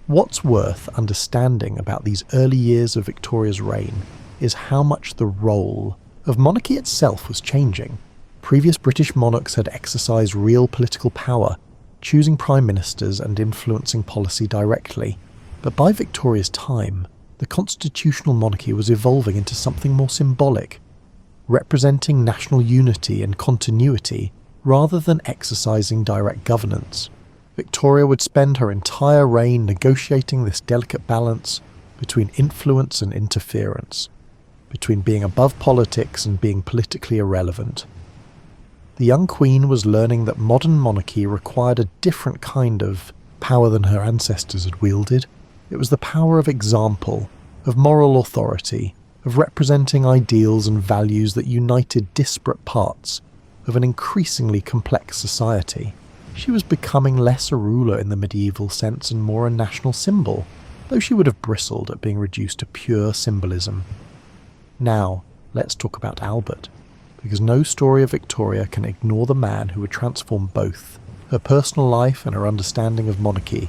What's worth understanding about these early years of Victoria's reign is how much the role of monarchy itself was changing. Previous British monarchs had exercised real political power, choosing prime ministers and influencing policy directly. But by Victoria's time, the constitutional monarchy was evolving into something more symbolic, representing national unity and continuity rather than exercising direct governance. Victoria would spend her entire reign negotiating this delicate balance between influence and interference, between being above politics and being politically irrelevant. The young queen was learning that modern monarchy required a different kind of power than her ancestors had wielded. It was the power of example, of moral authority, of representing ideals and values that united disparate parts of an increasingly complex society. She was becoming less a ruler in the medieval sense and more a national symbol, though she would have bristled at being reduced to pure symbolism. Now, let's talk about Albert, because no story of Victoria can ignore the man who would transform both her personal life and her understanding of monarchy.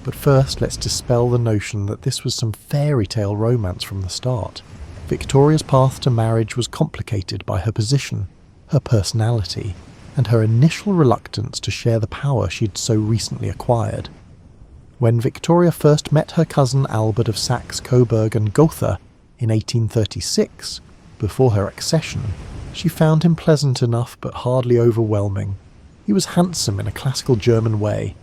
But first, let's dispel the notion that this was some fairy tale romance from the start. Victoria's path to marriage was complicated by her position, her personality, and her initial reluctance to share the power she'd so recently acquired. When Victoria first met her cousin Albert of Saxe, Coburg and Gotha in 1836, before her accession, she found him pleasant enough but hardly overwhelming. He was handsome in a classical German way,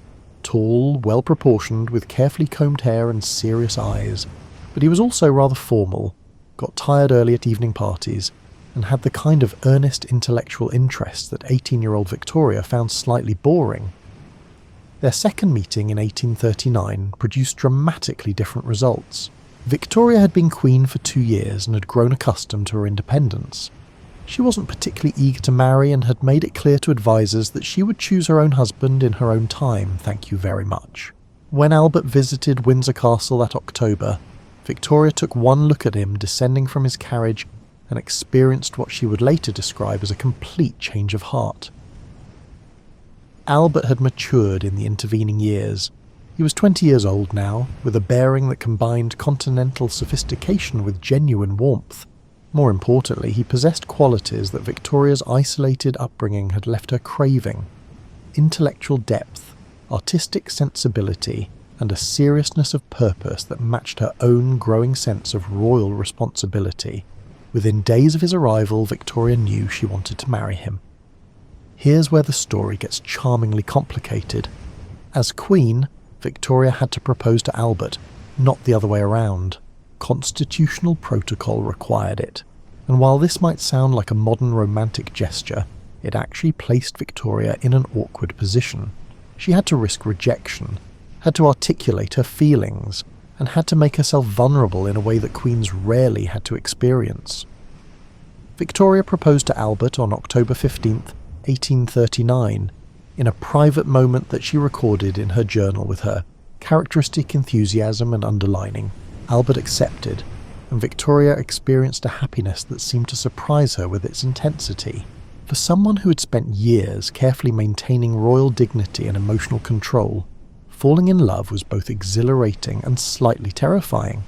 tall, well-proportioned, with carefully combed hair and serious eyes, but he was also rather formal, got tired early at evening parties, and had the kind of earnest intellectual interest that 18-year-old Victoria found slightly boring. Their second meeting in 1839 produced dramatically different results. Victoria had been queen for 2 years and had grown accustomed to her independence. She wasn't particularly eager to marry and had made it clear to advisers that she would choose her own husband in her own time, thank you very much. When Albert visited Windsor Castle that October, Victoria took one look at him descending from his carriage and experienced what she would later describe as a complete change of heart. Albert had matured in the intervening years. He was 20 years old now, with a bearing that combined continental sophistication with genuine warmth. More importantly, he possessed qualities that Victoria's isolated upbringing had left her craving: intellectual depth, artistic sensibility, and a seriousness of purpose that matched her own growing sense of royal responsibility. Within days of his arrival, Victoria knew she wanted to marry him. Here's where the story gets charmingly complicated. As Queen, Victoria had to propose to Albert, not the other way around. Constitutional protocol required it, and while this might sound like a modern romantic gesture, it actually placed Victoria in an awkward position. She had to risk rejection, had to articulate her feelings, and had to make herself vulnerable in a way that queens rarely had to experience. Victoria proposed to Albert on October 15th, 1839, in a private moment that she recorded in her journal with her characteristic enthusiasm and underlining. Albert accepted, and Victoria experienced a happiness that seemed to surprise her with its intensity. For someone who had spent years carefully maintaining royal dignity and emotional control, falling in love was both exhilarating and slightly terrifying.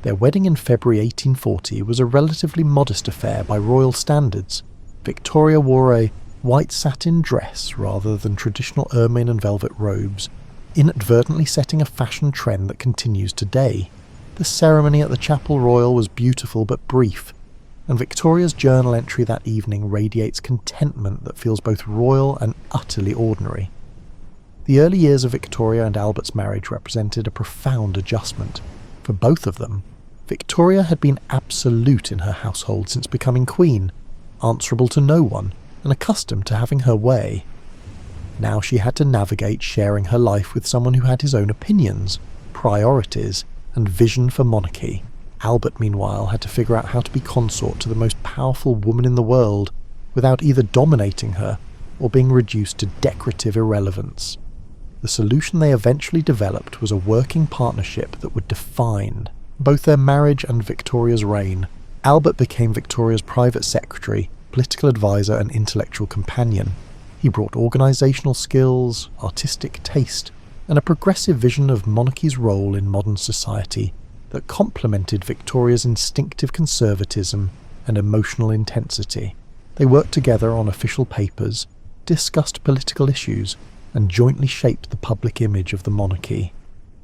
Their wedding in February 1840 was a relatively modest affair by royal standards. Victoria wore a white satin dress rather than traditional ermine and velvet robes, inadvertently setting a fashion trend that continues today. The ceremony at the Chapel Royal was beautiful but brief, and Victoria's journal entry that evening radiates contentment that feels both royal and utterly ordinary. The early years of Victoria and Albert's marriage represented a profound adjustment. For both of them, Victoria had been absolute in her household since becoming queen, answerable to no one, and accustomed to having her way. Now she had to navigate sharing her life with someone who had his own opinions, priorities, and vision for monarchy. Albert, meanwhile, had to figure out how to be consort to the most powerful woman in the world without either dominating her or being reduced to decorative irrelevance. The solution they eventually developed was a working partnership that would define both their marriage and Victoria's reign. Albert became Victoria's private secretary, political advisor, and intellectual companion. He brought organisational skills, artistic taste, and a progressive vision of monarchy's role in modern society that complemented Victoria's instinctive conservatism and emotional intensity. They worked together on official papers, discussed political issues, and jointly shaped the public image of the monarchy.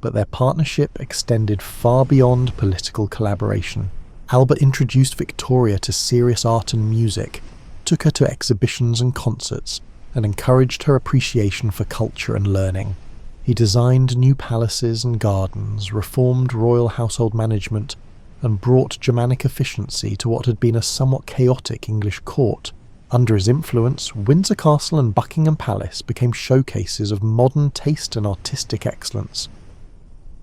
But their partnership extended far beyond political collaboration. Albert introduced Victoria to serious art and music, took her to exhibitions and concerts, and encouraged her appreciation for culture and learning. He designed new palaces and gardens, reformed royal household management, and brought Germanic efficiency to what had been a somewhat chaotic English court. Under his influence, Windsor Castle and Buckingham Palace became showcases of modern taste and artistic excellence.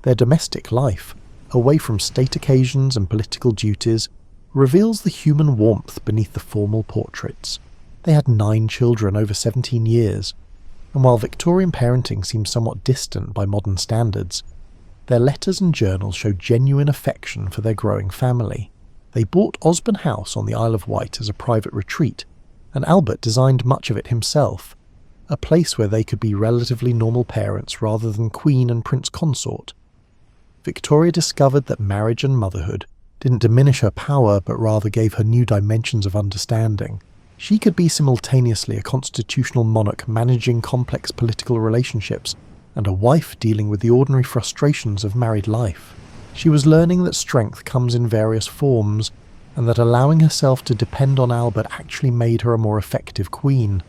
Their domestic life, away from state occasions and political duties, reveals the human warmth beneath the formal portraits. They had 9 children over 17 years, and while Victorian parenting seems somewhat distant by modern standards, their letters and journals show genuine affection for their growing family. They bought Osborne House on the Isle of Wight as a private retreat, and Albert designed much of it himself, a place where they could be relatively normal parents rather than queen and prince consort. Victoria discovered that marriage and motherhood didn't diminish her power but rather gave her new dimensions of understanding. She could be simultaneously a constitutional monarch managing complex political relationships and a wife dealing with the ordinary frustrations of married life. She was learning that strength comes in various forms, and that allowing herself to depend on Albert actually made her a more effective queen.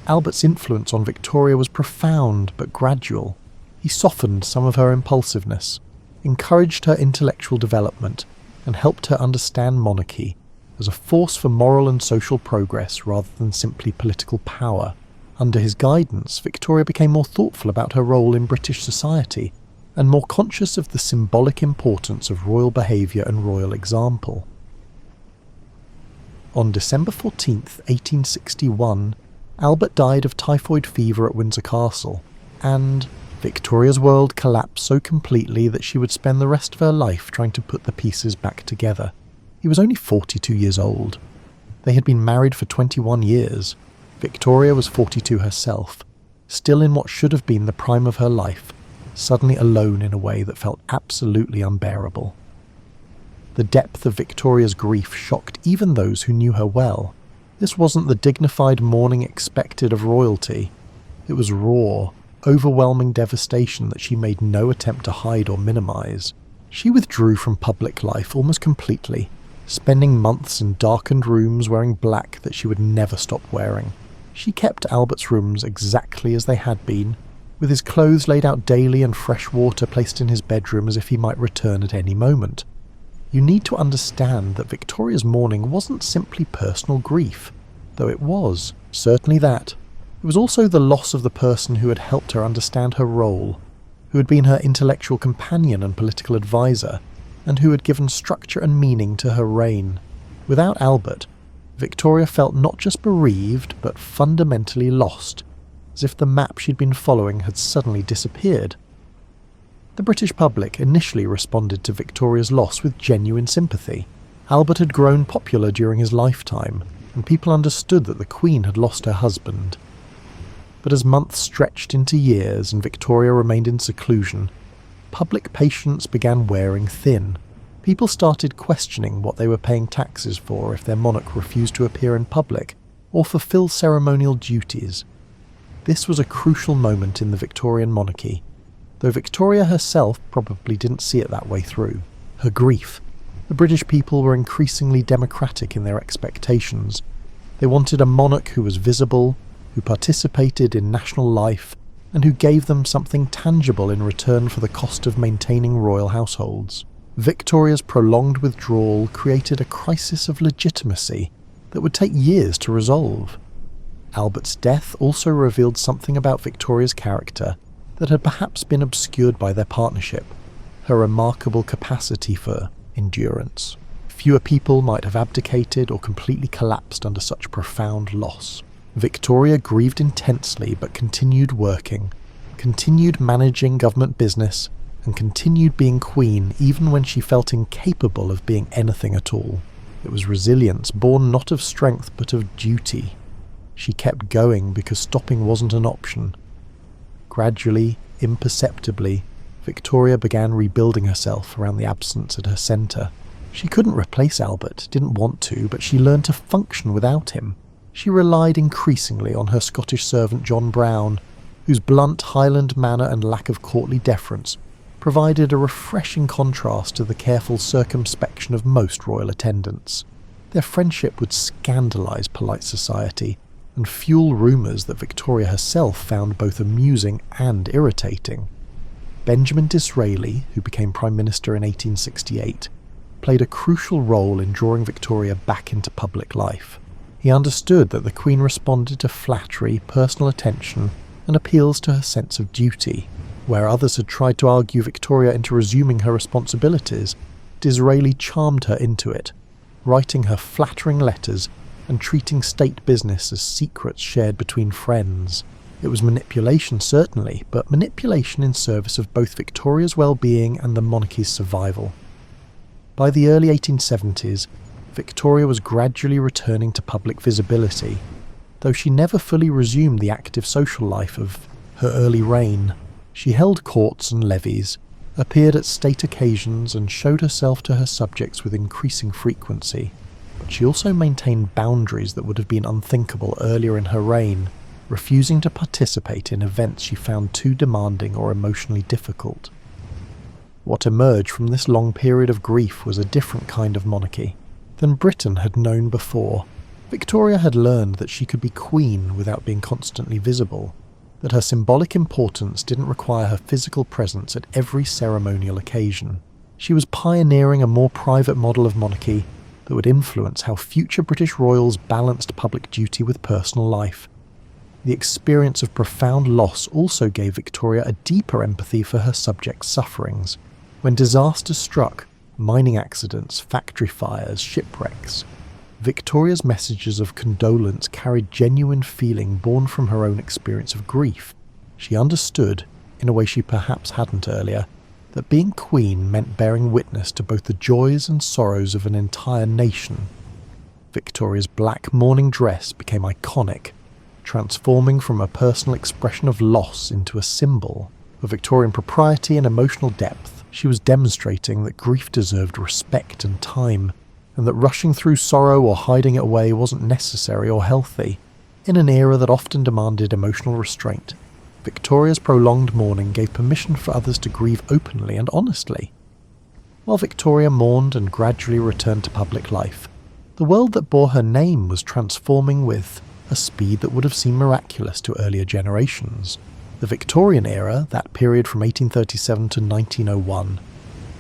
Albert's influence on Victoria was profound but gradual. He softened some of her impulsiveness, encouraged her intellectual development, and helped her understand monarchy as a force for moral and social progress rather than simply political power. Under his guidance, Victoria became more thoughtful about her role in British society and more conscious of the symbolic importance of royal behaviour and royal example. On December 14th, 1861, Albert died of typhoid fever at Windsor Castle, and Victoria's world collapsed so completely that she would spend the rest of her life trying to put the pieces back together. He was only 42 years old. They had been married for 21 years. Victoria was 42 herself, still in what should have been the prime of her life, suddenly alone in a way that felt absolutely unbearable. The depth of Victoria's grief shocked even those who knew her well. This wasn't the dignified mourning expected of royalty. It was raw, overwhelming devastation that she made no attempt to hide or minimize. She withdrew from public life almost completely, spending months in darkened rooms wearing black that she would never stop wearing. She kept Albert's rooms exactly as they had been, with his clothes laid out daily and fresh water placed in his bedroom as if he might return at any moment. You need to understand that Victoria's mourning wasn't simply personal grief, though it was, certainly that. It was also the loss of the person who had helped her understand her role, who had been her intellectual companion and political advisor, and who had given structure and meaning to her reign. Without Albert, Victoria felt not just bereaved, but fundamentally lost, as if the map she'd been following had suddenly disappeared. The British public initially responded to Victoria's loss with genuine sympathy. Albert had grown popular during his lifetime, and people understood that the Queen had lost her husband. But as months stretched into years and Victoria remained in seclusion, public patience began wearing thin. People started questioning what they were paying taxes for if their monarch refused to appear in public or fulfill ceremonial duties. This was a crucial moment in the Victorian monarchy, though Victoria herself probably didn't see it that way through. Her grief. The British people were increasingly democratic in their expectations. They wanted a monarch who was visible, who participated in national life, and who gave them something tangible in return for the cost of maintaining royal households. Victoria's prolonged withdrawal created a crisis of legitimacy that would take years to resolve. Albert's death also revealed something about Victoria's character that had perhaps been obscured by their partnership, her remarkable capacity for endurance. Fewer people might have abdicated or completely collapsed under such profound loss. Victoria grieved intensely but continued working, continued managing government business, and continued being queen even when she felt incapable of being anything at all. It was resilience born not of strength but of duty. She kept going because stopping wasn't an option. Gradually, imperceptibly, Victoria began rebuilding herself around the absence at her centre. She couldn't replace Albert, didn't want to, but she learned to function without him. She relied increasingly on her Scottish servant John Brown, whose blunt Highland manner and lack of courtly deference provided a refreshing contrast to the careful circumspection of most royal attendants. Their friendship would scandalise polite society and fuel rumours that Victoria herself found both amusing and irritating. Benjamin Disraeli, who became Prime Minister in 1868, played a crucial role in drawing Victoria back into public life. He understood that the Queen responded to flattery, personal attention, and appeals to her sense of duty. Where others had tried to argue Victoria into resuming her responsibilities, Disraeli charmed her into it, writing her flattering letters and treating state business as secrets shared between friends. It was manipulation, certainly, but manipulation in service of both Victoria's well-being and the monarchy's survival. By the early 1870s, Victoria was gradually returning to public visibility, though she never fully resumed the active social life of her early reign. She held courts and levees, appeared at state occasions, and showed herself to her subjects with increasing frequency. But she also maintained boundaries that would have been unthinkable earlier in her reign, refusing to participate in events she found too demanding or emotionally difficult. What emerged from this long period of grief was a different kind of monarchy than Britain had known before. Victoria had learned that she could be queen without being constantly visible, that her symbolic importance didn't require her physical presence at every ceremonial occasion. She was pioneering a more private model of monarchy that would influence how future British royals balanced public duty with personal life. The experience of profound loss also gave Victoria a deeper empathy for her subjects' sufferings. When disasters struck, mining accidents, factory fires, shipwrecks, Victoria's messages of condolence carried genuine feeling born from her own experience of grief. She understood, in a way she perhaps hadn't earlier, that being queen meant bearing witness to both the joys and sorrows of an entire nation. Victoria's black mourning dress became iconic, transforming from a personal expression of loss into a symbol of Victorian propriety and emotional depth. She was demonstrating that grief deserved respect and time, and that rushing through sorrow or hiding it away wasn't necessary or healthy. In an era that often demanded emotional restraint, Victoria's prolonged mourning gave permission for others to grieve openly and honestly. While Victoria mourned and gradually returned to public life, the world that bore her name was transforming with a speed that would have seemed miraculous to earlier generations. The Victorian era, that period from 1837 to 1901,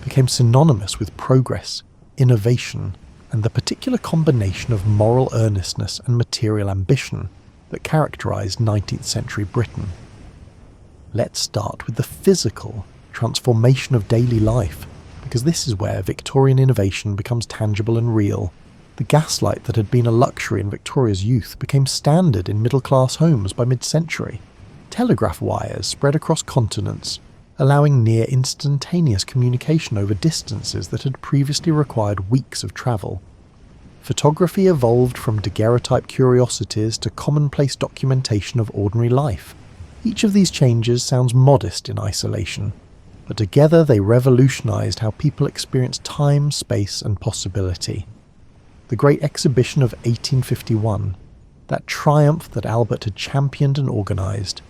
became synonymous with progress, innovation, and the particular combination of moral earnestness and material ambition that characterised 19th century Britain. Let's start with the physical transformation of daily life, because this is where Victorian innovation becomes tangible and real. The gaslight that had been a luxury in Victoria's youth became standard in middle-class homes by mid-century. Telegraph wires spread across continents, allowing near instantaneous communication over distances that had previously required weeks of travel. Photography evolved from daguerreotype curiosities to commonplace documentation of ordinary life. Each of these changes sounds modest in isolation, but together they revolutionised how people experience time, space, and possibility. The Great Exhibition of 1851, that triumph that Albert had championed and organised,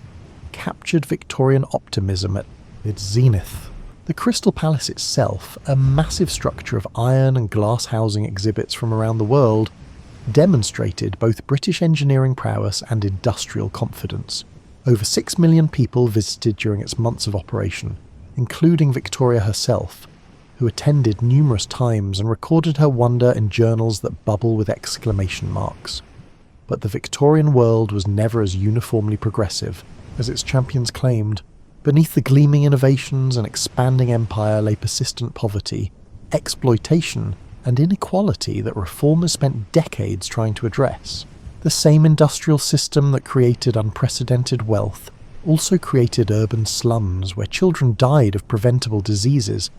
captured Victorian optimism at its zenith. The Crystal Palace itself, a massive structure of iron and glass housing exhibits from around the world, demonstrated both British engineering prowess and industrial confidence. Over 6 million people visited during its months of operation, including Victoria herself, who attended numerous times and recorded her wonder in journals that bubble with exclamation marks. But the Victorian world was never as uniformly progressive as its champions claimed. Beneath the gleaming innovations and expanding empire lay persistent poverty, exploitation, and inequality that reformers spent decades trying to address. The same industrial system that created unprecedented wealth also created urban slums where children died of preventable diseases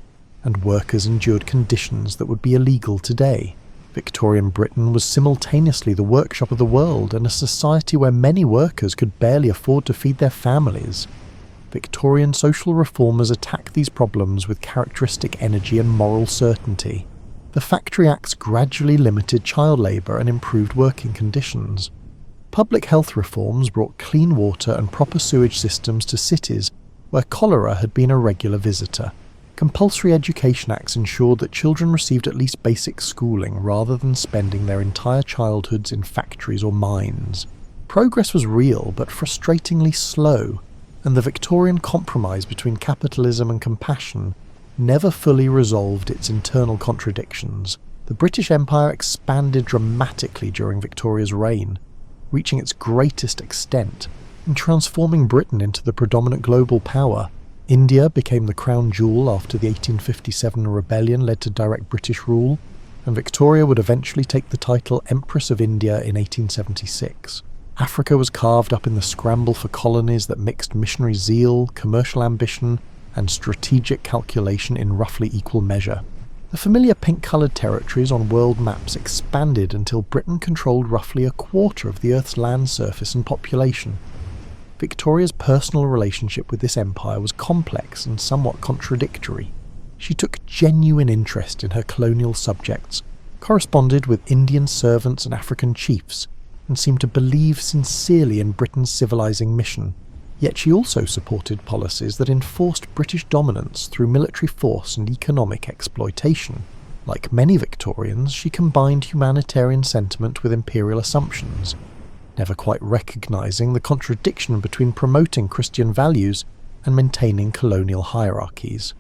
and workers endured conditions that would be illegal today. Victorian Britain was simultaneously the workshop of the world and a society where many workers could barely afford to feed their families. Victorian social reformers attacked these problems with characteristic energy and moral certainty. The Factory Acts gradually limited child labour and improved working conditions. Public health reforms brought clean water and proper sewage systems to cities where cholera had been a regular visitor. Compulsory Education Acts ensured that children received at least basic schooling rather than spending their entire childhoods in factories or mines. Progress was real but frustratingly slow, and the Victorian compromise between capitalism and compassion never fully resolved its internal contradictions. The British Empire expanded dramatically during Victoria's reign, reaching its greatest extent and transforming Britain into the predominant global power. India became the crown jewel after the 1857 rebellion led to direct British rule, and Victoria would eventually take the title Empress of India in 1876. Africa was carved up in the scramble for colonies that mixed missionary zeal, commercial ambition, and strategic calculation in roughly equal measure. The familiar pink-coloured territories on world maps expanded until Britain controlled roughly a quarter of the Earth's land surface and population. Victoria's personal relationship with this empire was complex and somewhat contradictory. She took genuine interest in her colonial subjects, corresponded with Indian servants and African chiefs, and seemed to believe sincerely in Britain's civilizing mission. Yet she also supported policies that enforced British dominance through military force and economic exploitation. Like many Victorians, she combined humanitarian sentiment with imperial assumptions, never quite recognising the contradiction between promoting Christian values and maintaining colonial hierarchies.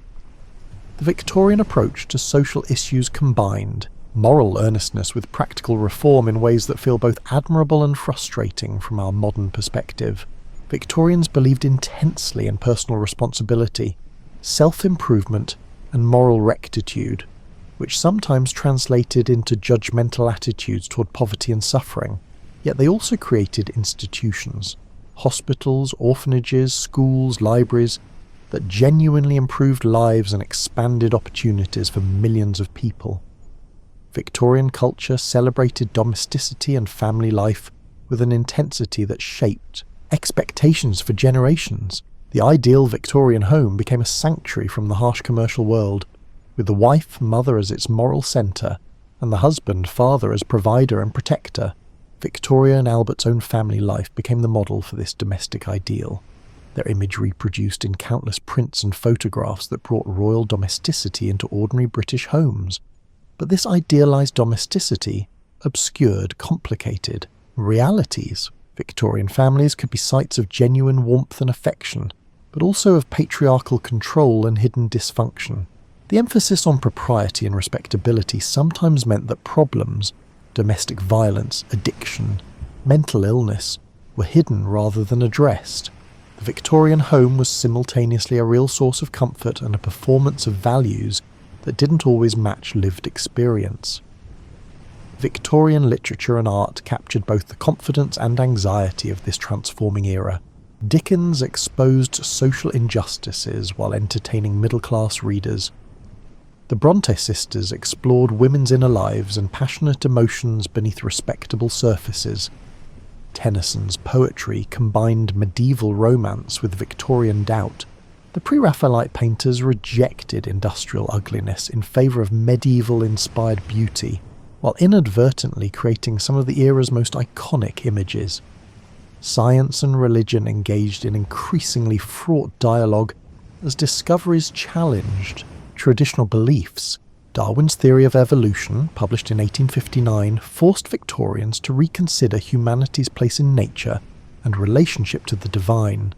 The Victorian approach to social issues combined moral earnestness with practical reform in ways that feel both admirable and frustrating from our modern perspective. Victorians believed intensely in personal responsibility, self-improvement, and moral rectitude, which sometimes translated into judgmental attitudes toward poverty and suffering. Yet they also created institutions, hospitals, orphanages, schools, libraries, that genuinely improved lives and expanded opportunities for millions of people. Victorian culture celebrated domesticity and family life with an intensity that shaped expectations for generations. The ideal Victorian home became a sanctuary from the harsh commercial world, with the wife, mother as its moral centre, and the husband, father as provider and protector. Victoria and Albert's own family life became the model for this domestic ideal, their image reproduced in countless prints and photographs that brought royal domesticity into ordinary British homes. But this idealised domesticity, obscured, complicated, realities, Victorian families could be sites of genuine warmth and affection, but also of patriarchal control and hidden dysfunction. The emphasis on propriety and respectability sometimes meant that problems, domestic violence, addiction, mental illness, were hidden rather than addressed. The Victorian home was simultaneously a real source of comfort and a performance of values that didn't always match lived experience. Victorian literature and art captured both the confidence and anxiety of this transforming era. Dickens exposed social injustices while entertaining middle-class readers. The Bronte sisters explored women's inner lives and passionate emotions beneath respectable surfaces. Tennyson's poetry combined medieval romance with Victorian doubt. The Pre-Raphaelite painters rejected industrial ugliness in favour of medieval-inspired beauty, while inadvertently creating some of the era's most iconic images. Science and religion engaged in increasingly fraught dialogue as discoveries challenged traditional beliefs. Darwin's theory of evolution, published in 1859, forced Victorians to reconsider humanity's place in nature and relationship to the divine.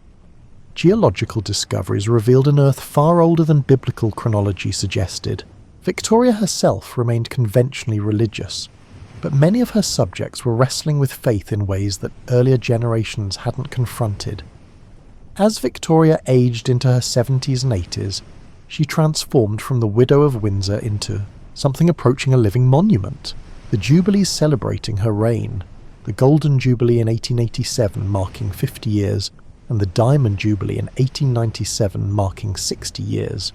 Geological discoveries revealed an Earth far older than biblical chronology suggested. Victoria herself remained conventionally religious, but many of her subjects were wrestling with faith in ways that earlier generations hadn't confronted. As Victoria aged into her 70s and 80s, she transformed from the widow of Windsor into something approaching a living monument. The Jubilees celebrating her reign, the Golden Jubilee in 1887 marking 50 years, and the Diamond Jubilee in 1897 marking 60 years,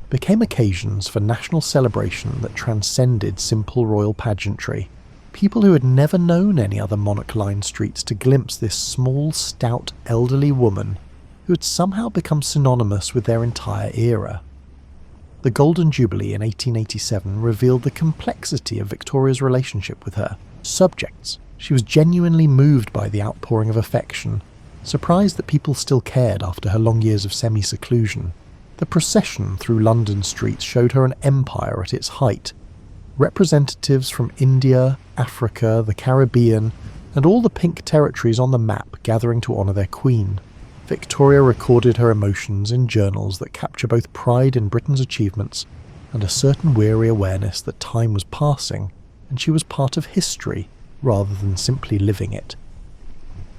became occasions for national celebration that transcended simple royal pageantry. People who had never known any other monarch-lined streets to glimpse this small, stout, elderly woman who had somehow become synonymous with their entire era. The Golden Jubilee in 1887 revealed the complexity of Victoria's relationship with her subjects. She was genuinely moved by the outpouring of affection, surprised that people still cared after her long years of semi-seclusion. The procession through London streets showed her an empire at its height. Representatives from India, Africa, the Caribbean, and all the pink territories on the map gathering to honour their queen. Victoria recorded her emotions in journals that capture both pride in Britain's achievements and a certain weary awareness that time was passing and she was part of history rather than simply living it.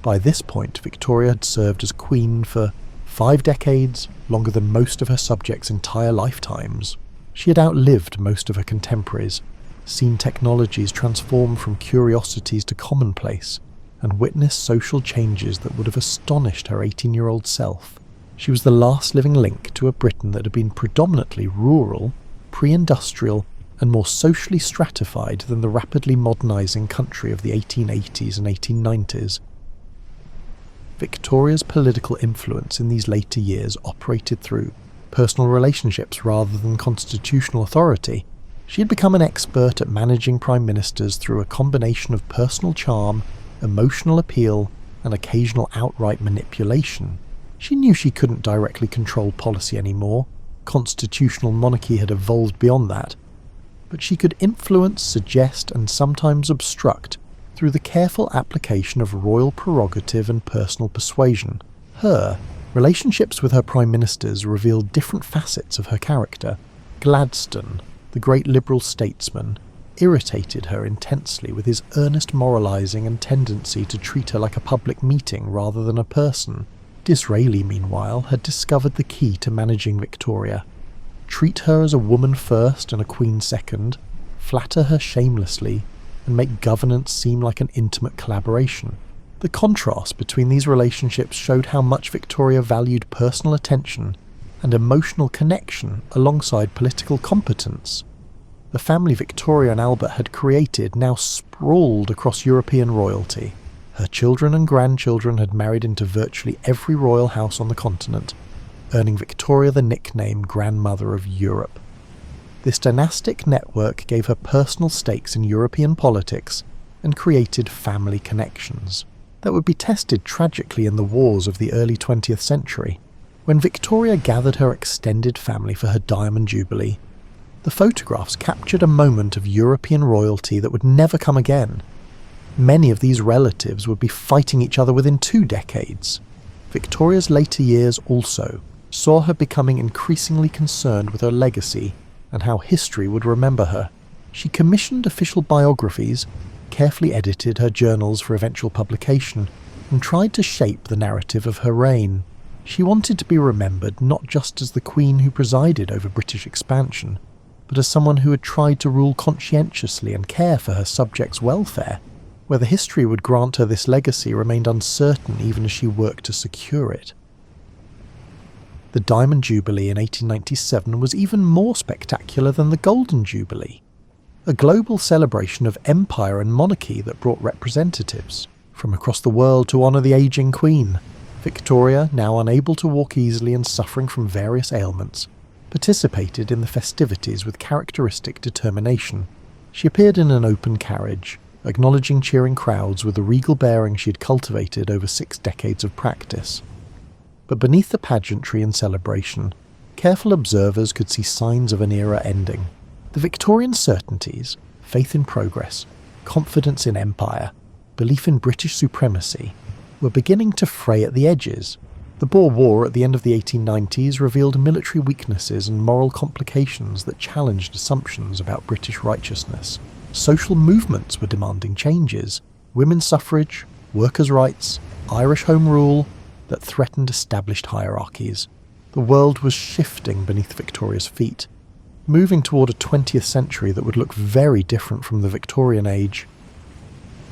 By this point, Victoria had served as queen for 5 decades, longer than most of her subjects' entire lifetimes. She had outlived most of her contemporaries, seen technologies transform from curiosities to commonplace, and witnessed social changes that would have astonished her 18-year-old self. She was the last living link to a Britain that had been predominantly rural, pre-industrial, and more socially stratified than the rapidly modernising country of the 1880s and 1890s. Victoria's political influence in these later years operated through personal relationships rather than constitutional authority. She had become an expert at managing prime ministers through a combination of personal charm, emotional appeal, and occasional outright manipulation. She knew she couldn't directly control policy anymore. Constitutional monarchy had evolved beyond that. But she could influence, suggest, and sometimes obstruct through the careful application of royal prerogative and personal persuasion. Her relationships with her prime ministers revealed different facets of her character. Gladstone, the great liberal statesman, irritated her intensely with his earnest moralising and tendency to treat her like a public meeting rather than a person. Disraeli, meanwhile, had discovered the key to managing Victoria. Treat her as a woman first and a queen second, flatter her shamelessly, and make governance seem like an intimate collaboration. The contrast between these relationships showed how much Victoria valued personal attention and emotional connection alongside political competence. The family Victoria and Albert had created now sprawled across European royalty. Her children and grandchildren had married into virtually every royal house on the continent, earning Victoria the nickname Grandmother of Europe. This dynastic network gave her personal stakes in European politics and created family connections that would be tested tragically in the wars of the early 20th century. When Victoria gathered her extended family for her Diamond Jubilee, the photographs captured a moment of European royalty that would never come again. Many of these relatives would be fighting each other within 2 decades. Victoria's later years also saw her becoming increasingly concerned with her legacy and how history would remember her. She commissioned official biographies, carefully edited her journals for eventual publication, and tried to shape the narrative of her reign. She wanted to be remembered not just as the queen who presided over British expansion, but as someone who had tried to rule conscientiously and care for her subjects' welfare. Whether history would grant her this legacy remained uncertain even as she worked to secure it. The Diamond Jubilee in 1897 was even more spectacular than the Golden Jubilee, a global celebration of empire and monarchy that brought representatives from across the world to honour the ageing Queen. Victoria, now unable to walk easily and suffering from various ailments, participated in the festivities with characteristic determination. She appeared in an open carriage, acknowledging cheering crowds with the regal bearing she had cultivated over 6 decades of practice. But beneath the pageantry and celebration, careful observers could see signs of an era ending. The Victorian certainties, faith in progress, confidence in empire, belief in British supremacy, were beginning to fray at the edges. The Boer War at the end of the 1890s revealed military weaknesses and moral complications that challenged assumptions about British righteousness. Social movements were demanding changes: women's suffrage, workers' rights, Irish Home Rule, that threatened established hierarchies. The world was shifting beneath Victoria's feet, moving toward a 20th century that would look very different from the Victorian age.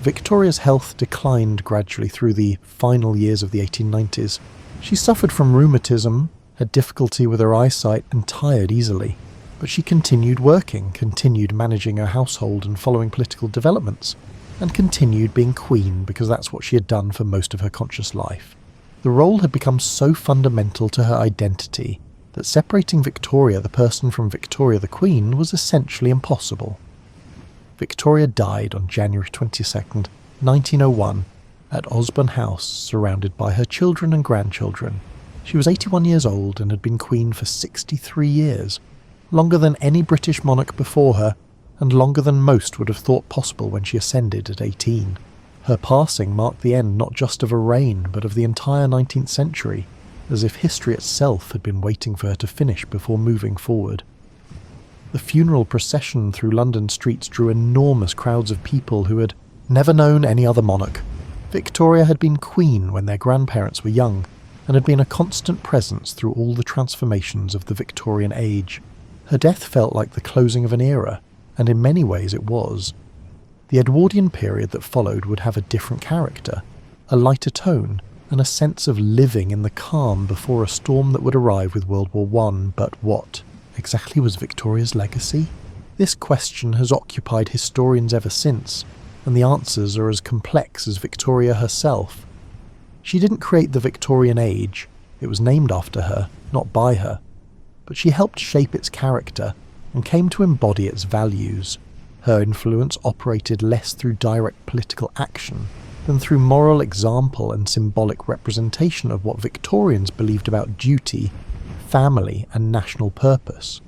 Victoria's health declined gradually through the final years of the 1890s. She suffered from rheumatism, had difficulty with her eyesight, and tired easily. But she continued working, continued managing her household and following political developments, and continued being queen because that's what she had done for most of her conscious life. The role had become so fundamental to her identity that separating Victoria the person from Victoria the Queen was essentially impossible. Victoria died on January 22nd, 1901, at Osborne House, surrounded by her children and grandchildren. She was 81 years old and had been queen for 63 years, longer than any British monarch before her, and longer than most would have thought possible when she ascended at 18. Her passing marked the end not just of a reign, but of the entire 19th century, as if history itself had been waiting for her to finish before moving forward. The funeral procession through London streets drew enormous crowds of people who had never known any other monarch. Victoria had been queen when their grandparents were young, and had been a constant presence through all the transformations of the Victorian age. Her death felt like the closing of an era, and in many ways it was. The Edwardian period that followed would have a different character, a lighter tone, and a sense of living in the calm before a storm that would arrive with World War I. But what exactly was Victoria's legacy? This question has occupied historians ever since, and the answers are as complex as Victoria herself. She didn't create the Victorian age, it was named after her, not by her, but she helped shape its character and came to embody its values. Her influence operated less through direct political action than through moral example and symbolic representation of what Victorians believed about duty, family, and national purpose.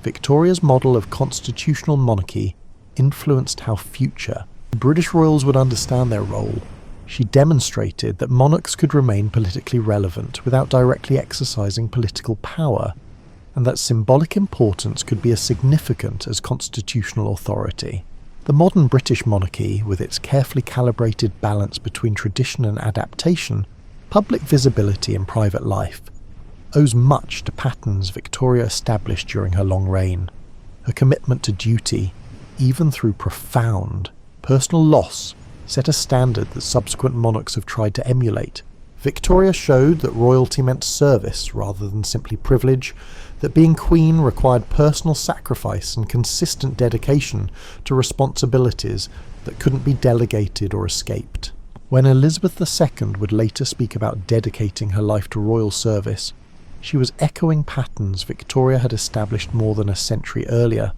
Victoria's model of constitutional monarchy influenced how future British royals would understand their role. She demonstrated that monarchs could remain politically relevant without directly exercising political power, and that symbolic importance could be as significant as constitutional authority. The modern British monarchy, with its carefully calibrated balance between tradition and adaptation, public visibility and private life, owes much to patterns Victoria established during her long reign. Her commitment to duty, even through profound personal loss, set a standard that subsequent monarchs have tried to emulate. Victoria showed that royalty meant service rather than simply privilege, that being queen required personal sacrifice and consistent dedication to responsibilities that couldn't be delegated or escaped. When Elizabeth II would later speak about dedicating her life to royal service, she was echoing patterns Victoria had established more than a century earlier.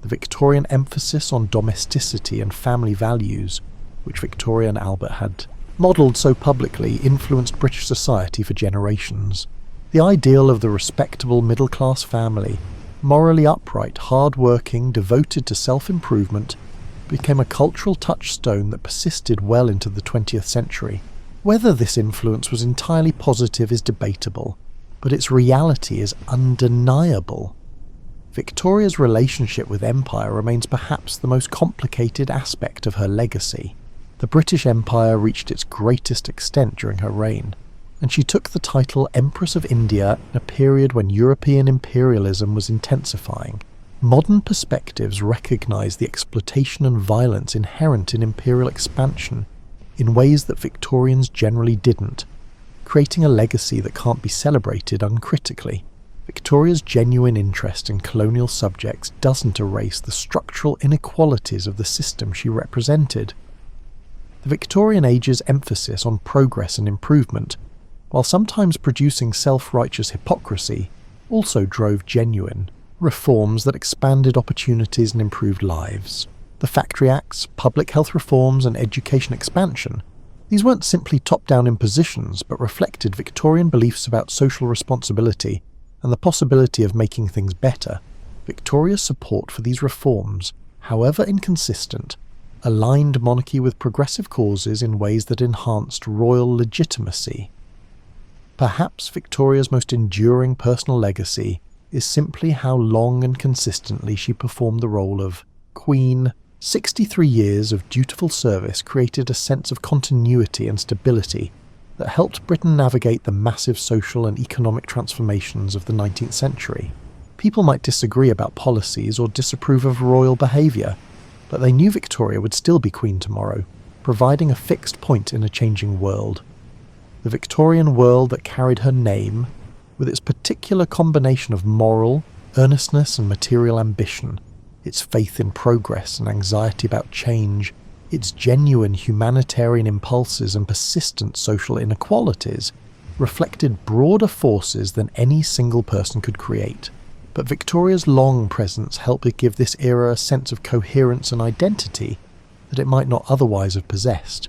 The Victorian emphasis on domesticity and family values, which Victoria and Albert had modelled so publicly, influenced British society for generations. The ideal of the respectable middle-class family, morally upright, hard-working, devoted to self-improvement, became a cultural touchstone that persisted well into the 20th century. Whether this influence was entirely positive is debatable, but its reality is undeniable. Victoria's relationship with empire remains perhaps the most complicated aspect of her legacy. The British Empire reached its greatest extent during her reign, and she took the title Empress of India in a period when European imperialism was intensifying. Modern perspectives recognise the exploitation and violence inherent in imperial expansion in ways that Victorians generally didn't, creating a legacy that can't be celebrated uncritically. Victoria's genuine interest in colonial subjects doesn't erase the structural inequalities of the system she represented. The Victorian age's emphasis on progress and improvement, while sometimes producing self-righteous hypocrisy, also drove genuine reforms that expanded opportunities and improved lives. The Factory Acts, public health reforms and education expansion, these weren't simply top-down impositions but reflected Victorian beliefs about social responsibility and the possibility of making things better. Victoria's support for these reforms, however inconsistent, aligned monarchy with progressive causes in ways that enhanced royal legitimacy. Perhaps Victoria's most enduring personal legacy is simply how long and consistently she performed the role of Queen. 63 years of dutiful service created a sense of continuity and stability that helped Britain navigate the massive social and economic transformations of the 19th century. People might disagree about policies or disapprove of royal behaviour, but they knew Victoria would still be Queen tomorrow, providing a fixed point in a changing world. The Victorian world that carried her name, with its particular combination of moral, earnestness and material ambition, its faith in progress and anxiety about change, its genuine humanitarian impulses and persistent social inequalities, reflected broader forces than any single person could create. But Victoria's long presence helped give this era a sense of coherence and identity that it might not otherwise have possessed.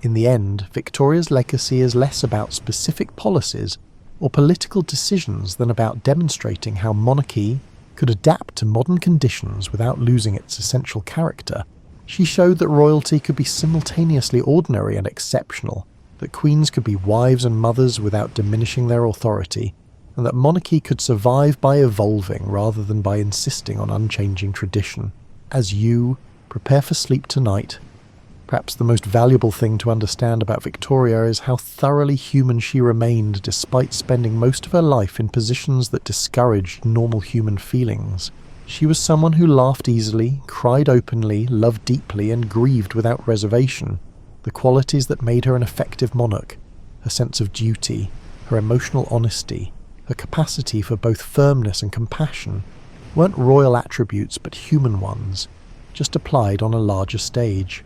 In the end, Victoria's legacy is less about specific policies or political decisions than about demonstrating how monarchy could adapt to modern conditions without losing its essential character. She showed that royalty could be simultaneously ordinary and exceptional, that queens could be wives and mothers without diminishing their authority, and that monarchy could survive by evolving rather than by insisting on unchanging tradition. As you prepare for sleep tonight, perhaps the most valuable thing to understand about Victoria is how thoroughly human she remained despite spending most of her life in positions that discouraged normal human feelings. She was someone who laughed easily, cried openly, loved deeply, and grieved without reservation. The qualities that made her an effective monarch, her sense of duty, her emotional honesty, her capacity for both firmness and compassion, weren't royal attributes but human ones, just applied on a larger stage.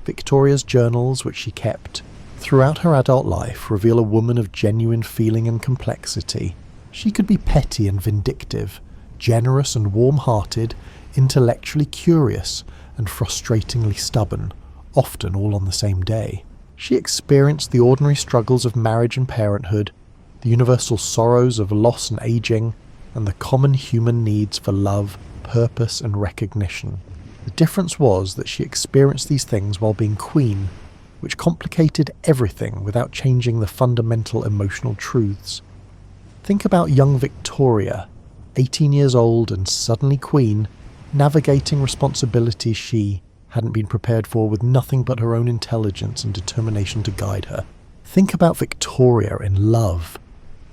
Victoria's journals, which she kept throughout her adult life, reveal a woman of genuine feeling and complexity. She could be petty and vindictive, generous and warm-hearted, intellectually curious and frustratingly stubborn, often all on the same day. She experienced the ordinary struggles of marriage and parenthood, the universal sorrows of loss and aging, and the common human needs for love, purpose and recognition. The difference was that she experienced these things while being queen, which complicated everything without changing the fundamental emotional truths. Think about young Victoria, 18 years old and suddenly queen, navigating responsibilities she hadn't been prepared for with nothing but her own intelligence and determination to guide her. Think about Victoria in love,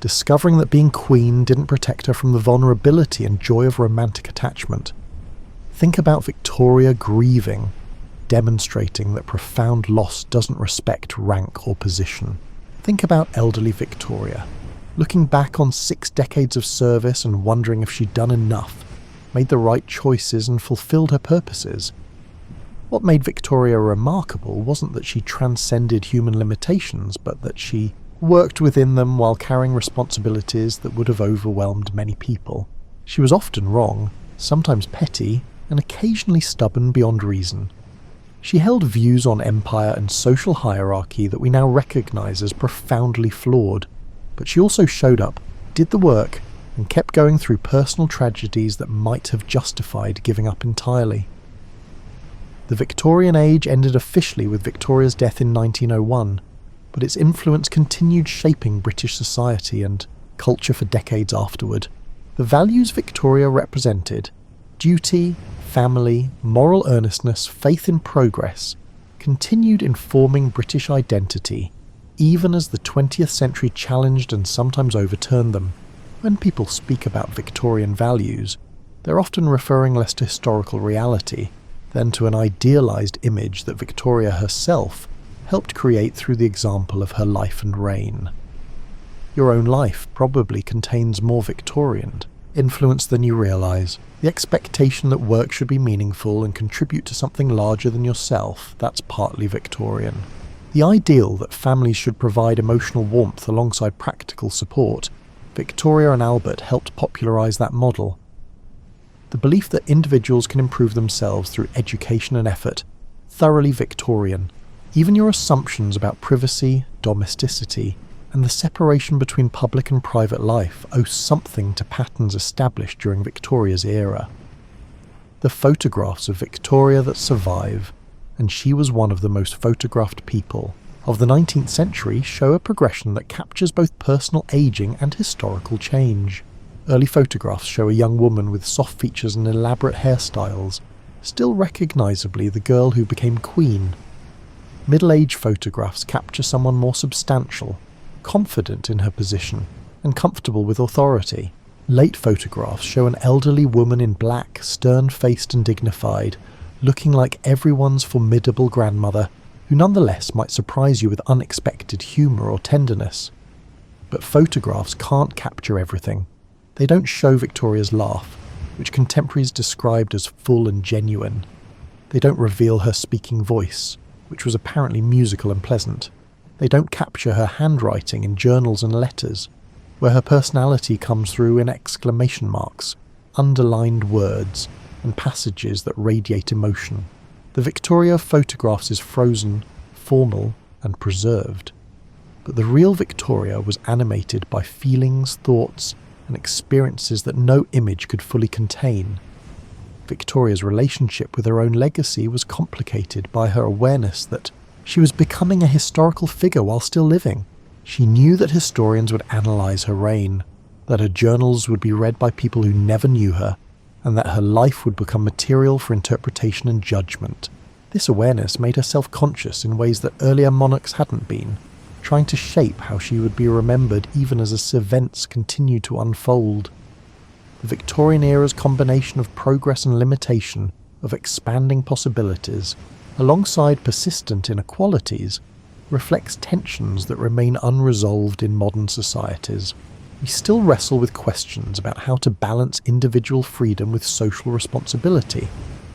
discovering that being queen didn't protect her from the vulnerability and joy of romantic attachment. Think about Victoria grieving, demonstrating that profound loss doesn't respect rank or position. Think about elderly Victoria, looking back on 6 decades of service and wondering if she'd done enough, made the right choices and fulfilled her purposes. What made Victoria remarkable wasn't that she transcended human limitations, but that she worked within them while carrying responsibilities that would have overwhelmed many people. She was often wrong, sometimes petty, and occasionally stubborn beyond reason. She held views on empire and social hierarchy that we now recognise as profoundly flawed, but she also showed up, did the work, and kept going through personal tragedies that might have justified giving up entirely. The Victorian age ended officially with Victoria's death in 1901, but its influence continued shaping British society and culture for decades afterward. The values Victoria represented — duty, family, moral earnestness, faith in progress — continued informing British identity, even as the 20th century challenged and sometimes overturned them. When people speak about Victorian values, they're often referring less to historical reality than to an idealised image that Victoria herself helped create through the example of her life and reign. Your own life probably contains more Victorian influence than you realise. The expectation that work should be meaningful and contribute to something larger than yourself, that's partly Victorian. The ideal that families should provide emotional warmth alongside practical support, Victoria and Albert helped popularise that model. The belief that individuals can improve themselves through education and effort, thoroughly Victorian. Even your assumptions about privacy, domesticity, and the separation between public and private life owe something to patterns established during Victoria's era. The photographs of Victoria that survive, and she was one of the most photographed people of the 19th century, show a progression that captures both personal ageing and historical change. Early photographs show a young woman with soft features and elaborate hairstyles, still recognisably the girl who became queen. Middle-age photographs capture someone more substantial, confident in her position, and comfortable with authority. Late photographs show an elderly woman in black, stern-faced and dignified, looking like everyone's formidable grandmother, who nonetheless might surprise you with unexpected humour or tenderness. But photographs can't capture everything. They don't show Victoria's laugh, which contemporaries described as full and genuine. They don't reveal her speaking voice, which was apparently musical and pleasant. They don't capture her handwriting in journals and letters, where her personality comes through in exclamation marks, underlined words, and passages that radiate emotion. The Victoria of photographs is frozen, formal, and preserved. But the real Victoria was animated by feelings, thoughts, and experiences that no image could fully contain. Victoria's relationship with her own legacy was complicated by her awareness that she was becoming a historical figure while still living. She knew that historians would analyse her reign, that her journals would be read by people who never knew her, and that her life would become material for interpretation and judgment. This awareness made her self-conscious in ways that earlier monarchs hadn't been, trying to shape how she would be remembered even as events continued to unfold. The Victorian era's combination of progress and limitation, of expanding possibilities, alongside persistent inequalities, reflects tensions that remain unresolved in modern societies. We still wrestle with questions about how to balance individual freedom with social responsibility,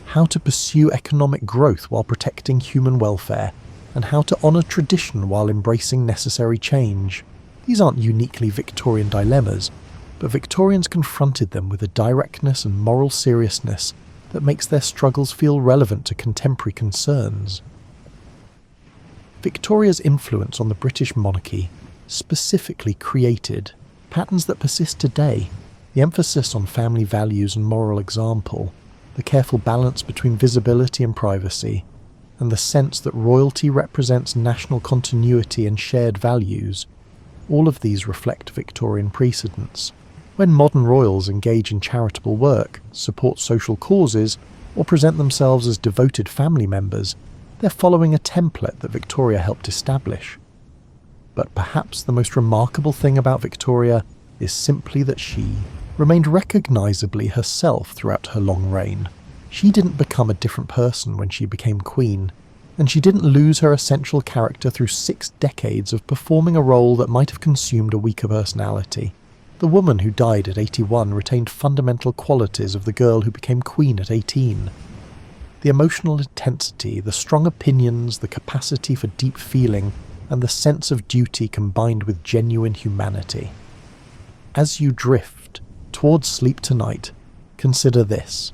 how to pursue economic growth while protecting human welfare, and how to honour tradition while embracing necessary change. These aren't uniquely Victorian dilemmas, but Victorians confronted them with a directness and moral seriousness that makes their struggles feel relevant to contemporary concerns. Victoria's influence on the British monarchy specifically created patterns that persist today. The emphasis on family values and moral example, the careful balance between visibility and privacy, and the sense that royalty represents national continuity and shared values, all of these reflect Victorian precedents. When modern royals engage in charitable work, support social causes, or present themselves as devoted family members, they're following a template that Victoria helped establish. But perhaps the most remarkable thing about Victoria is simply that she remained recognisably herself throughout her long reign. She didn't become a different person when she became queen, and she didn't lose her essential character through 6 decades of performing a role that might have consumed a weaker personality. The woman who died at 81 retained fundamental qualities of the girl who became queen at 18. The emotional intensity, the strong opinions, the capacity for deep feeling, and the sense of duty combined with genuine humanity. As you drift towards sleep tonight, consider this.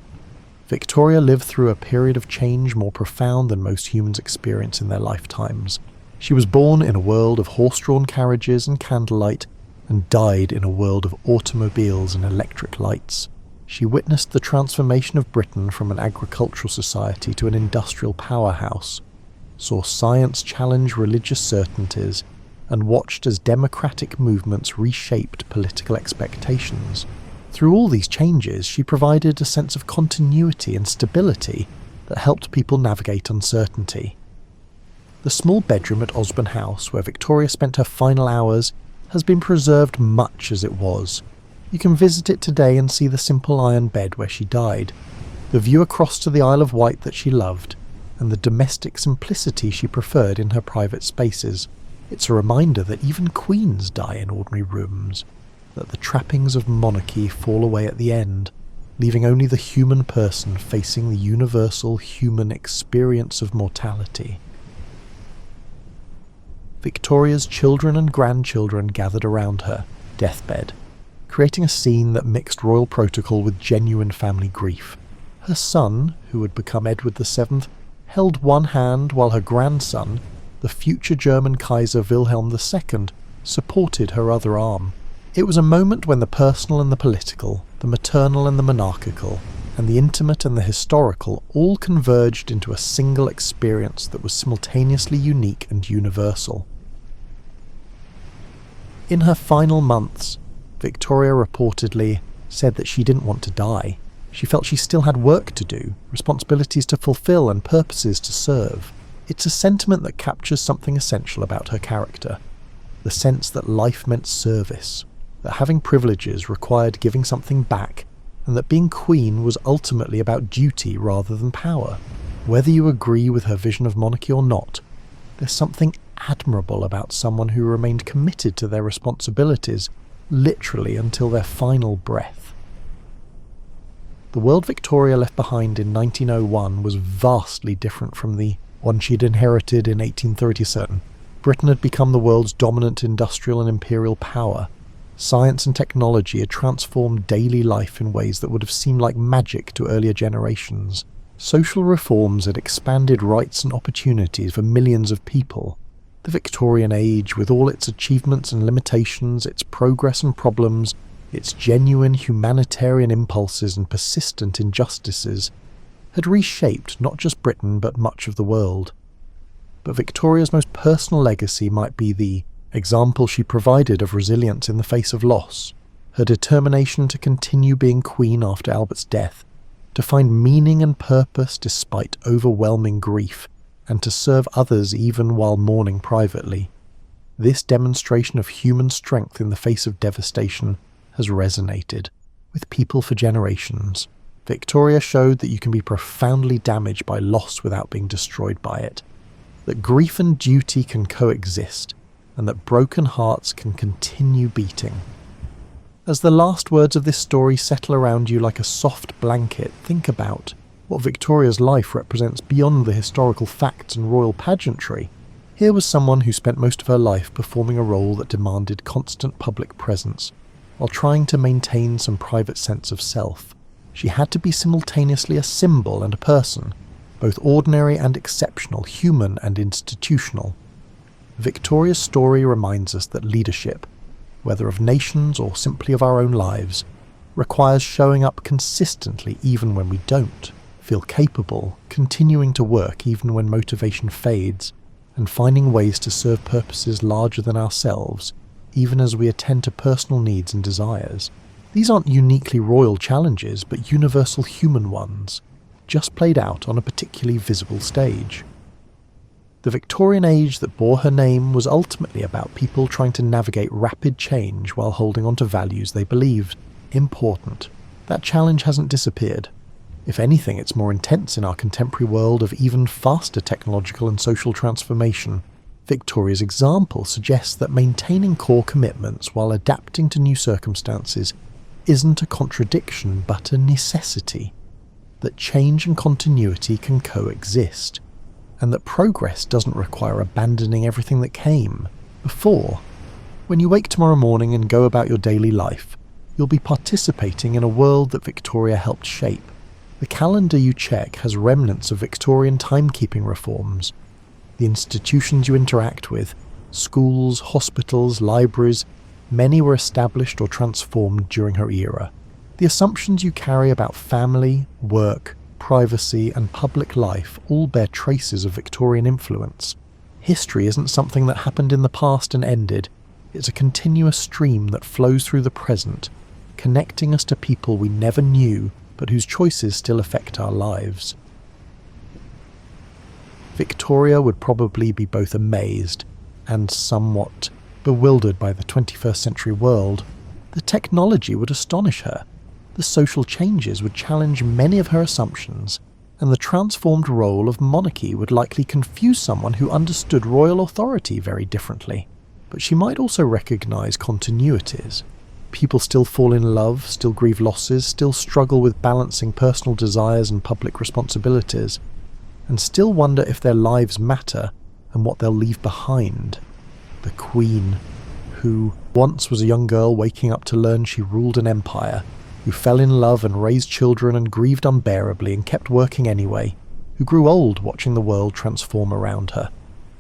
Victoria lived through a period of change more profound than most humans experience in their lifetimes. She was born in a world of horse-drawn carriages and candlelight, and died in a world of automobiles and electric lights. She witnessed the transformation of Britain from an agricultural society to an industrial powerhouse, saw science challenge religious certainties, and watched as democratic movements reshaped political expectations. Through all these changes, she provided a sense of continuity and stability that helped people navigate uncertainty. The small bedroom at Osborne House, where Victoria spent her final hours, has been preserved much as it was. You can visit it today and see the simple iron bed where she died, the view across to the Isle of Wight that she loved, and the domestic simplicity she preferred in her private spaces. It's a reminder that even queens die in ordinary rooms, that the trappings of monarchy fall away at the end, leaving only the human person facing the universal human experience of mortality. Victoria's children and grandchildren gathered around her deathbed, creating a scene that mixed royal protocol with genuine family grief. Her son, who would become Edward VII, held one hand while her grandson, the future German Kaiser Wilhelm II, supported her other arm. It was a moment when the personal and the political, the maternal and the monarchical, and the intimate and the historical all converged into a single experience that was simultaneously unique and universal. In her final months, Victoria reportedly said that she didn't want to die. She felt she still had work to do, responsibilities to fulfill and purposes to serve. It's a sentiment that captures something essential about her character, the sense that life meant service, that having privileges required giving something back, and that being queen was ultimately about duty rather than power. Whether you agree with her vision of monarchy or not, there's something admirable about someone who remained committed to their responsibilities literally until their final breath. The world Victoria left behind in 1901 was vastly different from the one she'd inherited in 1837. Britain had become the world's dominant industrial and imperial power. Science and technology had transformed daily life in ways that would have seemed like magic to earlier generations. Social reforms had expanded rights and opportunities for millions of people. The Victorian age, with all its achievements and limitations, its progress and problems, its genuine humanitarian impulses and persistent injustices, had reshaped not just Britain but much of the world. But Victoria's most personal legacy might be the example she provided of resilience in the face of loss, her determination to continue being queen after Albert's death, to find meaning and purpose despite overwhelming grief, and to serve others even while mourning privately. This demonstration of human strength in the face of devastation has resonated with people for generations. Victoria showed that you can be profoundly damaged by loss without being destroyed by it, that grief and duty can coexist, and that broken hearts can continue beating. As the last words of this story settle around you like a soft blanket, think about what Victoria's life represents beyond the historical facts and royal pageantry. Here was someone who spent most of her life performing a role that demanded constant public presence, while trying to maintain some private sense of self. She had to be simultaneously a symbol and a person, both ordinary and exceptional, human and institutional. Victoria's story reminds us that leadership, whether of nations or simply of our own lives, requires showing up consistently even when we don't, feel capable, continuing to work even when motivation fades, and finding ways to serve purposes larger than ourselves, even as we attend to personal needs and desires. These aren't uniquely royal challenges, but universal human ones, just played out on a particularly visible stage. The Victorian age that bore her name was ultimately about people trying to navigate rapid change while holding on to values they believed important. That challenge hasn't disappeared. If anything, it's more intense in our contemporary world of even faster technological and social transformation. Victoria's example suggests that maintaining core commitments while adapting to new circumstances isn't a contradiction but a necessity, that change and continuity can coexist, and that progress doesn't require abandoning everything that came before. When you wake tomorrow morning and go about your daily life, you'll be participating in a world that Victoria helped shape. The calendar you check has remnants of Victorian timekeeping reforms. The institutions you interact with, schools, hospitals, libraries, many were established or transformed during her era. The assumptions you carry about family, work, privacy, and public life all bear traces of Victorian influence. History isn't something that happened in the past and ended. It's a continuous stream that flows through the present, connecting us to people we never knew but whose choices still affect our lives. Victoria would probably be both amazed and somewhat bewildered by the 21st century world. The technology would astonish her. The social changes would challenge many of her assumptions, and the transformed role of monarchy would likely confuse someone who understood royal authority very differently. But she might also recognise continuities. People still fall in love, still grieve losses, still struggle with balancing personal desires and public responsibilities, and still wonder if their lives matter and what they'll leave behind. The Queen, who once was a young girl waking up to learn she ruled an empire, who fell in love and raised children and grieved unbearably and kept working anyway, who grew old watching the world transform around her.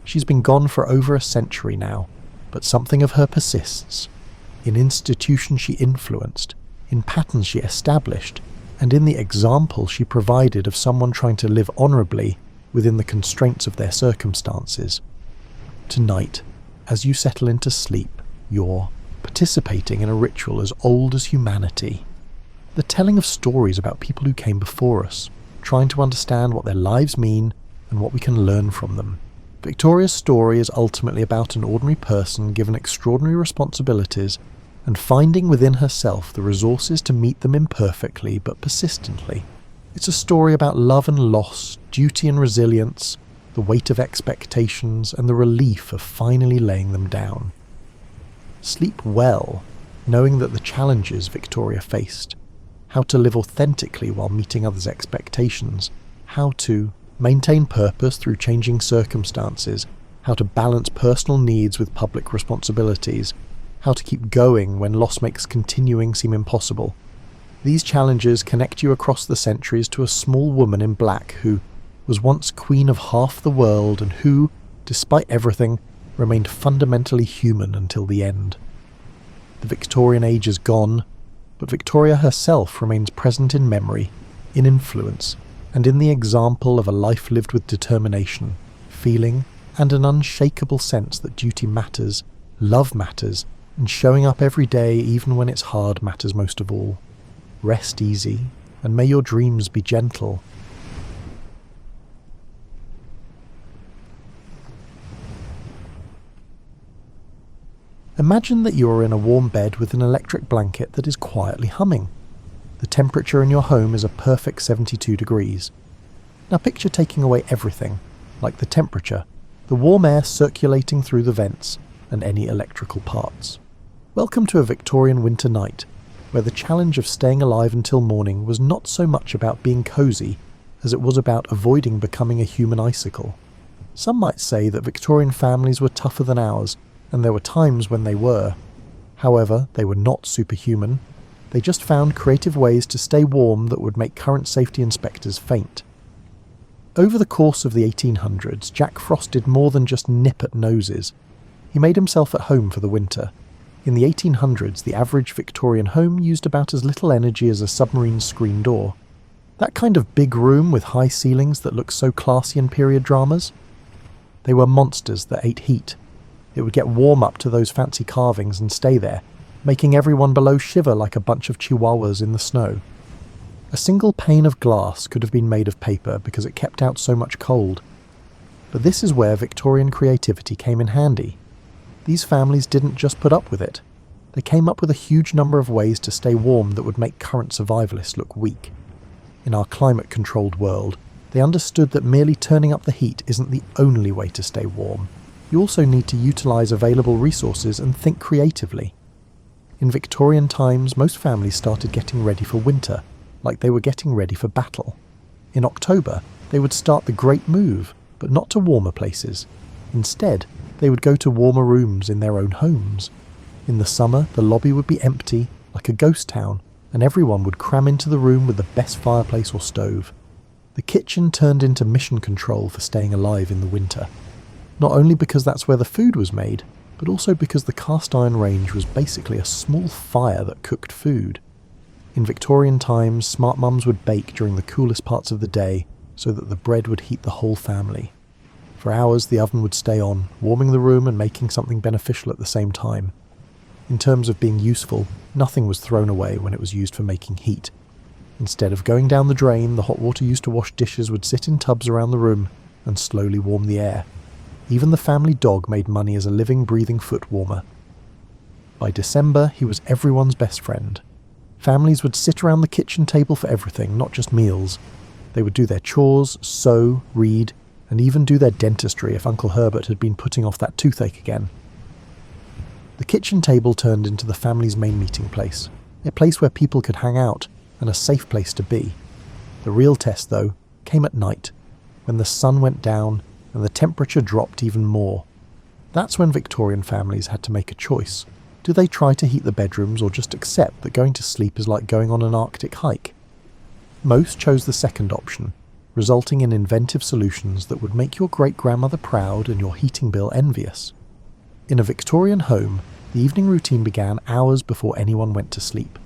She's been gone for over a century now, but something of her persists, in institutions she influenced, in patterns she established, and in the example she provided of someone trying to live honourably within the constraints of their circumstances. Tonight, as you settle into sleep, you're participating in a ritual as old as humanity. The telling of stories about people who came before us, trying to understand what their lives mean and what we can learn from them. Victoria's story is ultimately about an ordinary person given extraordinary responsibilities and finding within herself the resources to meet them imperfectly but persistently. It's a story about love and loss, duty and resilience, the weight of expectations, and the relief of finally laying them down. Sleep well, knowing that the challenges Victoria faced, how to live authentically while meeting others' expectations, how to maintain purpose through changing circumstances, how to balance personal needs with public responsibilities, how to keep going when loss makes continuing seem impossible. These challenges connect you across the centuries to a small woman in black who was once queen of half the world and who, despite everything, remained fundamentally human until the end. The Victorian age is gone, but Victoria herself remains present in memory, in influence, and in the example of a life lived with determination, feeling, and an unshakable sense that duty matters, love matters, and showing up every day even when it's hard matters most of all. Rest easy, and may your dreams be gentle. Imagine that you are in a warm bed with an electric blanket that is quietly humming. The temperature in your home is a perfect 72 degrees. Now picture taking away everything, like the temperature, the warm air circulating through the vents, and any electrical parts. Welcome to a Victorian winter night, where the challenge of staying alive until morning was not so much about being cosy as it was about avoiding becoming a human icicle. Some might say that Victorian families were tougher than ours, and there were times when they were. However, they were not superhuman. They just found creative ways to stay warm that would make current safety inspectors faint. Over the course of the 1800s, Jack Frost did more than just nip at noses. He made himself at home for the winter. In the 1800s, the average Victorian home used about as little energy as a submarine's screen door. That kind of big room with high ceilings that looks so classy in period dramas? They were monsters that ate heat. It would get warm up to those fancy carvings and stay there, making everyone below shiver like a bunch of chihuahuas in the snow. A single pane of glass could have been made of paper because it kept out so much cold. But this is where Victorian creativity came in handy. These families didn't just put up with it. They came up with a huge number of ways to stay warm that would make current survivalists look weak. In our climate-controlled world, they understood that merely turning up the heat isn't the only way to stay warm. You also need to utilise available resources and think creatively. In Victorian times, most families started getting ready for winter, like they were getting ready for battle. In October, they would start the Great Move, but not to warmer places. Instead, they would go to warmer rooms in their own homes. In the summer, the lobby would be empty, like a ghost town, and everyone would cram into the room with the best fireplace or stove. The kitchen turned into mission control for staying alive in the winter. Not only because that's where the food was made, but also because the cast iron range was basically a small fire that cooked food. In Victorian times, smart mums would bake during the coolest parts of the day so that the bread would heat the whole family. For hours the oven would stay on, warming the room and making something beneficial at the same time. In terms of being useful, nothing was thrown away when it was used for making heat. Instead of going down the drain, the hot water used to wash dishes would sit in tubs around the room and slowly warm the air. Even the family dog made money as a living, breathing foot warmer. By December, he was everyone's best friend. Families would sit around the kitchen table for everything, not just meals. They would do their chores, sew, read, and even do their dentistry if Uncle Herbert had been putting off that toothache again. The kitchen table turned into the family's main meeting place, a place where people could hang out and a safe place to be. The real test, though, came at night, when the sun went down and the temperature dropped even more. That's when Victorian families had to make a choice. Do they try to heat the bedrooms or just accept that going to sleep is like going on an Arctic hike? Most chose the second option, resulting in inventive solutions that would make your great-grandmother proud and your heating bill envious. In a Victorian home, the evening routine began hours before anyone went to sleep.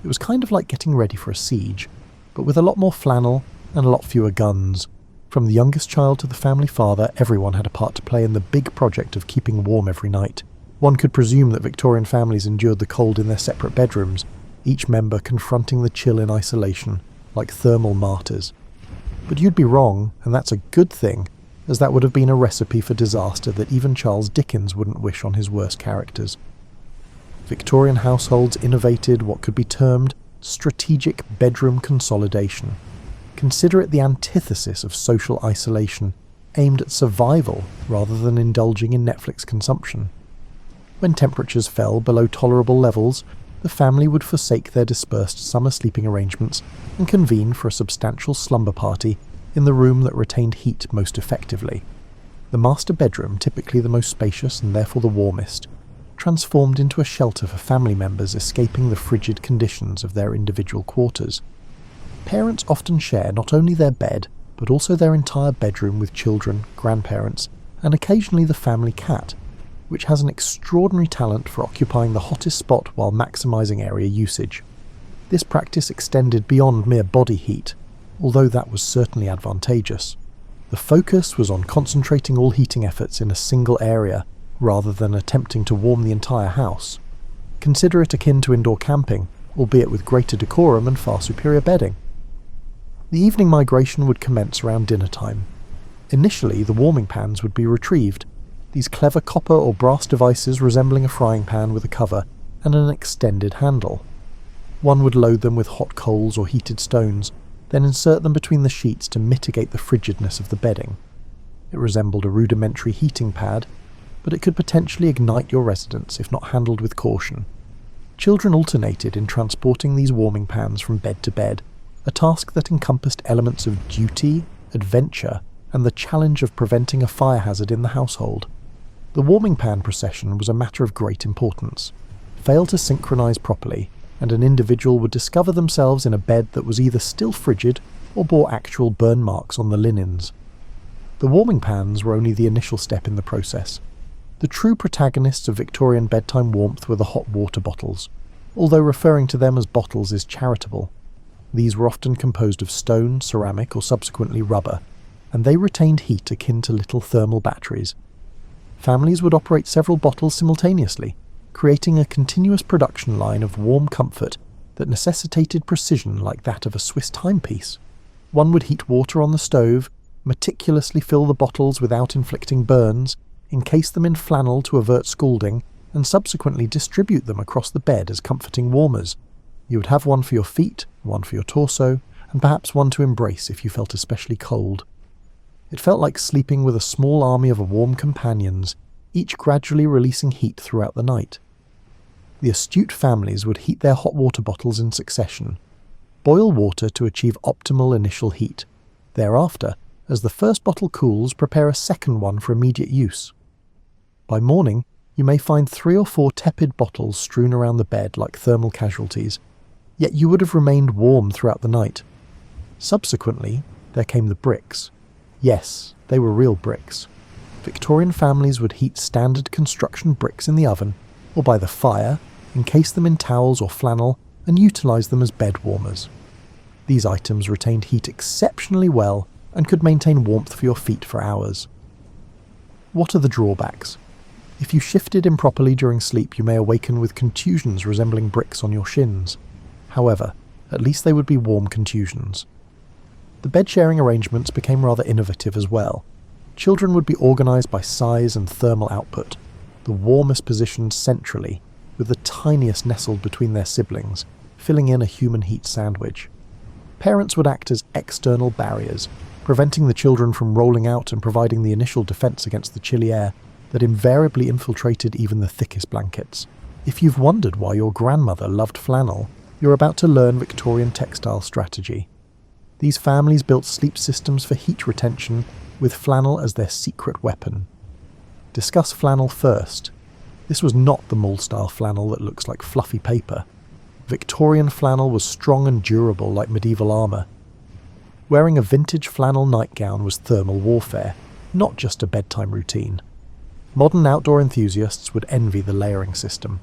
It was kind of like getting ready for a siege, but with a lot more flannel and a lot fewer guns. From the youngest child to the family father, everyone had a part to play in the big project of keeping warm every night. One could presume that Victorian families endured the cold in their separate bedrooms, each member confronting the chill in isolation, like thermal martyrs. But you'd be wrong, and that's a good thing, as that would have been a recipe for disaster that even Charles Dickens wouldn't wish on his worst characters. Victorian households innovated what could be termed strategic bedroom consolidation. Consider it the antithesis of social isolation, aimed at survival rather than indulging in Netflix consumption. When temperatures fell below tolerable levels, the family would forsake their dispersed summer sleeping arrangements and convene for a substantial slumber party in the room that retained heat most effectively. The master bedroom, typically the most spacious and therefore the warmest, transformed into a shelter for family members escaping the frigid conditions of their individual quarters. Parents often share not only their bed, but also their entire bedroom with children, grandparents, and occasionally the family cat, which has an extraordinary talent for occupying the hottest spot while maximising area usage. This practice extended beyond mere body heat, although that was certainly advantageous. The focus was on concentrating all heating efforts in a single area, rather than attempting to warm the entire house. Consider it akin to indoor camping, albeit with greater decorum and far superior bedding. The evening migration would commence around dinner time. Initially, the warming pans would be retrieved, these clever copper or brass devices resembling a frying pan with a cover and an extended handle. One would load them with hot coals or heated stones, then insert them between the sheets to mitigate the frigidness of the bedding. It resembled a rudimentary heating pad, but it could potentially ignite your residence if not handled with caution. Children alternated in transporting these warming pans from bed to bed, a task that encompassed elements of duty, adventure, and the challenge of preventing a fire hazard in the household. The warming pan procession was a matter of great importance. Fail to synchronize properly, and an individual would discover themselves in a bed that was either still frigid or bore actual burn marks on the linens. The warming pans were only the initial step in the process. The true protagonists of Victorian bedtime warmth were the hot water bottles, although referring to them as bottles is charitable. These were often composed of stone, ceramic, or subsequently rubber, and they retained heat akin to little thermal batteries. Families would operate several bottles simultaneously, creating a continuous production line of warm comfort that necessitated precision like that of a Swiss timepiece. One would heat water on the stove, meticulously fill the bottles without inflicting burns, encase them in flannel to avert scalding, and subsequently distribute them across the bed as comforting warmers. You would have one for your feet, one for your torso, and perhaps one to embrace if you felt especially cold. It felt like sleeping with a small army of warm companions, each gradually releasing heat throughout the night. The astute families would heat their hot water bottles in succession. Boil water to achieve optimal initial heat. Thereafter, as the first bottle cools, prepare a second one for immediate use. By morning, you may find 3 or 4 tepid bottles strewn around the bed like thermal casualties, yet you would have remained warm throughout the night. Subsequently, there came the bricks. Yes, they were real bricks. Victorian families would heat standard construction bricks in the oven, or by the fire, encase them in towels or flannel, and utilised them as bed warmers. These items retained heat exceptionally well and could maintain warmth for your feet for hours. What are the drawbacks? If you shifted improperly during sleep, you may awaken with contusions resembling bricks on your shins. However, at least they would be warm contusions. The bed-sharing arrangements became rather innovative as well. Children would be organised by size and thermal output, the warmest positioned centrally, with the tiniest nestled between their siblings, filling in a human heat sandwich. Parents would act as external barriers, preventing the children from rolling out and providing the initial defence against the chilly air that invariably infiltrated even the thickest blankets. If you've wondered why your grandmother loved flannel, you're about to learn Victorian textile strategy. These families built sleep systems for heat retention with flannel as their secret weapon. Discuss flannel first. This was not the mall-style flannel that looks like fluffy paper. Victorian flannel was strong and durable like medieval armour. Wearing a vintage flannel nightgown was thermal warfare, not just a bedtime routine. Modern outdoor enthusiasts would envy the layering system.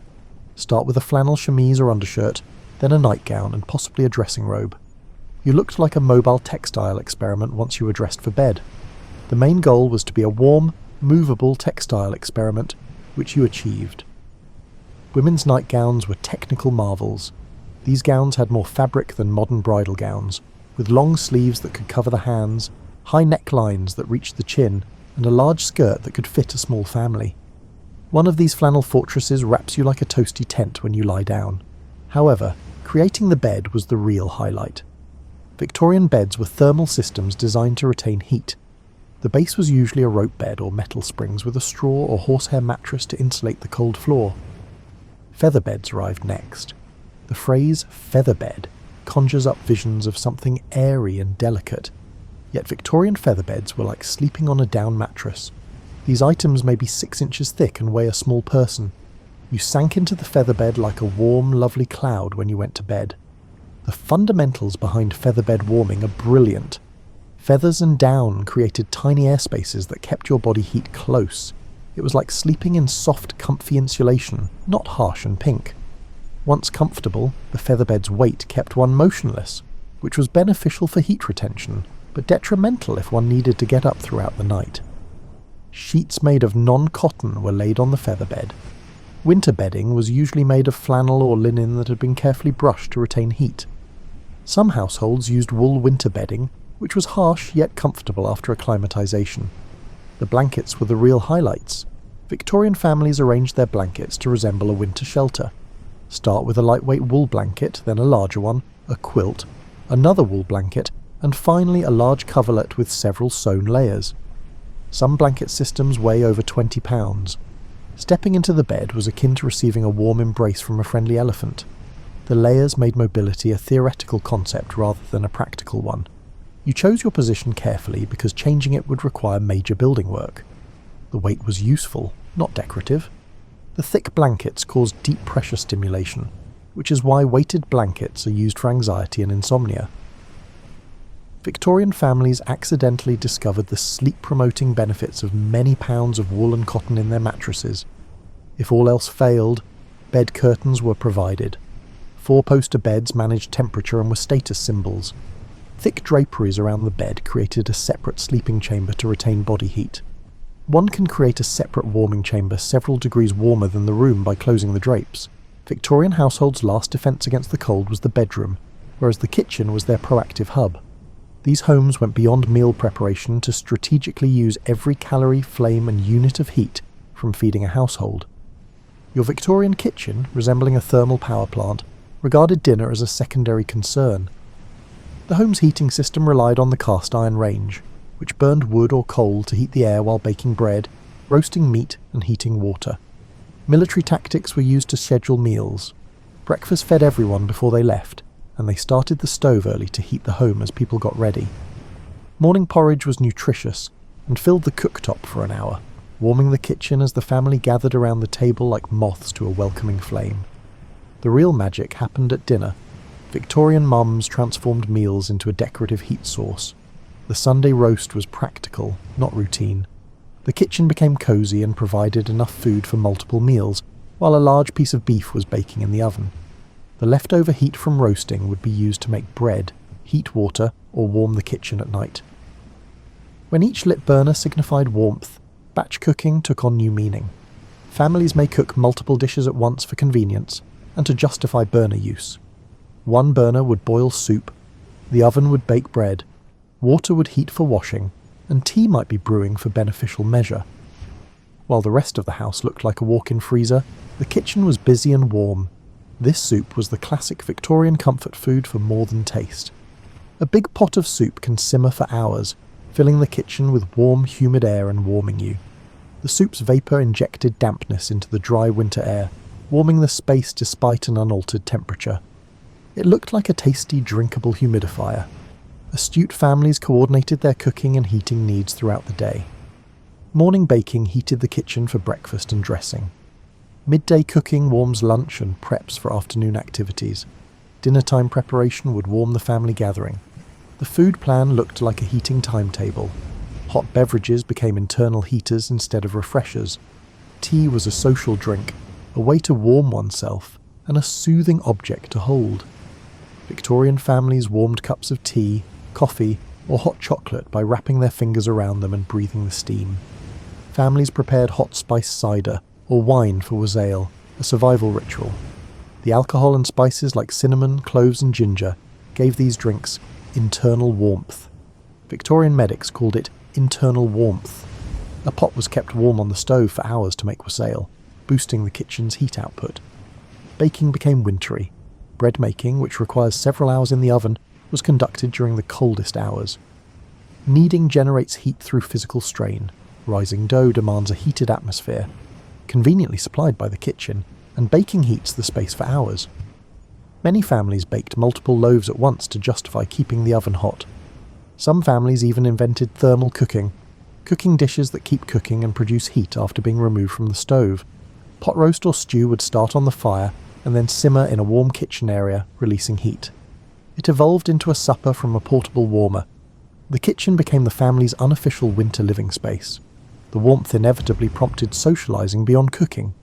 Start with a flannel chemise or undershirt, then a nightgown and possibly a dressing robe. You looked like a mobile textile experiment once you were dressed for bed. The main goal was to be a warm, movable textile experiment, which you achieved. Women's nightgowns were technical marvels. These gowns had more fabric than modern bridal gowns, with long sleeves that could cover the hands, high necklines that reached the chin, and a large skirt that could fit a small family. One of these flannel fortresses wraps you like a toasty tent when you lie down. However, creating the bed was the real highlight. Victorian beds were thermal systems designed to retain heat. The base was usually a rope bed or metal springs with a straw or horsehair mattress to insulate the cold floor. Feather beds arrived next. The phrase feather bed conjures up visions of something airy and delicate, yet Victorian feather beds were like sleeping on a down mattress. These items may be 6 inches thick and weigh a small person. You sank into the feather bed like a warm, lovely cloud when you went to bed. The fundamentals behind feather bed warming are brilliant. Feathers and down created tiny air spaces that kept your body heat close. It was like sleeping in soft, comfy insulation, not harsh and pink. Once comfortable, the feather bed's weight kept one motionless, which was beneficial for heat retention, but detrimental if one needed to get up throughout the night. Sheets made of non-cotton were laid on the feather bed. Winter bedding was usually made of flannel or linen that had been carefully brushed to retain heat. Some households used wool winter bedding, which was harsh yet comfortable after acclimatization. The blankets were the real highlights. Victorian families arranged their blankets to resemble a winter shelter. Start with a lightweight wool blanket, then a larger one, a quilt, another wool blanket, and finally a large coverlet with several sewn layers. Some blanket systems weigh over 20 pounds. Stepping into the bed was akin to receiving a warm embrace from a friendly elephant. The layers made mobility a theoretical concept rather than a practical one. You chose your position carefully because changing it would require major building work. The weight was useful, not decorative. The thick blankets caused deep pressure stimulation, which is why weighted blankets are used for anxiety and insomnia. Victorian families accidentally discovered the sleep-promoting benefits of many pounds of wool and cotton in their mattresses. If all else failed, bed curtains were provided. 4-poster beds managed temperature and were status symbols. Thick draperies around the bed created a separate sleeping chamber to retain body heat. One can create a separate warming chamber several degrees warmer than the room by closing the drapes. Victorian households' last defence against the cold was the bedroom, whereas the kitchen was their proactive hub. These homes went beyond meal preparation to strategically use every calorie, flame and unit of heat from feeding a household. Your Victorian kitchen, resembling a thermal power plant, regarded dinner as a secondary concern. The home's heating system relied on the cast iron range, which burned wood or coal to heat the air while baking bread, roasting meat and heating water. Military tactics were used to schedule meals. Breakfast fed everyone before they left, and they started the stove early to heat the home as people got ready. Morning porridge was nutritious and filled the cooktop for an hour, warming the kitchen as the family gathered around the table like moths to a welcoming flame. The real magic happened at dinner. Victorian mums transformed meals into a decorative heat source. The Sunday roast was practical, not routine. The kitchen became cosy and provided enough food for multiple meals, while a large piece of beef was baking in the oven. The leftover heat from roasting would be used to make bread, heat water, or warm the kitchen at night. When each lit burner signified warmth, batch cooking took on new meaning. Families may cook multiple dishes at once for convenience and to justify burner use. One burner would boil soup, the oven would bake bread, water would heat for washing, and tea might be brewing for beneficial measure. While the rest of the house looked like a walk-in freezer, the kitchen was busy and warm. This soup was the classic Victorian comfort food for more than taste. A big pot of soup can simmer for hours, filling the kitchen with warm, humid air and warming you. The soup's vapour injected dampness into the dry winter air, warming the space despite an unaltered temperature. It looked like a tasty, drinkable humidifier. Astute families coordinated their cooking and heating needs throughout the day. Morning baking heated the kitchen for breakfast and dressing. Midday cooking warms lunch and preps for afternoon activities. Dinner-time preparation would warm the family gathering. The food plan looked like a heating timetable. Hot beverages became internal heaters instead of refreshers. Tea was a social drink, a way to warm oneself, and a soothing object to hold. Victorian families warmed cups of tea, coffee, or hot chocolate by wrapping their fingers around them and breathing the steam. Families prepared hot spiced cider or wine for wassail, a survival ritual. The alcohol and spices like cinnamon, cloves and ginger gave these drinks internal warmth. Victorian medics called it internal warmth. A pot was kept warm on the stove for hours to make wassail, boosting the kitchen's heat output. Baking became wintry. Bread making, which requires several hours in the oven, was conducted during the coldest hours. Kneading generates heat through physical strain. Rising dough demands a heated atmosphere, conveniently supplied by the kitchen, and baking heats the space for hours. Many families baked multiple loaves at once to justify keeping the oven hot. Some families even invented thermal cooking dishes that keep cooking and produce heat after being removed from the stove. Pot roast or stew would start on the fire and then simmer in a warm kitchen area, releasing heat. It evolved into a supper from a portable warmer. The kitchen became the family's unofficial winter living space. The warmth inevitably prompted socialising beyond cooking.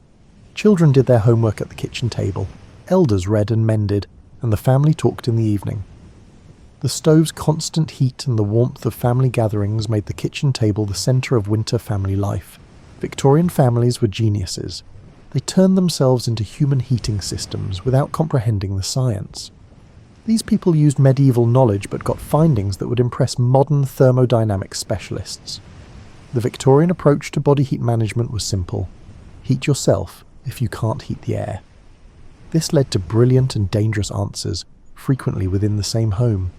Children did their homework at the kitchen table, elders read and mended, and the family talked in the evening. The stove's constant heat and the warmth of family gatherings made the kitchen table the centre of winter family life. Victorian families were geniuses. They turned themselves into human heating systems without comprehending the science. These people used medieval knowledge but got findings that would impress modern thermodynamics specialists. The Victorian approach to body heat management was simple. Heat yourself if you can't heat the air. This led to brilliant and dangerous answers, frequently within the same home.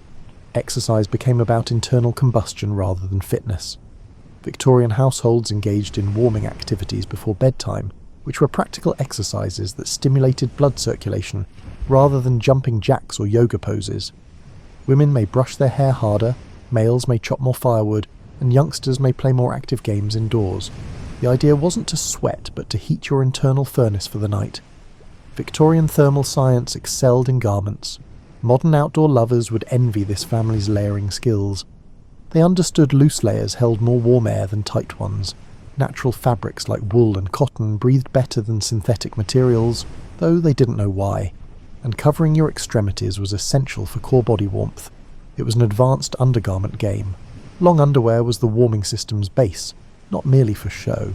Exercise became about internal combustion rather than fitness. Victorian households engaged in warming activities before bedtime, which were practical exercises that stimulated blood circulation rather than jumping jacks or yoga poses. Women may brush their hair harder, males may chop more firewood, and youngsters may play more active games indoors. The idea wasn't to sweat, but to heat your internal furnace for the night. Victorian thermal science excelled in garments. Modern outdoor lovers would envy this family's layering skills. They understood loose layers held more warm air than tight ones. Natural fabrics like wool and cotton breathed better than synthetic materials, though they didn't know why. And covering your extremities was essential for core body warmth. It was an advanced undergarment game. Long underwear was the warming system's base, not merely for show.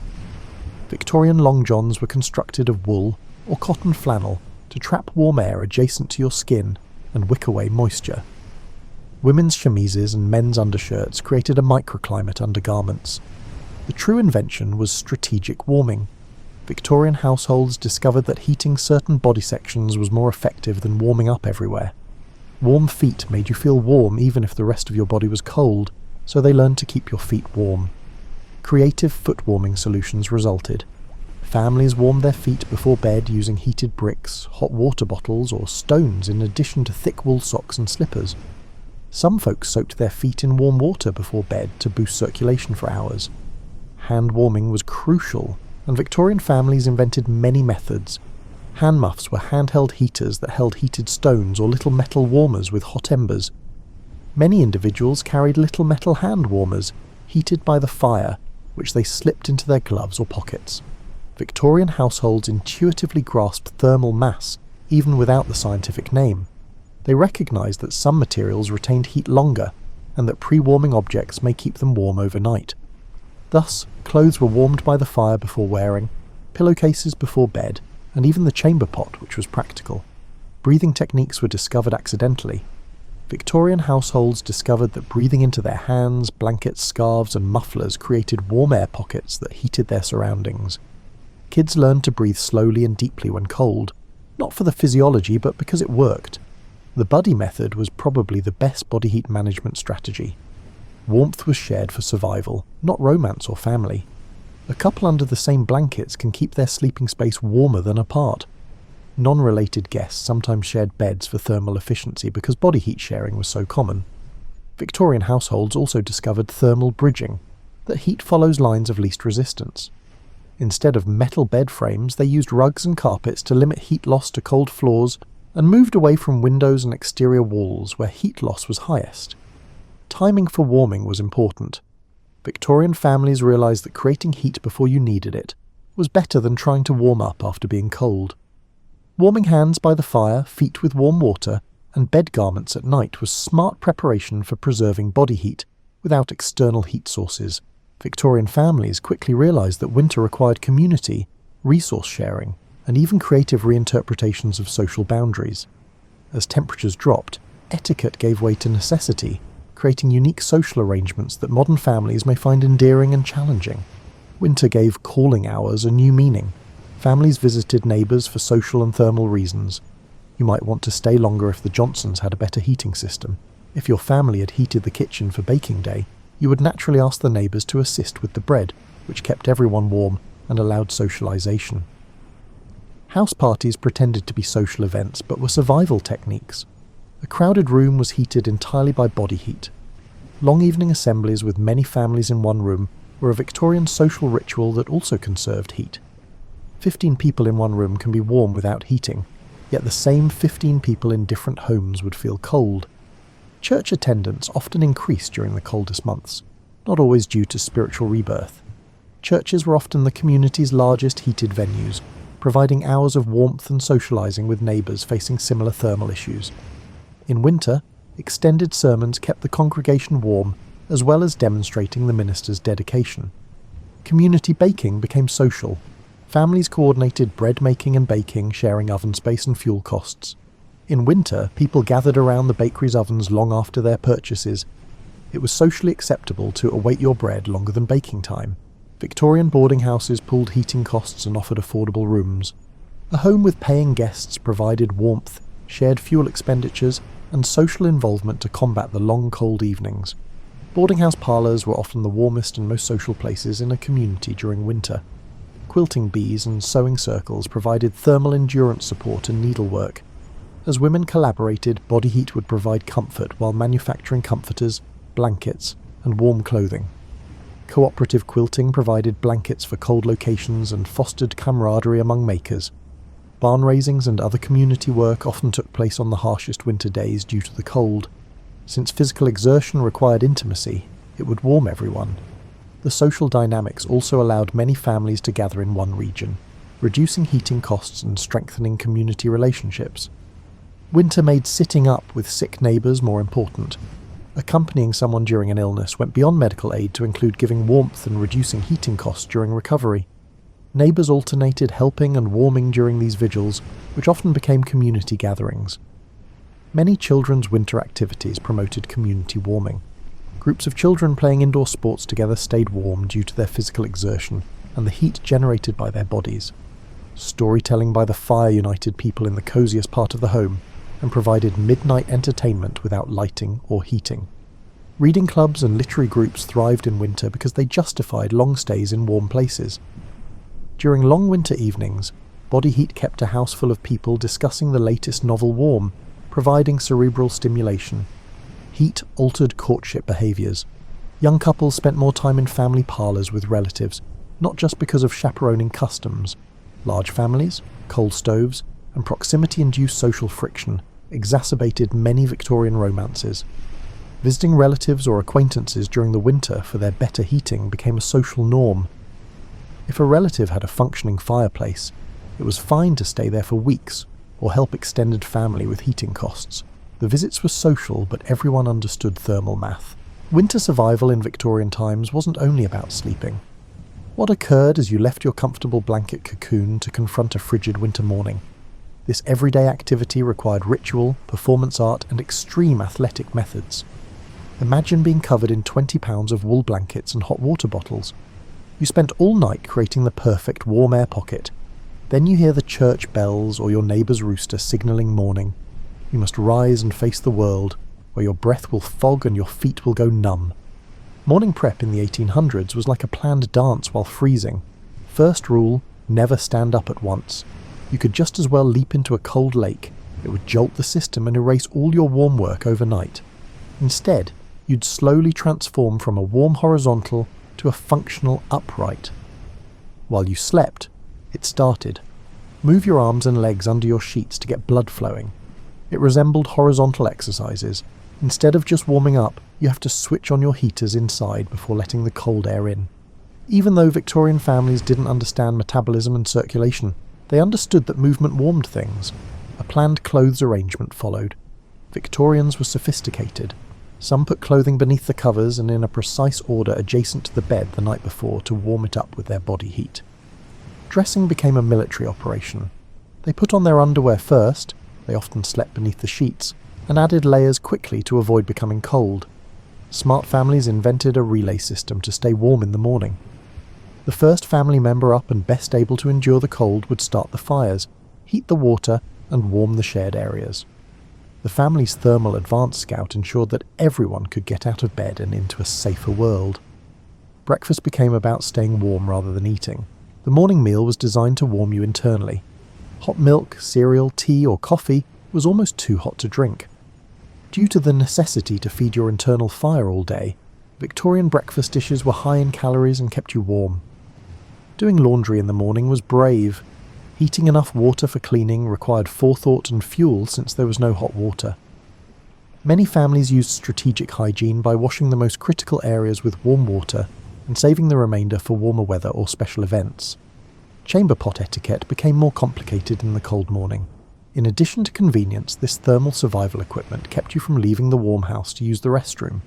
Victorian long johns were constructed of wool or cotton flannel to trap warm air adjacent to your skin and wick away moisture. Women's chemises and men's undershirts created a microclimate under garments. The true invention was strategic warming. Victorian households discovered that heating certain body sections was more effective than warming up everywhere. Warm feet made you feel warm even if the rest of your body was cold, so they learned to keep your feet warm. Creative foot warming solutions resulted. Families warmed their feet before bed using heated bricks, hot water bottles, or stones in addition to thick wool socks and slippers. Some folks soaked their feet in warm water before bed to boost circulation for hours. Hand warming was crucial, and Victorian families invented many methods. Hand muffs were handheld heaters that held heated stones or little metal warmers with hot embers. Many individuals carried little metal hand warmers, heated by the fire, which they slipped into their gloves or pockets. Victorian households intuitively grasped thermal mass, even without the scientific name. They recognised that some materials retained heat longer, and that pre-warming objects may keep them warm overnight. Thus, clothes were warmed by the fire before wearing, pillowcases before bed, and even the chamber pot, which was practical. Breathing techniques were discovered accidentally. Victorian households discovered that breathing into their hands, blankets, scarves, and mufflers created warm air pockets that heated their surroundings. Kids learned to breathe slowly and deeply when cold, not for the physiology, but because it worked. The buddy method was probably the best body heat management strategy. Warmth was shared for survival, not romance or family. A couple under the same blankets can keep their sleeping space warmer than apart. Non-related guests sometimes shared beds for thermal efficiency because body heat sharing was so common. Victorian households also discovered thermal bridging, that heat follows lines of least resistance. Instead of metal bed frames, they used rugs and carpets to limit heat loss to cold floors, and moved away from windows and exterior walls where heat loss was highest. Timing for warming was important. Victorian families realised that creating heat before you needed it was better than trying to warm up after being cold. Warming hands by the fire, feet with warm water, and bed garments at night was smart preparation for preserving body heat without external heat sources. Victorian families quickly realised that winter required community, resource sharing, and even creative reinterpretations of social boundaries. As temperatures dropped, etiquette gave way to necessity, creating unique social arrangements that modern families may find endearing and challenging. Winter gave calling hours a new meaning. Families visited neighbours for social and thermal reasons. You might want to stay longer if the Johnsons had a better heating system. If your family had heated the kitchen for baking day, you would naturally ask the neighbours to assist with the bread, which kept everyone warm and allowed socialisation. House parties pretended to be social events but were survival techniques. A crowded room was heated entirely by body heat. Long evening assemblies with many families in one room were a Victorian social ritual that also conserved heat. 15 people in one room can be warm without heating, yet the same 15 people in different homes would feel cold. Church attendance often increased during the coldest months, not always due to spiritual rebirth. Churches were often the community's largest heated venues, providing hours of warmth and socialising with neighbours facing similar thermal issues. In winter, extended sermons kept the congregation warm, as well as demonstrating the minister's dedication. Community baking became social. Families coordinated bread making and baking, sharing oven space and fuel costs. In winter, people gathered around the bakery's ovens long after their purchases. It was socially acceptable to await your bread longer than baking time. Victorian boarding houses pooled heating costs and offered affordable rooms. A home with paying guests provided warmth, shared fuel expenditures, and social involvement to combat the long cold evenings. Boarding house parlours were often the warmest and most social places in a community during winter. Quilting bees and sewing circles provided thermal endurance support and needlework. As women collaborated, body heat would provide comfort while manufacturing comforters, blankets, and warm clothing. Cooperative quilting provided blankets for cold locations and fostered camaraderie among makers. Barn raisings and other community work often took place on the harshest winter days due to the cold. Since physical exertion required intimacy, it would warm everyone. The social dynamics also allowed many families to gather in one region, reducing heating costs and strengthening community relationships. Winter made sitting up with sick neighbours more important. Accompanying someone during an illness went beyond medical aid to include giving warmth and reducing heating costs during recovery. Neighbours alternated helping and warming during these vigils, which often became community gatherings. Many children's winter activities promoted community warming. Groups of children playing indoor sports together stayed warm due to their physical exertion and the heat generated by their bodies. Storytelling by the fire united people in the cosiest part of the home and provided midnight entertainment without lighting or heating. Reading clubs and literary groups thrived in winter because they justified long stays in warm places. During long winter evenings, body heat kept a house full of people discussing the latest novel warm, providing cerebral stimulation. Heat altered courtship behaviours. Young couples spent more time in family parlours with relatives, not just because of chaperoning customs. Large families, coal stoves, and proximity-induced social friction exacerbated many Victorian romances. Visiting relatives or acquaintances during the winter for their better heating became a social norm. If a relative had a functioning fireplace, it was fine to stay there for weeks, or help extended family with heating costs. The visits were social, but everyone understood thermal math. Winter survival in Victorian times wasn't only about sleeping. What occurred as you left your comfortable blanket cocoon to confront a frigid winter morning? This everyday activity required ritual, performance art, and extreme athletic methods. Imagine being covered in 20 pounds of wool blankets and hot water bottles. You spent all night creating the perfect warm air pocket. Then you hear the church bells or your neighbour's rooster signalling morning. You must rise and face the world, where your breath will fog and your feet will go numb. Morning prep in the 1800s was like a planned dance while freezing. First rule, never stand up at once. You could just as well leap into a cold lake. It would jolt the system and erase all your warm work overnight. Instead, you'd slowly transform from a warm horizontal to a functional upright. While you slept, it started. Move your arms and legs under your sheets to get blood flowing. It resembled horizontal exercises. Instead of just warming up, you have to switch on your heaters inside before letting the cold air in. Even though Victorian families didn't understand metabolism and circulation, they understood that movement warmed things. A planned clothes arrangement followed. Victorians were sophisticated. Some put clothing beneath the covers and in a precise order adjacent to the bed the night before to warm it up with their body heat. Dressing became a military operation. They put on their underwear first, they often slept beneath the sheets, and added layers quickly to avoid becoming cold. Smart families invented a relay system to stay warm in the morning. The first family member up and best able to endure the cold would start the fires, heat the water, and warm the shared areas. The family's thermal advance scout ensured that everyone could get out of bed and into a safer world. Breakfast became about staying warm rather than eating. The morning meal was designed to warm you internally. Hot milk, cereal, tea, or coffee was almost too hot to drink. Due to the necessity to feed your internal fire all day, Victorian breakfast dishes were high in calories and kept you warm. Doing laundry in the morning was brave. Heating enough water for cleaning required forethought and fuel since there was no hot water. Many families used strategic hygiene by washing the most critical areas with warm water and saving the remainder for warmer weather or special events. Chamber pot etiquette became more complicated in the cold morning. In addition to convenience, this thermal survival equipment kept you from leaving the warm house to use the restroom.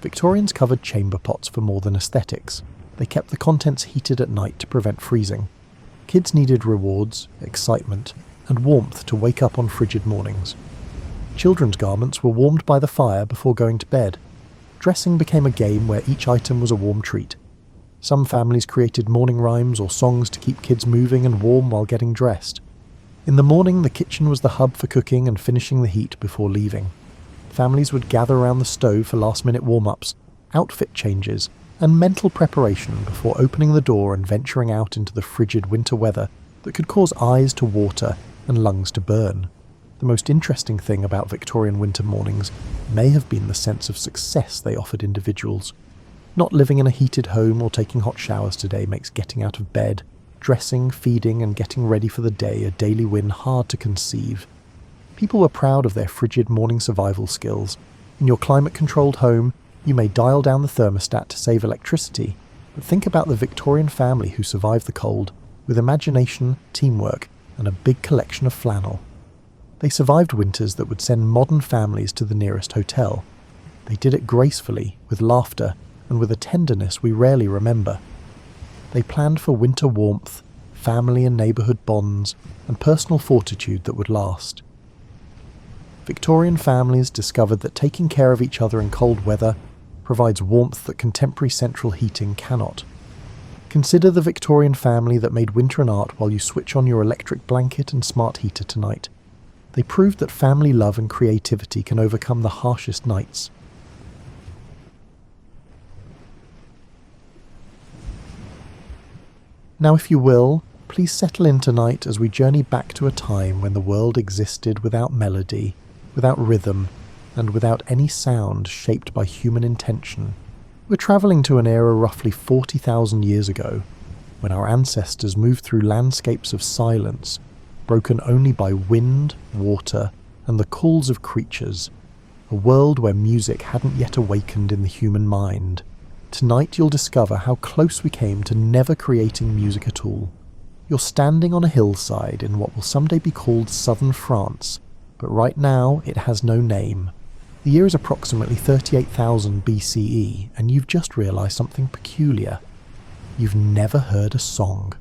Victorians covered chamber pots for more than aesthetics. They kept the contents heated at night to prevent freezing. Kids needed rewards, excitement, and warmth to wake up on frigid mornings. Children's garments were warmed by the fire before going to bed. Dressing became a game where each item was a warm treat. Some families created morning rhymes or songs to keep kids moving and warm while getting dressed. In the morning, the kitchen was the hub for cooking and finishing the heat before leaving. Families would gather around the stove for last-minute warm-ups, outfit changes, and mental preparation before opening the door and venturing out into the frigid winter weather that could cause eyes to water and lungs to burn. The most interesting thing about Victorian winter mornings may have been the sense of success they offered individuals. Not living in a heated home or taking hot showers today makes getting out of bed, dressing, feeding, and getting ready for the day a daily win hard to conceive. People were proud of their frigid morning survival skills. In your climate-controlled home, you may dial down the thermostat to save electricity, but think about the Victorian family who survived the cold, with imagination, teamwork, and a big collection of flannel. They survived winters that would send modern families to the nearest hotel. They did it gracefully, with laughter, and with a tenderness we rarely remember. They planned for winter warmth, family and neighbourhood bonds, and personal fortitude that would last. Victorian families discovered that taking care of each other in cold weather provides warmth that contemporary central heating cannot. Consider the Victorian family that made winter an art while you switch on your electric blanket and smart heater tonight. They proved that family love and creativity can overcome the harshest nights. Now, if you will, please settle in tonight as we journey back to a time when the world existed without melody, without rhythm, and without any sound shaped by human intention. We're travelling to an era roughly 40,000 years ago, when our ancestors moved through landscapes of silence, broken only by wind, water, and the calls of creatures, a world where music hadn't yet awakened in the human mind. Tonight you'll discover how close we came to never creating music at all. You're standing on a hillside in what will someday be called southern France, but right now it has no name. The year is approximately 38,000 BCE, and you've just realised something peculiar. You've never heard a song.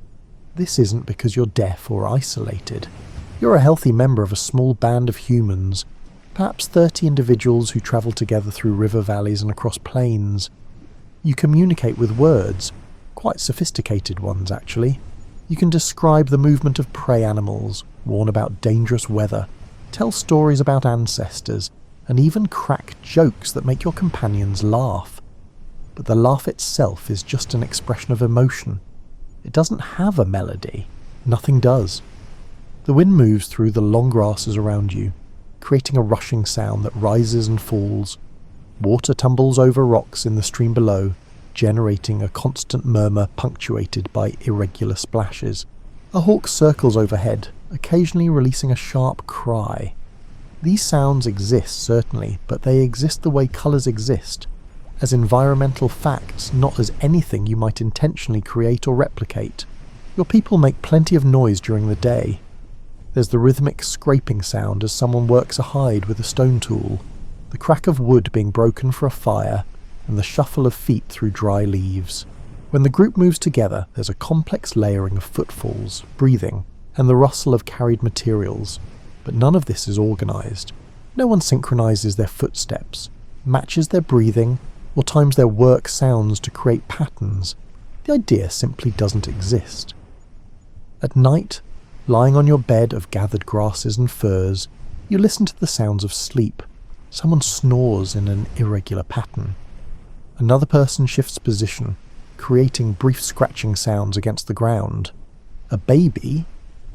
This isn't because you're deaf or isolated. You're a healthy member of a small band of humans, perhaps 30 individuals who travel together through river valleys and across plains. You communicate with words, quite sophisticated ones actually. You can describe the movement of prey animals, warn about dangerous weather, tell stories about ancestors, and even crack jokes that make your companions laugh. But the laugh itself is just an expression of emotion. It doesn't have a melody. Nothing does. The wind moves through the long grasses around you, creating a rushing sound that rises and falls. Water tumbles over rocks in the stream below, generating a constant murmur punctuated by irregular splashes. A hawk circles overhead, occasionally releasing a sharp cry. These sounds exist, certainly, but they exist the way colours exist, as environmental facts, not as anything you might intentionally create or replicate. Your people make plenty of noise during the day. There's the rhythmic scraping sound as someone works a hide with a stone tool, the crack of wood being broken for a fire, and the shuffle of feet through dry leaves. When the group moves together, there's a complex layering of footfalls, breathing, and the rustle of carried materials. But none of this is organised. No one synchronises their footsteps, matches their breathing, or times their work sounds to create patterns. The idea simply doesn't exist. At night, lying on your bed of gathered grasses and furs, you listen to the sounds of sleep. Someone snores in an irregular pattern. Another person shifts position, creating brief scratching sounds against the ground. A baby,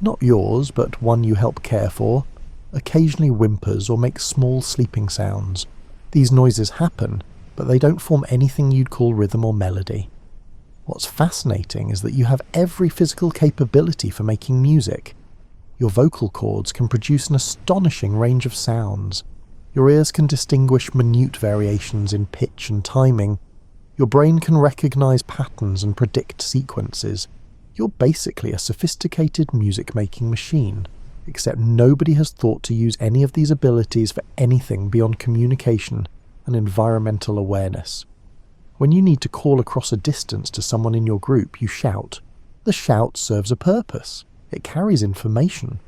not yours but one you help care for, occasionally whimpers or makes small sleeping sounds. These noises happen, but they don't form anything you'd call rhythm or melody. What's fascinating is that you have every physical capability for making music. Your vocal cords can produce an astonishing range of sounds. Your ears can distinguish minute variations in pitch and timing. Your brain can recognise patterns and predict sequences. You're basically a sophisticated music-making machine, except nobody has thought to use any of these abilities for anything beyond communication and environmental awareness. When you need to call across a distance to someone in your group, you shout. The shout serves a purpose. It carries information.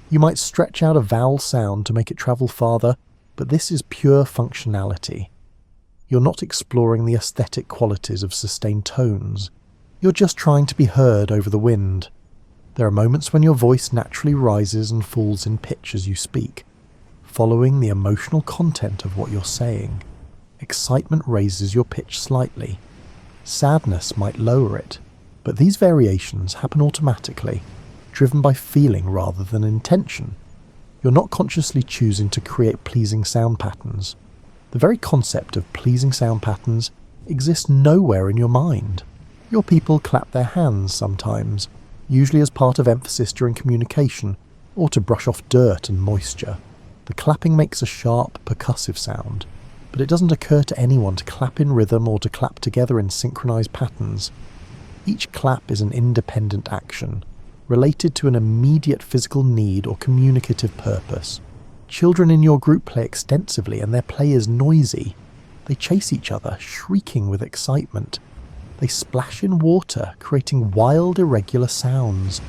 You might stretch out a vowel sound to make it travel farther, but this is pure functionality. You're not exploring the aesthetic qualities of sustained tones. You're just trying to be heard over the wind. There are moments when your voice naturally rises and falls in pitch as you speak, following the emotional content of what you're saying. Excitement raises your pitch slightly. Sadness might lower it, but these variations happen automatically, driven by feeling rather than intention. You're not consciously choosing to create pleasing sound patterns. The very concept of pleasing sound patterns exists nowhere in your mind. Your people clap their hands sometimes, usually as part of emphasis during communication, or to brush off dirt and moisture. The clapping makes a sharp, percussive sound, but it doesn't occur to anyone to clap in rhythm or to clap together in synchronized patterns. Each clap is an independent action, related to an immediate physical need or communicative purpose. Children in your group play extensively and their play is noisy. They chase each other, shrieking with excitement. They splash in water, creating wild, irregular sounds.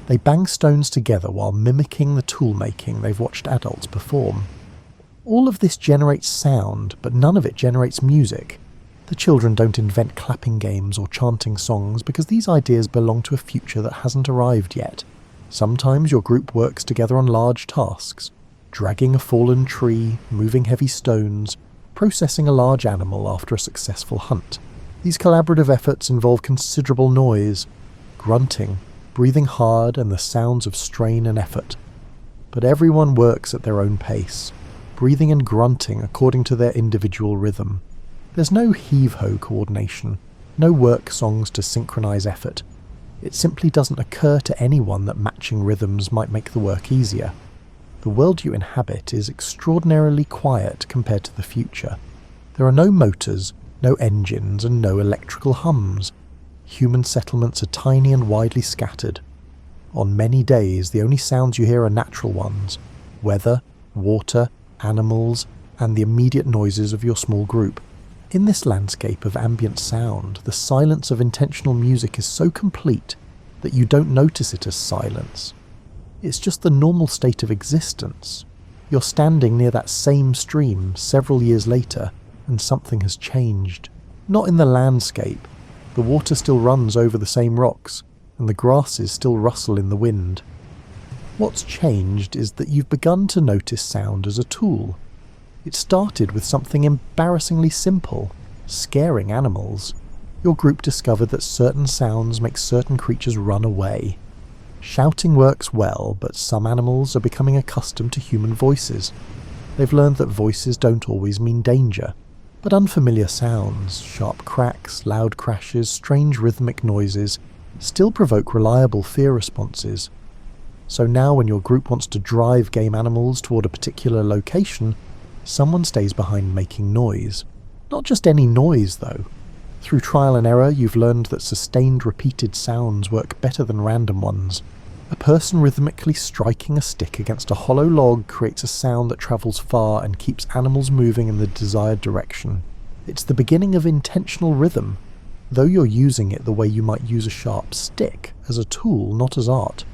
They bang stones together while mimicking the tool-making they've watched adults perform. All of this generates sound, but none of it generates music. The children don't invent clapping games or chanting songs because these ideas belong to a future that hasn't arrived yet. Sometimes your group works together on large tasks, dragging a fallen tree, moving heavy stones, processing a large animal after a successful hunt. These collaborative efforts involve considerable noise, grunting, breathing hard, and the sounds of strain and effort. But everyone works at their own pace, breathing and grunting according to their individual rhythm. There's no heave-ho coordination, no work songs to synchronize effort. It simply doesn't occur to anyone that matching rhythms might make the work easier. The world you inhabit is extraordinarily quiet compared to the future. There are no motors, no engines, and no electrical hums. Human settlements are tiny and widely scattered. On many days, the only sounds you hear are natural ones: weather, water, animals, and the immediate noises of your small group. In this landscape of ambient sound, the silence of intentional music is so complete that you don't notice it as silence. It's just the normal state of existence. You're standing near that same stream several years later, and something has changed. Not in the landscape. The water still runs over the same rocks, and the grasses still rustle in the wind. What's changed is that you've begun to notice sound as a tool. It started with something embarrassingly simple: scaring animals. Your group discovered that certain sounds make certain creatures run away. Shouting works well, but some animals are becoming accustomed to human voices. They've learned that voices don't always mean danger, but unfamiliar sounds, sharp cracks, loud crashes, strange rhythmic noises, still provoke reliable fear responses. So now when your group wants to drive game animals toward a particular location, someone stays behind making noise. Not just any noise, though. Through trial and error, you've learned that sustained, repeated sounds work better than random ones. A person rhythmically striking a stick against a hollow log creates a sound that travels far and keeps animals moving in the desired direction. It's the beginning of intentional rhythm, though you're using it the way you might use a sharp stick, as a tool, not as art.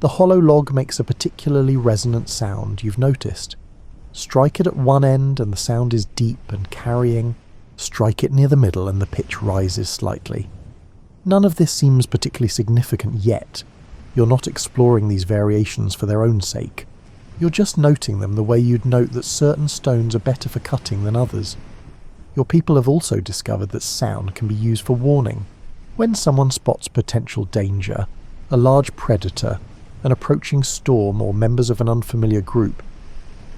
The hollow log makes a particularly resonant sound, you've noticed. Strike it at one end and the sound is deep and carrying. Strike it near the middle and the pitch rises slightly. None of this seems particularly significant yet. You're not exploring these variations for their own sake. You're just noting them the way you'd note that certain stones are better for cutting than others. Your people have also discovered that sound can be used for warning. When someone spots potential danger, a large predator, an approaching storm, or members of an unfamiliar group,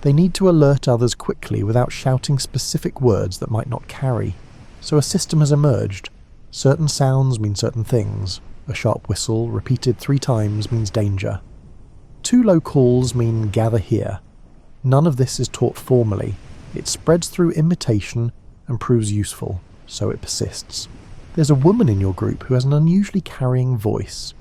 they need to alert others quickly without shouting specific words that might not carry. So a system has emerged. Certain sounds mean certain things. A sharp whistle, repeated 3 times, means danger. 2 low calls mean gather here. None of this is taught formally. It spreads through imitation and proves useful, so it persists. There's a woman in your group who has an unusually carrying voice.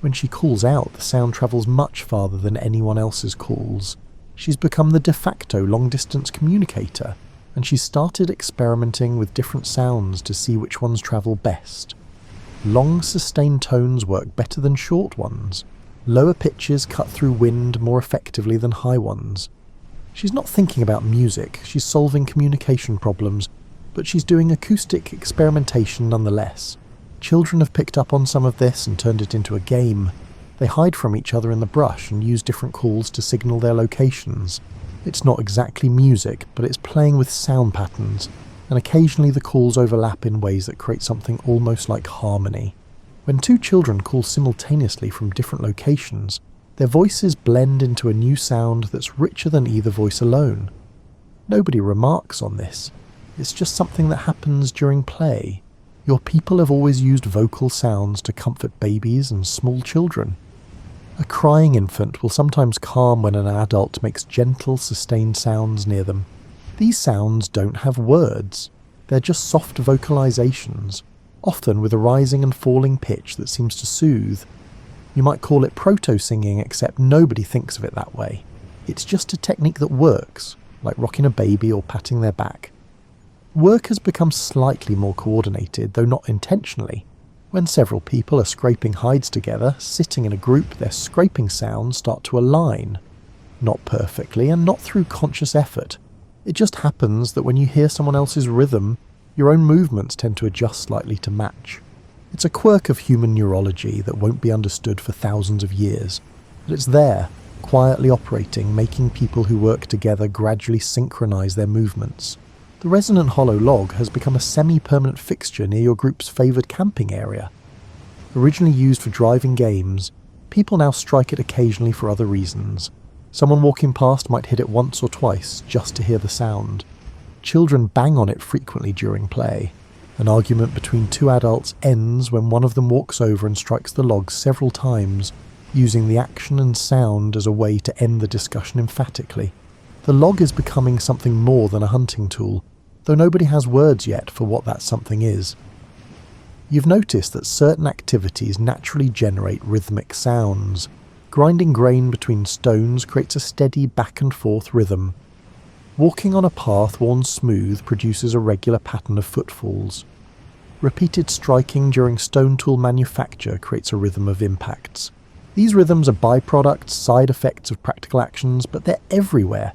When she calls out, the sound travels much farther than anyone else's calls. She's become the de facto long-distance communicator, and she's started experimenting with different sounds to see which ones travel best. Long, sustained tones work better than short ones. Lower pitches cut through wind more effectively than high ones. She's not thinking about music, she's solving communication problems, but she's doing acoustic experimentation nonetheless. Children have picked up on some of this and turned it into a game. They hide from each other in the brush and use different calls to signal their locations. It's not exactly music, but it's playing with sound patterns, and occasionally the calls overlap in ways that create something almost like harmony. When 2 children call simultaneously from different locations, their voices blend into a new sound that's richer than either voice alone. Nobody remarks on this. It's just something that happens during play. Your people have always used vocal sounds to comfort babies and small children. A crying infant will sometimes calm when an adult makes gentle, sustained sounds near them. These sounds don't have words. They're just soft vocalizations, often with a rising and falling pitch that seems to soothe. You might call it proto-singing, except nobody thinks of it that way. It's just a technique that works, like rocking a baby or patting their back. Work has become slightly more coordinated, though not intentionally. When several people are scraping hides together, sitting in a group, their scraping sounds start to align. Not perfectly, and not through conscious effort. It just happens that when you hear someone else's rhythm, your own movements tend to adjust slightly to match. It's a quirk of human neurology that won't be understood for thousands of years, but it's there, quietly operating, making people who work together gradually synchronize their movements. The resonant hollow log has become a semi-permanent fixture near your group's favoured camping area. Originally used for driving games, people now strike it occasionally for other reasons. Someone walking past might hit it once or twice just to hear the sound. Children bang on it frequently during play. An argument between 2 adults ends when one of them walks over and strikes the log several times, using the action and sound as a way to end the discussion emphatically. The log is becoming something more than a hunting tool, though nobody has words yet for what that something is. You've noticed that certain activities naturally generate rhythmic sounds. Grinding grain between stones creates a steady back and forth rhythm. Walking on a path worn smooth produces a regular pattern of footfalls. Repeated striking during stone tool manufacture creates a rhythm of impacts. These rhythms are byproducts, side effects of practical actions, but they're everywhere.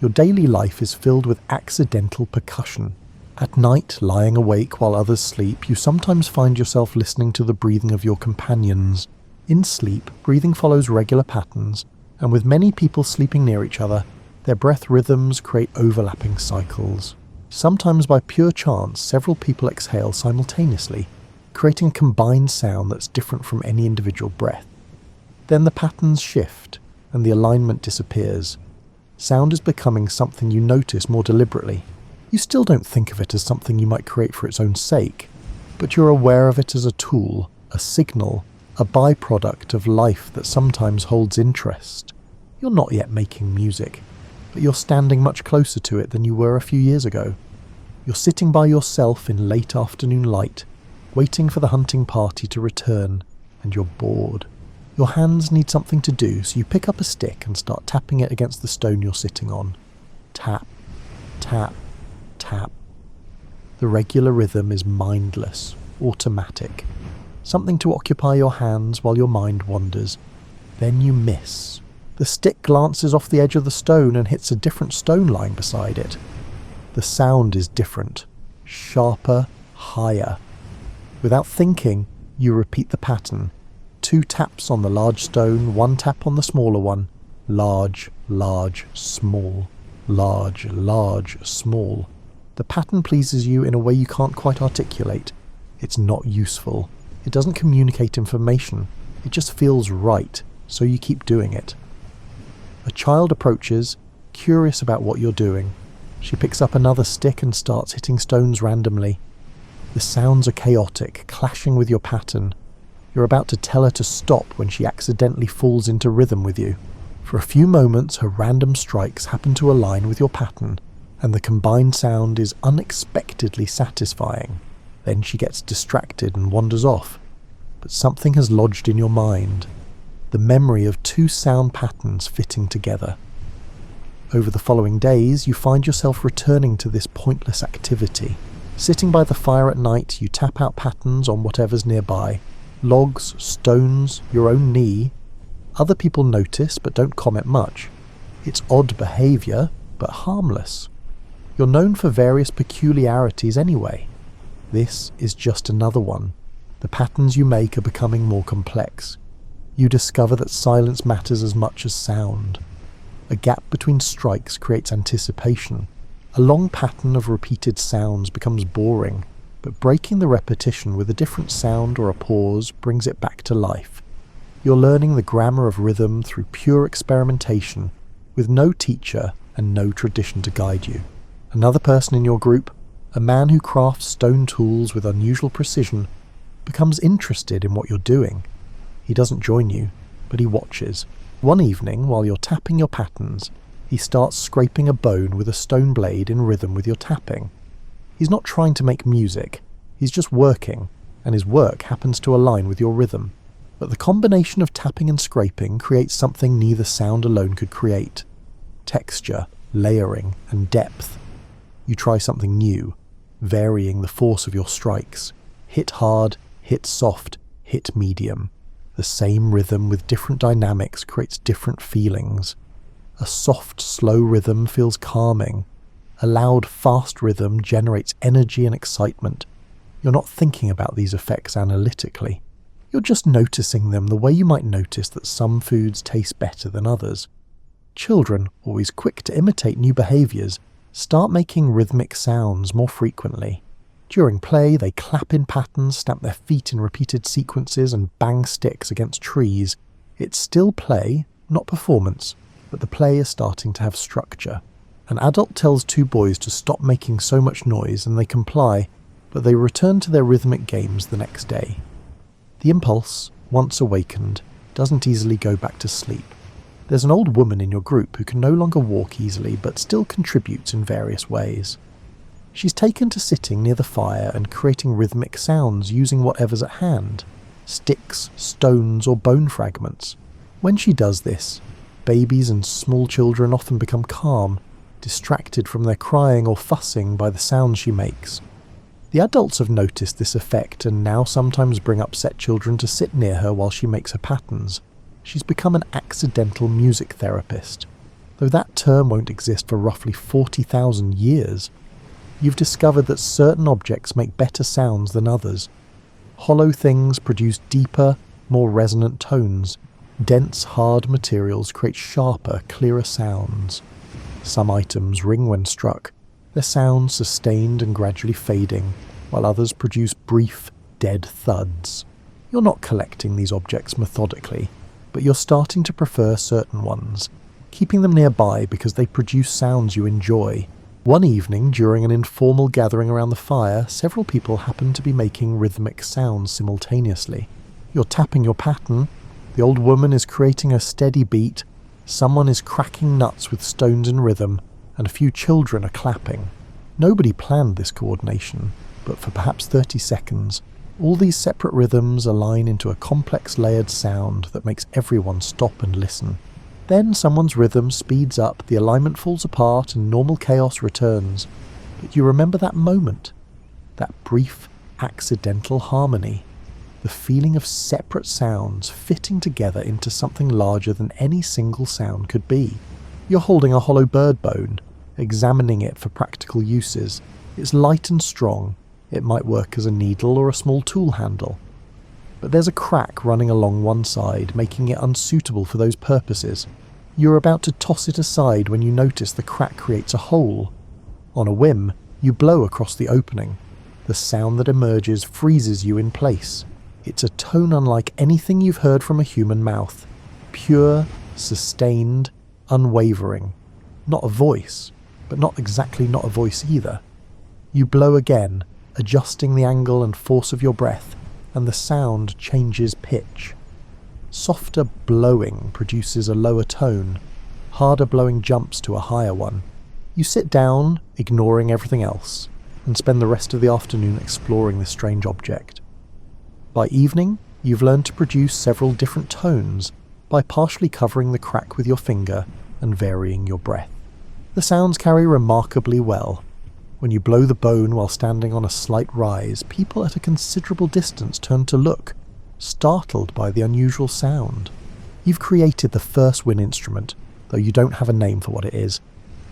Your daily life is filled with accidental percussion. At night, lying awake while others sleep, you sometimes find yourself listening to the breathing of your companions. In sleep, breathing follows regular patterns, and with many people sleeping near each other, their breath rhythms create overlapping cycles. Sometimes by pure chance, several people exhale simultaneously, creating a combined sound that's different from any individual breath. Then the patterns shift, and the alignment disappears. Sound is becoming something you notice more deliberately. You still don't think of it as something you might create for its own sake, but you're aware of it as a tool, a signal, a byproduct of life that sometimes holds interest. You're not yet making music, but you're standing much closer to it than you were a few years ago. You're sitting by yourself in late afternoon light, waiting for the hunting party to return, and you're bored. Your hands need something to do, so you pick up a stick and start tapping it against the stone you're sitting on. Tap, tap, tap. The regular rhythm is mindless, automatic. Something to occupy your hands while your mind wanders. Then you miss. The stick glances off the edge of the stone and hits a different stone lying beside it. The sound is different, sharper, higher. Without thinking, you repeat the pattern. 2 taps on the large stone, 1 tap on the smaller one. Large, large, small. Large, large, small. The pattern pleases you in a way you can't quite articulate. It's not useful. It doesn't communicate information. It just feels right, so you keep doing it. A child approaches, curious about what you're doing. She picks up another stick and starts hitting stones randomly. The sounds are chaotic, clashing with your pattern. You're about to tell her to stop when she accidentally falls into rhythm with you. For a few moments, her random strikes happen to align with your pattern, and the combined sound is unexpectedly satisfying. Then she gets distracted and wanders off. But something has lodged in your mind. The memory of 2 sound patterns fitting together. Over the following days, you find yourself returning to this pointless activity. Sitting by the fire at night, you tap out patterns on whatever's nearby. Logs, stones, your own knee. Other people notice but don't comment much. It's odd behaviour, but harmless. You're known for various peculiarities anyway. This is just another one. The patterns you make are becoming more complex. You discover that silence matters as much as sound. A gap between strikes creates anticipation. A long pattern of repeated sounds becomes boring, but breaking the repetition with a different sound or a pause brings it back to life. You're learning the grammar of rhythm through pure experimentation, with no teacher and no tradition to guide you. Another person in your group, a man who crafts stone tools with unusual precision, becomes interested in what you're doing. He doesn't join you, but he watches. One evening, while you're tapping your patterns, he starts scraping a bone with a stone blade in rhythm with your tapping. He's not trying to make music, he's just working, and his work happens to align with your rhythm. But the combination of tapping and scraping creates something neither sound alone could create. Texture, layering, and depth. You try something new, varying the force of your strikes. Hit hard, hit soft, hit medium. The same rhythm with different dynamics creates different feelings. A soft, slow rhythm feels calming. A loud, fast rhythm generates energy and excitement. You're not thinking about these effects analytically. You're just noticing them the way you might notice that some foods taste better than others. Children, always quick to imitate new behaviours, start making rhythmic sounds more frequently. During play, they clap in patterns, stamp their feet in repeated sequences, and bang sticks against trees. It's still play, not performance, but the play is starting to have structure. An adult tells 2 boys to stop making so much noise, and they comply, but they return to their rhythmic games the next day. The impulse, once awakened, doesn't easily go back to sleep. There's an old woman in your group who can no longer walk easily, but still contributes in various ways. She's taken to sitting near the fire and creating rhythmic sounds using whatever's at hand, sticks, stones, or bone fragments. When she does this, babies and small children often become calm, distracted from their crying or fussing by the sounds she makes. The adults have noticed this effect and now sometimes bring upset children to sit near her while she makes her patterns. She's become an accidental music therapist. Though that term won't exist for roughly 40,000 years, you've discovered that certain objects make better sounds than others. Hollow things produce deeper, more resonant tones. Dense, hard materials create sharper, clearer sounds. Some items ring when struck, their sound sustained and gradually fading, while others produce brief, dead thuds. You're not collecting these objects methodically, but you're starting to prefer certain ones, keeping them nearby because they produce sounds you enjoy. One evening, during an informal gathering around the fire, several people happened to be making rhythmic sounds simultaneously. You're tapping your pattern, the old woman is creating a steady beat, someone is cracking nuts with stones in rhythm, and a few children are clapping. Nobody planned this coordination, but for perhaps 30 seconds, all these separate rhythms align into a complex layered sound that makes everyone stop and listen. Then someone's rhythm speeds up, the alignment falls apart, and normal chaos returns. But you remember that moment, that brief, accidental harmony, the feeling of separate sounds fitting together into something larger than any single sound could be. You're holding a hollow bird bone, examining it for practical uses. It's light and strong. It might work as a needle or a small tool handle. But there's a crack running along one side, making it unsuitable for those purposes. You're about to toss it aside when you notice the crack creates a hole. On a whim, you blow across the opening. The sound that emerges freezes you in place. It's a tone unlike anything you've heard from a human mouth. Pure, sustained, unwavering. Not a voice, but not exactly not a voice either. You blow again, adjusting the angle and force of your breath, and the sound changes pitch. Softer blowing produces a lower tone, harder blowing jumps to a higher one. You sit down, ignoring everything else, and spend the rest of the afternoon exploring this strange object. By evening, you've learned to produce several different tones by partially covering the crack with your finger and varying your breath. The sounds carry remarkably well. When you blow the bone while standing on a slight rise, people at a considerable distance turn to look, startled by the unusual sound. You've created the first wind instrument, though you don't have a name for what it is.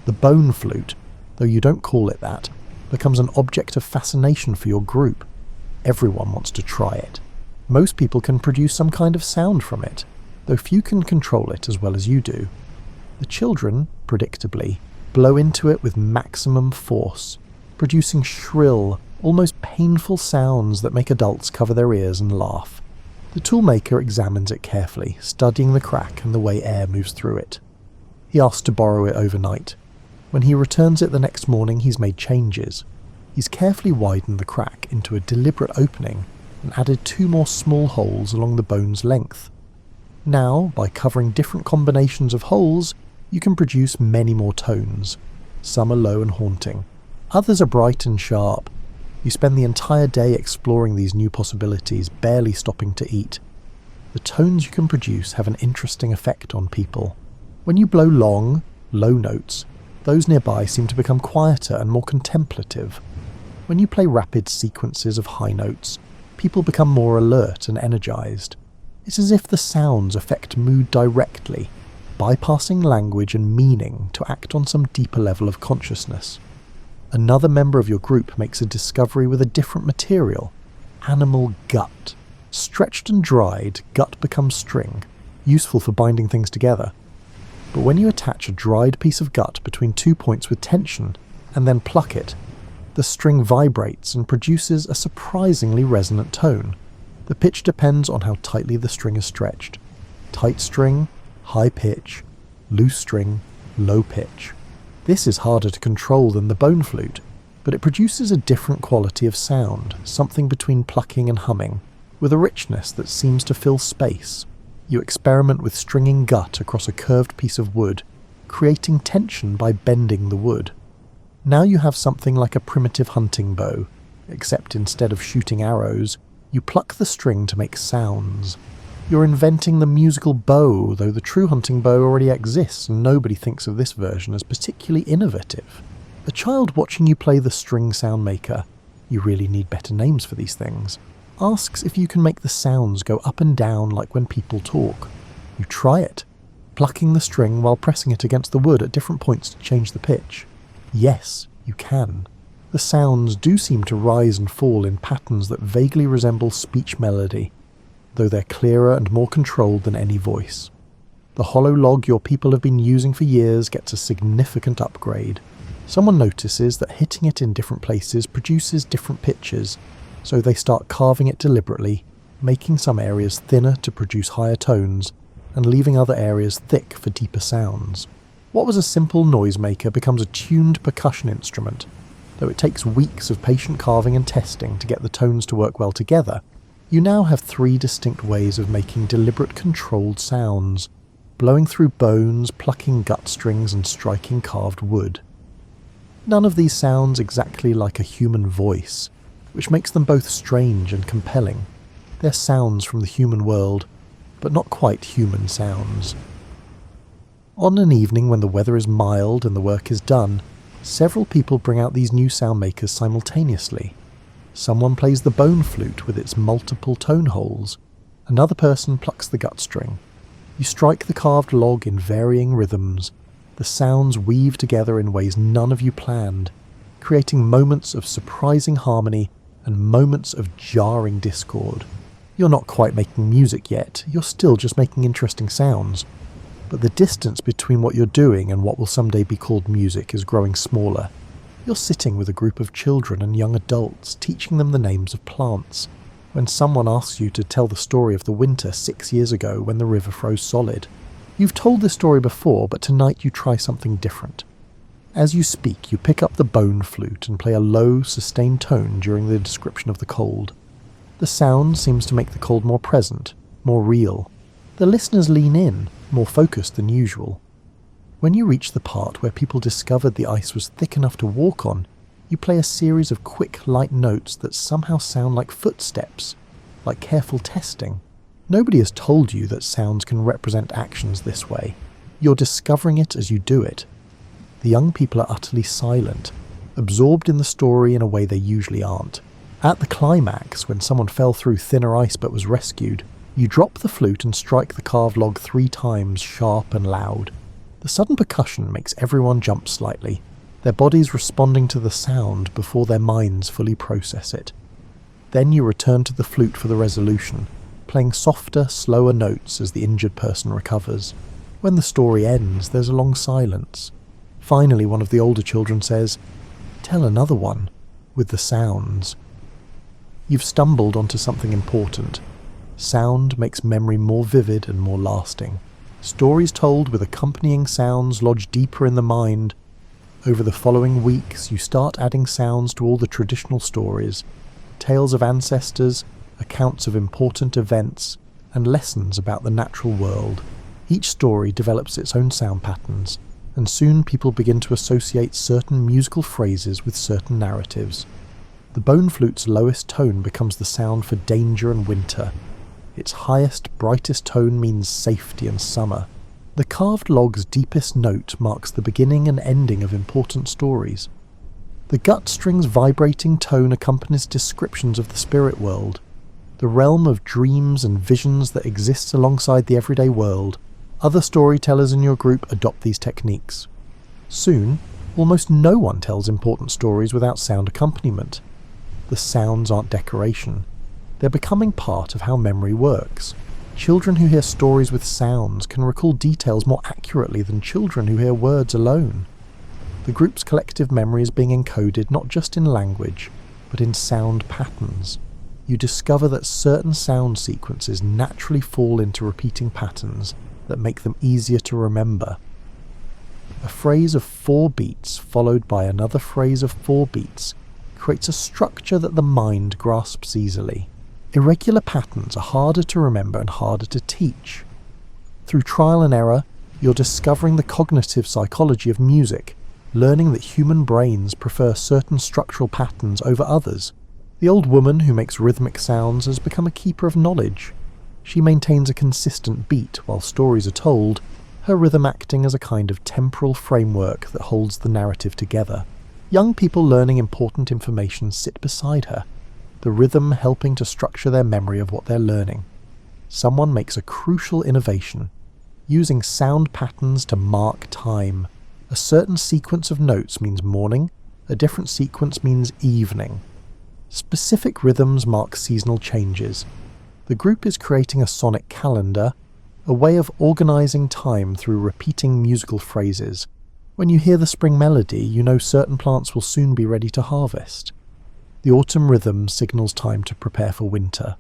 The bone flute, though you don't call it that, becomes an object of fascination for your group. Everyone wants to try it. Most people can produce some kind of sound from it, though few can control it as well as you do. The children, predictably, blow into it with maximum force, producing shrill, almost painful sounds that make adults cover their ears and laugh. The toolmaker examines it carefully, studying the crack and the way air moves through it. He asks to borrow it overnight. When he returns it the next morning, he's made changes. He's carefully widened the crack into a deliberate opening and added 2 more small holes along the bone's length. Now, by covering different combinations of holes, you can produce many more tones. Some are low and haunting. Others are bright and sharp. You spend the entire day exploring these new possibilities, barely stopping to eat. The tones you can produce have an interesting effect on people. When you blow long, low notes, those nearby seem to become quieter and more contemplative. When you play rapid sequences of high notes, people become more alert and energized. It's as if the sounds affect mood directly, bypassing language and meaning to act on some deeper level of consciousness. Another member of your group makes a discovery with a different material, animal gut. Stretched and dried, gut becomes string, useful for binding things together. But when you attach a dried piece of gut between 2 points with tension, and then pluck it, the string vibrates and produces a surprisingly resonant tone. The pitch depends on how tightly the string is stretched. Tight string, high pitch, loose string, low pitch. This is harder to control than the bone flute, but it produces a different quality of sound, something between plucking and humming, with a richness that seems to fill space. You experiment with stringing gut across a curved piece of wood, creating tension by bending the wood. Now you have something like a primitive hunting bow, except instead of shooting arrows, you pluck the string to make sounds. You're inventing the musical bow, though the true hunting bow already exists and nobody thinks of this version as particularly innovative. A child watching you play the string sound maker, you really need better names for these things, asks if you can make the sounds go up and down like when people talk. You try it, plucking the string while pressing it against the wood at different points to change the pitch. Yes, you can. The sounds do seem to rise and fall in patterns that vaguely resemble speech melody, though they're clearer and more controlled than any voice. The hollow log your people have been using for years gets a significant upgrade. Someone notices that hitting it in different places produces different pitches, so they start carving it deliberately, making some areas thinner to produce higher tones, and leaving other areas thick for deeper sounds. What was a simple noisemaker becomes a tuned percussion instrument. Though it takes weeks of patient carving and testing to get the tones to work well together, you now have 3 distinct ways of making deliberate controlled sounds, blowing through bones, plucking gut strings and striking carved wood. None of these sounds exactly like a human voice, which makes them both strange and compelling. They're sounds from the human world, but not quite human sounds. On an evening when the weather is mild and the work is done, several people bring out these new sound makers simultaneously. Someone plays the bone flute with its multiple tone holes. Another person plucks the gut string. You strike the carved log in varying rhythms. The sounds weave together in ways none of you planned, creating moments of surprising harmony and moments of jarring discord. You're not quite making music yet, you're still just making interesting sounds. But the distance between what you're doing and what will someday be called music is growing smaller. You're sitting with a group of children and young adults, teaching them the names of plants, when someone asks you to tell the story of the winter 6 years ago when the river froze solid. You've told this story before, but tonight you try something different. As you speak, you pick up the bone flute and play a low, sustained tone during the description of the cold. The sound seems to make the cold more present, more real. The listeners lean in, more focused than usual. When you reach the part where people discovered the ice was thick enough to walk on, you play a series of quick, light notes that somehow sound like footsteps, like careful testing. Nobody has told you that sounds can represent actions this way. You're discovering it as you do it. The young people are utterly silent, absorbed in the story in a way they usually aren't. At the climax, when someone fell through thinner ice but was rescued, you drop the flute and strike the carved log 3 times, sharp and loud. The sudden percussion makes everyone jump slightly, their bodies responding to the sound before their minds fully process it. Then you return to the flute for the resolution, playing softer, slower notes as the injured person recovers. When the story ends, there's a long silence. Finally, one of the older children says, "Tell another one," with the sounds. You've stumbled onto something important. Sound makes memory more vivid and more lasting. Stories told with accompanying sounds lodge deeper in the mind. Over the following weeks, you start adding sounds to all the traditional stories, tales of ancestors, accounts of important events, and lessons about the natural world. Each story develops its own sound patterns, and soon people begin to associate certain musical phrases with certain narratives. The bone flute's lowest tone becomes the sound for danger and winter. Its highest, brightest tone means safety and summer. The carved log's deepest note marks the beginning and ending of important stories. The gut string's vibrating tone accompanies descriptions of the spirit world, the realm of dreams and visions that exists alongside the everyday world. Other storytellers in your group adopt these techniques. Soon, almost no one tells important stories without sound accompaniment. The sounds aren't decoration. They're becoming part of how memory works. Children who hear stories with sounds can recall details more accurately than children who hear words alone. The group's collective memory is being encoded not just in language, but in sound patterns. You discover that certain sound sequences naturally fall into repeating patterns that make them easier to remember. A phrase of 4 beats followed by another phrase of 4 beats creates a structure that the mind grasps easily. Irregular patterns are harder to remember and harder to teach. Through trial and error, you're discovering the cognitive psychology of music, learning that human brains prefer certain structural patterns over others. The old woman who makes rhythmic sounds has become a keeper of knowledge. She maintains a consistent beat while stories are told, her rhythm acting as a kind of temporal framework that holds the narrative together. Young people learning important information sit beside her, the rhythm helping to structure their memory of what they're learning. Someone makes a crucial innovation, using sound patterns to mark time. A certain sequence of notes means morning, a different sequence means evening. Specific rhythms mark seasonal changes. The group is creating a sonic calendar, a way of organising time through repeating musical phrases. When you hear the spring melody, you know certain plants will soon be ready to harvest. The autumn rhythm signals time to prepare for winter.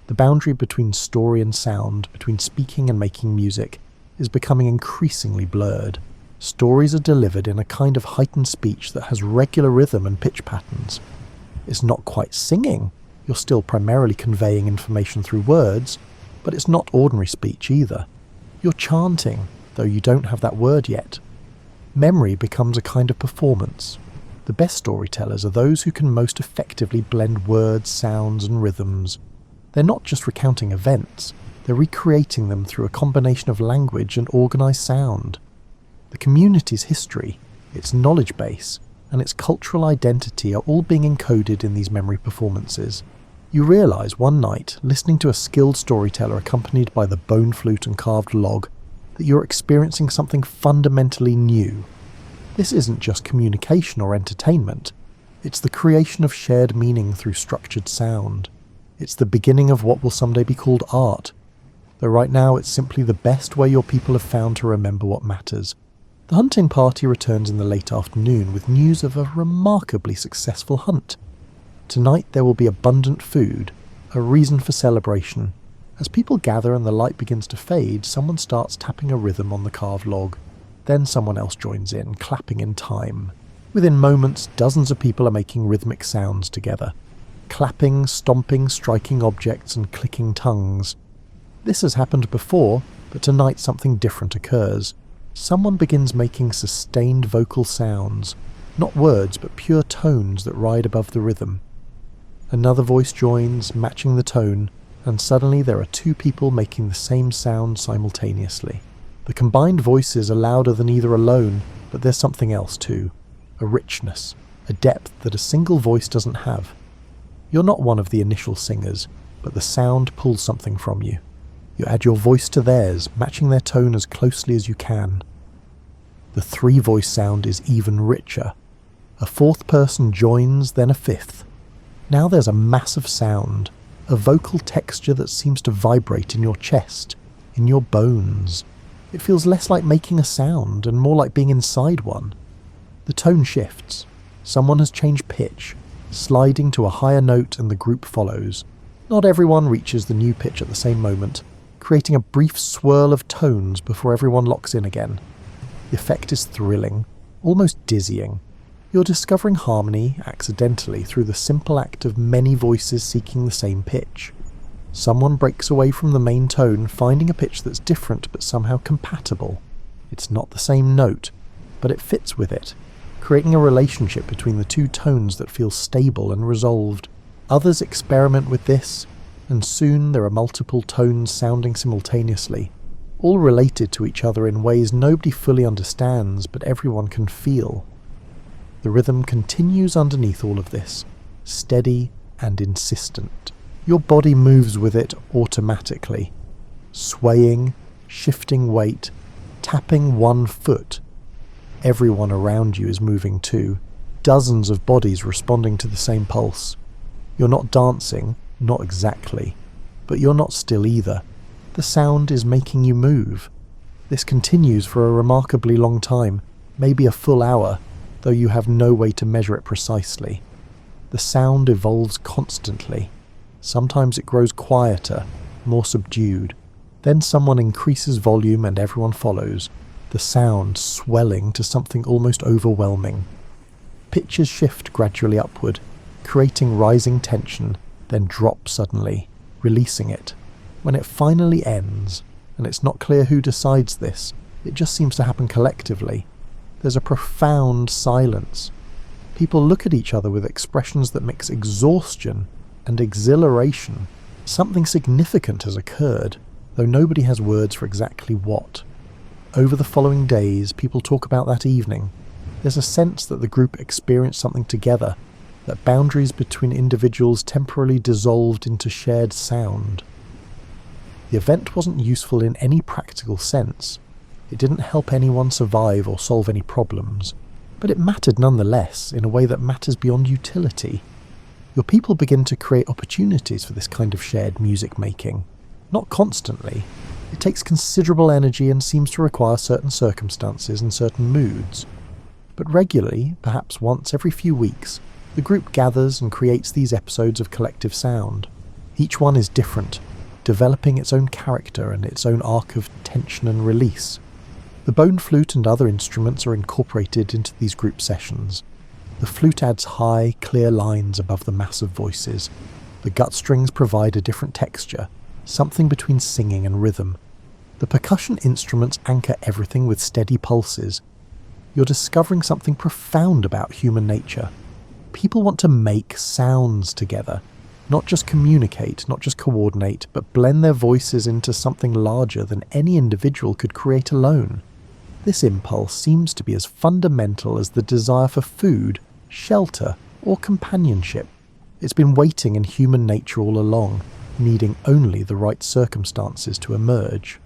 The boundary between story and sound, between speaking and making music, is becoming increasingly blurred. Stories are delivered in a kind of heightened speech that has regular rhythm and pitch patterns. It's not quite singing. You're still primarily conveying information through words, but it's not ordinary speech either. You're chanting, though you don't have that word yet. Memory becomes a kind of performance. The best storytellers are those who can most effectively blend words, sounds, and rhythms. They're not just recounting events, they're recreating them through a combination of language and organised sound. The community's history, its knowledge base, and its cultural identity are all being encoded in these memory performances. You realise one night, listening to a skilled storyteller accompanied by the bone flute and carved log, that you're experiencing something fundamentally new. This isn't just communication or entertainment, it's the creation of shared meaning through structured sound. It's the beginning of what will someday be called art, though right now it's simply the best way your people have found to remember what matters. The hunting party returns in the late afternoon with news of a remarkably successful hunt. Tonight there will be abundant food, a reason for celebration. As people gather and the light begins to fade, someone starts tapping a rhythm on the carved log. Then someone else joins in, clapping in time. Within moments, dozens of people are making rhythmic sounds together. Clapping, stomping, striking objects, and clicking tongues. This has happened before, but tonight something different occurs. Someone begins making sustained vocal sounds, not words but pure tones that ride above the rhythm. Another voice joins, matching the tone, and suddenly there are two people making the same sound simultaneously. The combined voices are louder than either alone, but there's something else too. A richness, a depth that a single voice doesn't have. You're not one of the initial singers, but the sound pulls something from you. You add your voice to theirs, matching their tone as closely as you can. The three-voice sound is even richer. A fourth person joins, then a fifth. Now there's a massive sound, a vocal texture that seems to vibrate in your chest, in your bones. It feels less like making a sound and more like being inside one. The tone shifts. Someone has changed pitch, sliding to a higher note, and the group follows. Not everyone reaches the new pitch at the same moment, creating a brief swirl of tones before everyone locks in again. The effect is thrilling, almost dizzying. You're discovering harmony accidentally through the simple act of many voices seeking the same pitch. Someone breaks away from the main tone, finding a pitch that's different but somehow compatible. It's not the same note, but it fits with it, creating a relationship between the two tones that feels stable and resolved. Others experiment with this, and soon there are multiple tones sounding simultaneously, all related to each other in ways nobody fully understands but everyone can feel. The rhythm continues underneath all of this, steady and insistent. Your body moves with it automatically, swaying, shifting weight, tapping one foot. Everyone around you is moving too, dozens of bodies responding to the same pulse. You're not dancing, not exactly, but you're not still either. The sound is making you move. This continues for a remarkably long time, maybe a full hour, though you have no way to measure it precisely. The sound evolves constantly. Sometimes it grows quieter, more subdued. Then someone increases volume and everyone follows, the sound swelling to something almost overwhelming. Pitches shift gradually upward, creating rising tension, then drop suddenly, releasing it. When it finally ends, and it's not clear who decides this, it just seems to happen collectively, There's a profound silence. People look at each other with expressions that mix exhaustion and exhilaration. Something significant has occurred, though nobody has words for exactly what. Over the following days, people talk about that evening. There's a sense that the group experienced something together, that boundaries between individuals temporarily dissolved into shared sound. The event wasn't useful in any practical sense. It didn't help anyone survive or solve any problems, but it mattered nonetheless in a way that matters beyond utility. Your people begin to create opportunities for this kind of shared music making. Not constantly. It takes considerable energy and seems to require certain circumstances and certain moods. But regularly, perhaps once every few weeks, the group gathers and creates these episodes of collective sound. Each one is different, developing its own character and its own arc of tension and release. The bone flute and other instruments are incorporated into these group sessions. The flute adds high, clear lines above the mass of voices. The gut strings provide a different texture, something between singing and rhythm. The percussion instruments anchor everything with steady pulses. You're discovering something profound about human nature. People want to make sounds together, not just communicate, not just coordinate, but blend their voices into something larger than any individual could create alone. This impulse seems to be as fundamental as the desire for food, shelter, or companionship. It's been waiting in human nature all along, needing only the right circumstances to emerge.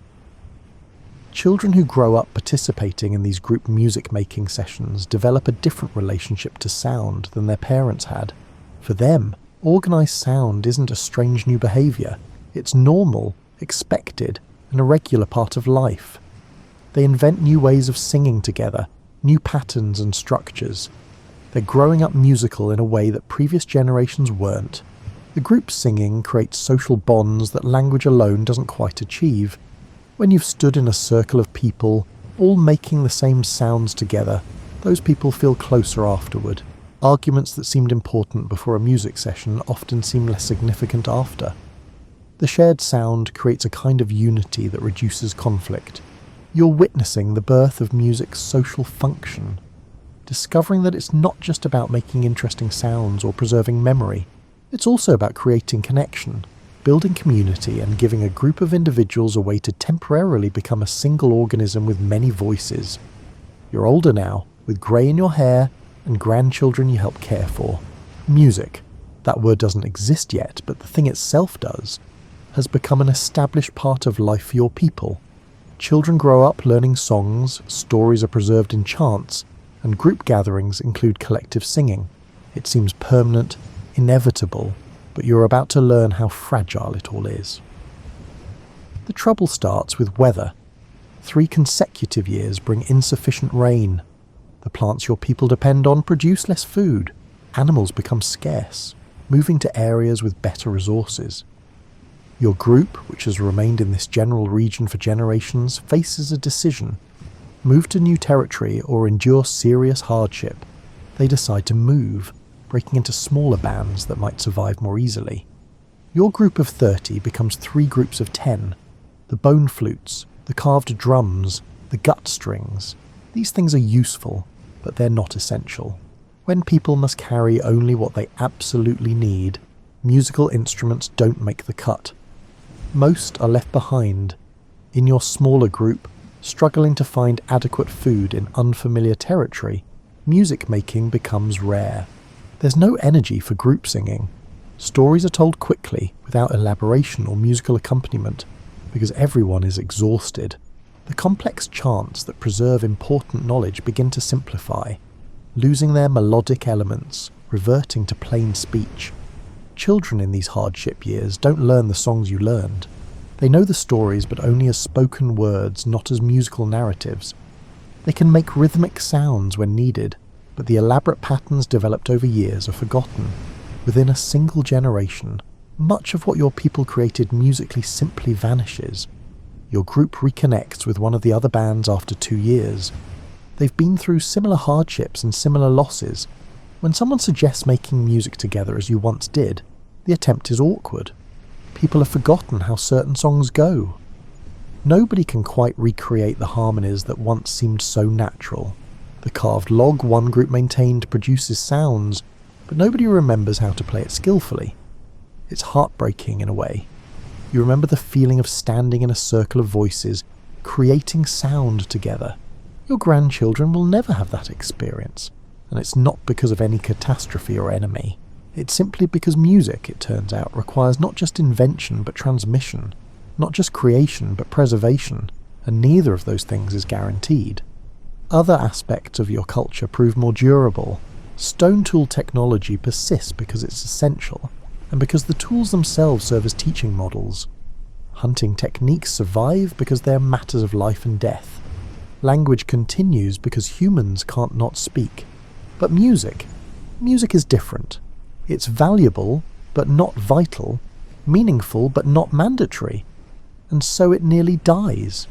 Children who grow up participating in these group music-making sessions develop a different relationship to sound than their parents had. For them, organised sound isn't a strange new behaviour. It's normal, expected, and a regular part of life. They invent new ways of singing together, new patterns and structures. They're growing up musical in a way that previous generations weren't. The group singing creates social bonds that language alone doesn't quite achieve. When you've stood in a circle of people, all making the same sounds together, those people feel closer afterward. Arguments that seemed important before a music session often seem less significant after. The shared sound creates a kind of unity that reduces conflict. You're witnessing the birth of music's social function, discovering that it's not just about making interesting sounds or preserving memory. It's also about creating connection, building community, and giving a group of individuals a way to temporarily become a single organism with many voices. You're older now, with grey in your hair and grandchildren you help care for. Music, that word doesn't exist yet, but the thing itself does, has become an established part of life for your people. Children grow up learning songs, stories are preserved in chants, and group gatherings include collective singing. It seems permanent, inevitable, but you're about to learn how fragile it all is. The trouble starts with weather. 3 consecutive years bring insufficient rain. The plants your people depend on produce less food. Animals become scarce, moving to areas with better resources. Your group, which has remained in this general region for generations, faces a decision. Move to new territory or endure serious hardship. They decide to move, breaking into smaller bands that might survive more easily. Your group of 30 becomes 3 groups of 10. The bone flutes, the carved drums, the gut strings. These things are useful, but they're not essential. When people must carry only what they absolutely need, musical instruments don't make the cut. Most are left behind. In your smaller group, struggling to find adequate food in unfamiliar territory, music making becomes rare. There's no energy for group singing. Stories are told quickly, without elaboration or musical accompaniment, because everyone is exhausted. The complex chants that preserve important knowledge begin to simplify, losing their melodic elements, reverting to plain speech. Children in these hardship years don't learn the songs you learned. They know the stories, but only as spoken words, not as musical narratives. They can make rhythmic sounds when needed, but the elaborate patterns developed over years are forgotten. Within a single generation, much of what your people created musically simply vanishes. Your group reconnects with one of the other bands after 2 years. They've been through similar hardships and similar losses. When someone suggests making music together as you once did, the attempt is awkward. People have forgotten how certain songs go. Nobody can quite recreate the harmonies that once seemed so natural. The carved log one group maintained produces sounds, but nobody remembers how to play it skillfully. It's heartbreaking in a way. You remember the feeling of standing in a circle of voices, creating sound together. Your grandchildren will never have that experience, and it's not because of any catastrophe or enemy. It's simply because music, it turns out, requires not just invention but transmission, not just creation but preservation, and neither of those things is guaranteed. Other aspects of your culture prove more durable. Stone tool technology persists because it's essential, and because the tools themselves serve as teaching models. Hunting techniques survive because they are matters of life and death. Language continues because humans can't not speak. But music is different. It's valuable, but not vital, meaningful, but not mandatory. And so it nearly dies.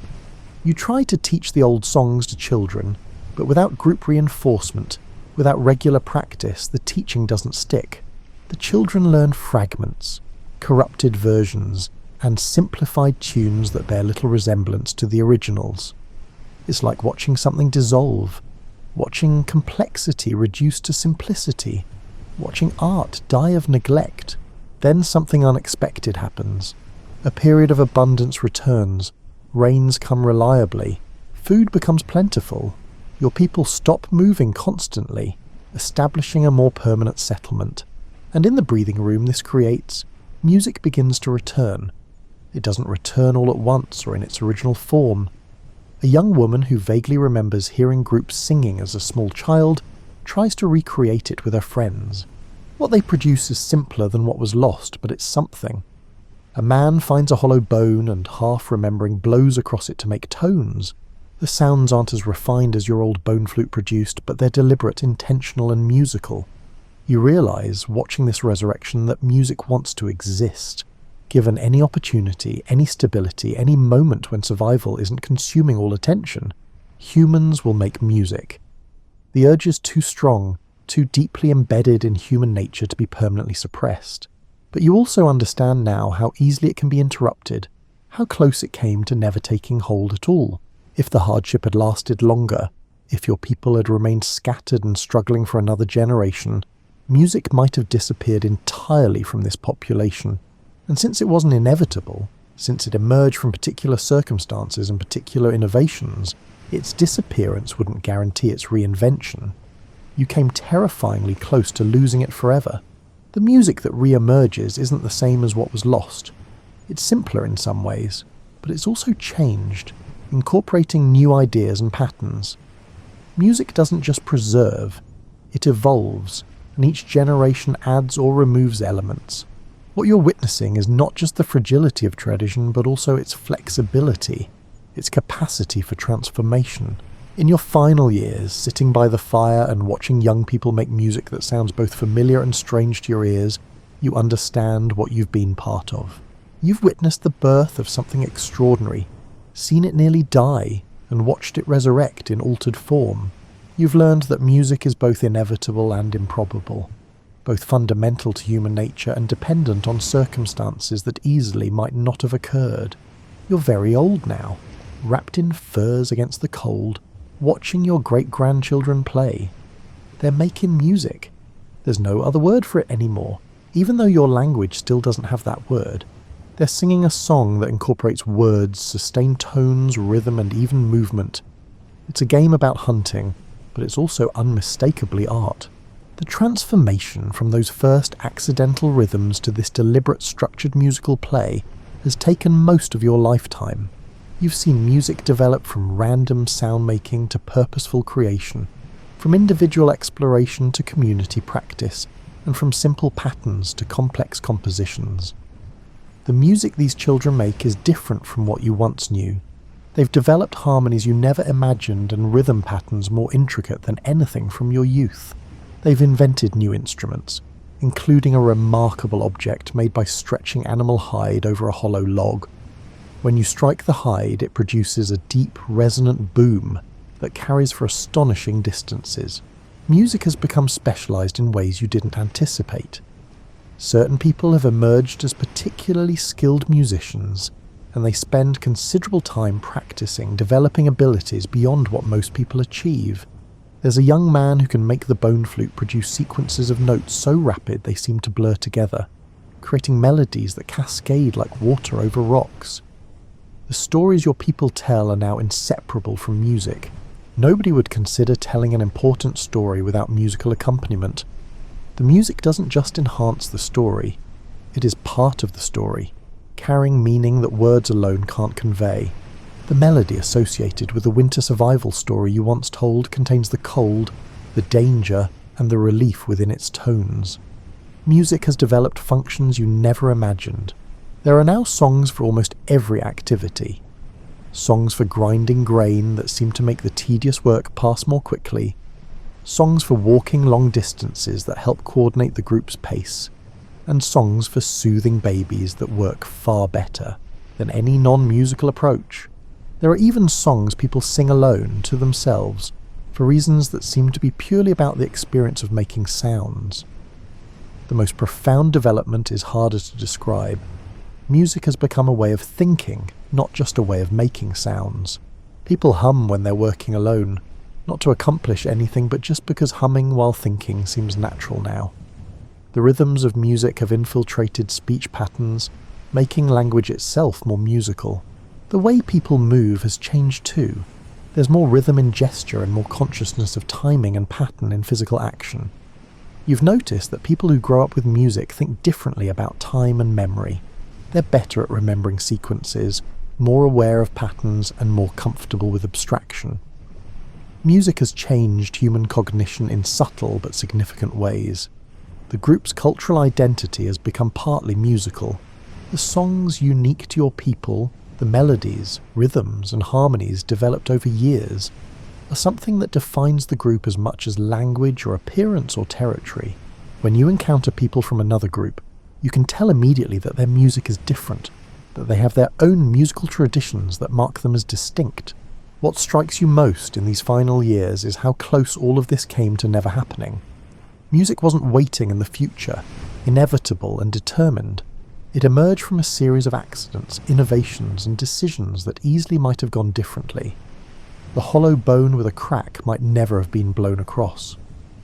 You try to teach the old songs to children, but without group reinforcement, without regular practice, the teaching doesn't stick. The children learn fragments, corrupted versions, and simplified tunes that bear little resemblance to the originals. It's like watching something dissolve, watching complexity reduced to simplicity, watching art die of neglect. Then something unexpected happens. A period of abundance returns, rains come reliably, food becomes plentiful, your people stop moving constantly, establishing a more permanent settlement. And in the breathing room this creates, music begins to return. It doesn't return all at once or in its original form. A young woman who vaguely remembers hearing groups singing as a small child tries to recreate it with her friends. What they produce is simpler than what was lost, but it's something. A man finds a hollow bone and, half remembering, blows across it to make tones. The sounds aren't as refined as your old bone flute produced, but they're deliberate, intentional and musical. You realise, watching this resurrection, that music wants to exist. Given any opportunity, any stability, any moment when survival isn't consuming all attention, humans will make music. The urge is too strong, too deeply embedded in human nature to be permanently suppressed. But you also understand now how easily it can be interrupted, how close it came to never taking hold at all. If the hardship had lasted longer, if your people had remained scattered and struggling for another generation, music might have disappeared entirely from this population. And since it wasn't inevitable, since it emerged from particular circumstances and particular innovations, its disappearance wouldn't guarantee its reinvention. You came terrifyingly close to losing it forever. The music that re-emerges isn't the same as what was lost. It's simpler in some ways, but it's also changed, incorporating new ideas and patterns. Music doesn't just preserve, it evolves, and each generation adds or removes elements. What you're witnessing is not just the fragility of tradition, but also its flexibility, its capacity for transformation. In your final years, sitting by the fire and watching young people make music that sounds both familiar and strange to your ears, you understand what you've been part of. You've witnessed the birth of something extraordinary, seen it nearly die, and watched it resurrect in altered form. You've learned that music is both inevitable and improbable, both fundamental to human nature and dependent on circumstances that easily might not have occurred. You're very old now, wrapped in furs against the cold, watching your great-grandchildren play. They're making music. There's no other word for it anymore, even though your language still doesn't have that word. They're singing a song that incorporates words, sustained tones, rhythm, and even movement. It's a game about hunting, but it's also unmistakably art. The transformation from those first accidental rhythms to this deliberate structured musical play has taken most of your lifetime. You've seen music develop from random sound making to purposeful creation, from individual exploration to community practice, and from simple patterns to complex compositions. The music these children make is different from what you once knew. They've developed harmonies you never imagined and rhythm patterns more intricate than anything from your youth. They've invented new instruments, including a remarkable object made by stretching animal hide over a hollow log. When you strike the hide, it produces a deep, resonant boom that carries for astonishing distances. Music has become specialized in ways you didn't anticipate. Certain people have emerged as particularly skilled musicians, and they spend considerable time practicing, developing abilities beyond what most people achieve. There's a young man who can make the bone flute produce sequences of notes so rapid they seem to blur together, creating melodies that cascade like water over rocks. The stories your people tell are now inseparable from music. Nobody would consider telling an important story without musical accompaniment. The music doesn't just enhance the story, it is part of the story, carrying meaning that words alone can't convey. The melody associated with the winter survival story you once told contains the cold, the danger, and the relief within its tones. Music has developed functions you never imagined. There are now songs for almost every activity. Songs for grinding grain that seem to make the tedious work pass more quickly. Songs for walking long distances that help coordinate the group's pace. And songs for soothing babies that work far better than any non-musical approach. There are even songs people sing alone, to themselves, for reasons that seem to be purely about the experience of making sounds. The most profound development is harder to describe. Music has become a way of thinking, not just a way of making sounds. People hum when they're working alone, not to accomplish anything but just because humming while thinking seems natural now. The rhythms of music have infiltrated speech patterns, making language itself more musical. The way people move has changed too. There's more rhythm in gesture and more consciousness of timing and pattern in physical action. You've noticed that people who grow up with music think differently about time and memory. They're better at remembering sequences, more aware of patterns, and more comfortable with abstraction. Music has changed human cognition in subtle but significant ways. The group's cultural identity has become partly musical. The songs unique to your people, the melodies, rhythms, and harmonies developed over years, are something that defines the group as much as language or appearance or territory. When you encounter people from another group, you can tell immediately that their music is different, that they have their own musical traditions that mark them as distinct. What strikes you most in these final years is how close all of this came to never happening. Music wasn't waiting in the future, inevitable and determined. It emerged from a series of accidents, innovations, and decisions that easily might have gone differently. The hollow bone with a crack might never have been blown across.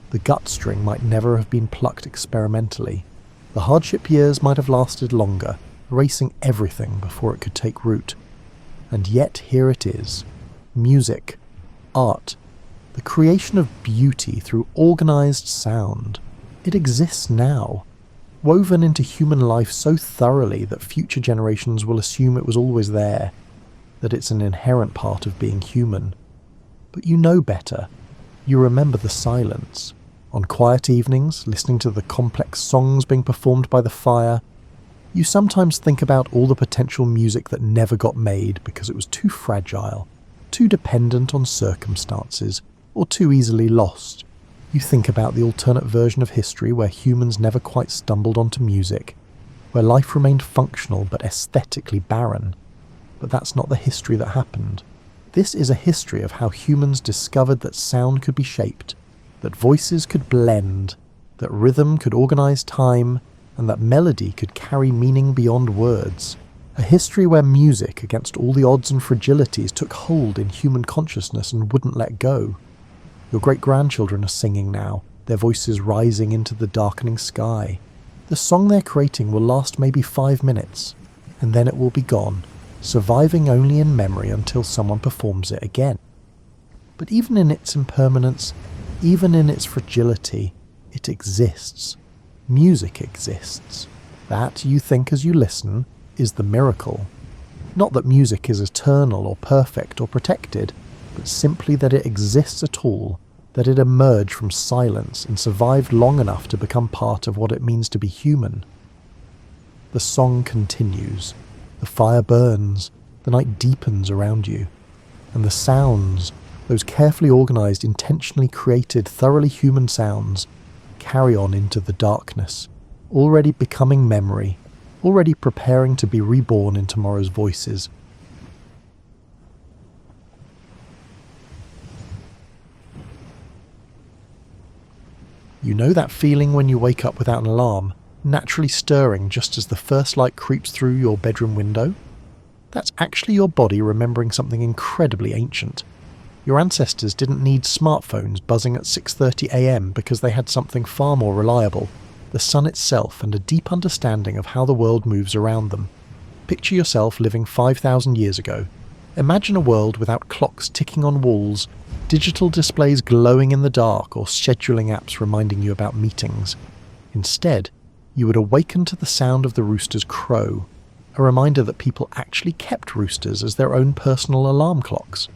The gut string might never have been plucked experimentally. The hardship years might have lasted longer, erasing everything before it could take root. And yet here it is. Music, art, the creation of beauty through organized sound. It exists now, woven into human life so thoroughly that future generations will assume it was always there, that it's an inherent part of being human. But you know better. You remember the silence. On quiet evenings, listening to the complex songs being performed by the fire, you sometimes think about all the potential music that never got made because it was too fragile, too dependent on circumstances, or too easily lost. You think about the alternate version of history where humans never quite stumbled onto music, where life remained functional but aesthetically barren. But that's not the history that happened. This is a history of how humans discovered that sound could be shaped, that voices could blend, that rhythm could organize time, and that melody could carry meaning beyond words. A history where music, against all the odds and fragilities, took hold in human consciousness and wouldn't let go. Your great-grandchildren are singing now, their voices rising into the darkening sky. The song they're creating will last maybe 5 minutes, and then it will be gone, surviving only in memory until someone performs it again. But even in its impermanence, even in its fragility, it exists. Music exists. That, you think as you listen, is the miracle. Not that music is eternal or perfect or protected, but simply that it exists at all, that it emerged from silence and survived long enough to become part of what it means to be human. The song continues. The fire burns, the night deepens around you, and the sounds, those carefully organized, intentionally created, thoroughly human sounds, carry on into the darkness, already becoming memory, already preparing to be reborn in tomorrow's voices. You know that feeling when you wake up without an alarm, naturally stirring just as the first light creeps through your bedroom window? That's actually your body remembering something incredibly ancient. Your ancestors didn't need smartphones buzzing at 6:30 AM because they had something far more reliable, the sun itself, and a deep understanding of how the world moves around them. Picture yourself living 5,000 years ago. Imagine a world without clocks ticking on walls, digital displays glowing in the dark, or scheduling apps reminding you about meetings. Instead, you would awaken to the sound of the rooster's crow, a reminder that people actually kept roosters as their own personal alarm clocks.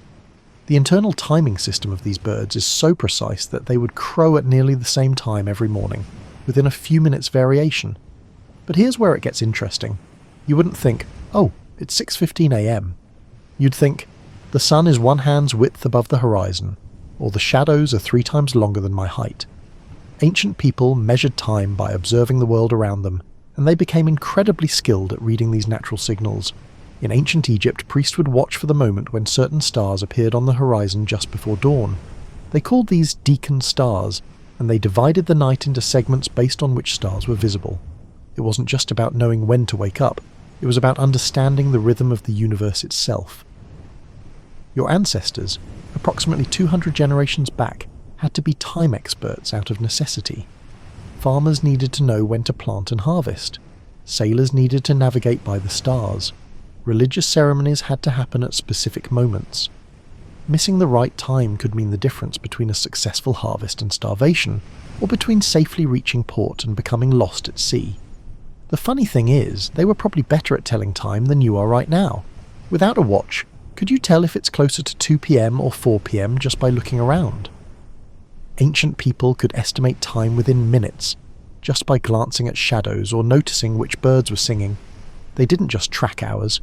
The internal timing system of these birds is so precise that they would crow at nearly the same time every morning, within a few minutes variation. But here's where it gets interesting. You wouldn't think, oh, it's 6:15 AM. You'd think, the sun is one hand's width above the horizon, or the shadows are 3 times longer than my height. Ancient people measured time by observing the world around them, and they became incredibly skilled at reading these natural signals. In ancient Egypt, priests would watch for the moment when certain stars appeared on the horizon just before dawn. They called these deacon stars, and they divided the night into segments based on which stars were visible. It wasn't just about knowing when to wake up, it was about understanding the rhythm of the universe itself. Your ancestors, approximately 200 generations back, had to be time experts out of necessity. Farmers needed to know when to plant and harvest. Sailors needed to navigate by the stars. Religious ceremonies had to happen at specific moments. Missing the right time could mean the difference between a successful harvest and starvation, or between safely reaching port and becoming lost at sea. The funny thing is, they were probably better at telling time than you are right now. Without a watch, could you tell if it's closer to 2 PM or 4 PM just by looking around? Ancient people could estimate time within minutes, just by glancing at shadows or noticing which birds were singing. They didn't just track hours,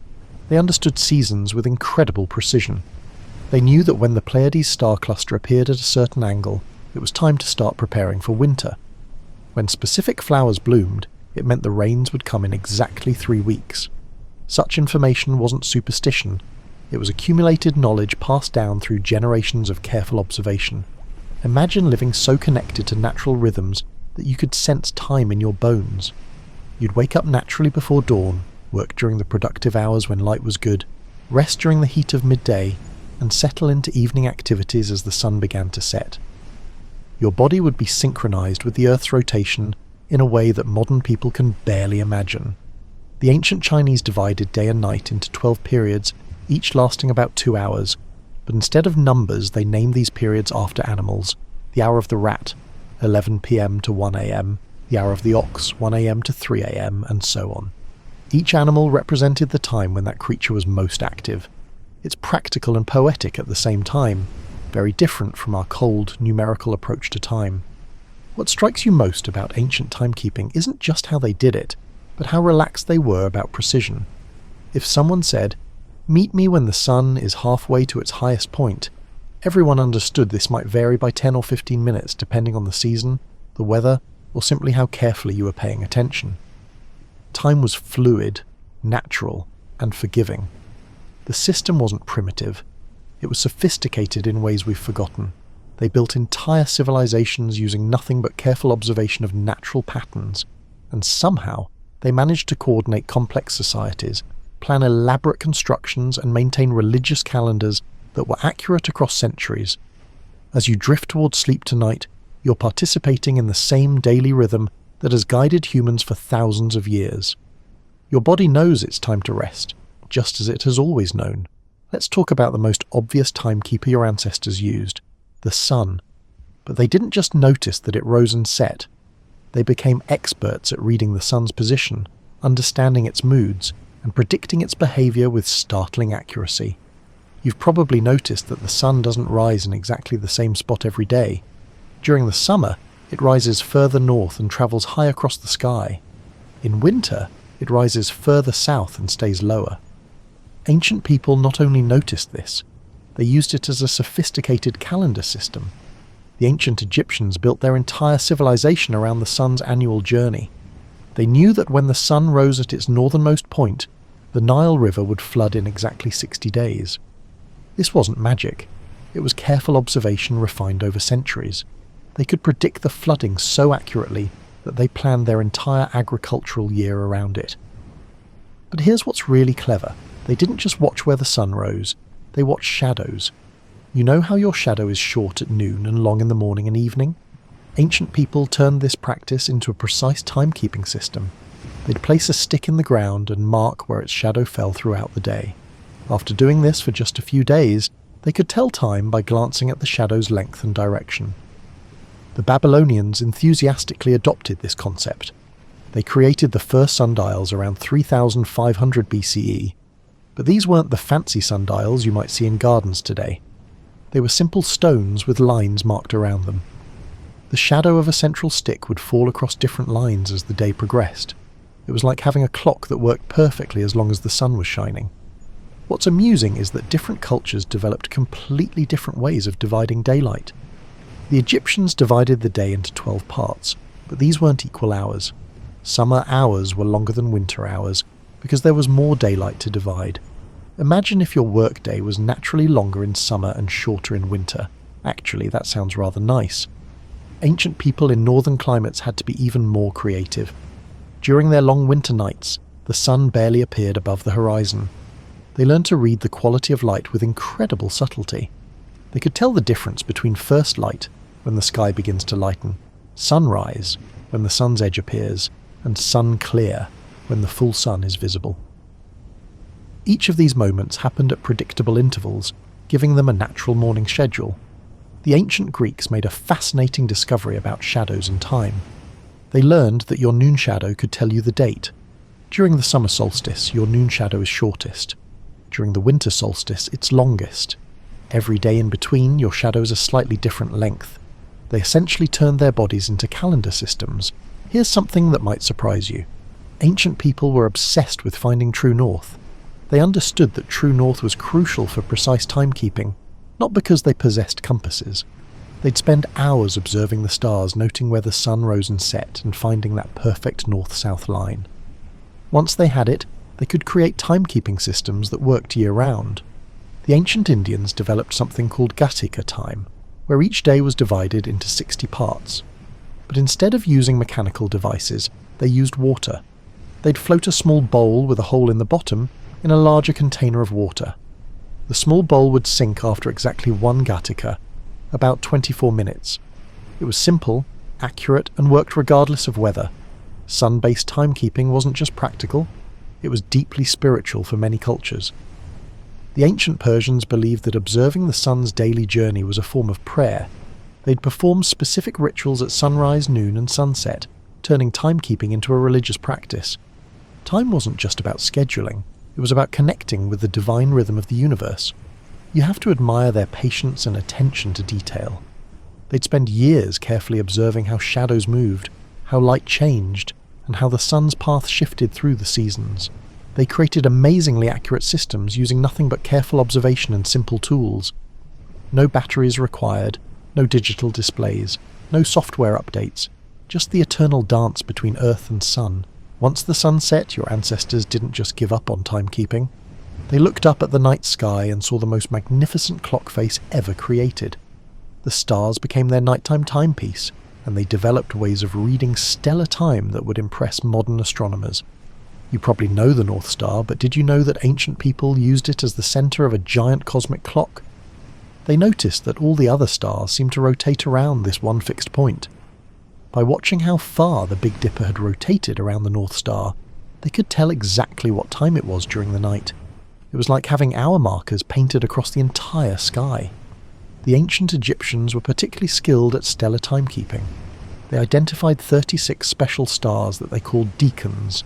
they understood seasons with incredible precision. They knew that when the Pleiades star cluster appeared at a certain angle, it was time to start preparing for winter. When specific flowers bloomed, it meant the rains would come in exactly 3 weeks. Such information wasn't superstition, it was accumulated knowledge passed down through generations of careful observation. Imagine living so connected to natural rhythms that you could sense time in your bones. You'd wake up naturally before dawn, work during the productive hours when light was good, rest during the heat of midday, and settle into evening activities as the sun began to set. Your body would be synchronized with the Earth's rotation in a way that modern people can barely imagine. The ancient Chinese divided day and night into 12 periods, each lasting about 2 hours, but instead of numbers they named these periods after animals. The hour of the rat, 11 PM to 1 AM, the hour of the ox, 1 AM to 3 AM, and so on. Each animal represented the time when that creature was most active. It's practical and poetic at the same time, very different from our cold, numerical approach to time. What strikes you most about ancient timekeeping isn't just how they did it, but how relaxed they were about precision. If someone said, "Meet me when the sun is halfway to its highest point," everyone understood this might vary by 10 or 15 minutes depending on the season, the weather, or simply how carefully you were paying attention. Time was fluid, natural, and forgiving. The system wasn't primitive. It was sophisticated in ways we've forgotten. They built entire civilizations using nothing but careful observation of natural patterns, and somehow they managed to coordinate complex societies, plan elaborate constructions, and maintain religious calendars that were accurate across centuries. As you drift towards sleep tonight, you're participating in the same daily rhythm that has guided humans for thousands of years. Your body knows it's time to rest, just as it has always known. Let's talk about the most obvious timekeeper your ancestors used, the sun. But they didn't just notice that it rose and set. They became experts at reading the sun's position, understanding its moods, and predicting its behavior with startling accuracy. You've probably noticed that the sun doesn't rise in exactly the same spot every day. During the summer, it rises further north and travels high across the sky. In winter, it rises further south and stays lower. Ancient people not only noticed this, they used it as a sophisticated calendar system. The ancient Egyptians built their entire civilization around the sun's annual journey. They knew that when the sun rose at its northernmost point, the Nile River would flood in exactly 60 days. This wasn't magic. It was careful observation refined over centuries. They could predict the flooding so accurately that they planned their entire agricultural year around it. But here's what's really clever. They didn't just watch where the sun rose, they watched shadows. You know how your shadow is short at noon and long in the morning and evening? Ancient people turned this practice into a precise timekeeping system. They'd place a stick in the ground and mark where its shadow fell throughout the day. After doing this for just a few days, they could tell time by glancing at the shadow's length and direction. The Babylonians enthusiastically adopted this concept. They created the first sundials around 3500 BCE, but these weren't the fancy sundials you might see in gardens today. They were simple stones with lines marked around them. The shadow of a central stick would fall across different lines as the day progressed. It was like having a clock that worked perfectly as long as the sun was shining. What's amusing is that different cultures developed completely different ways of dividing daylight. The Egyptians divided the day into 12 parts, but these weren't equal hours. Summer hours were longer than winter hours, because there was more daylight to divide. Imagine if your workday was naturally longer in summer and shorter in winter. Actually, that sounds rather nice. Ancient people in northern climates had to be even more creative. During their long winter nights, the sun barely appeared above the horizon. They learned to read the quality of light with incredible subtlety. They could tell the difference between first light, when the sky begins to lighten, sunrise, when the sun's edge appears, and sun clear, when the full sun is visible. Each of these moments happened at predictable intervals, giving them a natural morning schedule. The ancient Greeks made a fascinating discovery about shadows and time. They learned that your noon shadow could tell you the date. During the summer solstice, your noon shadow is shortest. During the winter solstice, it's longest. Every day in between, your shadows are slightly different length. They essentially turned their bodies into calendar systems. Here's something that might surprise you. Ancient people were obsessed with finding true north. They understood that true north was crucial for precise timekeeping, not because they possessed compasses. They'd spend hours observing the stars, noting where the sun rose and set, and finding that perfect north-south line. Once they had it, they could create timekeeping systems that worked year-round. The ancient Indians developed something called Gatika time, where each day was divided into 60 parts. But instead of using mechanical devices, they used water. They'd float a small bowl with a hole in the bottom in a larger container of water. The small bowl would sink after exactly one Gatika, about 24 minutes. It was simple, accurate, and worked regardless of weather. Sun-based timekeeping wasn't just practical, it was deeply spiritual for many cultures. The ancient Persians believed that observing the sun's daily journey was a form of prayer. They'd perform specific rituals at sunrise, noon, and sunset, turning timekeeping into a religious practice. Time wasn't just about scheduling, it was about connecting with the divine rhythm of the universe. You have to admire their patience and attention to detail. They'd spend years carefully observing how shadows moved, how light changed, and how the sun's path shifted through the seasons. They created amazingly accurate systems using nothing but careful observation and simple tools. No batteries required, no digital displays, no software updates, just the eternal dance between Earth and Sun. Once the sun set, your ancestors didn't just give up on timekeeping. They looked up at the night sky and saw the most magnificent clock face ever created. The stars became their nighttime timepiece, and they developed ways of reading stellar time that would impress modern astronomers. You probably know the North Star, but did you know that ancient people used it as the centre of a giant cosmic clock? They noticed that all the other stars seemed to rotate around this one fixed point. By watching how far the Big Dipper had rotated around the North Star, they could tell exactly what time it was during the night. It was like having hour markers painted across the entire sky. The ancient Egyptians were particularly skilled at stellar timekeeping. They identified 36 special stars that they called deacons.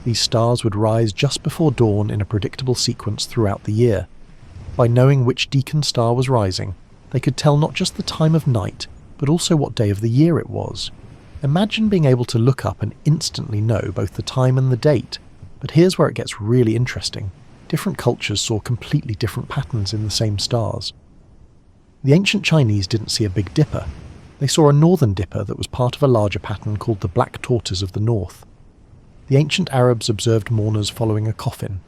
These stars would rise just before dawn in a predictable sequence throughout the year. By knowing which deacon star was rising, they could tell not just the time of night, but also what day of the year it was. Imagine being able to look up and instantly know both the time and the date. But here's where it gets really interesting. Different cultures saw completely different patterns in the same stars. The ancient Chinese didn't see a Big Dipper. They saw a northern dipper that was part of a larger pattern called the Black Tortoise of the North. The ancient Arabs observed mourners following a coffin.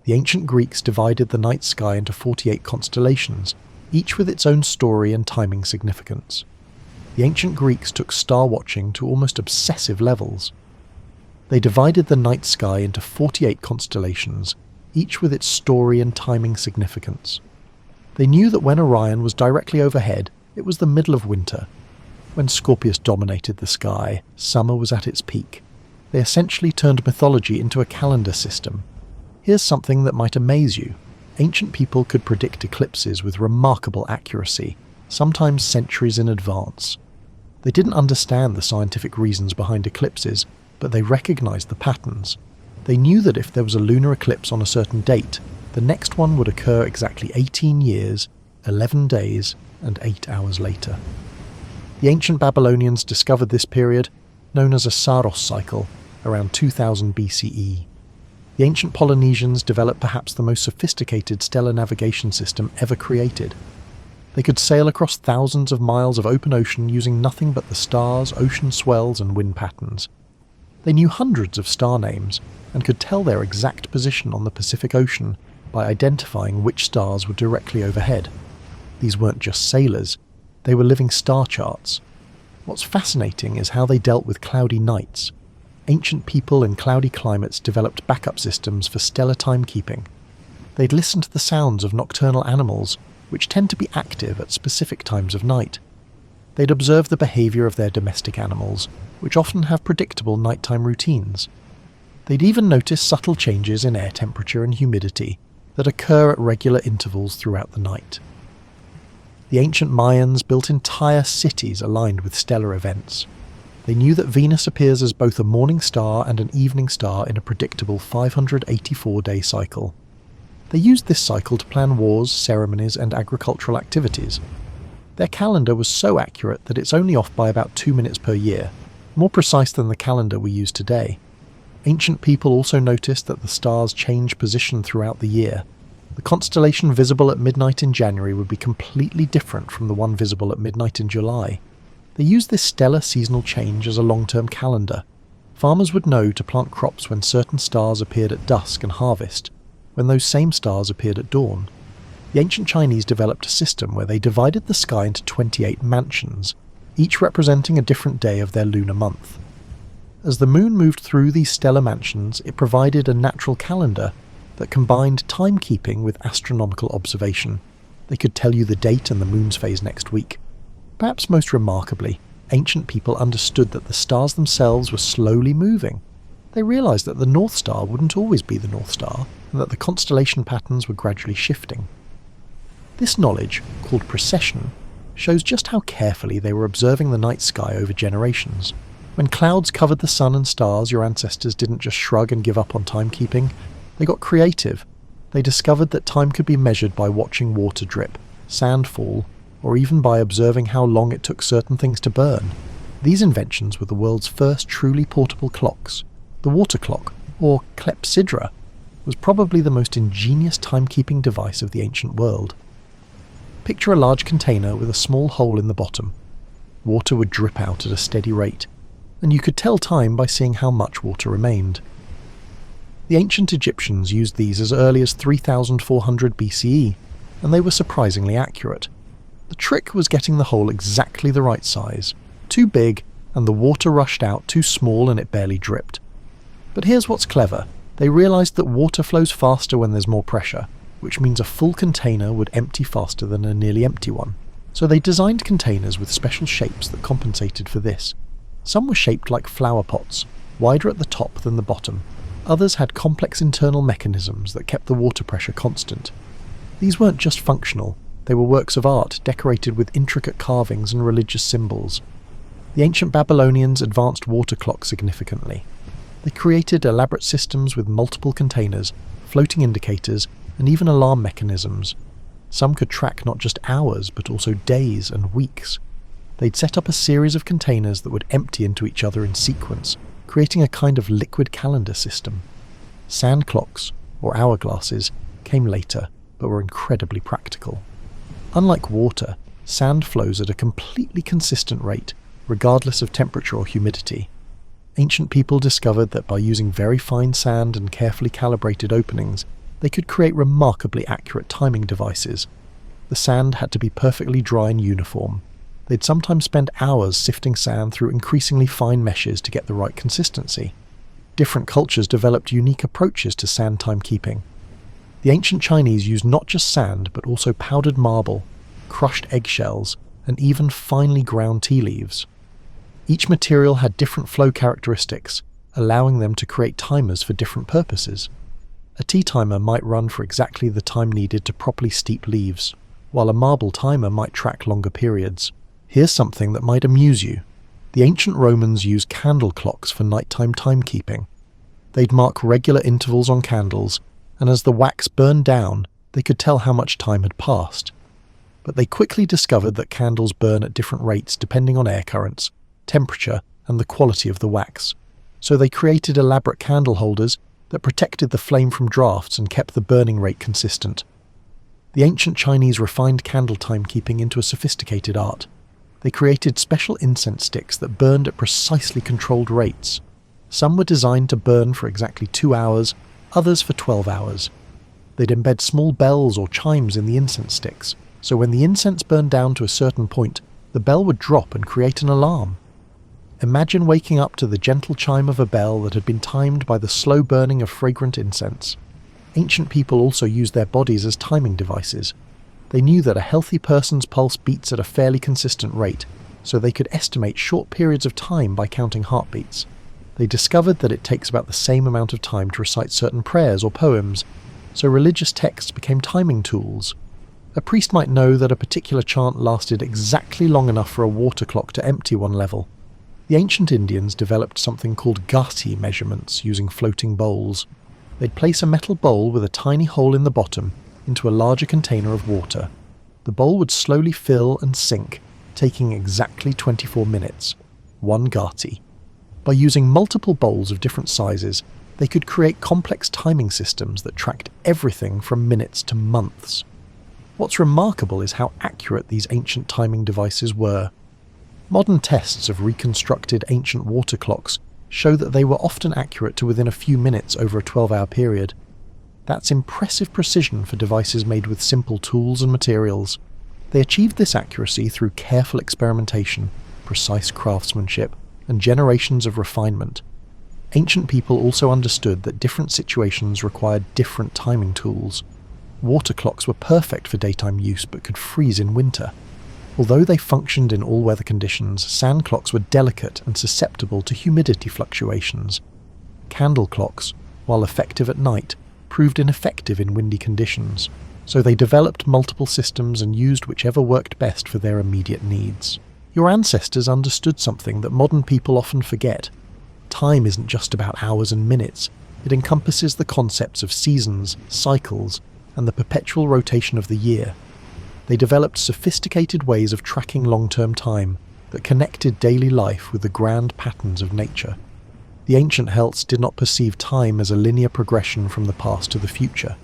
The ancient Greeks divided the night sky into 48 constellations, each with its own story and timing significance. The ancient Greeks took star watching to almost obsessive levels. They divided the night sky into 48 constellations, each with its story and timing significance. They knew that when Orion was directly overhead, it was the middle of winter. When Scorpius dominated the sky, summer was at its peak. They essentially turned mythology into a calendar system. Here's something that might amaze you. Ancient people could predict eclipses with remarkable accuracy, sometimes centuries in advance. They didn't understand the scientific reasons behind eclipses, but they recognized the patterns. They knew that if there was a lunar eclipse on a certain date, the next one would occur exactly 18 years, 11 days, and 8 hours later. The ancient Babylonians discovered this period, known as a Saros cycle, around 2000 BCE. The ancient Polynesians developed perhaps the most sophisticated stellar navigation system ever created. They could sail across thousands of miles of open ocean using nothing but the stars, ocean swells, and wind patterns. They knew hundreds of star names and could tell their exact position on the Pacific Ocean by identifying which stars were directly overhead. These weren't just sailors, they were living star charts. What's fascinating is how they dealt with cloudy nights. Ancient people in cloudy climates developed backup systems for stellar timekeeping. They'd listen to the sounds of nocturnal animals, which tend to be active at specific times of night. They'd observe the behaviour of their domestic animals, which often have predictable nighttime routines. They'd even notice subtle changes in air temperature and humidity that occur at regular intervals throughout the night. The ancient Mayans built entire cities aligned with stellar events. They knew that Venus appears as both a morning star and an evening star in a predictable 584-day cycle. They used this cycle to plan wars, ceremonies, and agricultural activities. Their calendar was so accurate that it's only off by about 2 minutes per year, more precise than the calendar we use today. Ancient people also noticed that the stars change position throughout the year. The constellation visible at midnight in January would be completely different from the one visible at midnight in July. They used this stellar seasonal change as a long-term calendar. Farmers would know to plant crops when certain stars appeared at dusk and harvest, when those same stars appeared at dawn. The ancient Chinese developed a system where they divided the sky into 28 mansions, each representing a different day of their lunar month. As the moon moved through these stellar mansions, it provided a natural calendar that combined timekeeping with astronomical observation. They could tell you the date and the moon's phase next week. Perhaps most remarkably, ancient people understood that the stars themselves were slowly moving. They realized that the North Star wouldn't always be the North Star, and that the constellation patterns were gradually shifting. This knowledge, called precession, shows just how carefully they were observing the night sky over generations. When clouds covered the sun and stars, your ancestors didn't just shrug and give up on timekeeping. They got creative. They discovered that time could be measured by watching water drip, sand fall, or even by observing how long it took certain things to burn. These inventions were the world's first truly portable clocks. The water clock, or clepsydra, was probably the most ingenious timekeeping device of the ancient world. Picture a large container with a small hole in the bottom. Water would drip out at a steady rate, and you could tell time by seeing how much water remained. The ancient Egyptians used these as early as 3400 BCE, and they were surprisingly accurate. The trick was getting the hole exactly the right size. Too big, and the water rushed out; too small, and it barely dripped. But here's what's clever. They realized that water flows faster when there's more pressure, which means a full container would empty faster than a nearly empty one. So they designed containers with special shapes that compensated for this. Some were shaped like flower pots, wider at the top than the bottom. Others had complex internal mechanisms that kept the water pressure constant. These weren't just functional, they were works of art decorated with intricate carvings and religious symbols. The ancient Babylonians advanced water clocks significantly. They created elaborate systems with multiple containers, floating indicators, and even alarm mechanisms. Some could track not just hours, but also days and weeks. They'd set up a series of containers that would empty into each other in sequence, creating a kind of liquid calendar system. Sand clocks, or hourglasses, came later, but were incredibly practical. Unlike water, sand flows at a completely consistent rate, regardless of temperature or humidity. Ancient people discovered that by using very fine sand and carefully calibrated openings, they could create remarkably accurate timing devices. The sand had to be perfectly dry and uniform. They'd sometimes spend hours sifting sand through increasingly fine meshes to get the right consistency. Different cultures developed unique approaches to sand timekeeping. The ancient Chinese used not just sand, but also powdered marble, crushed eggshells, and even finely ground tea leaves. Each material had different flow characteristics, allowing them to create timers for different purposes. A tea timer might run for exactly the time needed to properly steep leaves, while a marble timer might track longer periods. Here's something that might amuse you. The ancient Romans used candle clocks for nighttime timekeeping. They'd mark regular intervals on candles, and as the wax burned down, they could tell how much time had passed. But they quickly discovered that candles burn at different rates depending on air currents, temperature, and the quality of the wax. So they created elaborate candle holders that protected the flame from drafts and kept the burning rate consistent. The ancient Chinese refined candle timekeeping into a sophisticated art. They created special incense sticks that burned at precisely controlled rates. Some were designed to burn for exactly 2 hours, others for 12 hours. They'd embed small bells or chimes in the incense sticks, so when the incense burned down to a certain point, the bell would drop and create an alarm. Imagine waking up to the gentle chime of a bell that had been timed by the slow burning of fragrant incense. Ancient people also used their bodies as timing devices. They knew that a healthy person's pulse beats at a fairly consistent rate, so they could estimate short periods of time by counting heartbeats. They discovered that it takes about the same amount of time to recite certain prayers or poems, so religious texts became timing tools. A priest might know that a particular chant lasted exactly long enough for a water clock to empty one level. The ancient Indians developed something called ghati measurements using floating bowls. They'd place a metal bowl with a tiny hole in the bottom into a larger container of water. The bowl would slowly fill and sink, taking exactly 24 minutes. 1 ghati. By using multiple bowls of different sizes, they could create complex timing systems that tracked everything from minutes to months. What's remarkable is how accurate these ancient timing devices were. Modern tests of reconstructed ancient water clocks show that they were often accurate to within a few minutes over a 12-hour period. That's impressive precision for devices made with simple tools and materials. They achieved this accuracy through careful experimentation, precise craftsmanship, and generations of refinement. Ancient people also understood that different situations required different timing tools. Water clocks were perfect for daytime use but could freeze in winter. Although they functioned in all weather conditions, sand clocks were delicate and susceptible to humidity fluctuations. Candle clocks, while effective at night, proved ineffective in windy conditions, so they developed multiple systems and used whichever worked best for their immediate needs. Your ancestors understood something that modern people often forget. Time isn't just about hours and minutes, it encompasses the concepts of seasons, cycles, and the perpetual rotation of the year. They developed sophisticated ways of tracking long-term time that connected daily life with the grand patterns of nature. The ancient Celts did not perceive time as a linear progression from the past to the future.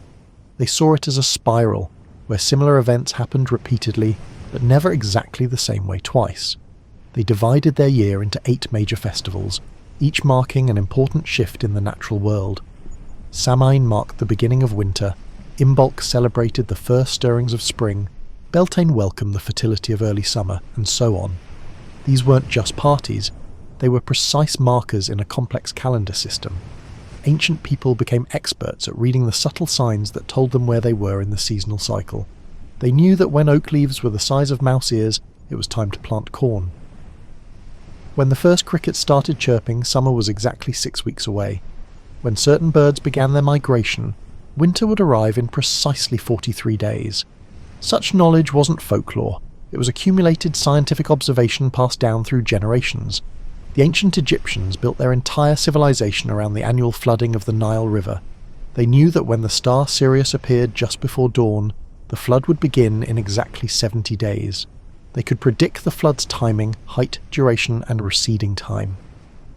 They saw it as a spiral, where similar events happened repeatedly, but never exactly the same way twice. They divided their year into 8 major festivals, each marking an important shift in the natural world. Samhain marked the beginning of winter, Imbolc celebrated the first stirrings of spring, Beltane welcomed the fertility of early summer, and so on. These weren't just parties, they were precise markers in a complex calendar system. Ancient people became experts at reading the subtle signs that told them where they were in the seasonal cycle. They knew that when oak leaves were the size of mouse ears, it was time to plant corn. When the first crickets started chirping, summer was exactly 6 weeks away. When certain birds began their migration, winter would arrive in precisely 43 days. Such knowledge wasn't folklore, it was accumulated scientific observation passed down through generations. The ancient Egyptians built their entire civilization around the annual flooding of the Nile River. They knew that when the star Sirius appeared just before dawn, the flood would begin in exactly 70 days. They could predict the flood's timing, height, duration, and receding time.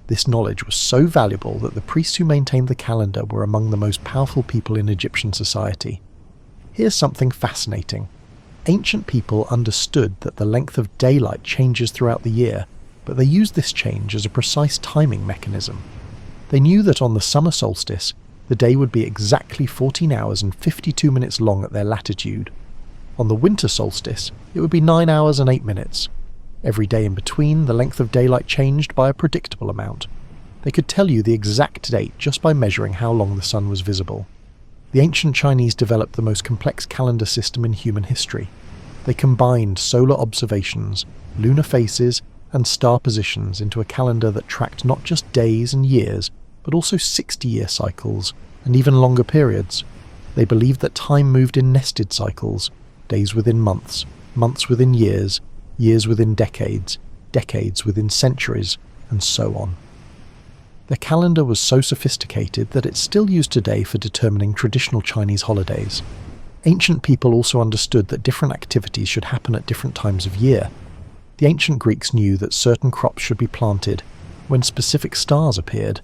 This knowledge was so valuable that the priests who maintained the calendar were among the most powerful people in Egyptian society. Here's something fascinating. Ancient people understood that the length of daylight changes throughout the year, but they used this change as a precise timing mechanism. They knew that on the summer solstice, the day would be exactly 14 hours and 52 minutes long at their latitude. On the winter solstice, it would be 9 hours and 8 minutes. Every day in between, the length of daylight changed by a predictable amount. They could tell you the exact date just by measuring how long the sun was visible. The ancient Chinese developed the most complex calendar system in human history. They combined solar observations, lunar phases, and star positions into a calendar that tracked not just days and years, but also 60-year cycles and even longer periods. They believed that time moved in nested cycles, days within months, months within years, years within decades, decades within centuries, and so on. Their calendar was so sophisticated that it's still used today for determining traditional Chinese holidays. Ancient people also understood that different activities should happen at different times of year. The ancient Greeks knew that certain crops should be planted when specific stars appeared,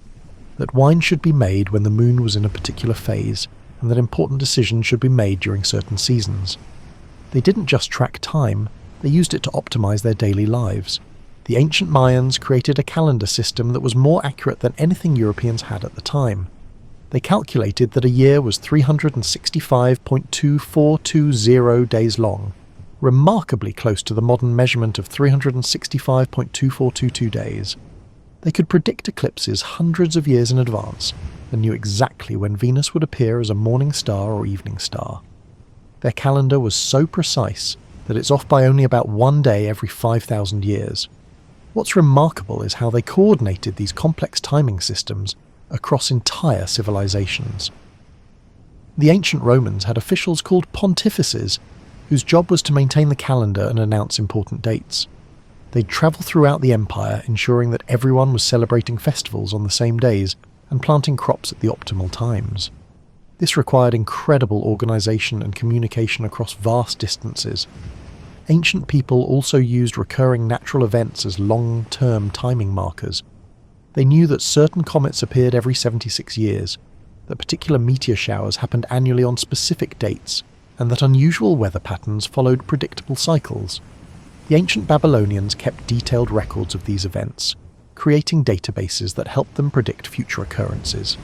that wine should be made when the moon was in a particular phase, and that important decisions should be made during certain seasons. They didn't just track time, they used it to optimize their daily lives. The ancient Mayans created a calendar system that was more accurate than anything Europeans had at the time. They calculated that a year was 365.2420 days long, remarkably close to the modern measurement of 365.2422 days. They could predict eclipses hundreds of years in advance and knew exactly when Venus would appear as a morning star or evening star. Their calendar was so precise that it's off by only about one day every 5,000 years. What's remarkable is how they coordinated these complex timing systems across entire civilizations. The ancient Romans had officials called pontifices, whose job was to maintain the calendar and announce important dates. They'd travel throughout the empire, ensuring that everyone was celebrating festivals on the same days and planting crops at the optimal times. This required incredible organization and communication across vast distances. Ancient people also used recurring natural events as long-term timing markers. They knew that certain comets appeared every 76 years, that particular meteor showers happened annually on specific dates, and that unusual weather patterns followed predictable cycles. The ancient Babylonians kept detailed records of these events, creating databases that helped them predict future occurrences.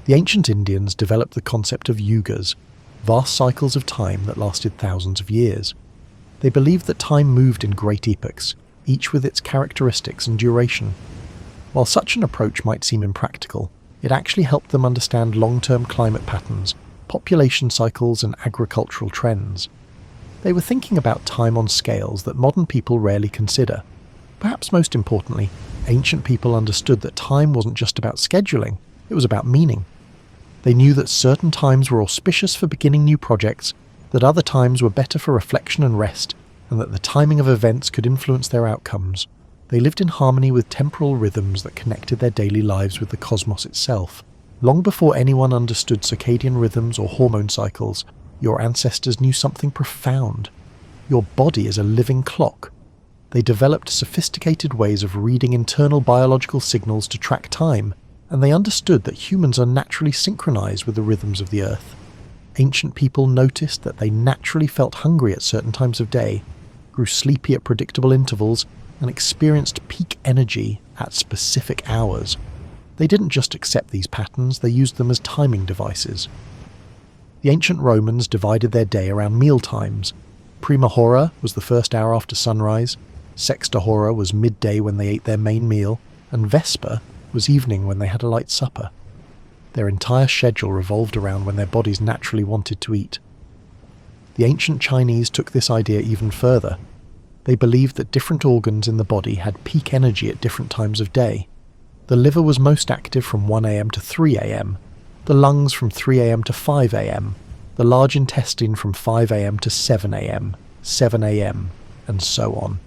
The ancient Indians developed the concept of yugas, vast cycles of time that lasted thousands of years. They believed that time moved in great epochs, each with its characteristics and duration. While such an approach might seem impractical, it actually helped them understand long-term climate patterns, population cycles, and agricultural trends. They were thinking about time on scales that modern people rarely consider. Perhaps most importantly, ancient people understood that time wasn't just about scheduling, it was about meaning. They knew that certain times were auspicious for beginning new projects, that other times were better for reflection and rest, and that the timing of events could influence their outcomes. They lived in harmony with temporal rhythms that connected their daily lives with the cosmos itself. Long before anyone understood circadian rhythms or hormone cycles, your ancestors knew something profound. Your body is a living clock. They developed sophisticated ways of reading internal biological signals to track time, and they understood that humans are naturally synchronized with the rhythms of the earth. Ancient people noticed that they naturally felt hungry at certain times of day, grew sleepy at predictable intervals, and experienced peak energy at specific hours. They didn't just accept these patterns, they used them as timing devices. The ancient Romans divided their day around meal times. Prima hora was the first hour after sunrise, sexta hora was midday when they ate their main meal, and vesper was evening when they had a light supper. Their entire schedule revolved around when their bodies naturally wanted to eat. The ancient Chinese took this idea even further. They believed that different organs in the body had peak energy at different times of day. The liver was most active from 1 a.m. to 3 a.m., the lungs from 3 a.m. to 5 a.m., the large intestine from 5 a.m. to 7 a.m., 7 a.m., and so on.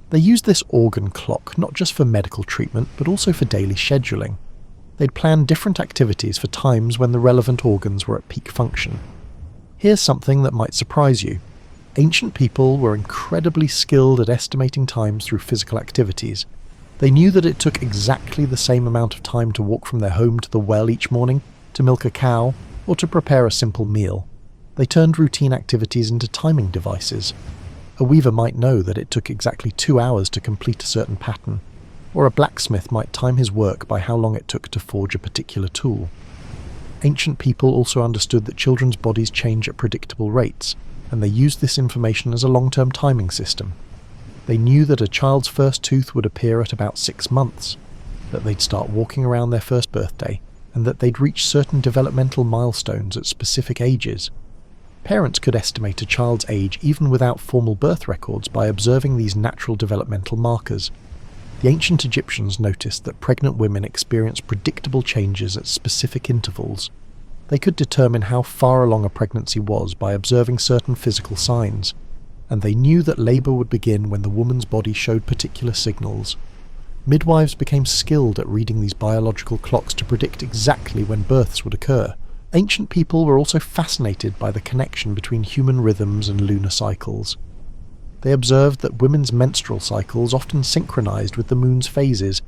They used this organ clock not just for medical treatment, but also for daily scheduling. They'd plan different activities for times when the relevant organs were at peak function. Here's something that might surprise you. Ancient people were incredibly skilled at estimating times through physical activities. They knew that it took exactly the same amount of time to walk from their home to the well each morning, to milk a cow, or to prepare a simple meal. They turned routine activities into timing devices. A weaver might know that it took exactly 2 hours to complete a certain pattern, or a blacksmith might time his work by how long it took to forge a particular tool. Ancient people also understood that children's bodies change at predictable rates, and they used this information as a long-term timing system. They knew that a child's first tooth would appear at about 6 months, that they'd start walking around their first birthday, and that they'd reach certain developmental milestones at specific ages. Parents could estimate a child's age even without formal birth records by observing these natural developmental markers. The ancient Egyptians noticed that pregnant women experienced predictable changes at specific intervals. They could determine how far along a pregnancy was by observing certain physical signs, and they knew that labour would begin when the woman's body showed particular signals. Midwives became skilled at reading these biological clocks to predict exactly when births would occur. Ancient people were also fascinated by the connection between human rhythms and lunar cycles. They observed that women's menstrual cycles often synchronized with the moon's phases,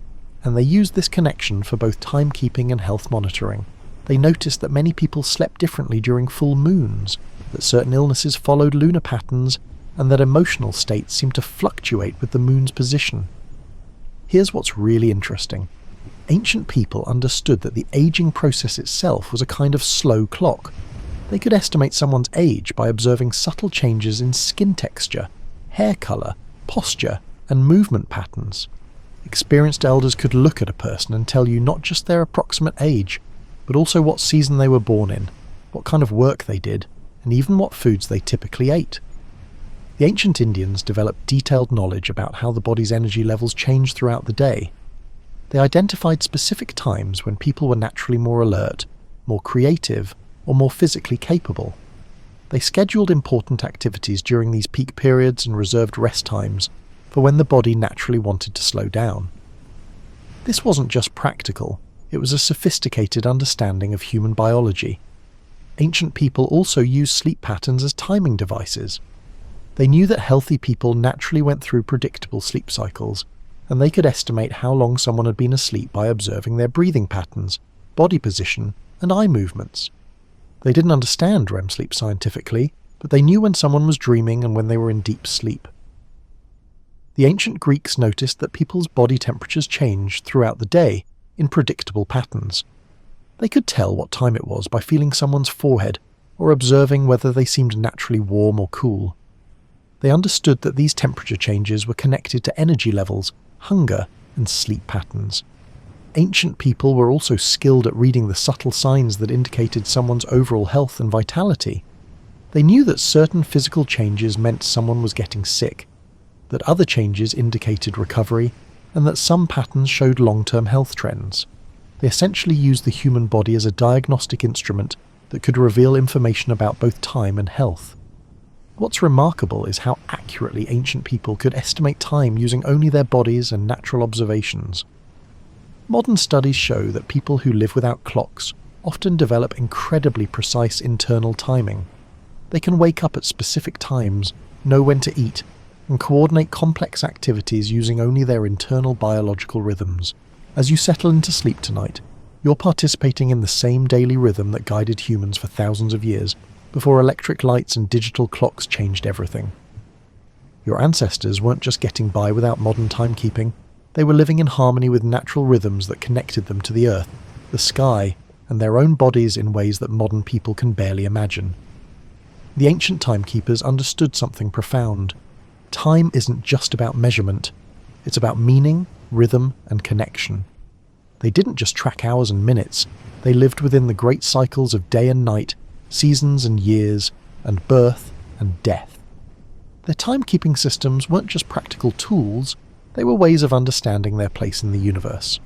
and they used this connection for both timekeeping and health monitoring. They noticed that many people slept differently during full moons, that certain illnesses followed lunar patterns, and that emotional states seemed to fluctuate with the moon's position. Here's what's really interesting. Ancient people understood that the aging process itself was a kind of slow clock. They could estimate someone's age by observing subtle changes in skin texture, hair colour, posture, and movement patterns. Experienced elders could look at a person and tell you not just their approximate age, but also what season they were born in, what kind of work they did, and even what foods they typically ate. The ancient Indians developed detailed knowledge about how the body's energy levels changed throughout the day. They identified specific times when people were naturally more alert, more creative, or more physically capable. They scheduled important activities during these peak periods and reserved rest times for when the body naturally wanted to slow down. This wasn't just practical, it was a sophisticated understanding of human biology. Ancient people also used sleep patterns as timing devices. They knew that healthy people naturally went through predictable sleep cycles, and they could estimate how long someone had been asleep by observing their breathing patterns, body position, and eye movements. They didn't understand REM sleep scientifically, but they knew when someone was dreaming and when they were in deep sleep. The ancient Greeks noticed that people's body temperatures changed throughout the day in predictable patterns. They could tell what time it was by feeling someone's forehead or observing whether they seemed naturally warm or cool. They understood that these temperature changes were connected to energy levels, hunger, and sleep patterns. Ancient people were also skilled at reading the subtle signs that indicated someone's overall health and vitality. They knew that certain physical changes meant someone was getting sick, that other changes indicated recovery, and that some patterns showed long-term health trends. They essentially used the human body as a diagnostic instrument that could reveal information about both time and health. What's remarkable is how accurately ancient people could estimate time using only their bodies and natural observations. Modern studies show that people who live without clocks often develop incredibly precise internal timing. They can wake up at specific times, know when to eat, and coordinate complex activities using only their internal biological rhythms. As you settle into sleep tonight, you're participating in the same daily rhythm that guided humans for thousands of years, before electric lights and digital clocks changed everything. Your ancestors weren't just getting by without modern timekeeping, they were living in harmony with natural rhythms that connected them to the earth, the sky, and their own bodies in ways that modern people can barely imagine. The ancient timekeepers understood something profound. Time isn't just about measurement, it's about meaning, rhythm, and connection. They didn't just track hours and minutes, they lived within the great cycles of day and night, seasons and years, and birth and death. Their timekeeping systems weren't just practical tools, they were ways of understanding their place in the universe.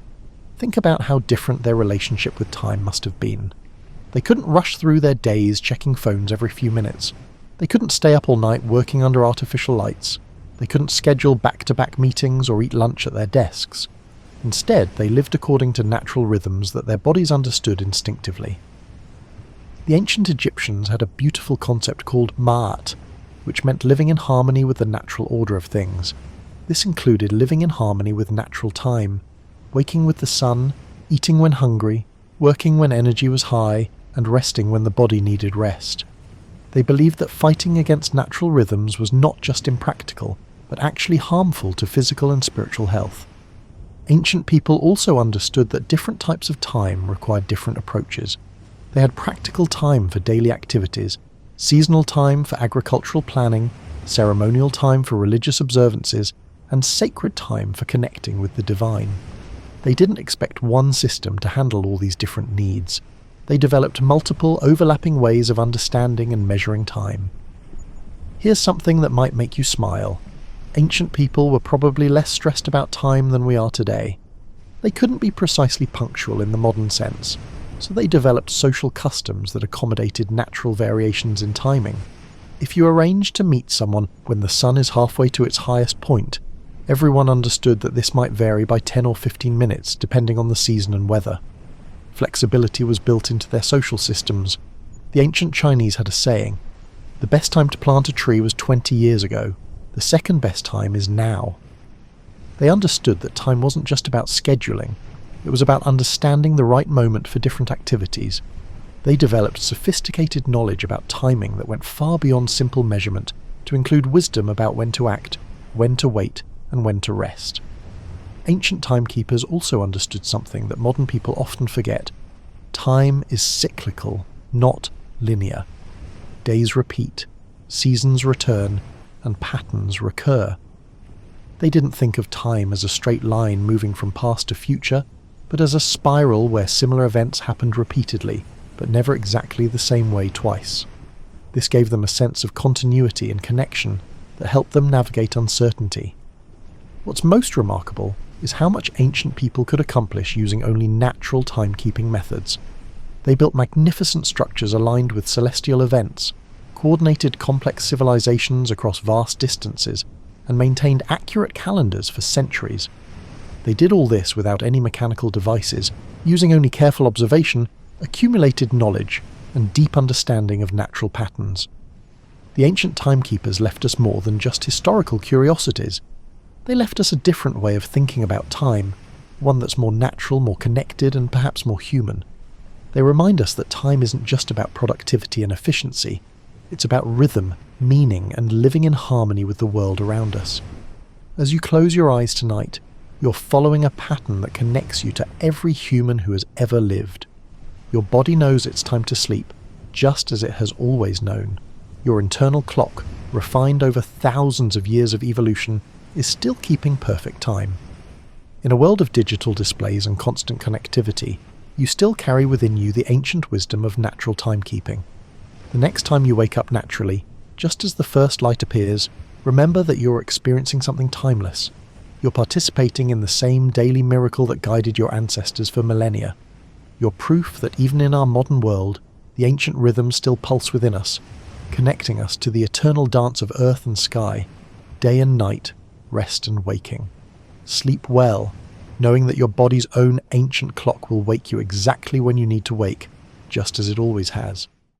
Think about how different their relationship with time must have been. They couldn't rush through their days checking phones every few minutes. They couldn't stay up all night working under artificial lights. They couldn't schedule back-to-back meetings or eat lunch at their desks. Instead, they lived according to natural rhythms that their bodies understood instinctively. The ancient Egyptians had a beautiful concept called ma'at, which meant living in harmony with the natural order of things. This included living in harmony with natural time, waking with the sun, eating when hungry, working when energy was high, and resting when the body needed rest. They believed that fighting against natural rhythms was not just impractical, but actually harmful to physical and spiritual health. Ancient people also understood that different types of time required different approaches. They had practical time for daily activities, seasonal time for agricultural planning, ceremonial time for religious observances, and sacred time for connecting with the divine. They didn't expect one system to handle all these different needs. They developed multiple overlapping ways of understanding and measuring time. Here's something that might make you smile. Ancient people were probably less stressed about time than we are today. They couldn't be precisely punctual in the modern sense, so they developed social customs that accommodated natural variations in timing. If you arranged to meet someone when the sun is halfway to its highest point, everyone understood that this might vary by 10 or 15 minutes depending on the season and weather. Flexibility was built into their social systems. The ancient Chinese had a saying, "The best time to plant a tree was 20 years ago. The second best time is now." They understood that time wasn't just about scheduling, it was about understanding the right moment for different activities. They developed sophisticated knowledge about timing that went far beyond simple measurement to include wisdom about when to act, when to wait, and when to rest. Ancient timekeepers also understood something that modern people often forget. Time is cyclical, not linear. Days repeat, seasons return, and patterns recur. They didn't think of time as a straight line moving from past to future, but as a spiral where similar events happened repeatedly, but never exactly the same way twice. This gave them a sense of continuity and connection that helped them navigate uncertainty. What's most remarkable is how much ancient people could accomplish using only natural timekeeping methods. They built magnificent structures aligned with celestial events, coordinated complex civilizations across vast distances, and maintained accurate calendars for centuries. They did all this without any mechanical devices, using only careful observation, accumulated knowledge, and deep understanding of natural patterns. The ancient timekeepers left us more than just historical curiosities. They left us a different way of thinking about time, one that's more natural, more connected, and perhaps more human. They remind us that time isn't just about productivity and efficiency, it's about rhythm, meaning, and living in harmony with the world around us. As you close your eyes tonight, you're following a pattern that connects you to every human who has ever lived. Your body knows it's time to sleep, just as it has always known. Your internal clock, refined over thousands of years of evolution, is still keeping perfect time. In a world of digital displays and constant connectivity, you still carry within you the ancient wisdom of natural timekeeping. The next time you wake up naturally, just as the first light appears, remember that you're experiencing something timeless. You're participating in the same daily miracle that guided your ancestors for millennia. You're proof that even in our modern world, the ancient rhythms still pulse within us, connecting us to the eternal dance of earth and sky, day and night, rest and waking. Sleep well, knowing that your body's own ancient clock will wake you exactly when you need to wake, just as it always has.